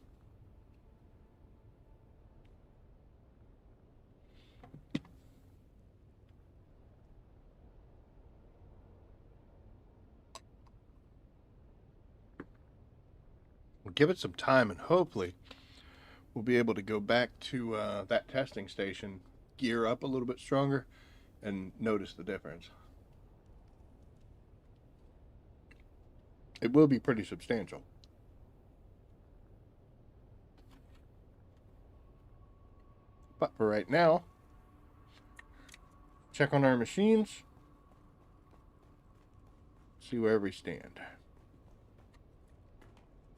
We'll give it some time, and hopefully we'll be able to go back to that testing station, gear up a little bit stronger, and notice the difference. It will be pretty substantial. But for right now, check on our machines, see where we stand.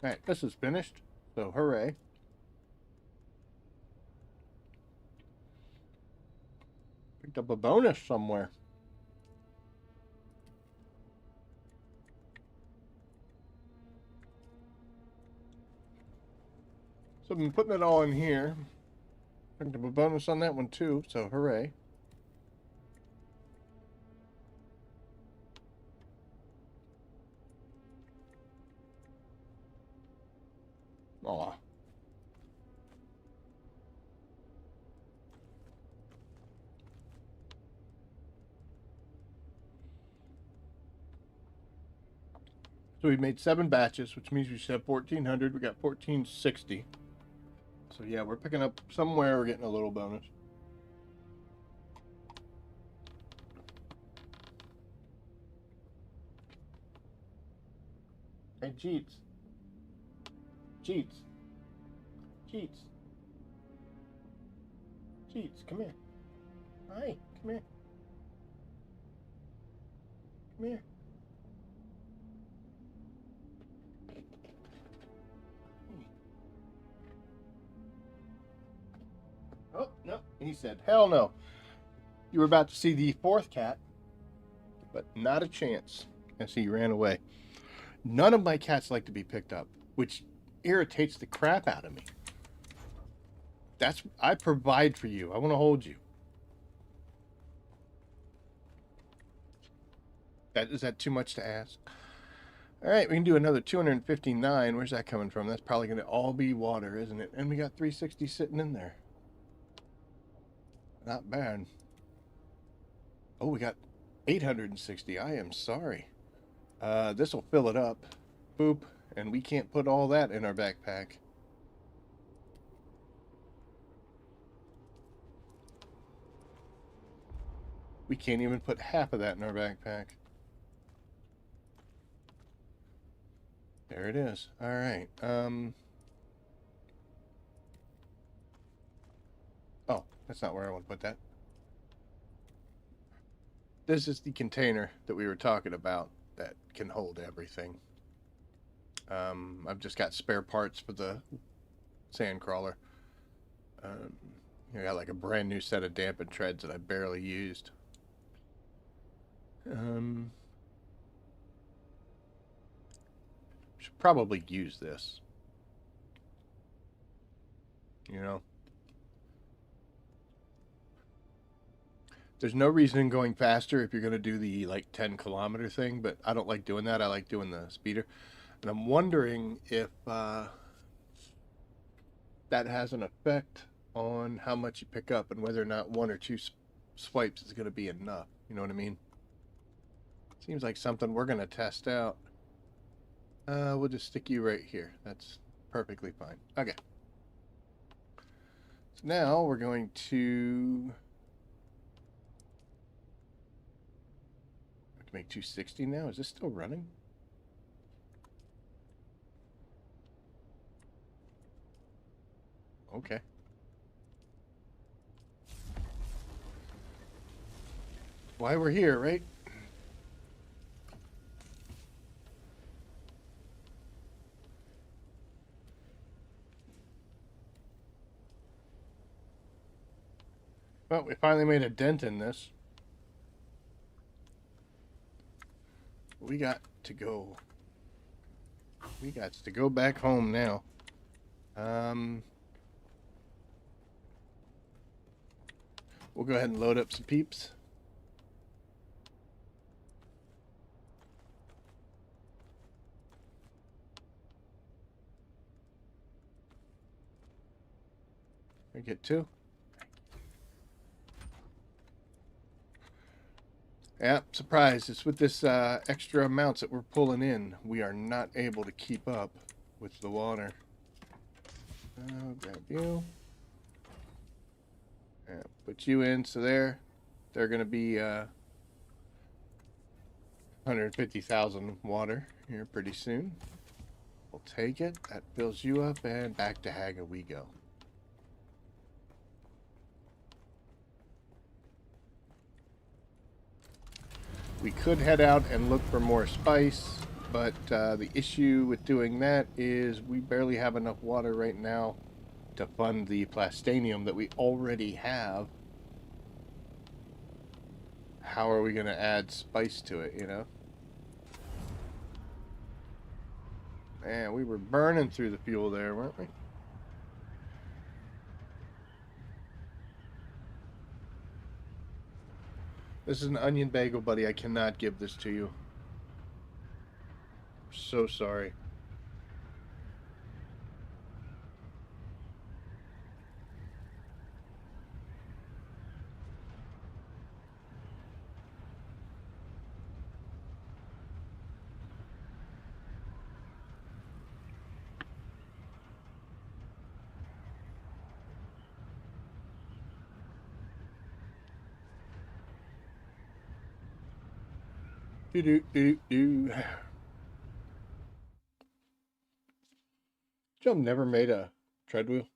Alright, this is finished, so hooray. Picked up a bonus somewhere. So I've been putting it all in here. Picked up a bonus on that one too, so hooray. Aw. So we made 7 batches, which means we should have 1,400. We got 1,460. So yeah, we're picking up somewhere. We're getting a little bonus. Hey, Jeets. Jeets. Jeets. Jeets, come here. Hi, come here. Come here. Oh, no. He said, hell no. You were about to see the 4th cat, but not a chance. I see he ran away. None of my cats like to be picked up, which irritates the crap out of me. I provide for you. I want to hold you. Is that too much to ask? All right, we can do another 259. Where's that coming from? That's probably going to all be water, isn't it? And we got 360 sitting in there. Not bad. Oh, we got 860. I am sorry. This will fill it up. Boop. And we can't put all that in our backpack. We can't even put half of that in our backpack. There it is. All right. Oh, that's not where I want to put that. This is the container that we were talking about that can hold everything. I've just got spare parts for the sand crawler. I got like a brand new set of dampened treads that I barely used. Should probably use this. You know, There's no reason in going faster if you're going to do the like 10-kilometer thing, but I don't like doing that. I like doing the speeder. And I'm wondering if that has an effect on how much you pick up and whether or not one or two swipes is going to be enough. You know what I mean? Seems like something we're going to test out. We'll just stick you right here. That's perfectly fine. Okay. So now we're going to make 260 now. Is this still running? Okay. Why we're here, right? Well, we finally made a dent in this. We got to go. We got to go back home now. We'll go ahead and load up some peeps. I get two. Yeah, surprise. It's with this extra amounts that we're pulling in. We are not able to keep up with the water. Grab you. Yeah, put you in. So they're going to be 150,000 water here pretty soon. We'll take it. That fills you up, and back to Haga we go. We could head out and look for more spice, but the issue with doing that is we barely have enough water right now to fund the plastanium that we already have. How are we going to add spice to it, you know? Man, we were burning through the fuel there, weren't we? This is an onion bagel, buddy. I cannot give this to you. I'm so sorry. Do. Joe never made a tread wheel.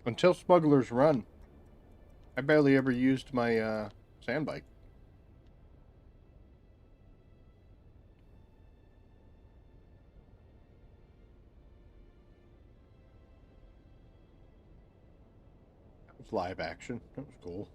Until Smuggler's Run, I barely ever used my sand bike. That was live action. That was cool.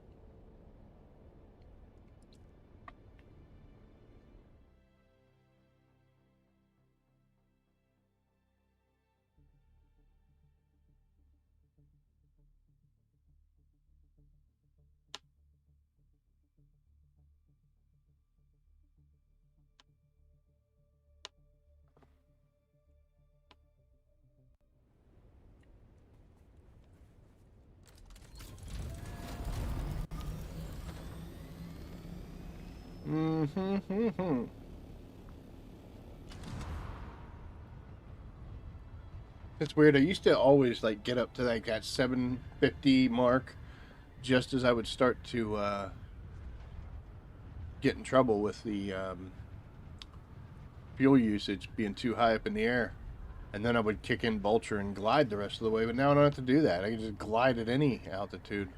Mm-hmm. It's weird. I used to always like get up to like that 750 mark just as I would start to get in trouble with the fuel usage being too high up in the air. And then I would kick in Vulture and glide the rest of the way, but now I don't have to do that. I can just glide at any altitude.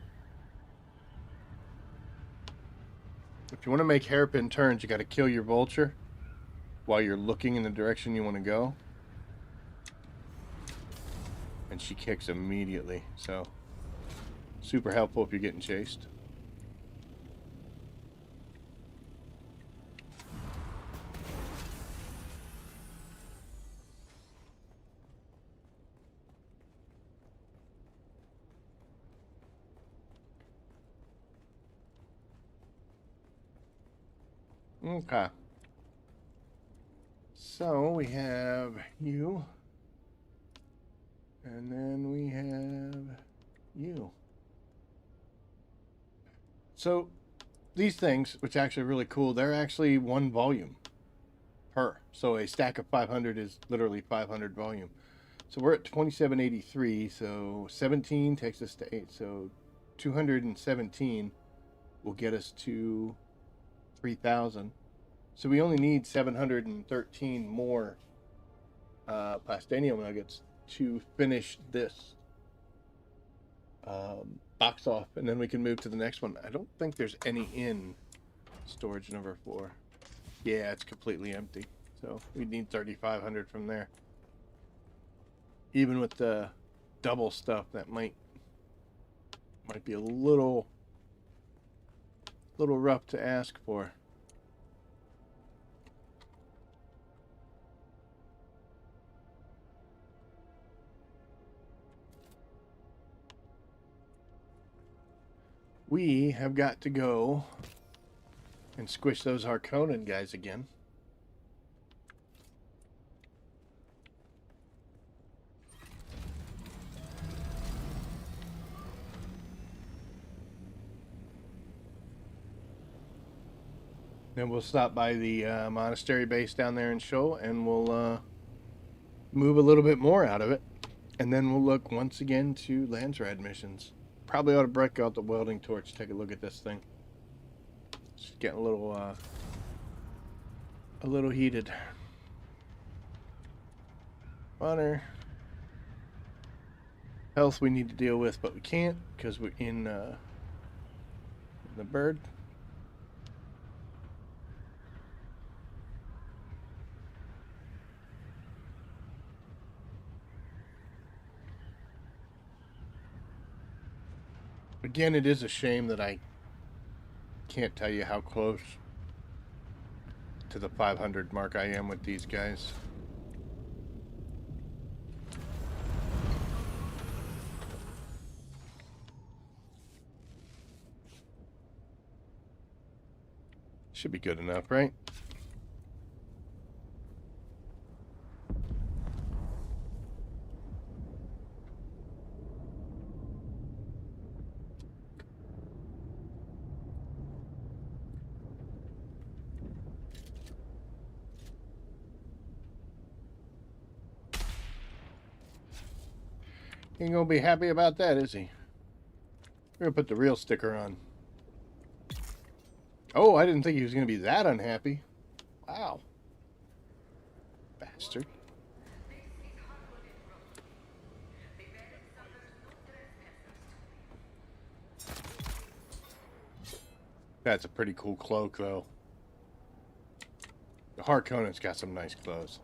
If you want to make hairpin turns, you got to kill your Vulture while you're looking in the direction you want to go. And she kicks immediately, so super helpful if you're getting chased. Okay. So we have you. And then we have you. So these things, which are actually really cool, they're actually one volume per. So a stack of 500 is literally 500 volume. So we're at 2783. So 17 takes us to 8. So 217 will get us to 3,000. So we only need 713 more plastanium nuggets to finish this box off, and then we can move to the next one. I don't think there's any in storage number 4. Yeah, it's completely empty. So we need 3,500 from there. Even with the double stuff, that might be a little rough to ask for. We have got to go and squish those Harkonnen guys again. Then we'll stop by the monastery base down there in Shoal, and we'll move a little bit more out of it. And then we'll look once again to Landsradd missions. Probably ought to break out the welding torch, take a look at this thing. It's getting a little heated. Honor. Health we need to deal with, but we can't because we're in the bird. Again, it is a shame that I can't tell you how close to the 500 mark I am with these guys. Should be good enough, right? He ain't gonna be happy about that, is he? We're gonna put the real sticker on. Oh, I didn't think he was gonna be that unhappy. Wow. Bastard. That's a pretty cool cloak, though. The Harkonnen's got some nice clothes.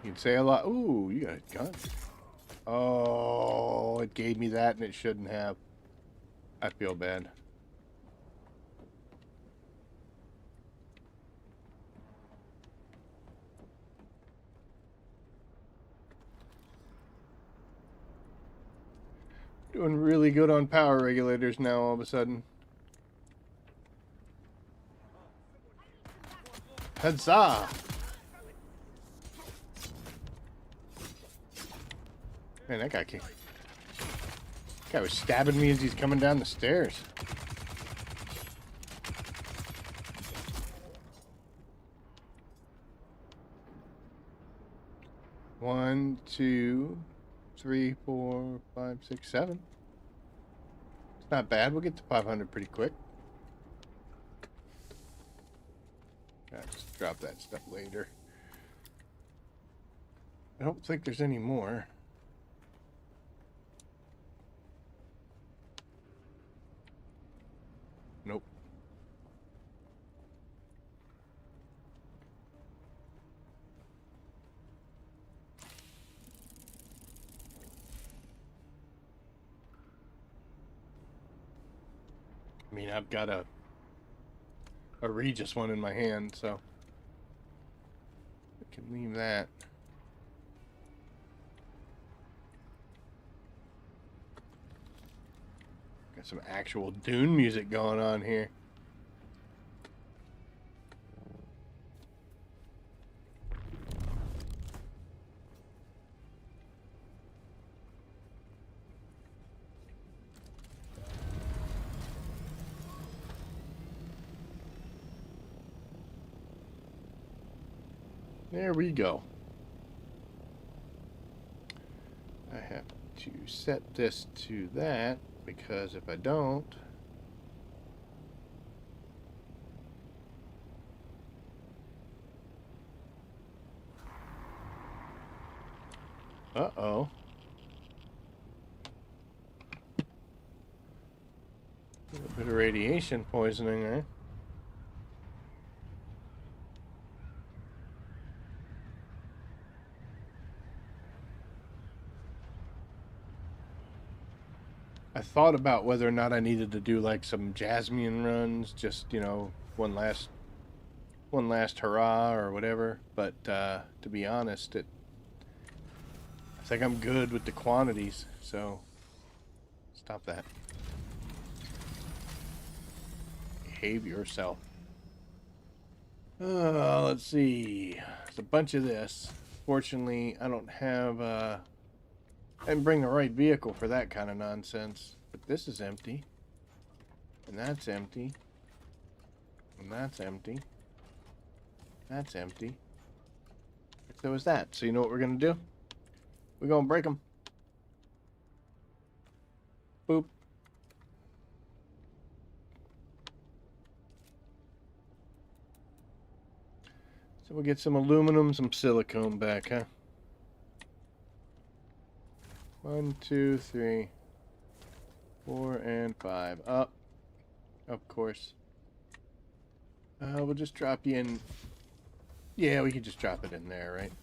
You can say a lot. Ooh, you got a gun. Oh, it gave me that and it shouldn't have. I feel bad. Doing really good on power regulators now all of a sudden. Huzzah! Man, that guy was stabbing me as he's coming down the stairs. One, 2, 3, 4, 5, 6, 7. It's not bad. We'll get to 500 pretty quick. Gotta just drop that stuff later. I don't think there's any more. Nope. I mean, I've got a Regis one in my hand, so I can leave that. Got some actual Dune music going on here. There we go. I have to set this to that because if I don't, uh-oh. A little bit of radiation poisoning there. I thought about whether or not I needed to do like some Jasmine runs, just, you know, one last hurrah or whatever, but to be honest, I think I'm good with the quantities, so stop that. Behave yourself. Let's see. There's a bunch of this. Fortunately, I don't have I didn't bring the right vehicle for that kind of nonsense. But this is empty. And that's empty. And that's empty. That's empty. So is that. So you know what we're going to do? We're going to break them. Boop. So we'll get some aluminum, some silicone back, huh? 1, 2, 3, 4, and 5. Up. Of course. We'll just drop you in. Yeah, we could just drop it in there, right?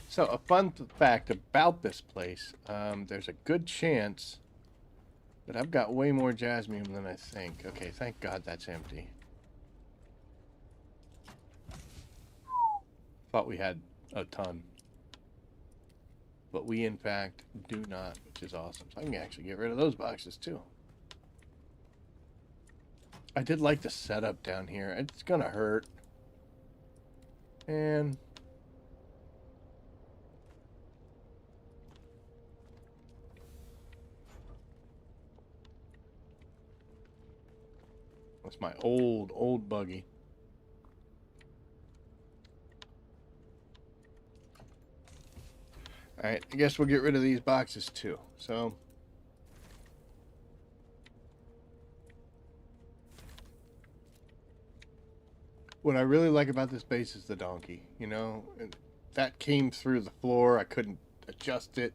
So, a fun fact about this place, there's a good chance that I've got way more jasmine than I think. Okay, thank God that's empty. Thought we had a ton. But we, in fact, do not, which is awesome. So I can actually get rid of those boxes, too. I did like the setup down here. It's gonna hurt. And... that's my old buggy. Alright, I guess we'll get rid of these boxes too. So, what I really like about this base is the donkey. You know, that came through the floor. I couldn't adjust it.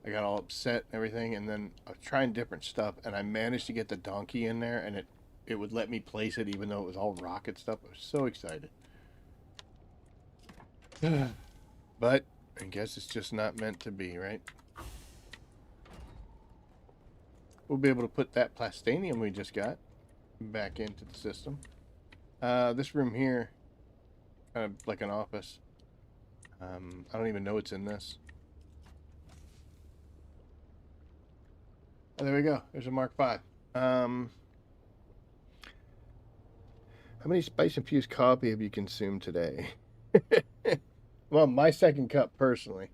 I got all upset and everything. And then I was trying different stuff, and I managed to get the donkey in there, and it would let me place it even though it was all rocket stuff. I was so excited. But I guess it's just not meant to be, right? We'll be able to put that plastanium we just got back into the system. This room here, kind of like an office. I don't even know what's in this. Oh, there we go. There's a Mark V. How many spice-infused coffee have you consumed today? Well, my second cup, personally.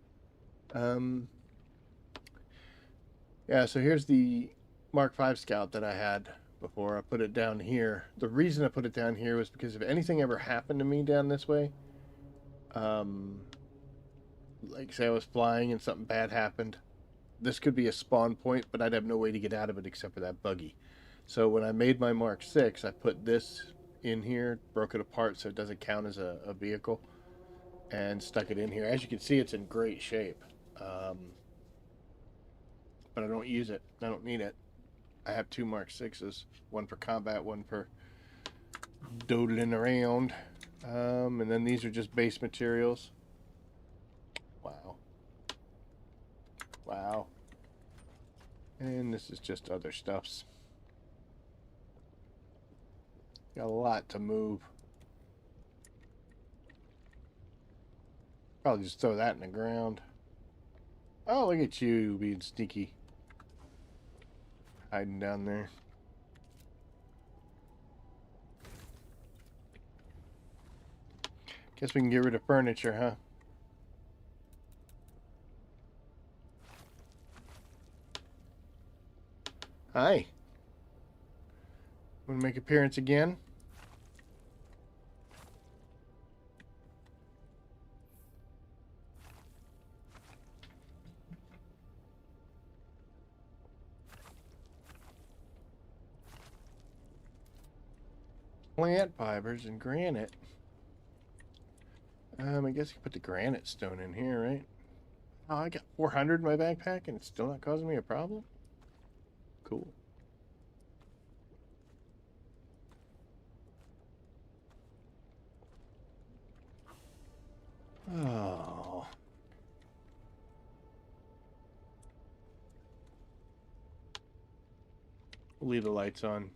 Yeah, so here's the Mark V Scout that I had before. I put it down here. The reason I put it down here was because if anything ever happened to me down this way, like say I was flying and something bad happened, this could be a spawn point, but I'd have no way to get out of it except for that buggy. So when I made my Mark VI, I put this in here, broke it apart so it doesn't count as a vehicle, and stuck it in here. As you can see, it's in great shape. But I don't use it. I don't need it. I have 2 Mark VIs. One for combat, one for doodling around. And then these are just base materials. Wow. Wow. And this is just other stuffs. Got a lot to move. Probably just throw that in the ground. Oh, look at you being sneaky. Hiding down there. Guess we can get rid of furniture, huh? Hi. Want to make appearance again? Plant fibers and granite. I guess you put the granite stone in here, right? Oh, I got 400 in my backpack and it's still not causing me a problem? Cool. Oh. We'll leave the lights on.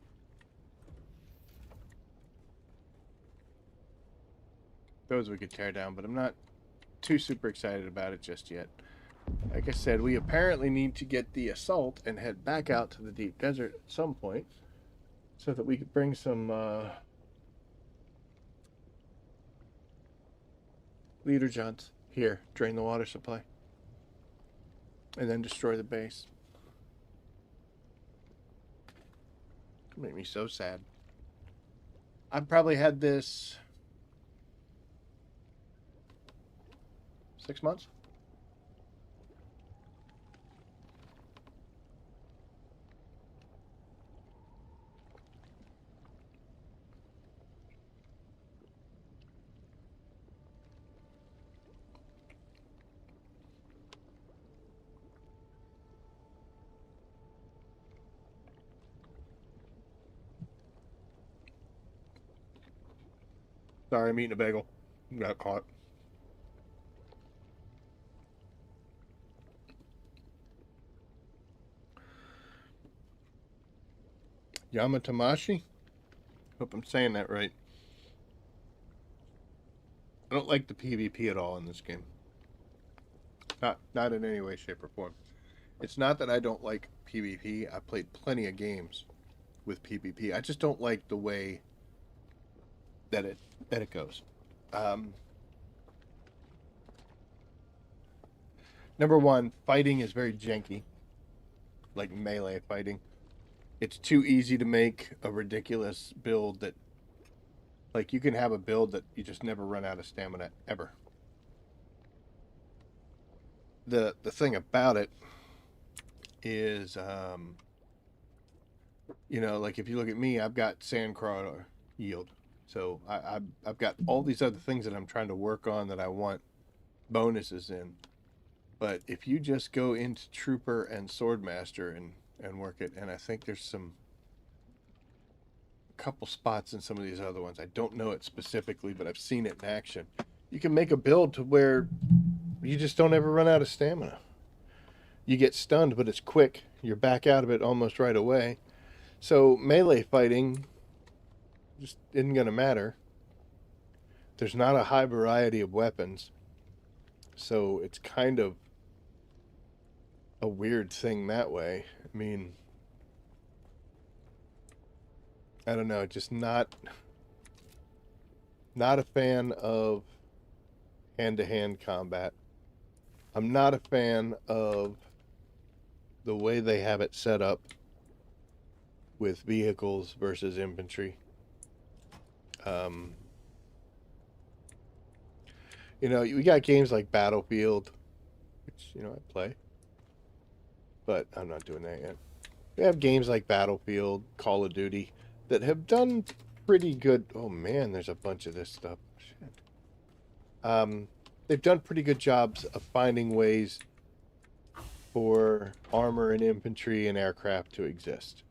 Those we could tear down, but I'm not too super excited about it just yet. Like I said, we apparently need to get the assault and head back out to the deep desert at some point so that we could bring some leader johns here, drain the water supply, and then destroy the base. It'll make me so sad. I've probably had this 6 months. Sorry, I'm eating a bagel. Got caught. Yamatamashi? Hope I'm saying that right. I don't like the PvP at all in this game. Not in any way, shape, or form. It's not that I don't like PvP. I played plenty of games with PvP. I just don't like the way that it goes. Number one, fighting is very janky, like melee fighting. It's too easy to make a ridiculous build that, like, you can have a build that you just never run out of stamina ever. The thing about it is, you know, like if you look at me, I've got sandcrawler yield. So I've got all these other things that I'm trying to work on that I want bonuses in. But if you just go into Trooper and Swordmaster and work it, and I think there's a couple spots in some of these other ones. I don't know it specifically, but I've seen it in action. You can make a build to where you just don't ever run out of stamina. You get stunned, but it's quick. You're back out of it almost right away. So melee fighting just isn't going to matter. There's not a high variety of weapons. So it's kind of a weird thing that way. I mean, I don't know, just not a fan of hand-to-hand combat. I'm not a fan of the way they have it set up with vehicles versus infantry. You know, we got games like Battlefield, which, you know, I play, but I'm not doing that yet. We have games like Battlefield, Call of Duty, that have done pretty good. Oh man, there's a bunch of this stuff. Shit. They've done pretty good jobs of finding ways for armor and infantry and aircraft to exist.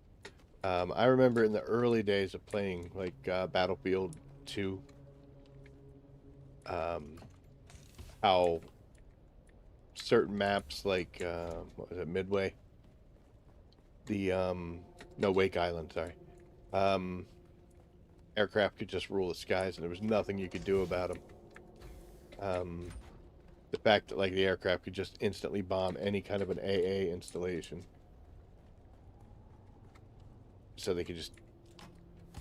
I remember in the early days of playing, like, Battlefield 2, how certain maps, like, what was it, Midway? No, Wake Island, sorry. Aircraft could just rule the skies and there was nothing you could do about them. The fact that like the aircraft could just instantly bomb any kind of an AA installation. So they could just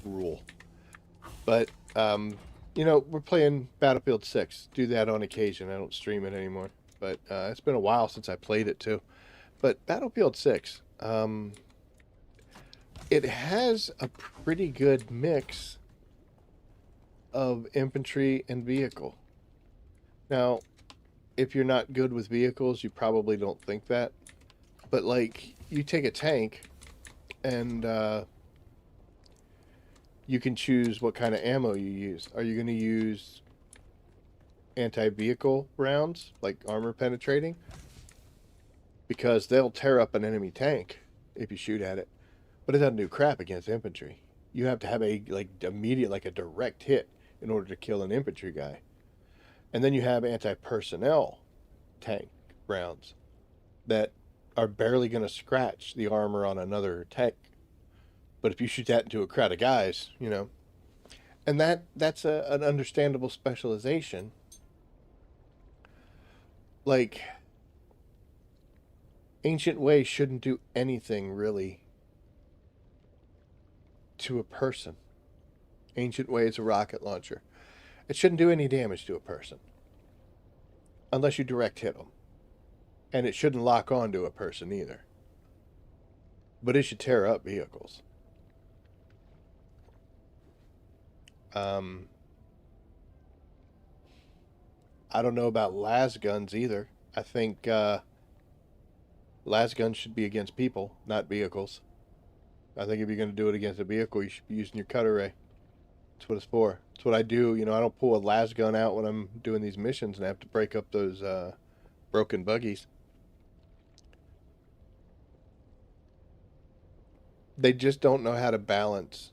rule. But, you know, we're playing Battlefield 6. Do that on occasion. I don't stream it anymore. But it's been a while since I played it, too. But Battlefield 6, it has a pretty good mix of infantry and vehicle. Now, if you're not good with vehicles, you probably don't think that. But, like, you take a tank and you can choose what kind of ammo you use. Are you going to use anti-vehicle rounds, like armor penetrating? Because they'll tear up an enemy tank if you shoot at it. But it doesn't do crap against infantry. You have to have a like immediate, like a direct hit in order to kill an infantry guy. And then you have anti-personnel tank rounds that are barely going to scratch the armor on another tank. But if you shoot that into a crowd of guys, you know, and that's an understandable specialization. Like, Ancient Way shouldn't do anything really to a person. Ancient Way is a rocket launcher. It shouldn't do any damage to a person unless you direct hit them. And it shouldn't lock on to a person either. But it should tear up vehicles. I don't know about las guns either. I think las guns should be against people, not vehicles. I think if you're going to do it against a vehicle, you should be using your cutter ray. That's what it's for. That's what I do. You know, I don't pull a las gun out when I'm doing these missions and I have to break up those broken buggies. They just don't know how to balance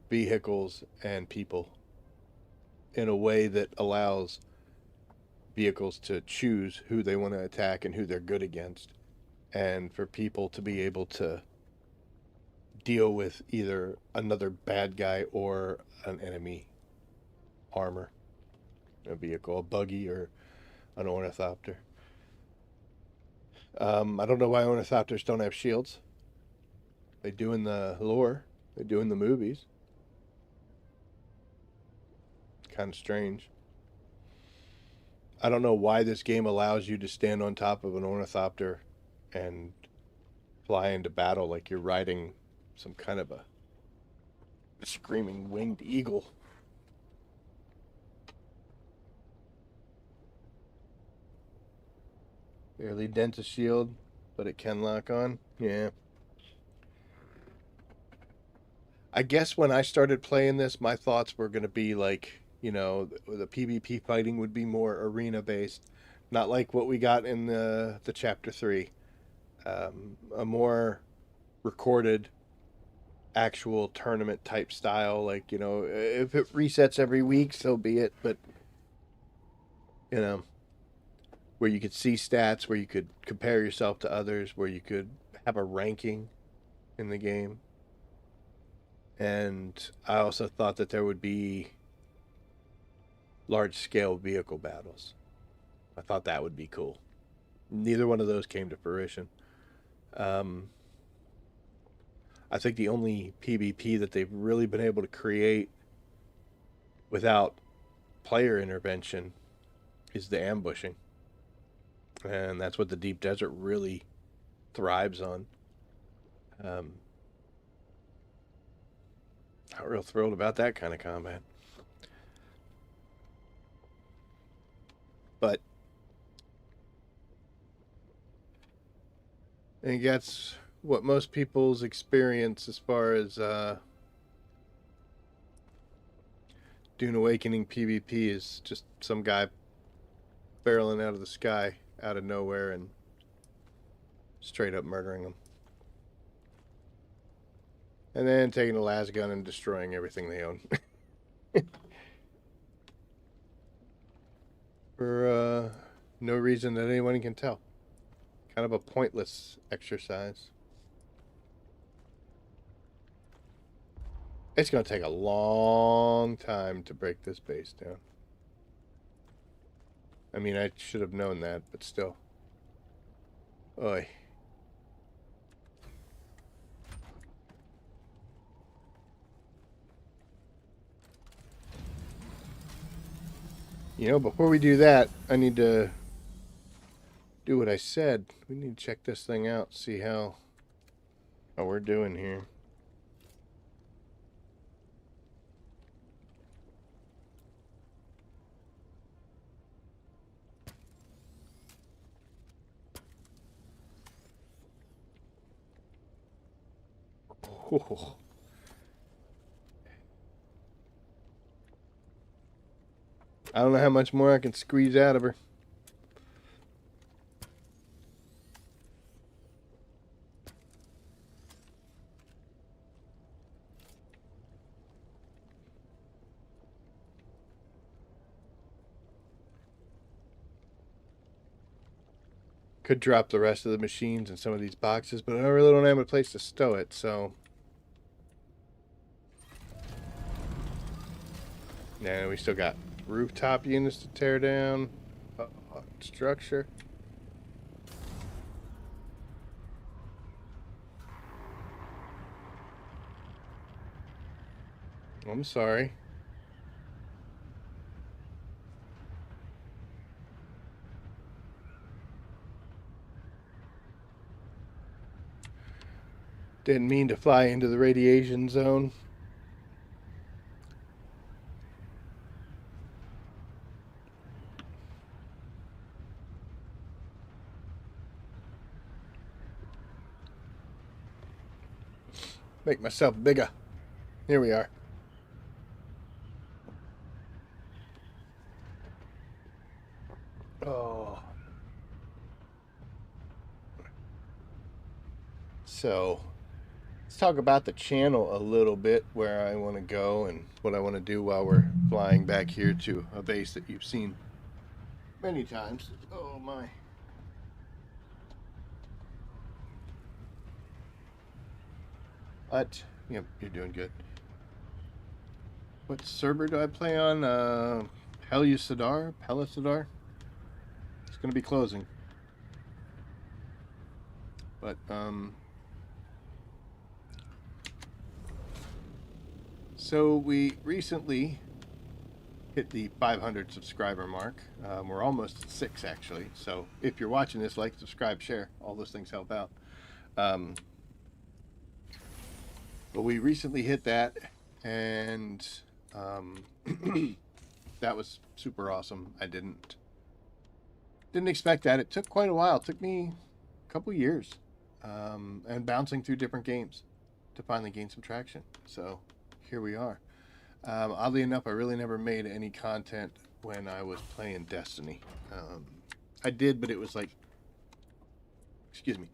vehicles and people in a way that allows vehicles to choose who they want to attack and who they're good against, and for people to be able to deal with either another bad guy or an enemy armor, a vehicle, a buggy, or an ornithopter. I don't know why ornithopters don't have shields. They do in the lore. They do in the movies. Kind of strange. I don't know why this game allows you to stand on top of an ornithopter and fly into battle like you're riding some kind of a screaming winged eagle. Barely dents a shield, but it can lock on. Yeah. I guess when I started playing this, my thoughts were going to be like, you know, the PvP fighting would be more arena based, not like what we got in the chapter 3. A more recorded, actual tournament type style. Like, you know, if it resets every week, so be it. But, you know, where you could see stats, where you could compare yourself to others, where you could have a ranking in the game. And I also thought that there would be large-scale vehicle battles. I thought that would be cool. Neither one of those came to fruition. I think the only PvP that they've really been able to create without player intervention is the ambushing. And that's what the Deep Desert really thrives on. Not real thrilled about that kind of combat. But I think that's what most people's experience as far as Dune Awakening PvP is just some guy barreling out of the sky, out of nowhere, and straight up murdering them. And then taking a las gun and destroying everything they own. For no reason that anyone can tell. Kind of a pointless exercise. It's going to take a long time to break this base down. I mean, I should have known that, but still. Oy. You know, before we do that, I need to do what I said. We need to check this thing out, see how we're doing here. Oh. I don't know how much more I can squeeze out of her. Could drop the rest of the machines in some of these boxes, but I really don't have a place to stow it, so. Nah, we still got rooftop units to tear down. Structure. I'm sorry. Didn't mean to fly into the radiation zone. Make myself bigger. Here we are. Oh. So, let's talk about the channel a little bit, where I want to go and what I want to do while we're flying back here to a base that you've seen many times. Oh my. But, yep, you're doing good. What server do I play on? Pellucidar? It's going to be closing. But, so we recently hit the 500 subscriber mark. We're almost at 6, actually. So if you're watching this, like, subscribe, share. All those things help out. But we recently hit that, and that was super awesome. I didn't expect that. It took quite a while. It took me a couple years, and bouncing through different games to finally gain some traction. So here we are. Oddly enough, I really never made any content when I was playing Destiny. I did, but it was like, excuse me,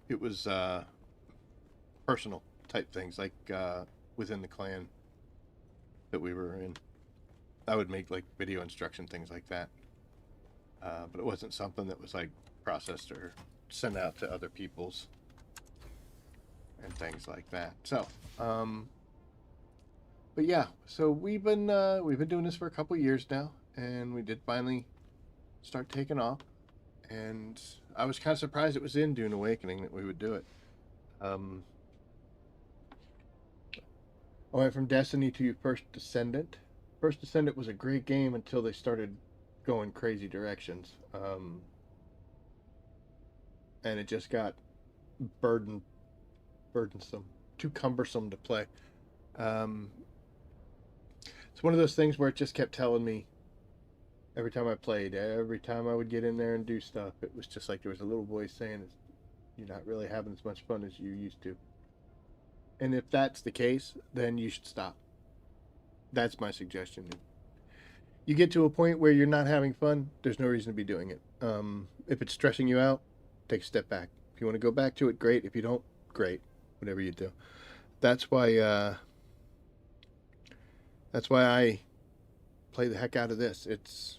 it was personal type things, like within the clan that we were in. I would make like video instruction things like that, but it wasn't something that was like processed or sent out to other people's and things like that. So but yeah, so we've been doing this for a couple years now, and we did finally start taking off, and I was kind of surprised it was in Dune Awakening that we would do it. I went from Destiny to First Descendant. First Descendant was a great game until they started going crazy directions. And it just got burdensome, too cumbersome to play. It's one of those things where it just kept telling me every time I played, every time I would get in there and do stuff, it was just like there was a little voice saying, you're not really having as much fun as you used to. And if that's the case, then you should stop. That's my suggestion. You get to a point where you're not having fun, there's no reason to be doing it. If it's stressing you out, take a step back. If you want to go back to it, great. If you don't, great. Whatever you do. That's why I play the heck out of this. It's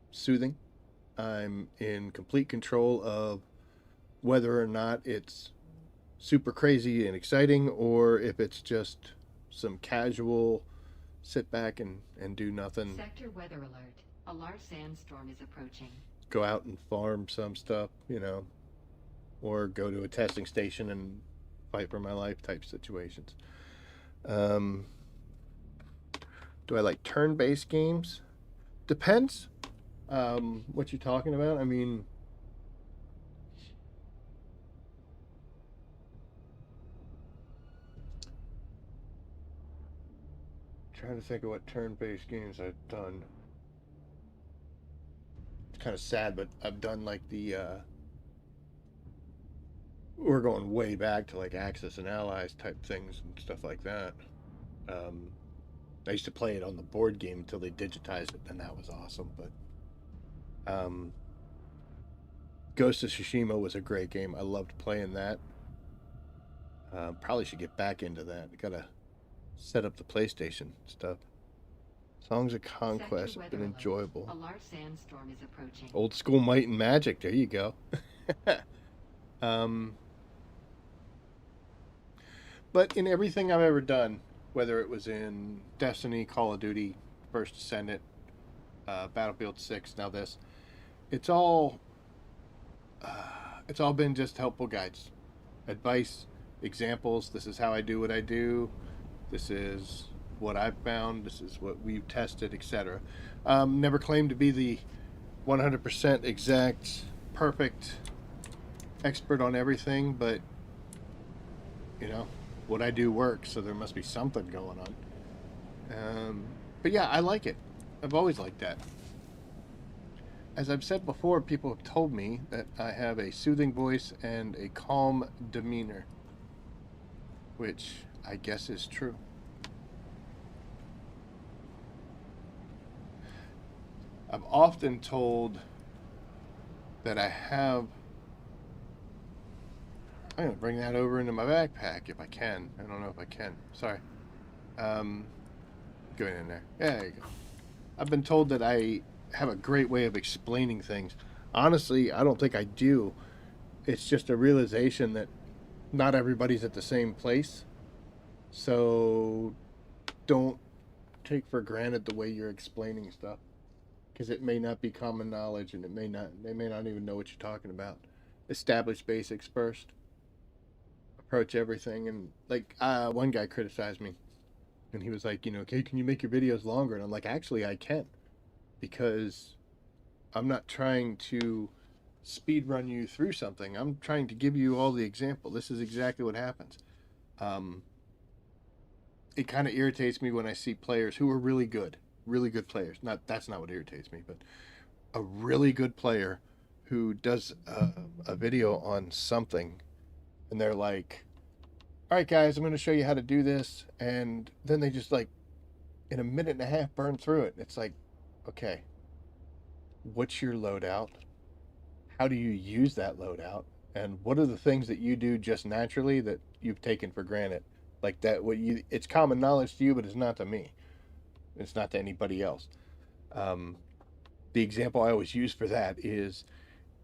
soothing. I'm in complete control of whether or not it's super crazy and exciting, or if it's just some casual sit back and do nothing. Sector weather alert. A large sandstorm is approaching. go out and farm some stuff, you know, or go to a testing station and fight for my life type situations. Um, do I like turn-based games? Depends. What you're talking about. I mean, trying to think of what turn-based games I've done. It's kind of sad, but I've done like we're going way back to like Axis and Allies type things and stuff like that. Um, I used to play it on the board game until they digitized it, and that was awesome. But Ghost of Tsushima was a great game. I loved playing that. Probably should get back into that. Gotta set up the PlayStation stuff. Songs of Conquest have been enjoyable. A large sandstorm is approaching. Old school Might and Magic. There you go. But in everything I've ever done, whether it was in Destiny, Call of Duty, First Ascendant, Battlefield 6, now this, it's all been just helpful guides, advice, examples. This is how I do what I do. This is what I've found. This is what we've tested, etc. Never claimed to be the 100% exact, perfect expert on everything, but you know, what I do works, so there must be something going on. But yeah, I like it. I've always liked that. As I've said before, people have told me that I have a soothing voice and a calm demeanor, which I guess is true. I'm often told that I have... I'm going to bring that over into my backpack if I can. I don't know if I can. Sorry. Going in there. Yeah, there you go. I've been told that I have a great way of explaining things. Honestly, I don't think I do. It's just a realization that not everybody's at the same place. So don't take for granted the way you're explaining stuff, because it may not be common knowledge, and they may not even know what you're talking about. Establish basics first. Approach everything. And like one guy criticized me, and he was like, you know, okay, can you make your videos longer? And I'm like, actually I can, because I'm not trying to speed run you through something. I'm trying to give you all the example. This is exactly what happens. It kind of irritates me when I see players who are really good players. That's not what irritates me, but a really good player who does a video on something, and they're like, all right guys, I'm going to show you how to do this, and then they just like in a minute and a half burn through it. It's like, okay, what's your loadout? How do you use that loadout? And what are the things that you do just naturally that you've taken for granted? Like that, it's common knowledge to you, but it's not to me. It's not to anybody else. The example I always use for that is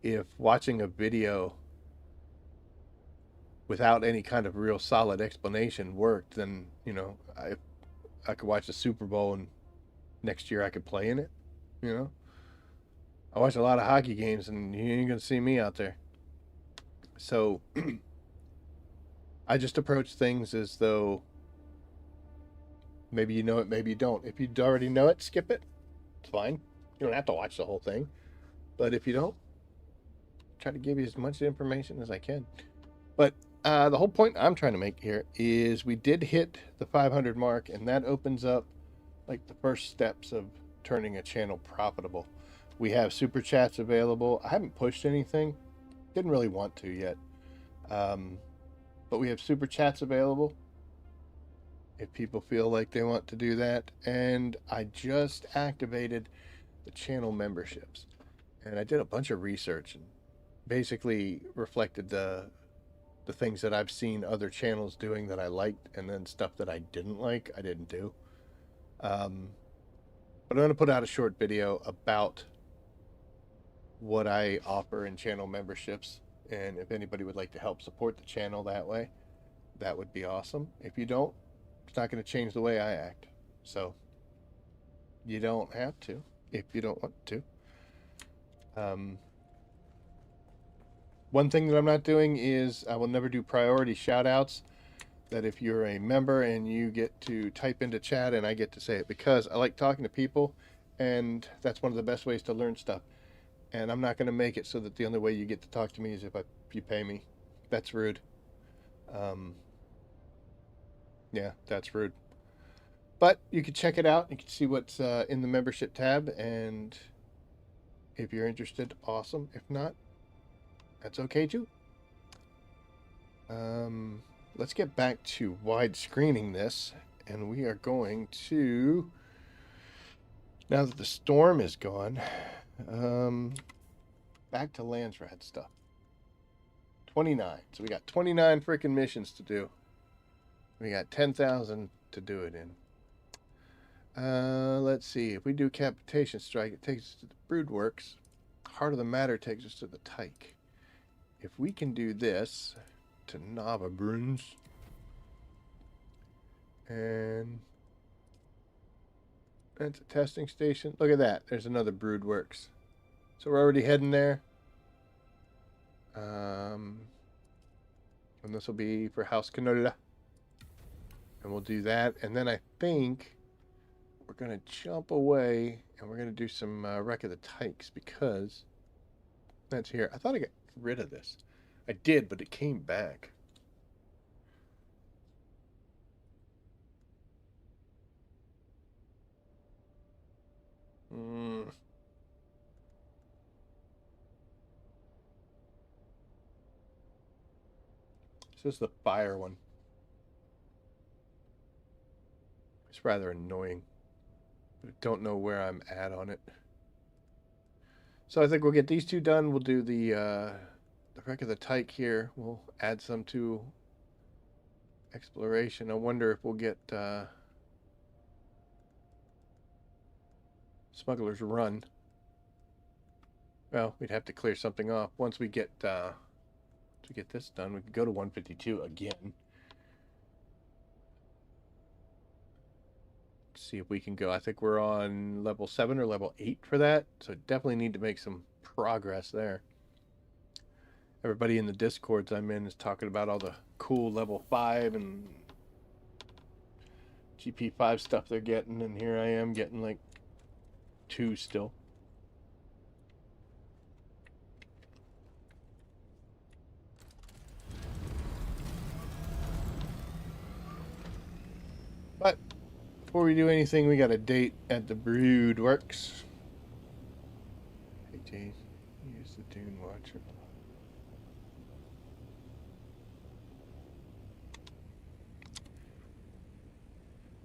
if watching a video without any kind of real solid explanation worked, then, you know, I could watch the Super Bowl and next year I could play in it, you know? I watch a lot of hockey games and you ain't gonna see me out there. So I just approach things as though maybe you know it, maybe you don't. If you already know it, skip it. It's fine. You don't have to watch the whole thing. But if you don't, try to give you as much information as I can. But the whole point I'm trying to make here is we did hit the 500 mark, and that opens up like the first steps of turning a channel profitable. We have super chats available. I haven't pushed anything. Didn't really want to yet. But we have super chats available if people feel like they want to do that. And I just activated the channel memberships. And I did a bunch of research and basically reflected the things that I've seen other channels doing that I liked, and then stuff that I didn't like, I didn't do. But I'm going to put out a short video about what I offer in channel memberships, and if anybody would like to help support the channel that way, that would be awesome. If you don't, it's not going to change the way I act, so you don't have to. if you don't want to. One thing that I'm not doing is I will never do priority shout-outs, that if you're a member and you get to type into chat and I get to say it, because I like talking to people, and that's one of the best ways to learn stuff. And I'm not going to make it so that the only way you get to talk to me is if you pay me. That's rude. Yeah, that's rude. But you can check it out. You can see what's in the membership tab, and if you're interested, awesome. If not, that's okay too. Let's get back to widescreening this, and we are going to, now that the storm is gone, back to Landsradd stuff. 29. So we got 29 freaking missions to do. We got 10,000 to do it in. Let's see. If we do Capitation Strike, it takes us to the Broodworks. Heart of the Matter takes us to the Tyke. If we can do this to Navabruns, and that's a testing station. Look at that. There's another Broodworks. So we're already heading there. And this will be for House Canola. And we'll do that. And then I think we're going to jump away and we're going to do some Wreck of the Tykes, because that's here. I thought I got rid of this. I did, but it came back. This is the fire one. It's rather annoying. I don't know where I'm at on it. So I think we'll get these two done. We'll do the Wreck of the Tyke here. We'll add some to exploration. I wonder if we'll get Smuggler's Run. Well, we'd have to clear something off. Once we get this done, we can go to 152 again. See if we can go. I think we're on level 7 or level 8 for that, so definitely need to make some progress there. Everybody in the Discords I'm in is talking about all the cool level 5 and GP5 stuff they're getting, and here I am getting like 2 still. But before we do anything, we got a date at the Broodworks. Hey, Jane, use the Dune Watcher.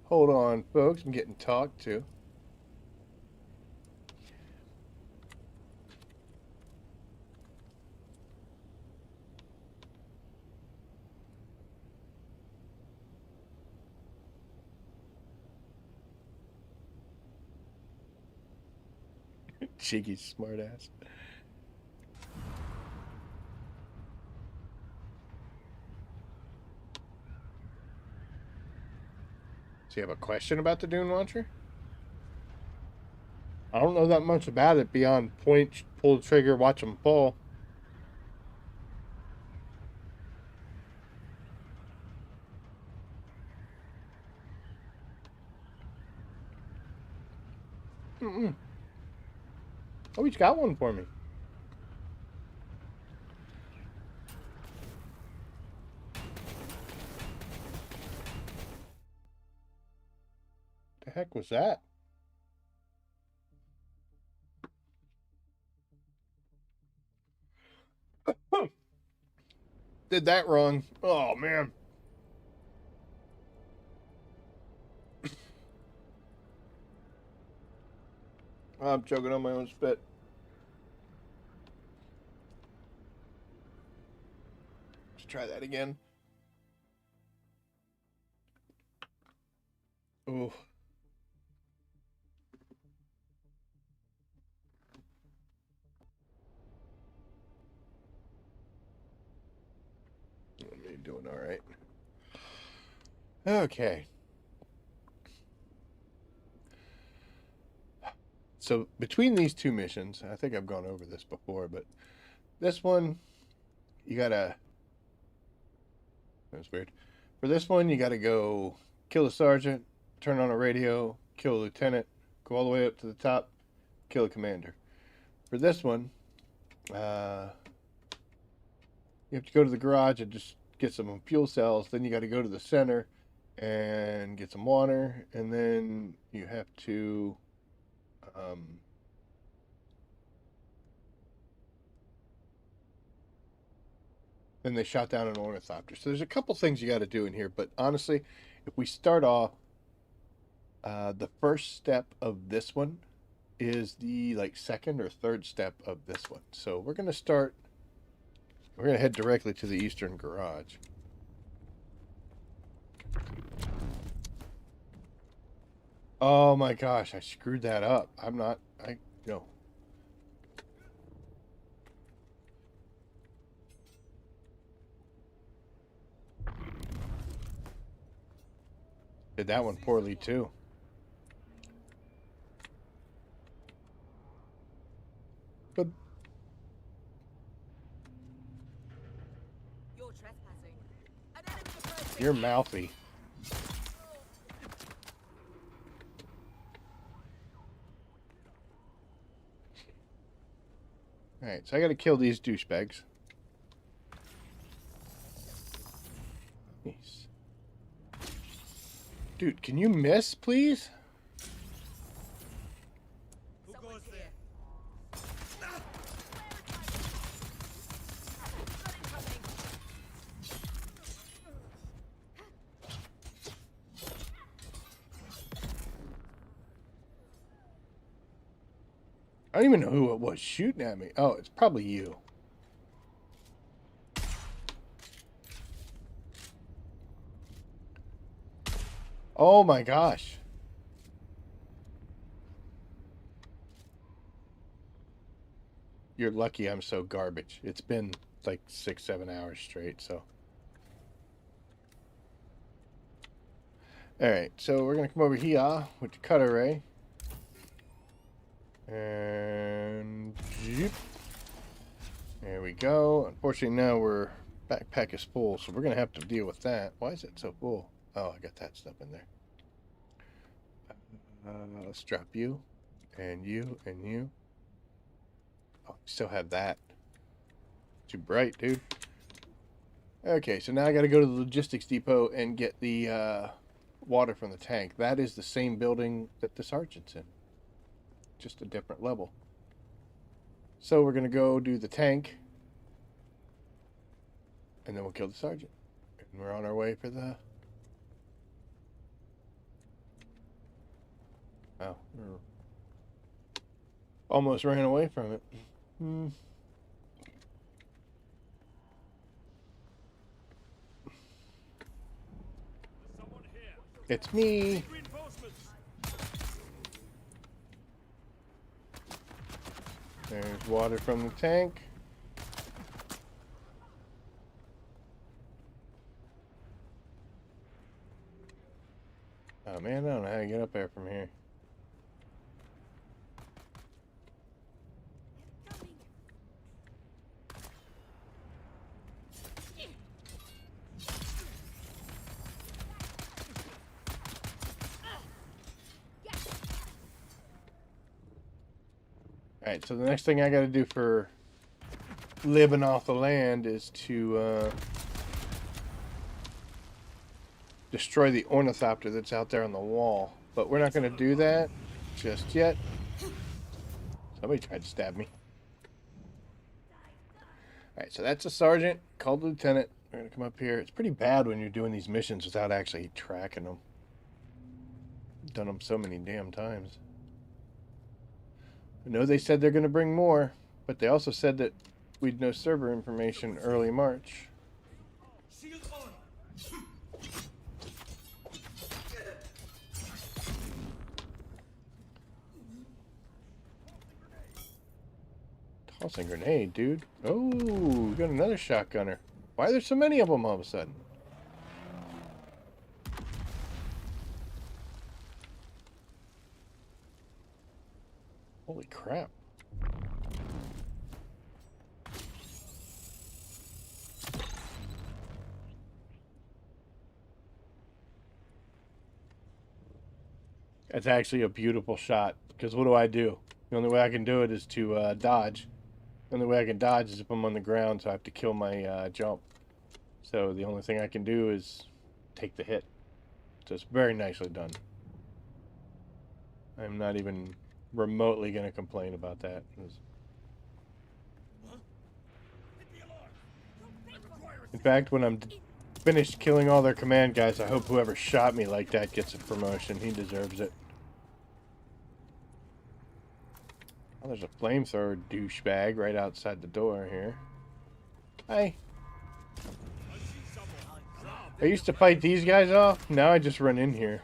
Hold on, folks. I'm getting talked to. Cheeky smartass. Do you have a question about the Dune Watcher? I don't know that much about it beyond point, pull the trigger, watch them fall. Oh, he's got one for me. The heck was that? Did that wrong. Oh, man. I'm choking on my own spit. Let's try that again. Oh. You're doing all right. Okay. So between these two missions, I think I've gone over this before, but this one, you gotta. That's weird. For this one, you gotta go kill the sergeant, turn on a radio, kill a lieutenant, go all the way up to the top, kill a commander. For this one, you have to go to the garage and just get some fuel cells. Then you got to go to the center and get some water, and then you have to then they shot down an ornithopter. So there's a couple things you got to do in here, but honestly, if we start off, the first step of this one is the second or third step of this one. So we're gonna head directly to the eastern garage. Oh my gosh, I screwed that up. No. Did that one poorly too. But You're trespassing. An enemy approaching. you're mouthy. Alright, so I gotta kill these douchebags. Nice. Dude, can you miss, please? Someone's here. I don't even know who it was shooting at me. Oh, it's probably you. Oh my gosh. You're lucky I'm so garbage. It's been like 6-7 hours straight, so. Alright, so we're gonna come over here with the cutter ray. And jeep. There we go. Unfortunately now our backpack is full, so we're gonna have to deal with that. Why is it so full? Oh, I got that stuff in there. Let's drop you, and you, and you. Oh, still have that. Too bright, dude. Okay, so now I got to go to the logistics depot and get the water from the tank. That is the same building that the sergeant's in. Just a different level. So we're going to go do the tank, and then we'll kill the sergeant. And we're on our way for the... Oh, almost ran away from it. It's me. There's water from the tank. Oh man, I don't know how to get up there from here. Alright, so the next thing I gotta do for living off the land is to destroy the ornithopter that's out there on the wall. But we're not gonna do that just yet. Somebody tried to stab me. Alright, so that's a sergeant. Called the lieutenant. We're gonna come up here. It's pretty bad when you're doing these missions without actually tracking them. I've done them so many damn times. I know they said they're going to bring more, but they also said that we'd know server information early March. Tossing grenade, dude. Oh, we got another shotgunner. Why are there so many of them all of a sudden? Holy crap. That's actually a beautiful shot, because what do? The only way I can do it is to dodge. The only way I can dodge is if I'm on the ground, so I have to kill my jump. So the only thing I can do is take the hit. So it's very nicely done. I'm not even remotely going to complain about that. In fact, when I'm finished killing all their command guys, I hope whoever shot me like that gets a promotion. He deserves it. Oh, there's a flamethrower douchebag right outside the door here. Hi. I used to fight these guys off. Now I just run in here.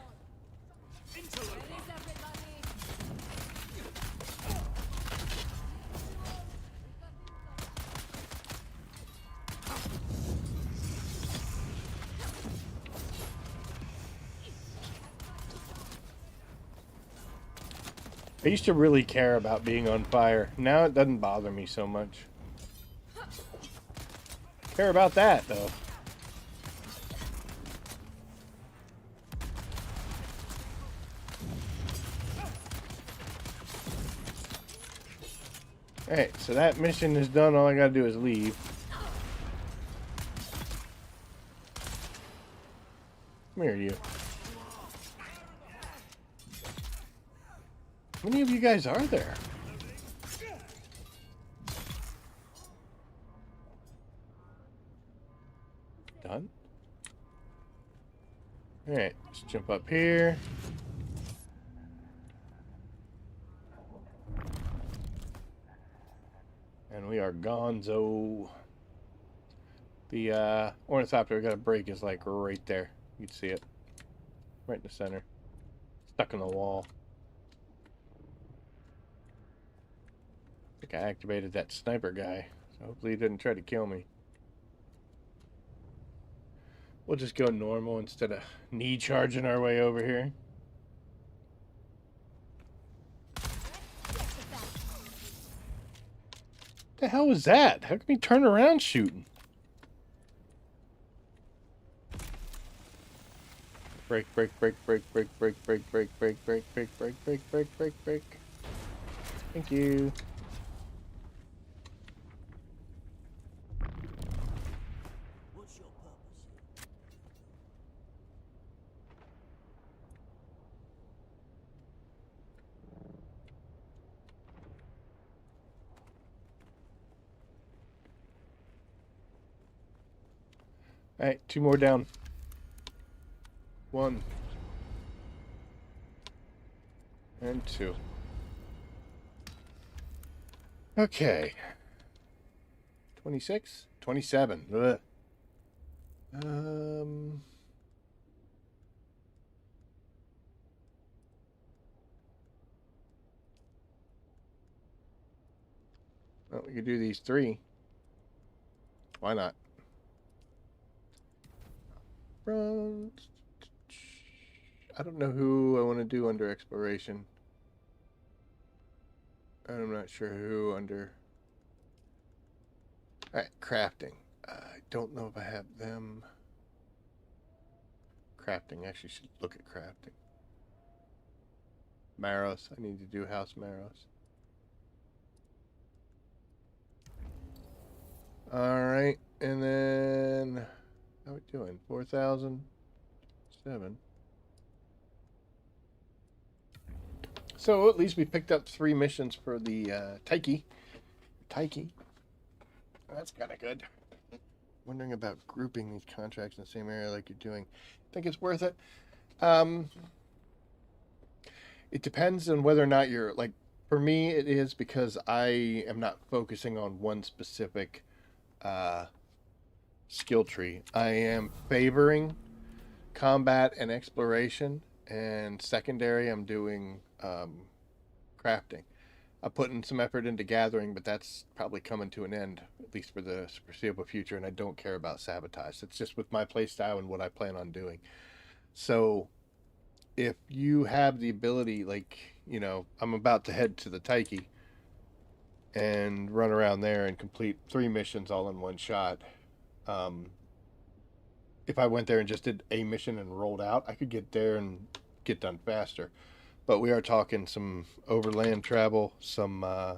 I used to really care about being on fire. Now it doesn't bother me so much. Care about that, though. Alright, so that mission is done. All I gotta do is leave. Come here, you. How many of you guys are there? Done? Alright, let's jump up here. And we are gonzo. The ornithopter we gotta break is like right there. You can see it. Right in the center. Stuck in the wall. I think I activated that sniper guy. So hopefully he didn't try to kill me. We'll just go normal instead of knee charging our way over here. What the hell was that? How can we turn around shooting? Break, break, break, break, break, break, break, break, break, break, break, break, break, break, break, break. Thank you. What's your purpose? Alright, 2 more down. 1. And 2. Okay. 26? 27. Ugh. Well, we could do these 3. Why not? I don't know who I want to do under exploration. And I'm not sure who under... Alright, crafting. I don't know if I have them. Crafting. Actually should look at crafting. Maros. I need to do House Maros. Alright, and then... How are we doing? 4,000? 7. So at least we picked up 3 missions for the Taiki. That's kind of good. Wondering about grouping these contracts in the same area like you're doing. Think it's worth it? It depends on whether or not you're like. For me, it is because I am not focusing on one specific skill tree. I am favoring combat and exploration, and secondary I'm doing crafting. I'm putting some effort into gathering, but that's probably coming to an end, at least for the foreseeable future, and I don't care about sabotage. It's just with my playstyle and what I plan on doing. So if you have the ability, like you know, I'm about to head to the Taiki and run around there and complete 3 missions all in one shot. If I went there and just did a mission and rolled out, I could get there and get done faster. But we are talking some overland travel, some I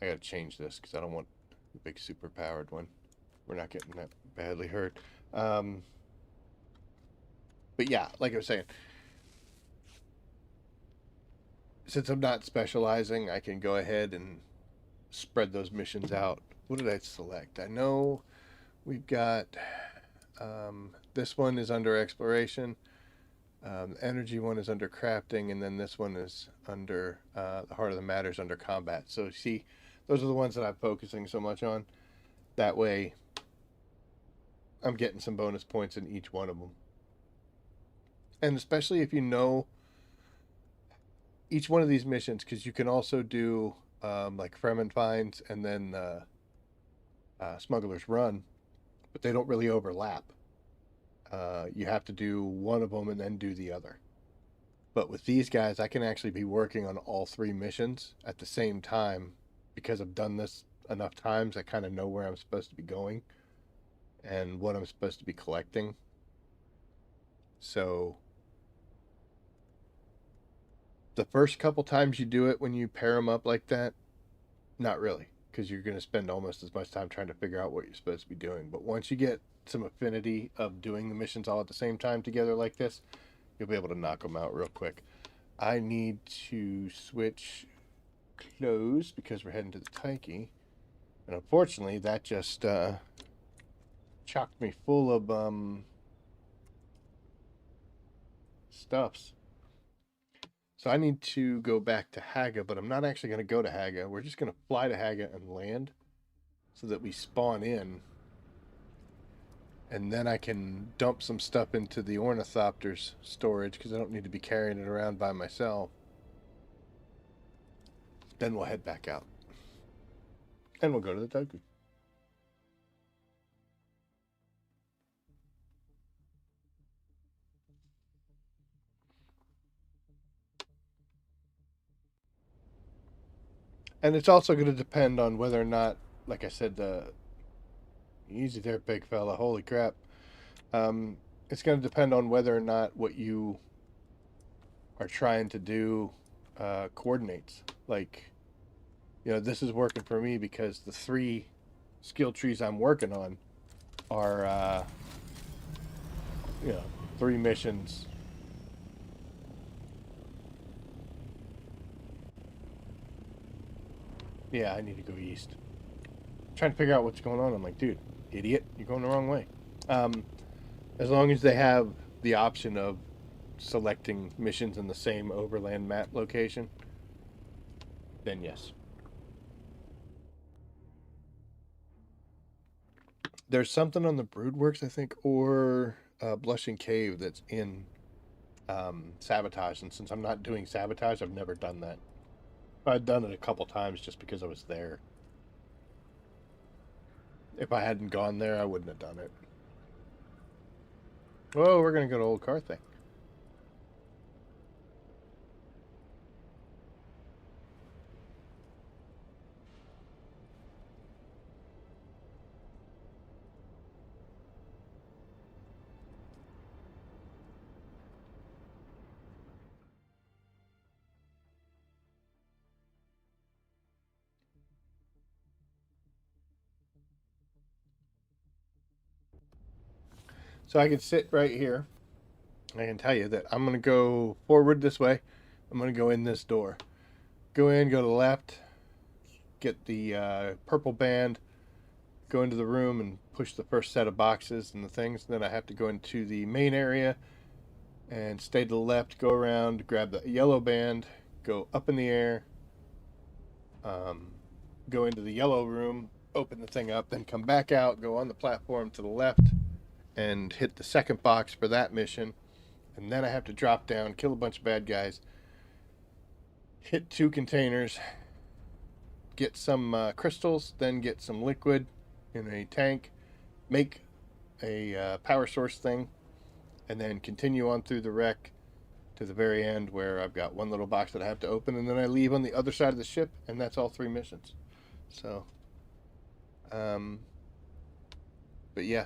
gotta change this because I don't want the big super powered one. We're not getting that badly hurt. But yeah, like I was saying, since I'm not specializing, I can go ahead and spread those missions out. What did I select? I know we've got this one is under exploration. The energy one is under crafting, and then this one is under the heart of the matter is under combat. So see, those are the ones that I'm focusing so much on. That way, I'm getting some bonus points in each one of them. And especially if you know each one of these missions, because you can also do like Fremen finds and then Smuggler's Run, but they don't really overlap. You have to do one of them and then do the other. But with these guys, I can actually be working on all 3 missions at the same time because I've done this enough times. I kind of know where I'm supposed to be going and what I'm supposed to be collecting. So the first couple times you do it when you pair them up like that, not really, because you're going to spend almost as much time trying to figure out what you're supposed to be doing. But once you get some affinity of doing the missions all at the same time together like this, you'll be able to knock them out real quick. I need to switch clothes because we're heading to the Taiki. And unfortunately, that just chocked me full of stuffs. So I need to go back to Haga, but I'm not actually going to go to Haga. We're just going to fly to Haga and land so that we spawn in. And then I can dump some stuff into the Ornithopter's storage because I don't need to be carrying it around by myself. Then we'll head back out. And we'll go to the Taiki. And it's also going to depend on whether or not, like I said, easy there, big fella. Holy crap. It's going to depend on whether or not what you are trying to do coordinates. Like, you know, this is working for me because the 3 skill trees I'm working on are, you know, 3 missions. Yeah, I need to go east. Trying to figure out what's going on. I'm like, dude, idiot, you're going the wrong way. As long as they have the option of selecting missions in the same overland map location, then yes. There's something on the Broodworks, I think, or Blushing Cave that's in Sabotage, and since I'm not doing Sabotage, I've never done that. I've done it a couple times just because I was there. If I hadn't gone there, I wouldn't have done it. Whoa, we're going to go to Old Carthage. So I can sit right here. I can tell you that I'm going to go forward this way. I'm going to go in this door. Go in, go to the left, get the purple band, go into the room and push the first set of boxes and the things. And then I have to go into the main area and stay to the left, go around, grab the yellow band, go up in the air, go into the yellow room, open the thing up, then come back out, go on the platform to the left, and hit the second box for that mission. And then I have to drop down, kill a bunch of bad guys, hit 2 containers, get some crystals, then get some liquid in a tank, make a power source thing, and then continue on through the wreck to the very end where I've got one little box that I have to open, and then I leave on the other side of the ship, and that's all 3 missions. So, but yeah.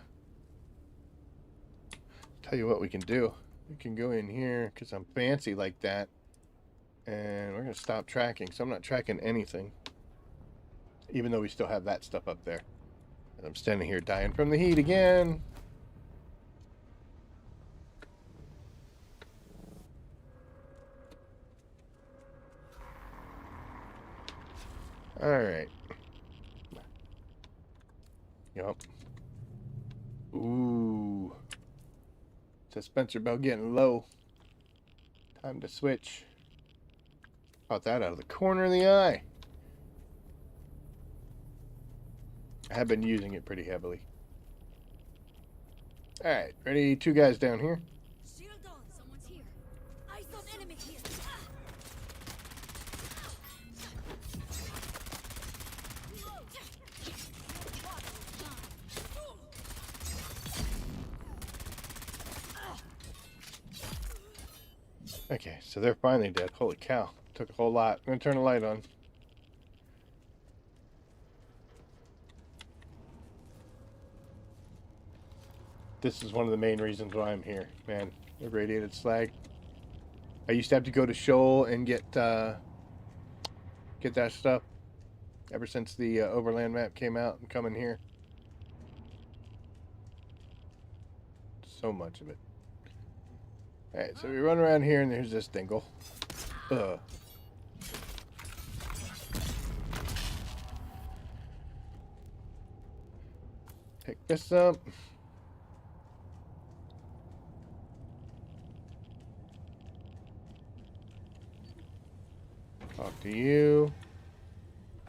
Tell you what we can do. We can go in here because I'm fancy like that, and we're going to stop tracking. So I'm not tracking anything, even though we still have that stuff up there. And I'm standing here dying from the heat again. All right. Yup. Ooh. Dispenser bell getting low. Time to switch. Caught that out of the corner of the eye. I have been using it pretty heavily. Alright, ready? 2 guys down here. Shield on, someone's here. Eyes on enemy here. Okay, so they're finally dead. Holy cow. Took a whole lot. I'm going to turn the light on. This is one of the main reasons why I'm here. Man, irradiated slag. I used to have to go to Shoal and get that stuff ever since the Overland map came out and coming here. So much of it. Alright, so we run around here and there's this dingle. Ugh. Pick this up. Talk to you.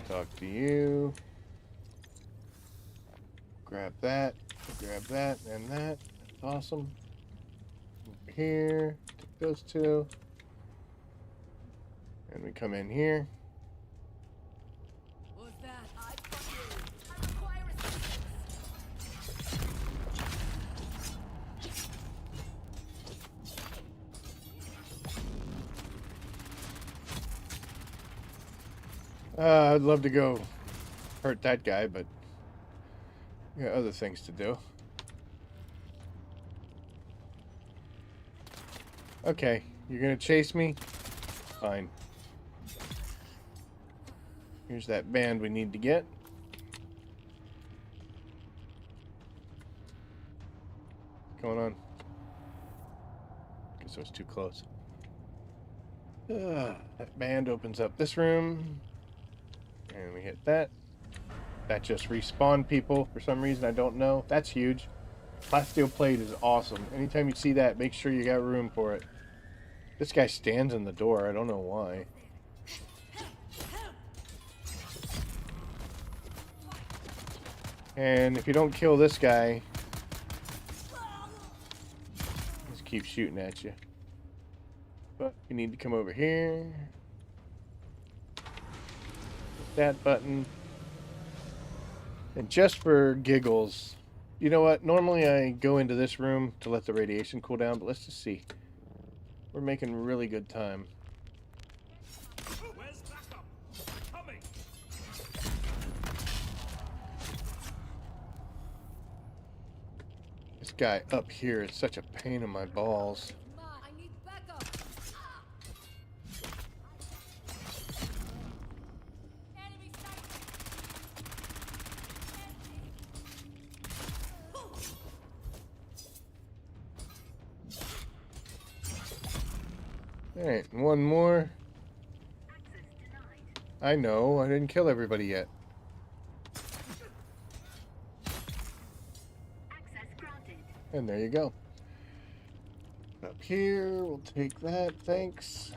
Talk to you. Grab that. Grab that and that. Awesome. Over here. Take those 2. And we come in here. What's that? I require assistance. I'd love to go hurt that guy, but we got other things to do. Okay, you're gonna chase me? Fine. Here's that band we need to get. What's going on? Guess I was too close. That band opens up this room. And we hit that. That just respawned people for some reason. I don't know. That's huge. Plasteel plate is awesome. Anytime you see that, make sure you got room for it. This guy stands in the door. I don't know why. And if you don't kill this guy, just keep shooting at you. But you need to come over here. That button. And just for giggles, you know what? Normally I go into this room to let the radiation cool down, but let's just see. We're making really good time. Where's backup? Coming. This guy up here is such a pain in my balls. Come on, I need backup. Enemy Alright, one more. I know, I didn't kill everybody yet. And there you go. Up here, we'll take that, thanks.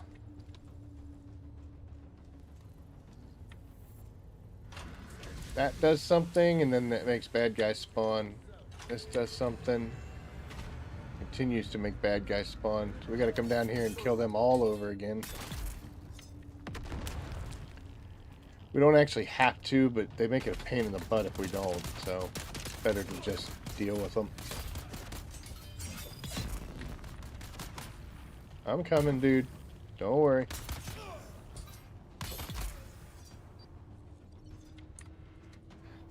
That does something, and then that makes bad guys spawn. This does something. Continues to make bad guys spawn. So we gotta come down here and kill them all over again. We don't actually have to, but they make it a pain in the butt if we don't. So, better to just deal with them. I'm coming, dude. Don't worry.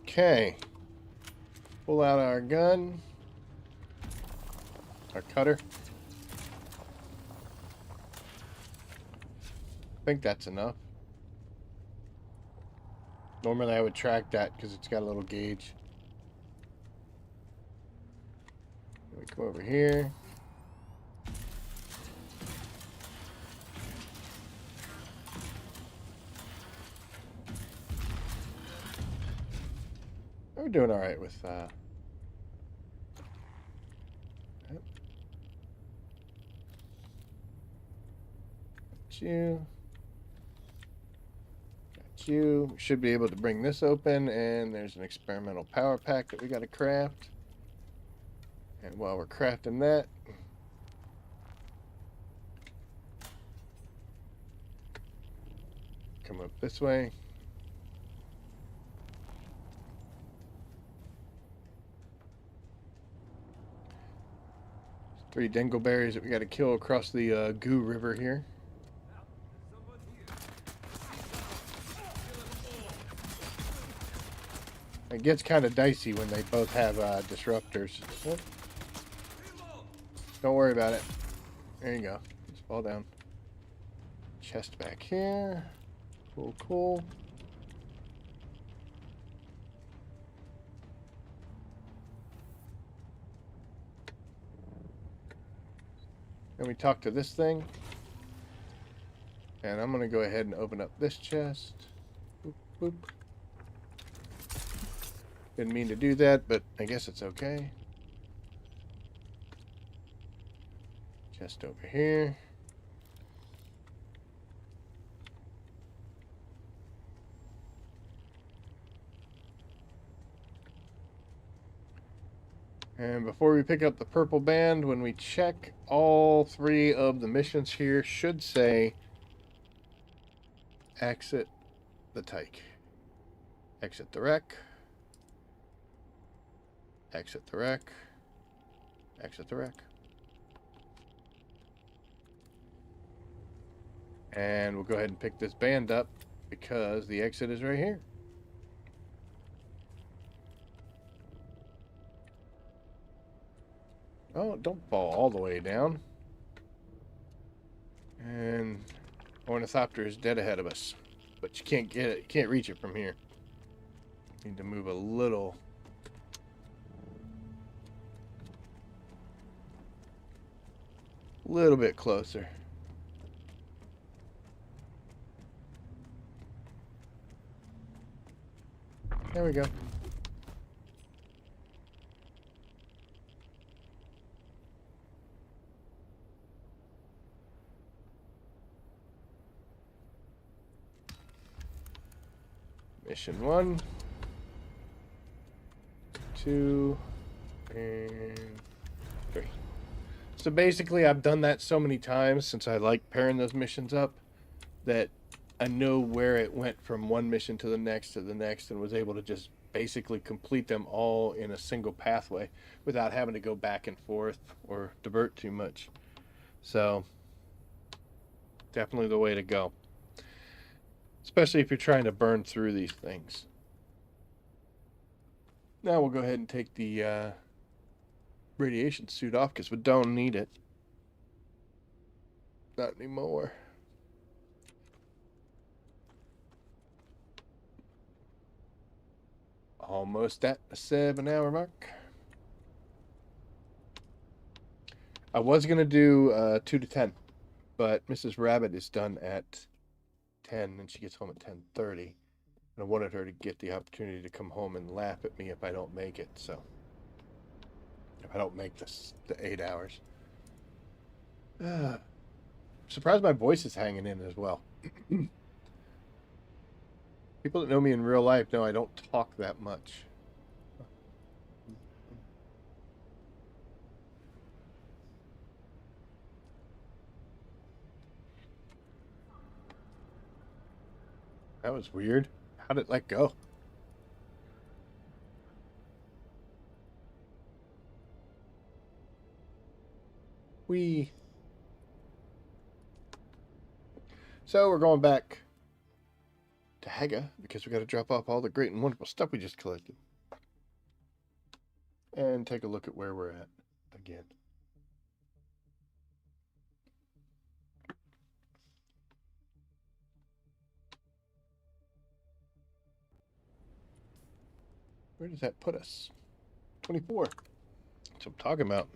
Okay. Pull out our gun. Our cutter. I think that's enough. Normally I would track that because it's got a little gauge. We come over here. We're doing all right with yep. Got you. Got you. Should be able to bring this open, and there's an experimental power pack that we got to craft. And while we're crafting that, come up this way. 3 dingleberries that we got to kill across the Goo River here. It gets kind of dicey when they both have disruptors. Whoop. Don't worry about it. There you go. Just fall down. Chest back here. Cool, cool. Then we talk to this thing. And I'm going to go ahead and open up this chest. Boop, boop. Didn't mean to do that, but I guess it's okay. Chest over here. And before we pick up the purple band, when we check, all 3 of the missions here should say exit the Tyke. Exit the wreck. Exit the wreck. Exit the wreck. And we'll go ahead and pick this band up because the exit is right here. Oh, don't fall all the way down. And Ornithopter is dead ahead of us. But you can't get it. You can't reach it from here. Need to move a little bit closer. There we go. Mission 1, 2, and 3. So basically, I've done that so many times since I like pairing those missions up that I know where it went from one mission to the next and was able to just basically complete them all in a single pathway without having to go back and forth or divert too much. So definitely the way to go. Especially if you're trying to burn through these things. Now we'll go ahead and take the radiation suit off because we don't need it. Not anymore. Almost at the 7-hour mark. I was going to do 2 to 10, but Mrs. Rabbit is done at 10 and she gets home at 10:30. And I wanted her to get the opportunity to come home and laugh at me if I don't make it. So if I don't make this the 8 hours. Surprised my voice is hanging in as well. People that know me in real life know I don't talk that much. That was weird. How did it let go? So we're going back to Haga because we got to drop off all the great and wonderful stuff we just collected. And take a look at where we're at again. Where does that put us? 24. That's what I'm talking about.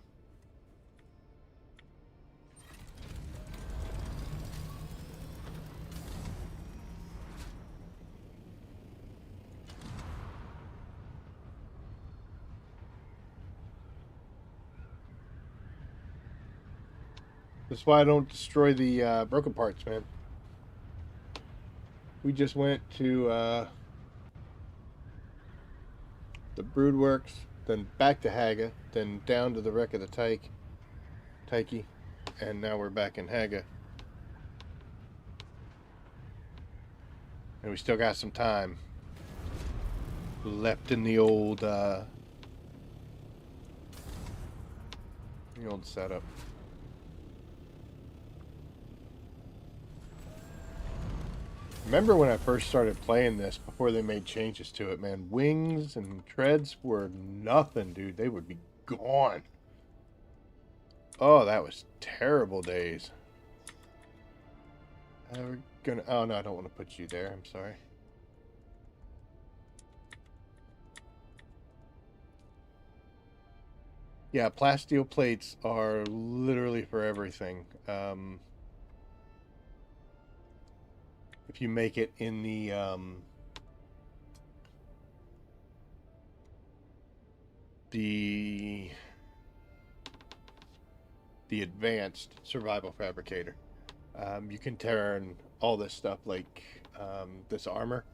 That's why I don't destroy the broken parts, man. We just went to the Broodworks, then back to Haga, then down to the wreck of the Tyche, and now we're back in Haga. And we still got some time left in the old setup. Remember when I first started playing this, before they made changes to it, man, wings and treads were nothing, dude. They would be gone. Oh, that was terrible days. We're gonna, oh no, I don't want to put you there. I'm sorry. Yeah, plasteel plates are literally for everything. If you make it in the advanced survival fabricator, you can turn all this stuff, like this armor.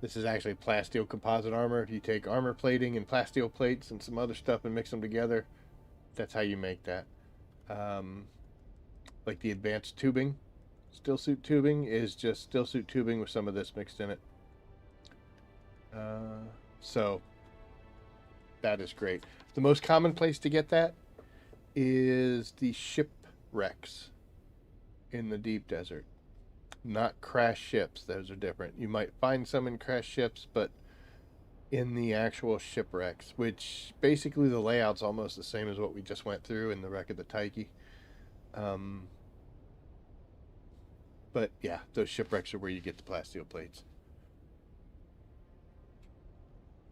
This is actually plasteel composite armor. If you take armor plating and plasteel plates and some other stuff and mix them together, that's how you make that. Like the advanced tubing, steel suit tubing is just steel suit tubing with some of this mixed in it. So that is great. The most common place to get that is the shipwrecks in the deep desert. Not crash ships, those are different. You might find some in crash ships, but in the actual shipwrecks, which basically the layout's almost the same as what we just went through in the wreck of the Tyche. But yeah, those shipwrecks are where you get the plasteel plates.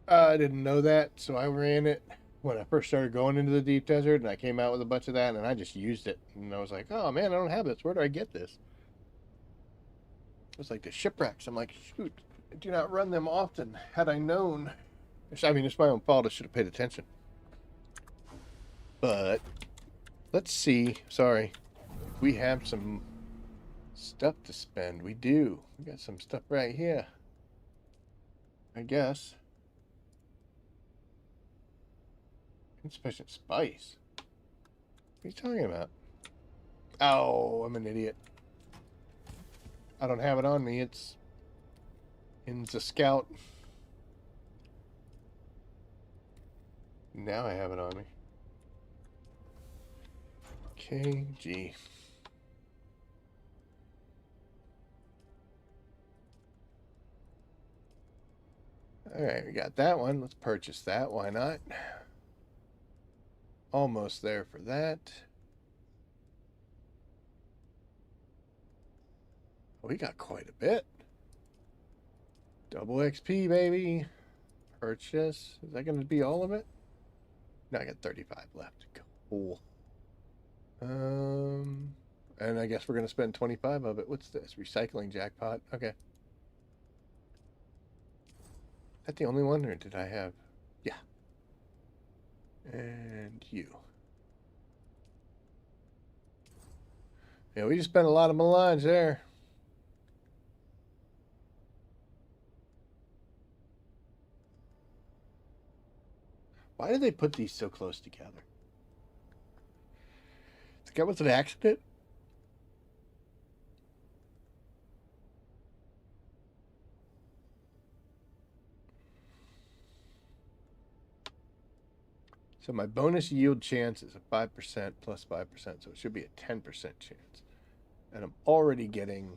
I didn't know that, so I ran it when I first started going into the deep desert, and I came out with a bunch of that, and I just used it. And I was like, oh man, I don't have this. Where do I get this? It was like the shipwrecks. I'm like, shoot, I do not run them often. Had I known, I mean, it's my own fault. I should have paid attention. But let's see. Sorry, we have some stuff to spend. We do. We got some stuff right here, I guess. Insufficient spice. What are you talking about? Oh, I'm an idiot. I don't have it on me. It's in the scout. Now I have it on me. KG. Alright, we got that one. Let's purchase that. Why not? Almost there for that. We got quite a bit. Double XP, baby. Purchase. Is that going to be all of it? No, I got 35 left. Cool. And I guess we're going to spend 25 of it. What's this? Recycling jackpot. Okay. Is that the only one, or did I have? Yeah. And you. Yeah, we just spent a lot of melange there. Why did they put these so close together? Think that was an accident? So my bonus yield chance is a 5% plus 5%, so it should be a 10% chance. And I'm already getting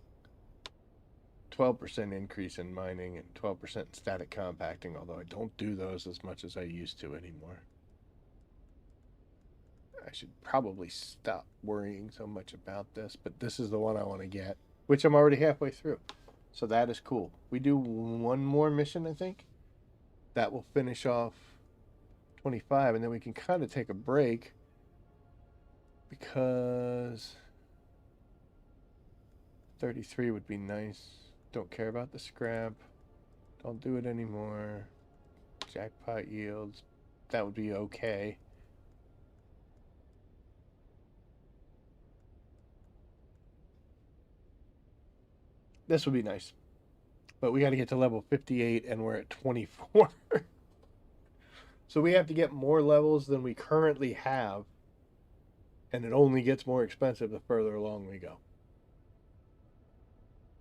12% increase in mining and 12% in static compacting, although I don't do those as much as I used to anymore. I should probably stop worrying so much about this, but this is the one I want to get, which I'm already halfway through. So that is cool. We do one more mission, I think. That will finish off 25, and then we can kind of take a break because 33 would be nice. Don't care about the scrap. Don't do it anymore. Jackpot yields. That would be okay. This would be nice. But we got to get to level 58 and we're at 24. So we have to get more levels than we currently have. And it only gets more expensive the further along we go.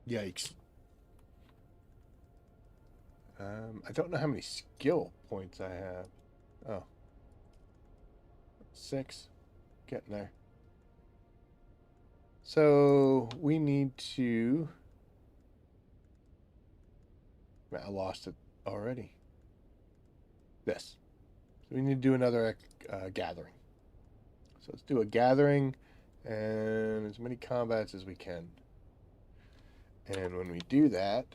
Yikes. I don't know how many skill points I have. Oh. 6. Getting there. So we need to... I lost it already. This. So we need to do another gathering. So let's do a gathering and as many combats as we can. And when we do that,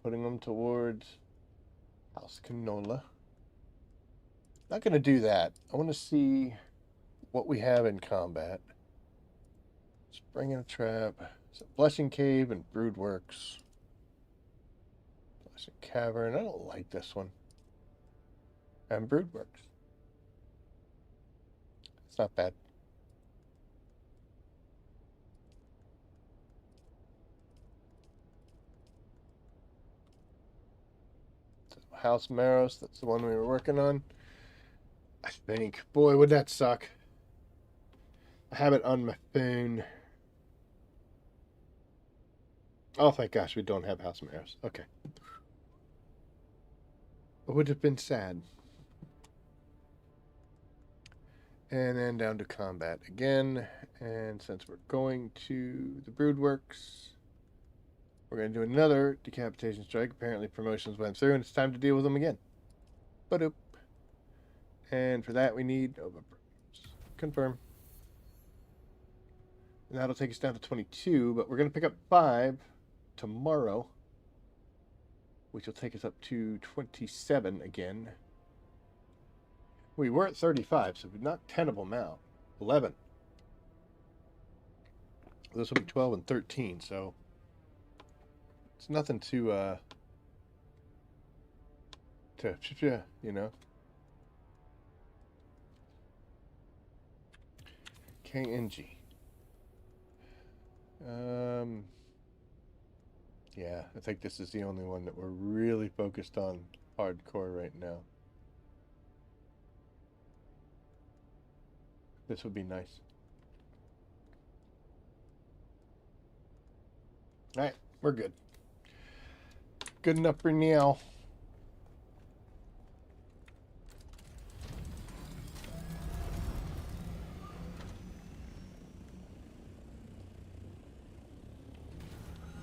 putting them towards House Canola. Not going to do that. I want to see what we have in combat. Spring and a Trap. So Blushing Cave and Broodworks. Blushing Cavern. I don't like this one. And Broodworks. It's not bad. House Maros, that's the one we were working on. I think. Boy, would that suck. I have it on my phone. Oh, thank gosh, we don't have House Maros. Okay. It would have been sad. And then down to combat again. And since we're going to the Broodworks, we're going to do another decapitation strike. Apparently promotions went through and it's time to deal with them again. Ba-doop. And for that we need confirm. And that'll take us down to 22, but we're going to pick up 5 tomorrow, which will take us up to 27 again. We were at 35, so we've knocked 10 of them out. 11. This will be 12 and 13, so it's nothing to you know. KNG. Yeah, I think this is the only one that we're really focused on hardcore right now. This would be nice. Alright, we're good. Good enough for now.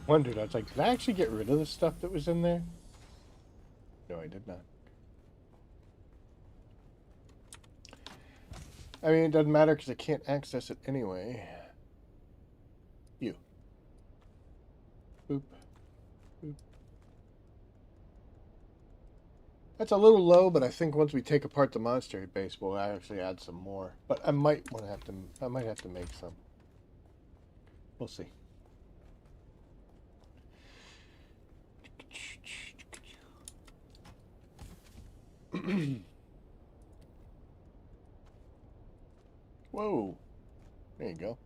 Wondered, I was like, did I actually get rid of the stuff that was in there? No, I did not. I mean, it doesn't matter because I can't access it anyway. You. Boop. Boop. That's a little low, but I think once we take apart the monastery base, we'll actually add some more. But I might have to make some. We'll see. Whoa. There you go.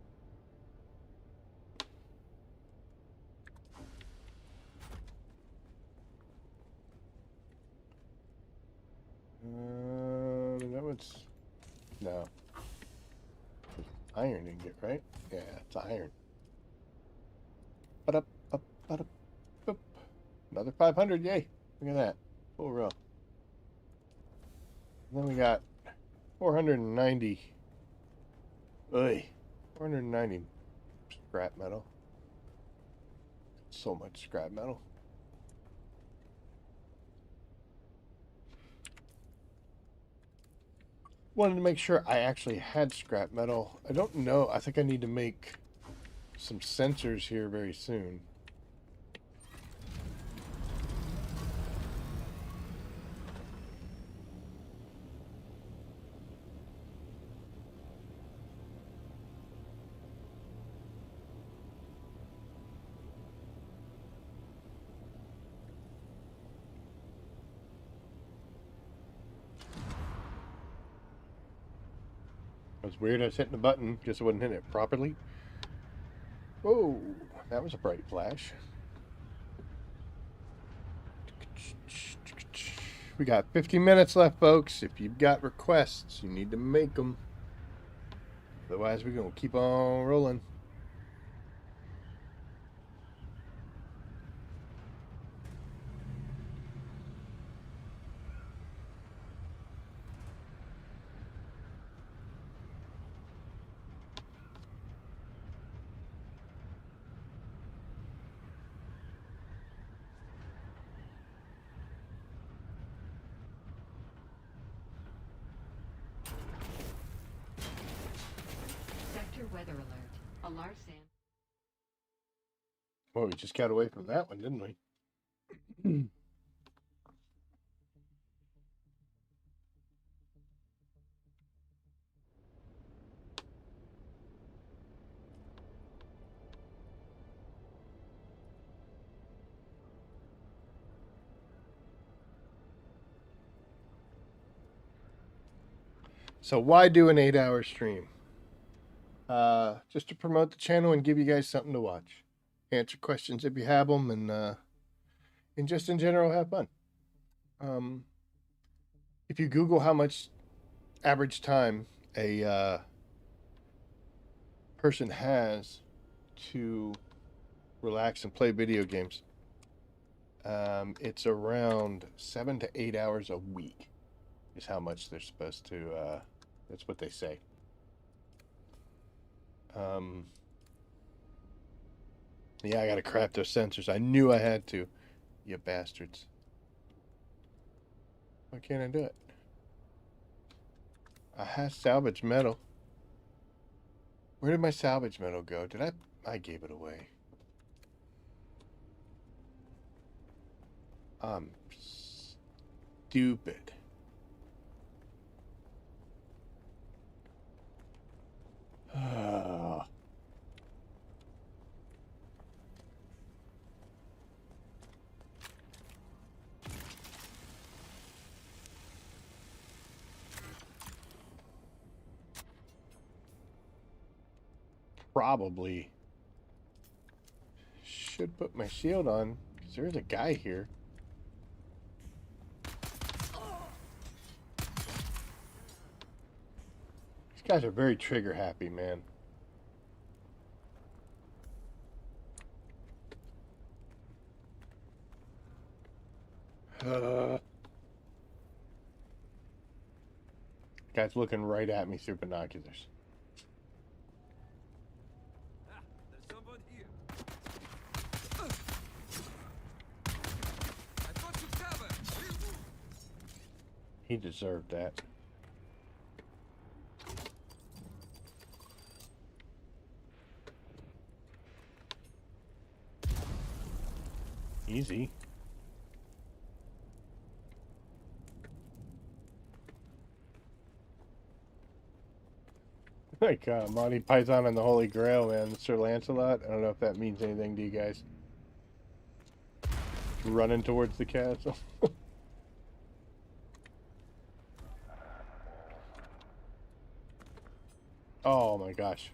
That was... No. Iron ingot, right? Yeah, it's iron. But up, up. Another 500, yay. Look at that. Full row. And then we got 490. Oy. 490 scrap metal. So much scrap metal. Wanted to make sure I actually had scrap metal. I don't know. I think I need to make some sensors here very soon. It was weird. I was hitting the button, just I wasn't hitting it properly. Whoa, that was a bright flash. We got 15 minutes left, folks. If you've got requests, you need to make them. Otherwise, we're going to keep on rolling. Sector weather alert. A large sand. Well, we just got away from that one, didn't we? So why do an 8-hour stream? Just to promote the channel and give you guys something to watch. Answer questions if you have them, and just in general have fun. If you Google how much average time a person has to relax and play video games, it's around 7 to 8 hours a week is how much they're supposed to, that's what they say. Yeah, I gotta craft those sensors. I knew I had to. You bastards. Why can't I do it? I have salvage metal. Where did my salvage metal go? Did I gave it away. I'm stupid. Probably should put my shield on because there's a guy here. These guys are very trigger happy, man. Guy's looking right at me through binoculars. There's someone here. I got you covered. He deserved that. Easy. Like Monty Python and the Holy Grail, man. Sir Lancelot. I don't know if that means anything to you guys. Running towards the castle. Oh my gosh.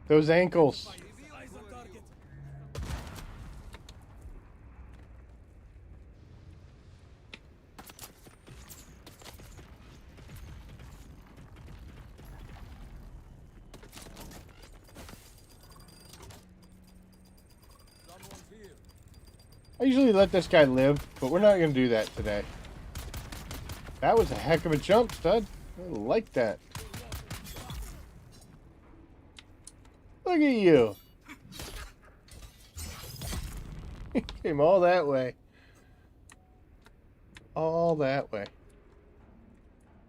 Those ankles. Eyes on target. Someone here. I usually let this guy live, but we're not going to do that today. That was a heck of a jump, stud. I like that. Look at you. Came all that way. All that way.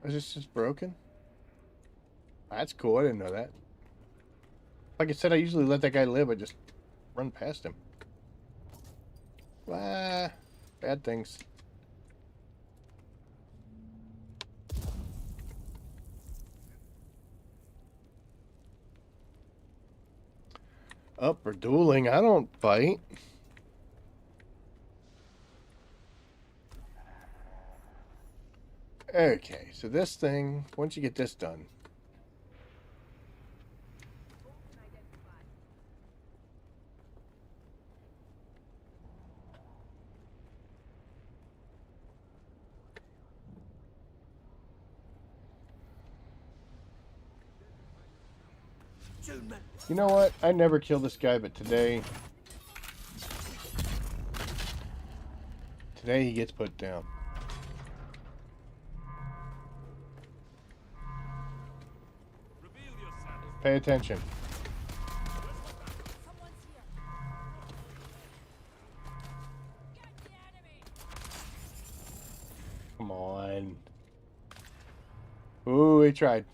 Is this just broken? That's cool. I didn't know that. Like I said, I usually let that guy live. I just run past him. Ah, bad things. Up for dueling. I don't fight. Okay, so this thing, once you get this done. You know what? I never kill this guy, but today he gets put down. Reveal yourself. Pay attention. Someone's here. Get the enemy. Come on. Ooh, he tried.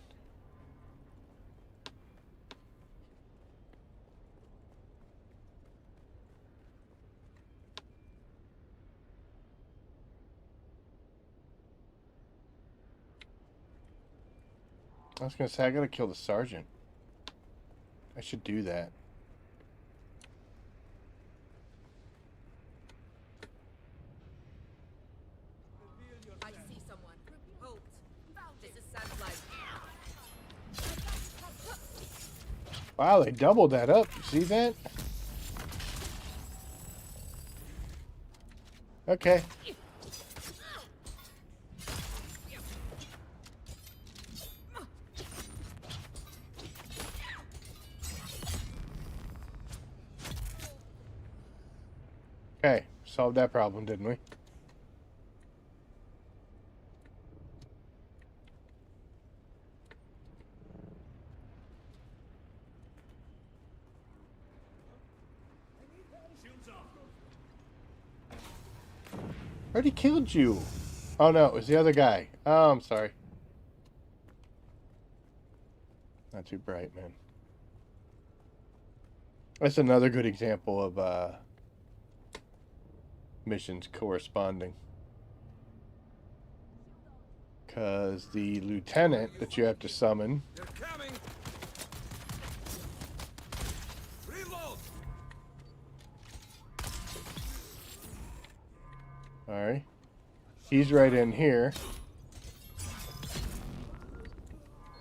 I was gonna say, I gotta kill the sergeant. I should do that. I see someone. Halt. This is Sandfly. Wow, they doubled that up. You see that? Okay. Okay, solved that problem, didn't we? Shields off. Already killed you. Oh no, it was the other guy. Oh, I'm sorry. Not too bright, man. That's another good example of missions corresponding. Because the lieutenant that you have to summon. They're coming. Reload. Alright. He's right in here.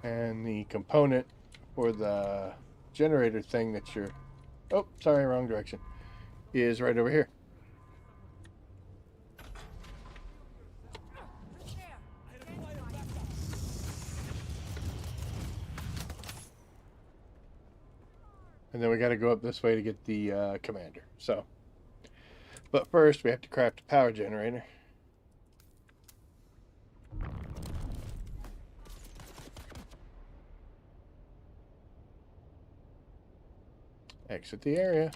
And the component for the generator thing that you're... Oh, sorry, wrong direction. Is right over here. And then we got to go up this way to get the commander. So, but first we have to craft a power generator. Exit the area.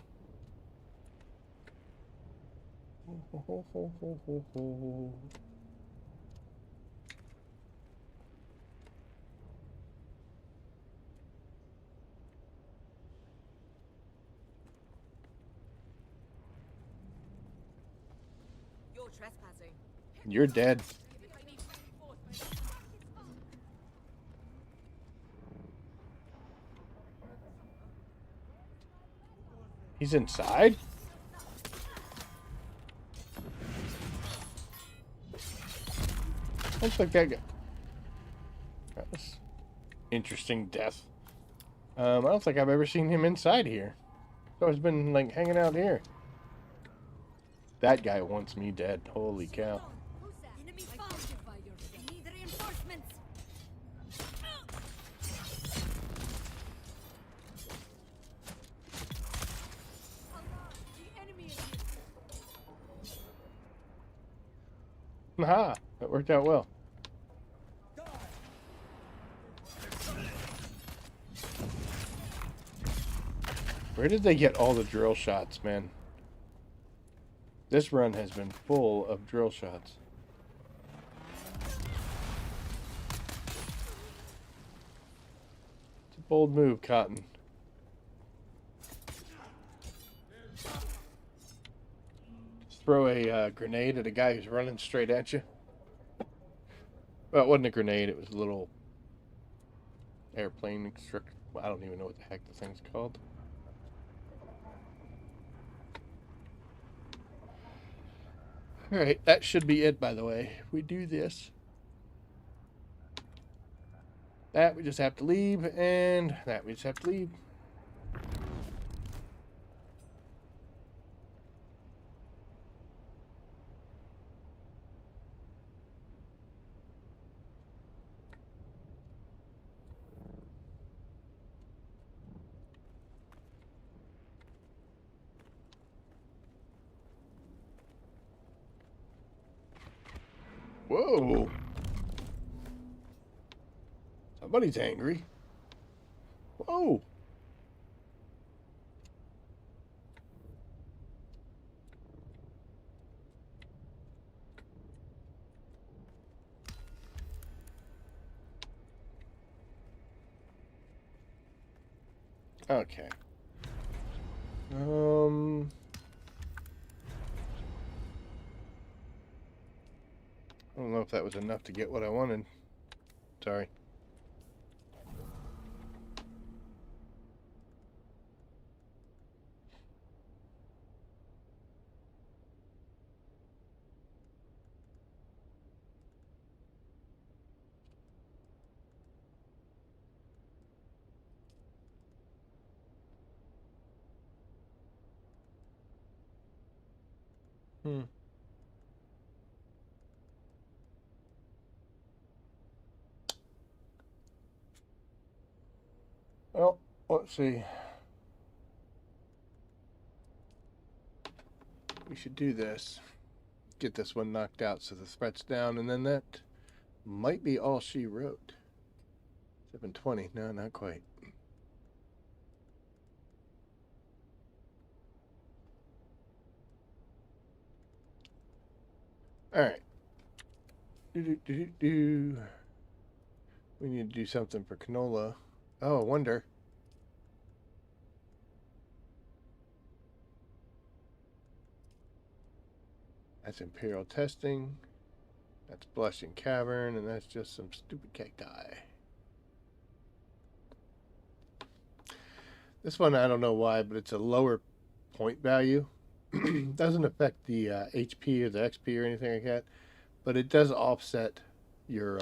You're trespassing. You're dead. He's inside? Looks like that guy. That was interesting death. I don't think I've ever seen him inside here. So he's been like hanging out here. That guy wants me dead. Holy cow. Who's that? Enemy found. They need reinforcements. Allah, the enemy is here. Aha! That worked out well. Where did they get all the drill shots, man? This run has been full of drill shots. It's a bold move, Cotton. Just throw a grenade at a guy who's running straight at you. Well, it wasn't a grenade. It was a little airplane extract. I don't even know what the heck the thing's called. Alright, that should be it, by the way. If we do this, that we just have to leave, and that we just have to leave. Whoa. Somebody's angry. Whoa. Okay. I don't know if that was enough to get what I wanted. Sorry. Well, let's see. We should do this. Get this one knocked out so the threat's down, and then that might be all she wrote. 720. No, not quite. Alright. We need to do something for canola. Oh, I wonder. That's Imperial Testing. That's Blushing Cavern, and that's just some stupid cacti. This one, I don't know why, but it's a lower point value. Doesn't affect the HP or the XP or anything like that, but it does offset your,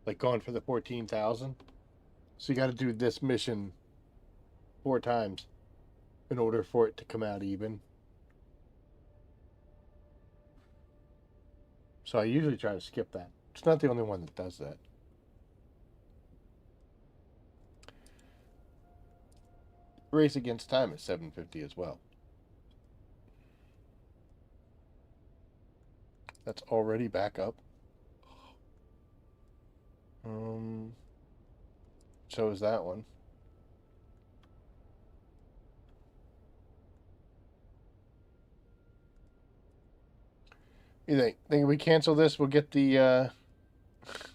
like going for the 14,000. So you got to do this mission 4 times in order for it to come out even. So I usually try to skip that. It's not the only one that does that. Race Against Time is 750 as well. That's already back up. So is that one. You think if we cancel this, we'll get the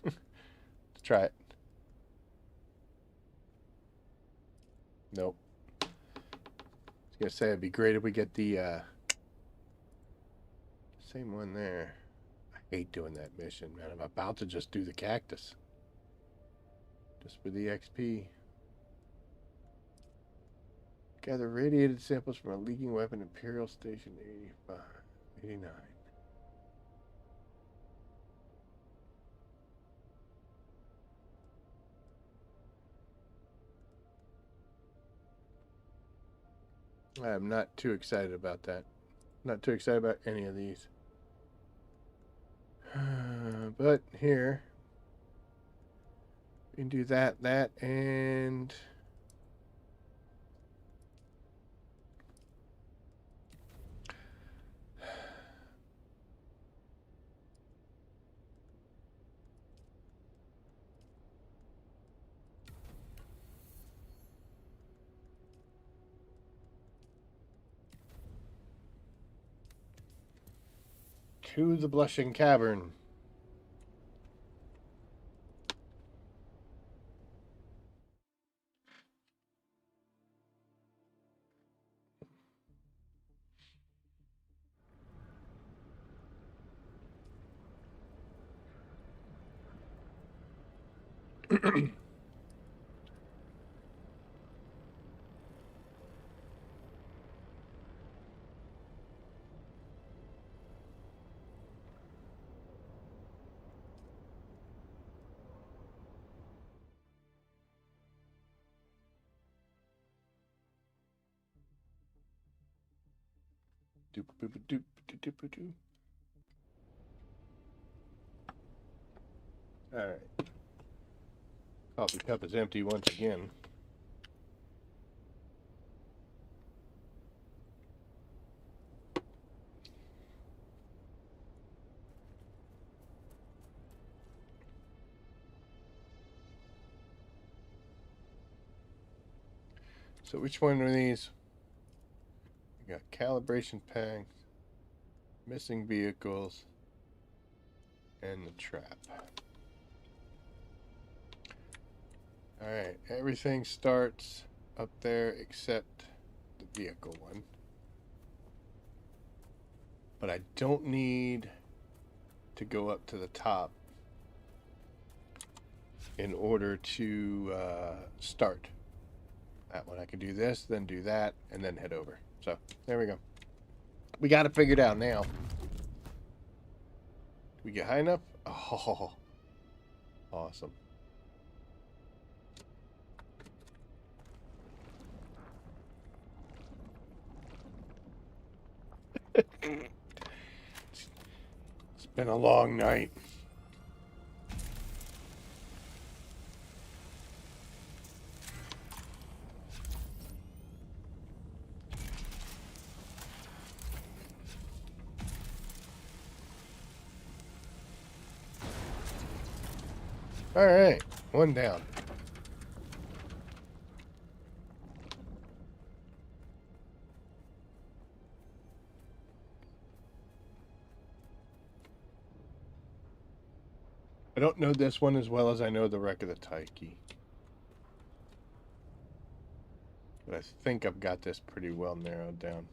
let's try it. Nope. I was gonna say it'd be great if we get the same one there. I hate doing that mission, man. I'm about to just do the cactus. Just for the XP. Gather radiated samples from a leaking weapon, Imperial Station 85, 89. I'm not too excited about that. Not too excited about any of these. But here, we can do that, and... To the Blushing Cavern. Doop-a-doop-a-doop-a-doop-a-doo. All right. Coffee cup is empty once again. So which one are these? We got calibration packs, missing vehicles, and the trap. Alright, everything starts up there except the vehicle one. But I don't need to go up to the top in order to start that one. I can do this, then do that, and then head over. So, there we go. We got it figured out now. Did we get high enough? Oh, awesome. It's been a long night. All right, one down. I don't know this one as well as I know the Wreck of the Tyche. But I think I've got this pretty well narrowed down.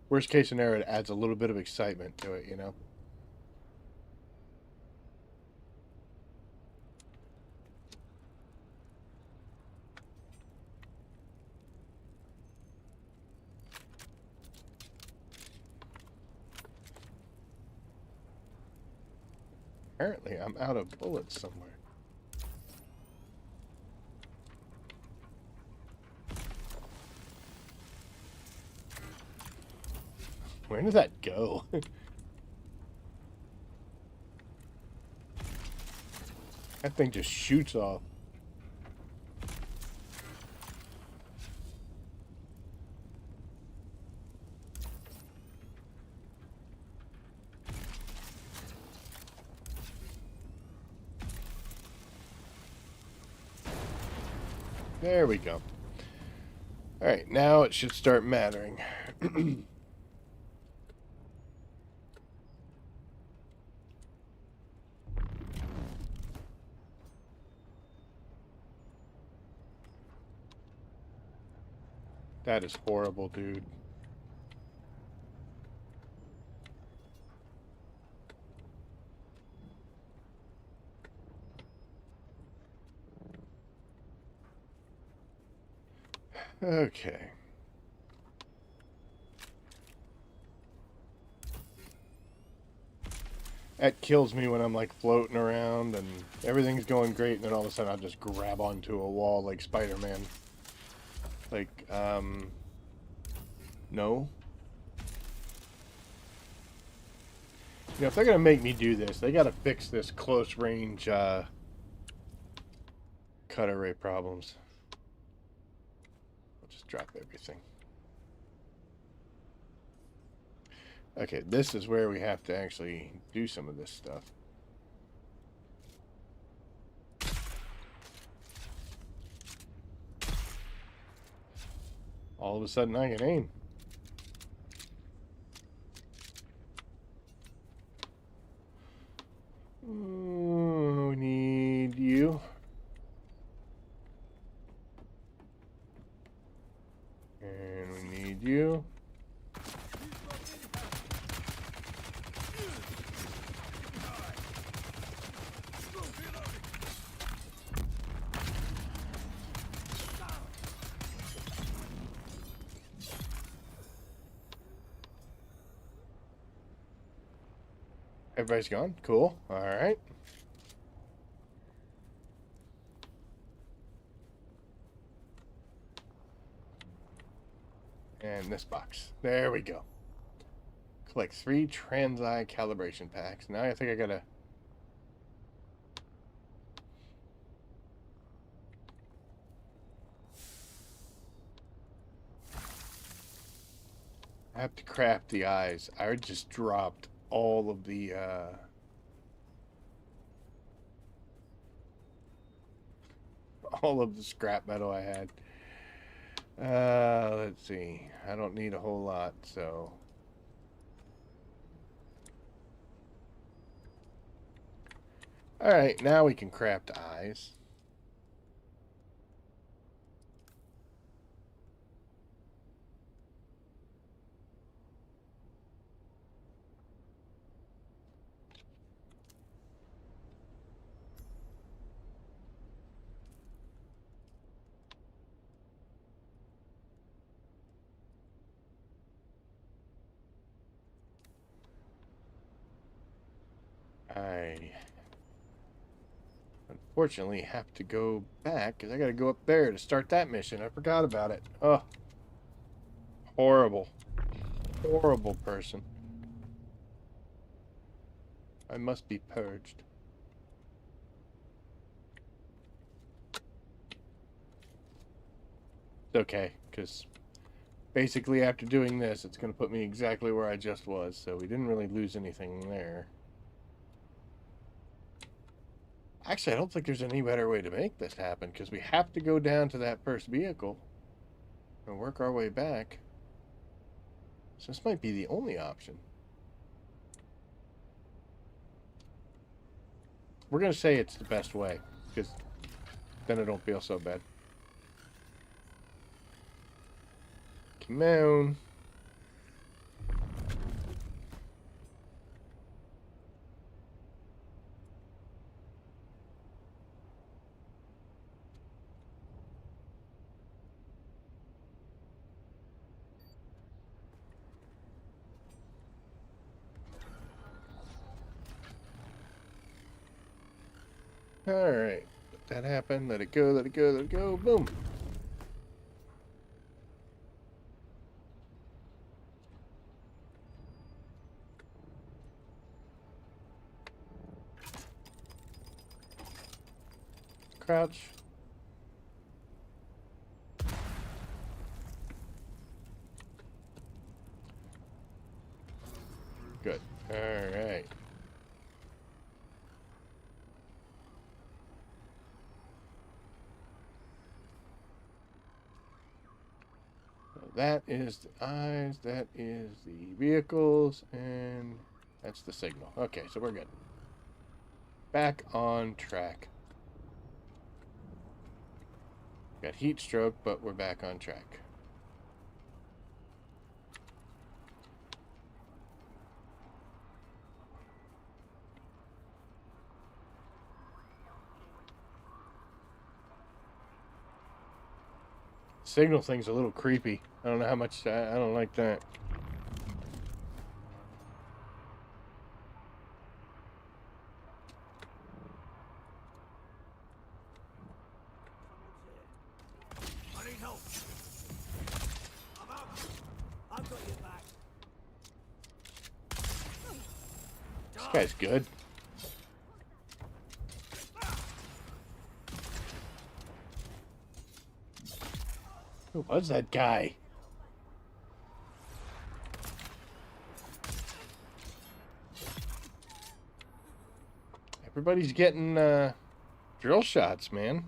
Worst case scenario, it adds a little bit of excitement to it, you know? Apparently, I'm out of bullets somewhere. Where did that go? That thing just shoots off. There we go. Alright, now it should start mattering. That is horrible, dude. Okay. That kills me when I'm like floating around and everything's going great and then all of a sudden I'll just grab onto a wall like Spider-Man. Like, no. You know, if they're gonna make me do this, they gotta fix this close range, cutter ray problems. I'll just drop everything. Okay, this is where we have to actually do some of this stuff. All of a sudden I can aim. need you. Everybody's gone? Cool. Alright. And this box. There we go. Collect 3 Transeye calibration packs. Now I think I gotta... I have to craft the eyes. I just dropped all of the, all of the scrap metal I had. Let's see. I don't need a whole lot, so... Alright, now we can craft eyes. I unfortunately have to go back because I got to go up there to start that mission. I forgot about it. Oh, horrible. Horrible person. I must be purged. It's okay, because basically after doing this, it's going to put me exactly where I just was, so we didn't really lose anything there. Actually, I don't think there's any better way to make this happen, because we have to go down to that first vehicle and work our way back. So this might be the only option. We're going to say it's the best way, because then I don't feel so bad. Come on. Alright, let that happen, let it go, let it go, let it go, boom! Crouch. Good, alright. That is the eyes, that is the vehicles, and that's the signal. Okay, so we're good. Back on track. Got heat stroke, but we're back on track. Signal thing's a little creepy. I don't know how much I don't like that. I need help. I'm out. I've got your back. This guy's good. Who was that guy? Everybody's getting drill shots, man.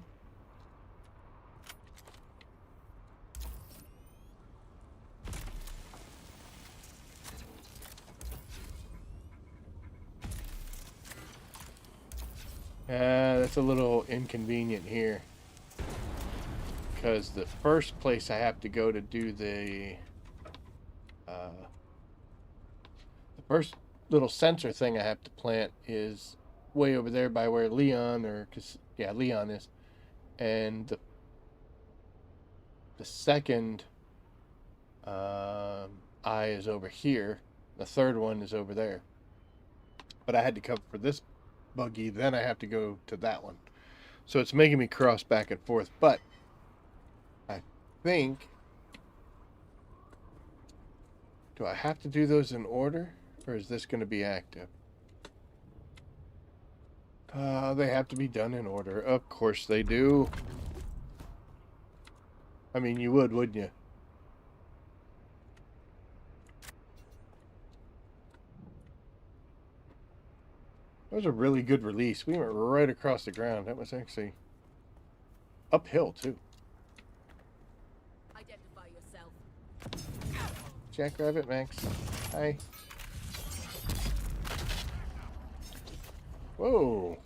That's a little inconvenient here. Because the first place I have to go to do the The first little sensor thing I have to plant is way over there by where Leon, Leon is. And the second eye is over here. The third one is over there. But I had to come for this buggy, then I have to go to that one. So it's making me cross back and forth. But I think... Do I have to do those in order? Or is this going to be active? They have to be done in order. Of course they do. I mean, you would, wouldn't you? That was a really good release. We went right across the ground. That was actually uphill, too. Identify yourself. Jackrabbit Max. Hi. Whoa.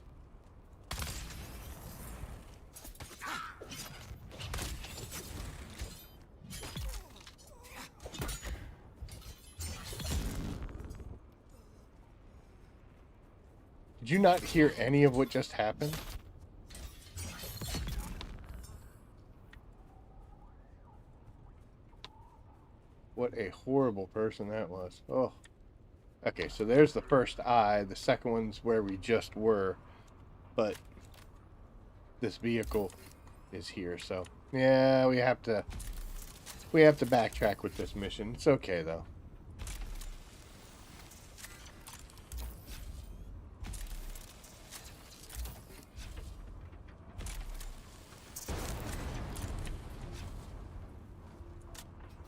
Did you not hear any of what just happened? What a horrible person that was. Oh. Okay, so there's the first eye. The second one's where we just were. But this vehicle is here, so yeah, we have to backtrack with this mission. It's okay though.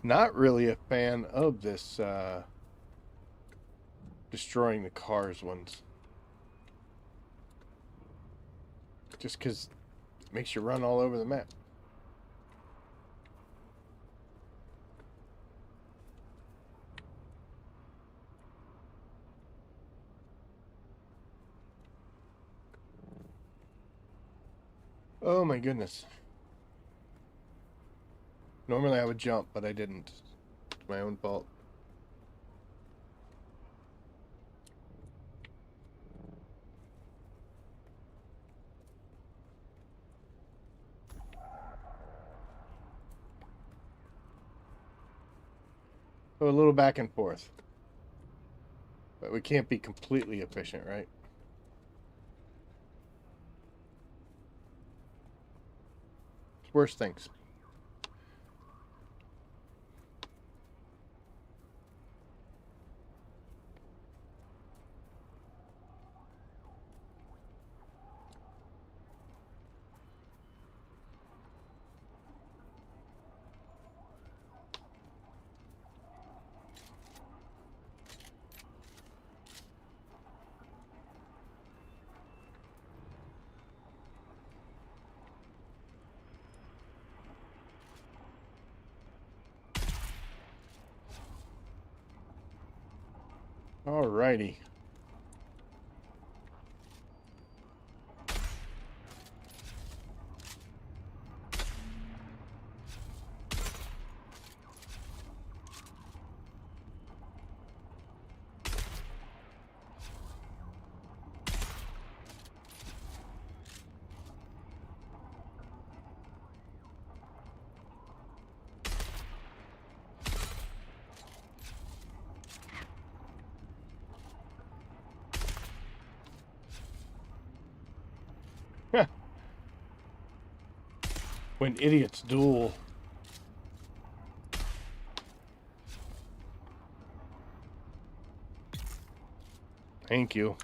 Not really a fan of this destroying the cars ones. Just because it makes you run all over the map. Oh my goodness. Normally I would jump, but I didn't. It's my own fault. So a little back and forth. But we can't be completely efficient, right? It's worse things. Alrighty. When idiots duel. Thank you.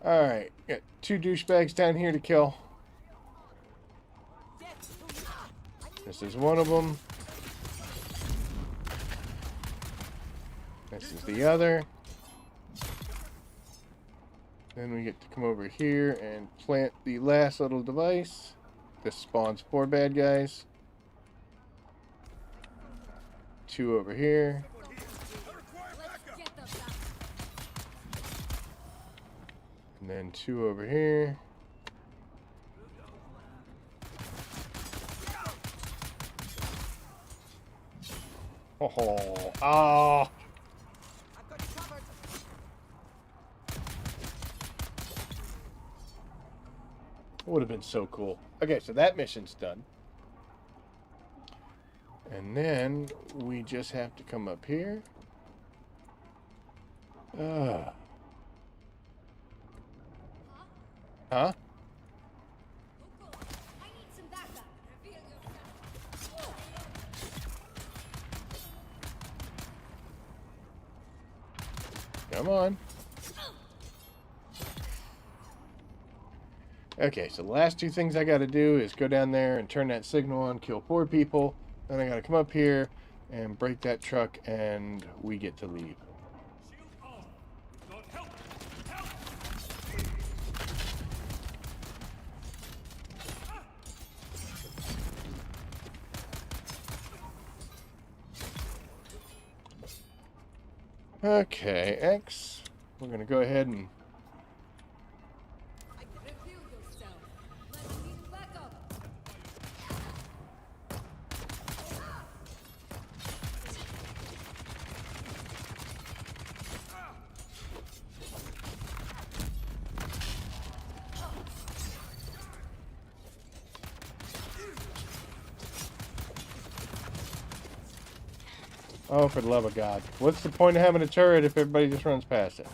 Alright, got 2 douchebags down here to kill. This is one of them. This is the other. Then we get to come over here and plant the last little device. This spawns 4 bad guys. 2 over here. And then 2 over here. Oh, oh. I've got you covered. Would have been so cool. Okay, so that mission's done. And then we just have to come up here. Huh? Pickle, I need some backup. Reveal yourself. Come on. Okay, so the last two things I gotta do is go down there and turn that signal on, kill 4 people. Then I gotta come up here and break that truck, and we get to leave. Shield on. God help! Help! Okay, X. We're gonna go ahead and... Reveal yourself. Let's need backup. Oh, for the love of God. What's the point of having a turret if everybody just runs past it?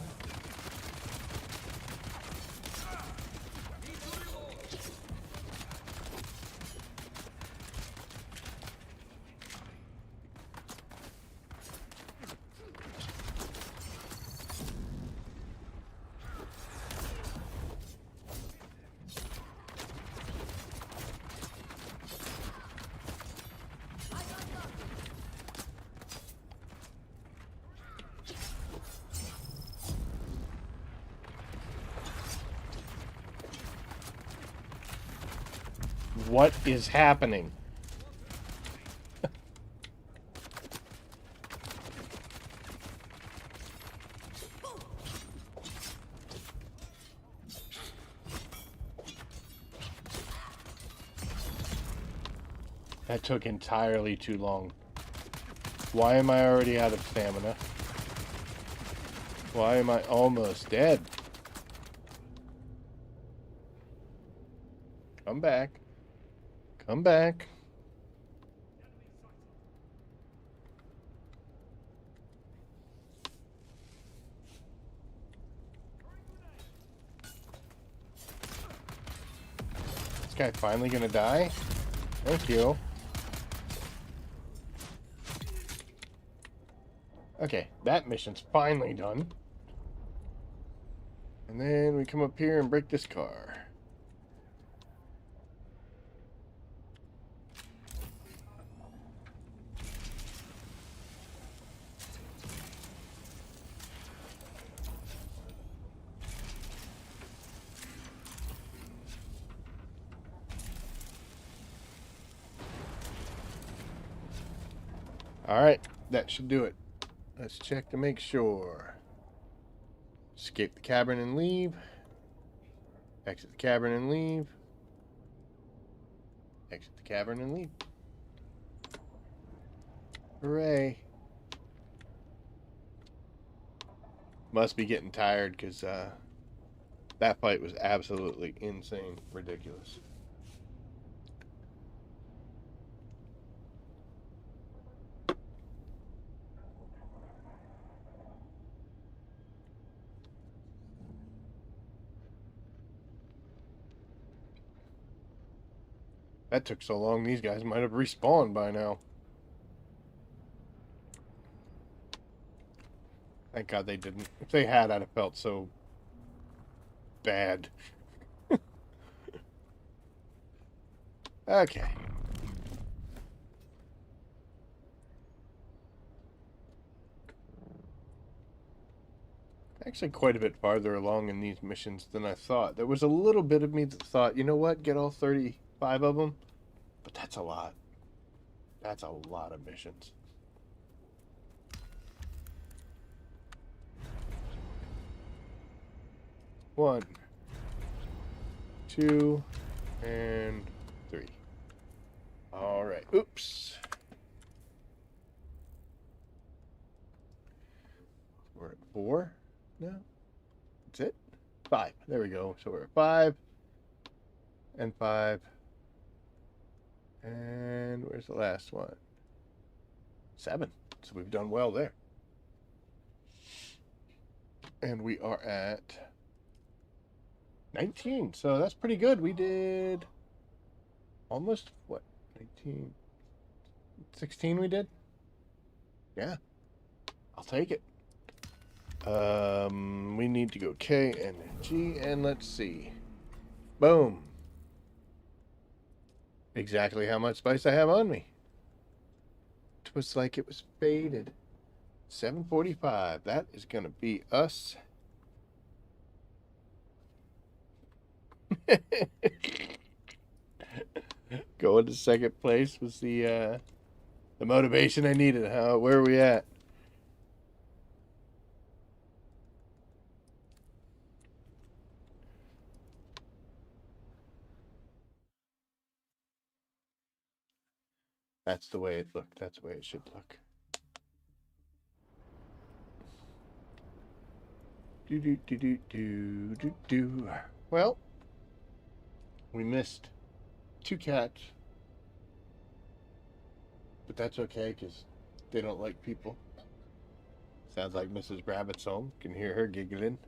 What is happening? That took entirely too long. Why am I already out of stamina? Why am I almost dead? Come back. Come back. This guy finally gonna die? Thank you. Okay, that mission's finally done. And then we come up here and break this car. Alright, that should do it. Let's check to make sure. Escape the cavern and leave. Exit the cavern and leave. Exit the cavern and leave. Hooray. Must be getting tired because that fight was absolutely insane, ridiculous. That took so long, these guys might have respawned by now. Thank God they didn't. If they had, I'd have felt so bad. Okay. Actually quite a bit farther along in these missions than I thought. There was a little bit of me that thought, you know what, get all 35 of them? But that's a lot. That's a lot of missions. One, 2, and 3. All right. Oops. we're at 4 now. That's it. 5. There we go. So we're at 5 and 5. And where's the last one? 7. So we've done well there. And we are at 19. So that's pretty good. We did almost, what, 19? 16 we did? Yeah. I'll take it. We need to go K and G, and let's see. Boom. Exactly how much spice I have on me. It was like it was faded. 7:45. That is going to be us. Going to second place was the motivation I needed. Where are we at? That's the way it looked. That's the way it should look. Do. Well, we missed 2 cats. But that's okay, because they don't like people. Sounds like Mrs. Rabbit's home. Can hear her giggling.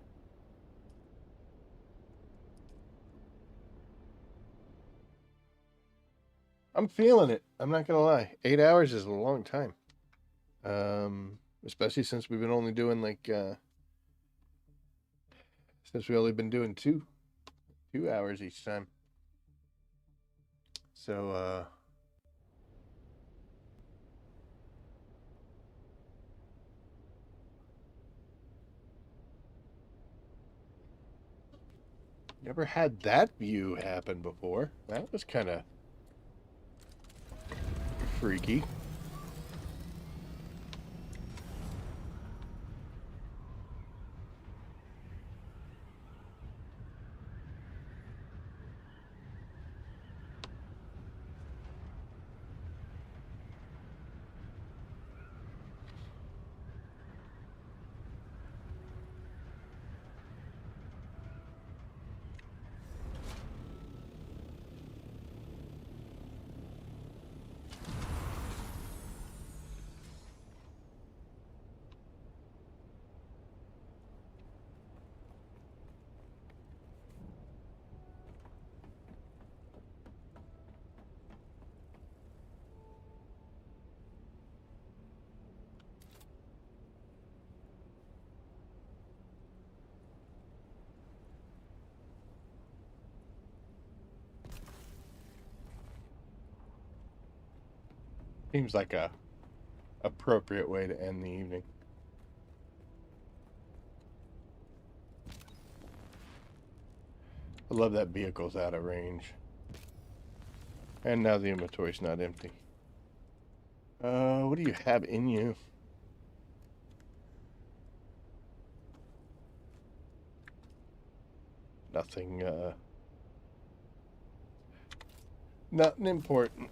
I'm feeling it. I'm not going to lie. 8 hours is a long time. Especially since we've been only doing since we only been doing 2 hours each time. So, never had that view happen before. That was kind of freaky. Seems like a appropriate way to end the evening. I love that vehicle's out of range. And now the inventory's not empty. What do you have in you? Nothing, nothing important.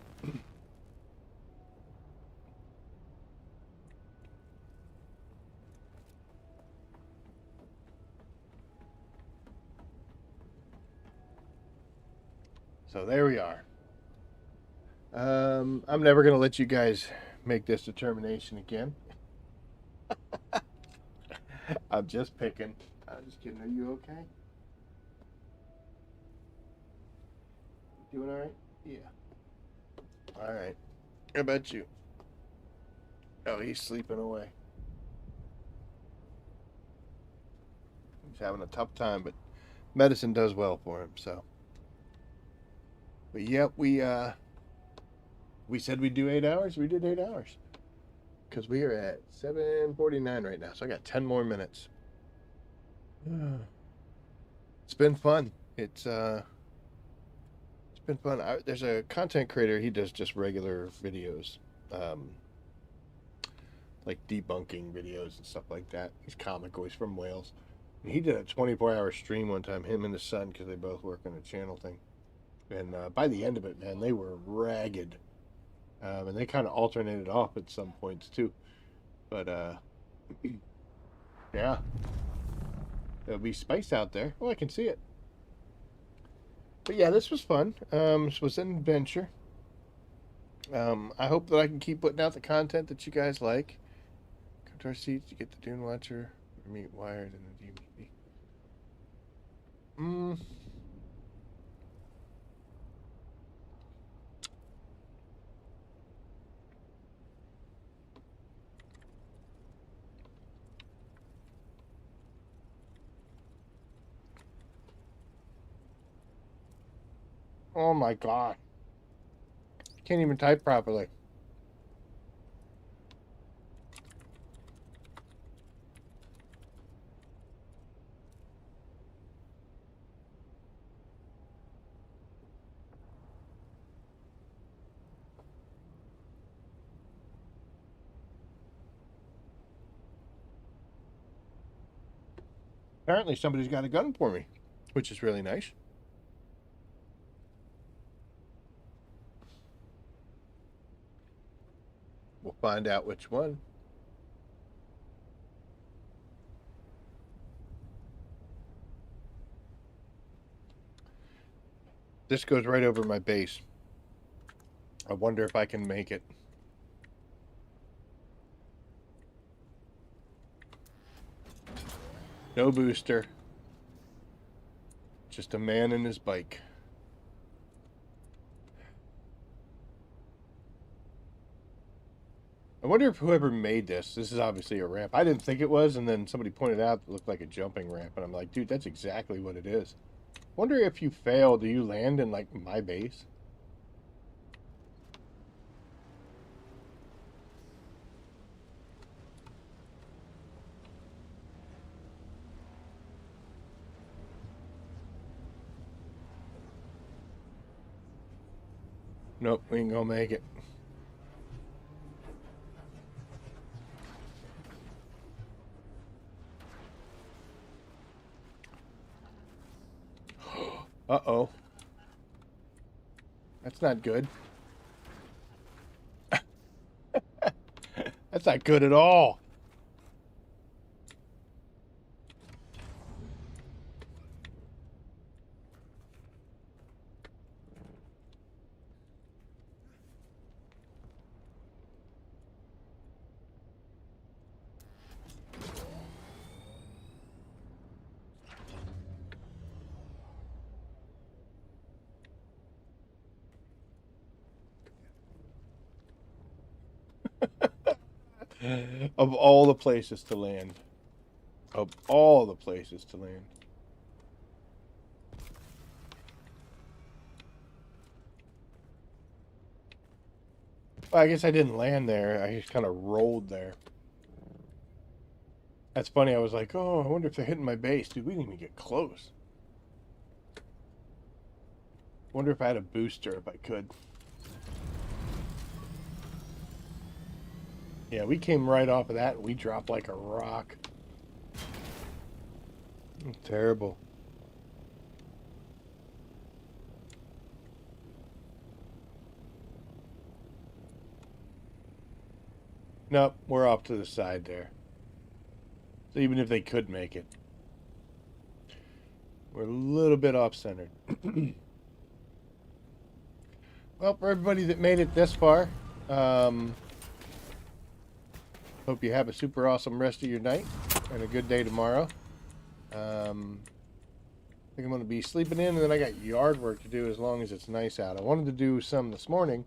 So there we are. I'm never going to let you guys make this determination again. I'm just picking. I'm just kidding. Are you okay? Doing all right? Yeah. All right. How about you? Oh, he's sleeping away. He's having a tough time, but medicine does well for him, so. But yep, we said we'd do 8 hours. We did 8 hours. Because we are at 7:49 right now, so I got 10 more minutes. It's been fun. It's been fun. There's a content creator. He does just regular videos, like debunking videos and stuff like that. He's comical. He's from Wales. And he did a 24-hour stream one time. Him and his son, because they both work on a channel thing. And by the end of it, man, they were ragged. And they kind of alternated off at some points too. But Yeah. There'll be space out there. Oh, I can see it. But yeah, this was fun. This was an adventure. I hope that I can keep putting out the content that you guys like. Come to our seats to get the Dune Watcher, or meet Wired, and the DVD. Oh my god. Can't even type properly. Apparently somebody's got a gun for me, which is really nice. We'll find out which one. This goes right over my base. I wonder if I can make it. No booster. Just a man and his bike. I wonder if whoever made this is obviously a ramp. I didn't think it was, and then somebody pointed out it looked like a jumping ramp, and I'm like, dude, that's exactly what it is. Wonder if you fail, do you land in, like, my base? Nope, we ain't gonna make it. Uh-oh. That's not good. That's not good at all. Of all the places to land. Of all the places to land. Well, I guess I didn't land there. I just kind of rolled there. That's funny. I was like, oh, I wonder if they're hitting my base. Dude, we didn't even get close. Wonder if I had a booster if I could. Yeah, we came right off of that and we dropped like a rock. Terrible. Nope, we're off to the side there. So even if they could make it, we're a little bit off-centered. Well, for everybody that made it this far, hope you have a super awesome rest of your night and a good day tomorrow. I think I'm going to be sleeping in, and then I got yard work to do as long as it's nice out. I wanted to do some this morning,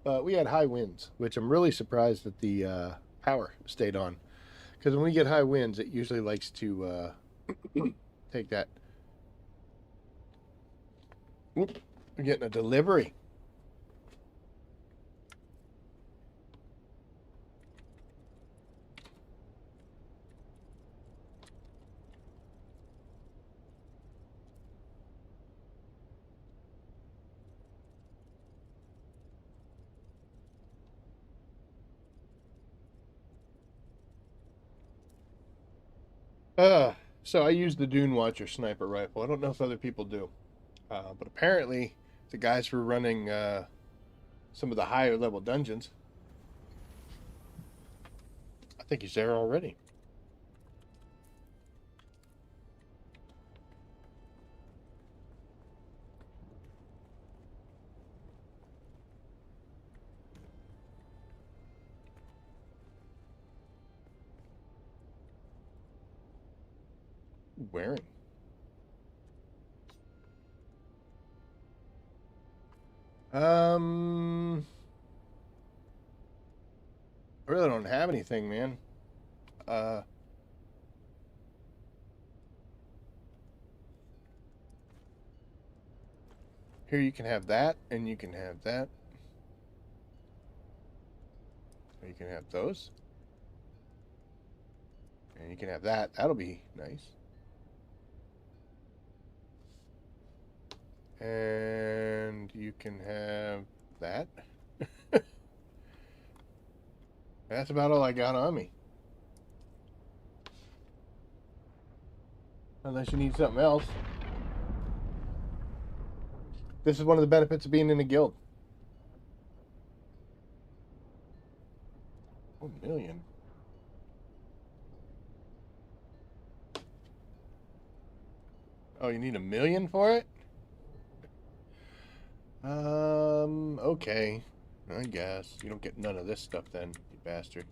but we had high winds, which I'm really surprised that the power stayed on. Because when we get high winds, it usually likes to take that. Whoop, we're getting a delivery. So I use the Dune Watcher sniper rifle. I don't know if other people do. But apparently the guys were running some of the higher level dungeons. I think he's there already. wearing? I really don't have anything, man. Here you can have that, and you can have that. Or you can have those. And you can have that. That'll be nice. And you can have that. That's about all I got on me. Unless you need something else. This is one of the benefits of being in a guild. 1 million. Oh, you need 1 million for it? Okay. I guess. You don't get none of this stuff then, you bastard.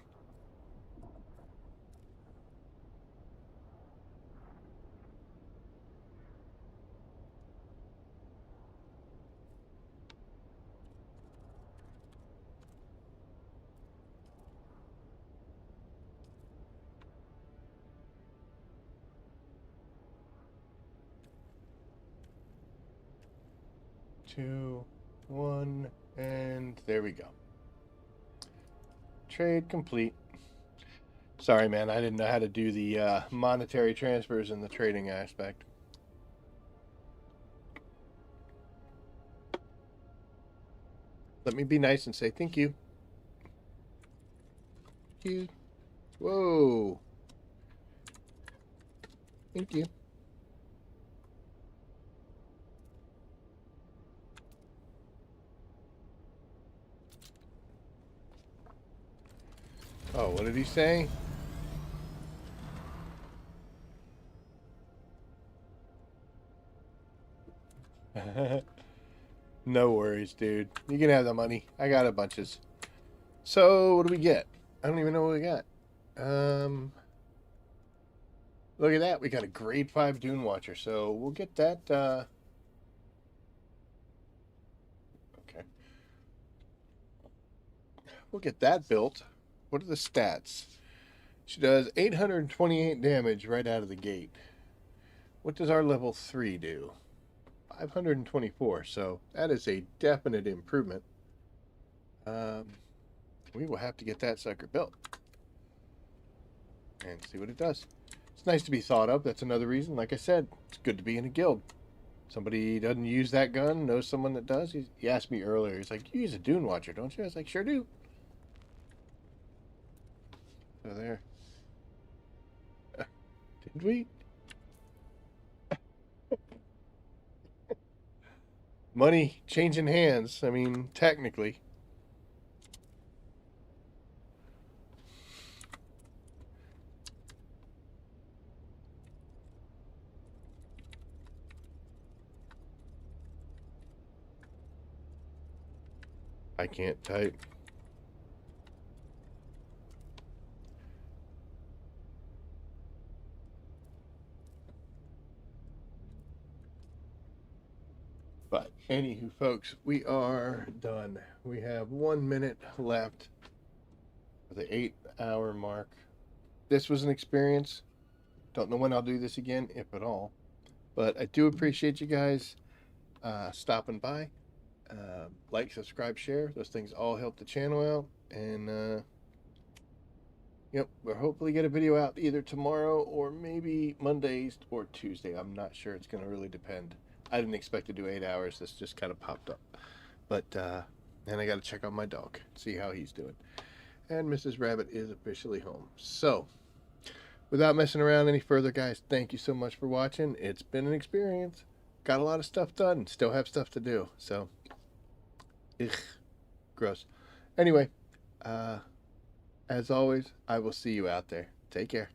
Two, one, and there we go. Trade complete. Sorry, man, I didn't know how to do the monetary transfers in the trading aspect. Let me be nice and say thank you. Thank you. Whoa. Thank you. Oh, what did he say? No worries, dude. You can have the money. I got a bunches. So, what do we get? I don't even know what we got. Look at that. We got a grade 5 Dune Watcher. So, we'll get that. Okay. We'll get that built. What are the stats? She does 828 damage right out of the gate. What does our level 3 do? 524. So, that is a definite improvement. We will have to get that sucker built and see what it does. It's nice to be thought of. That's another reason. Like I said, it's good to be in a guild. Somebody doesn't use that gun, knows someone that does. He asked me earlier. He's like, "You use a Dune Watcher, don't you?" I was like, "Sure do." So there. Did we? Money changing hands. I mean, technically. I can't type. But anywho, folks, we are done. We have 1 minute left for the 8-hour mark. This was an experience. Don't know when I'll do this again, if at all. But I do appreciate you guys stopping by. Like, subscribe, share. Those things all help the channel out. And, yep, we'll hopefully get a video out either tomorrow or maybe Mondays or Tuesday. I'm not sure. It's going to really depend. I didn't expect to do 8 hours. This just kind of popped up. But, and I got to check on my dog, see how he's doing. And Mrs. Rabbit is officially home. So, without messing around any further, guys, thank you so much for watching. It's been an experience. Got a lot of stuff done. Still have stuff to do. So, gross. Anyway, as always, I will see you out there. Take care.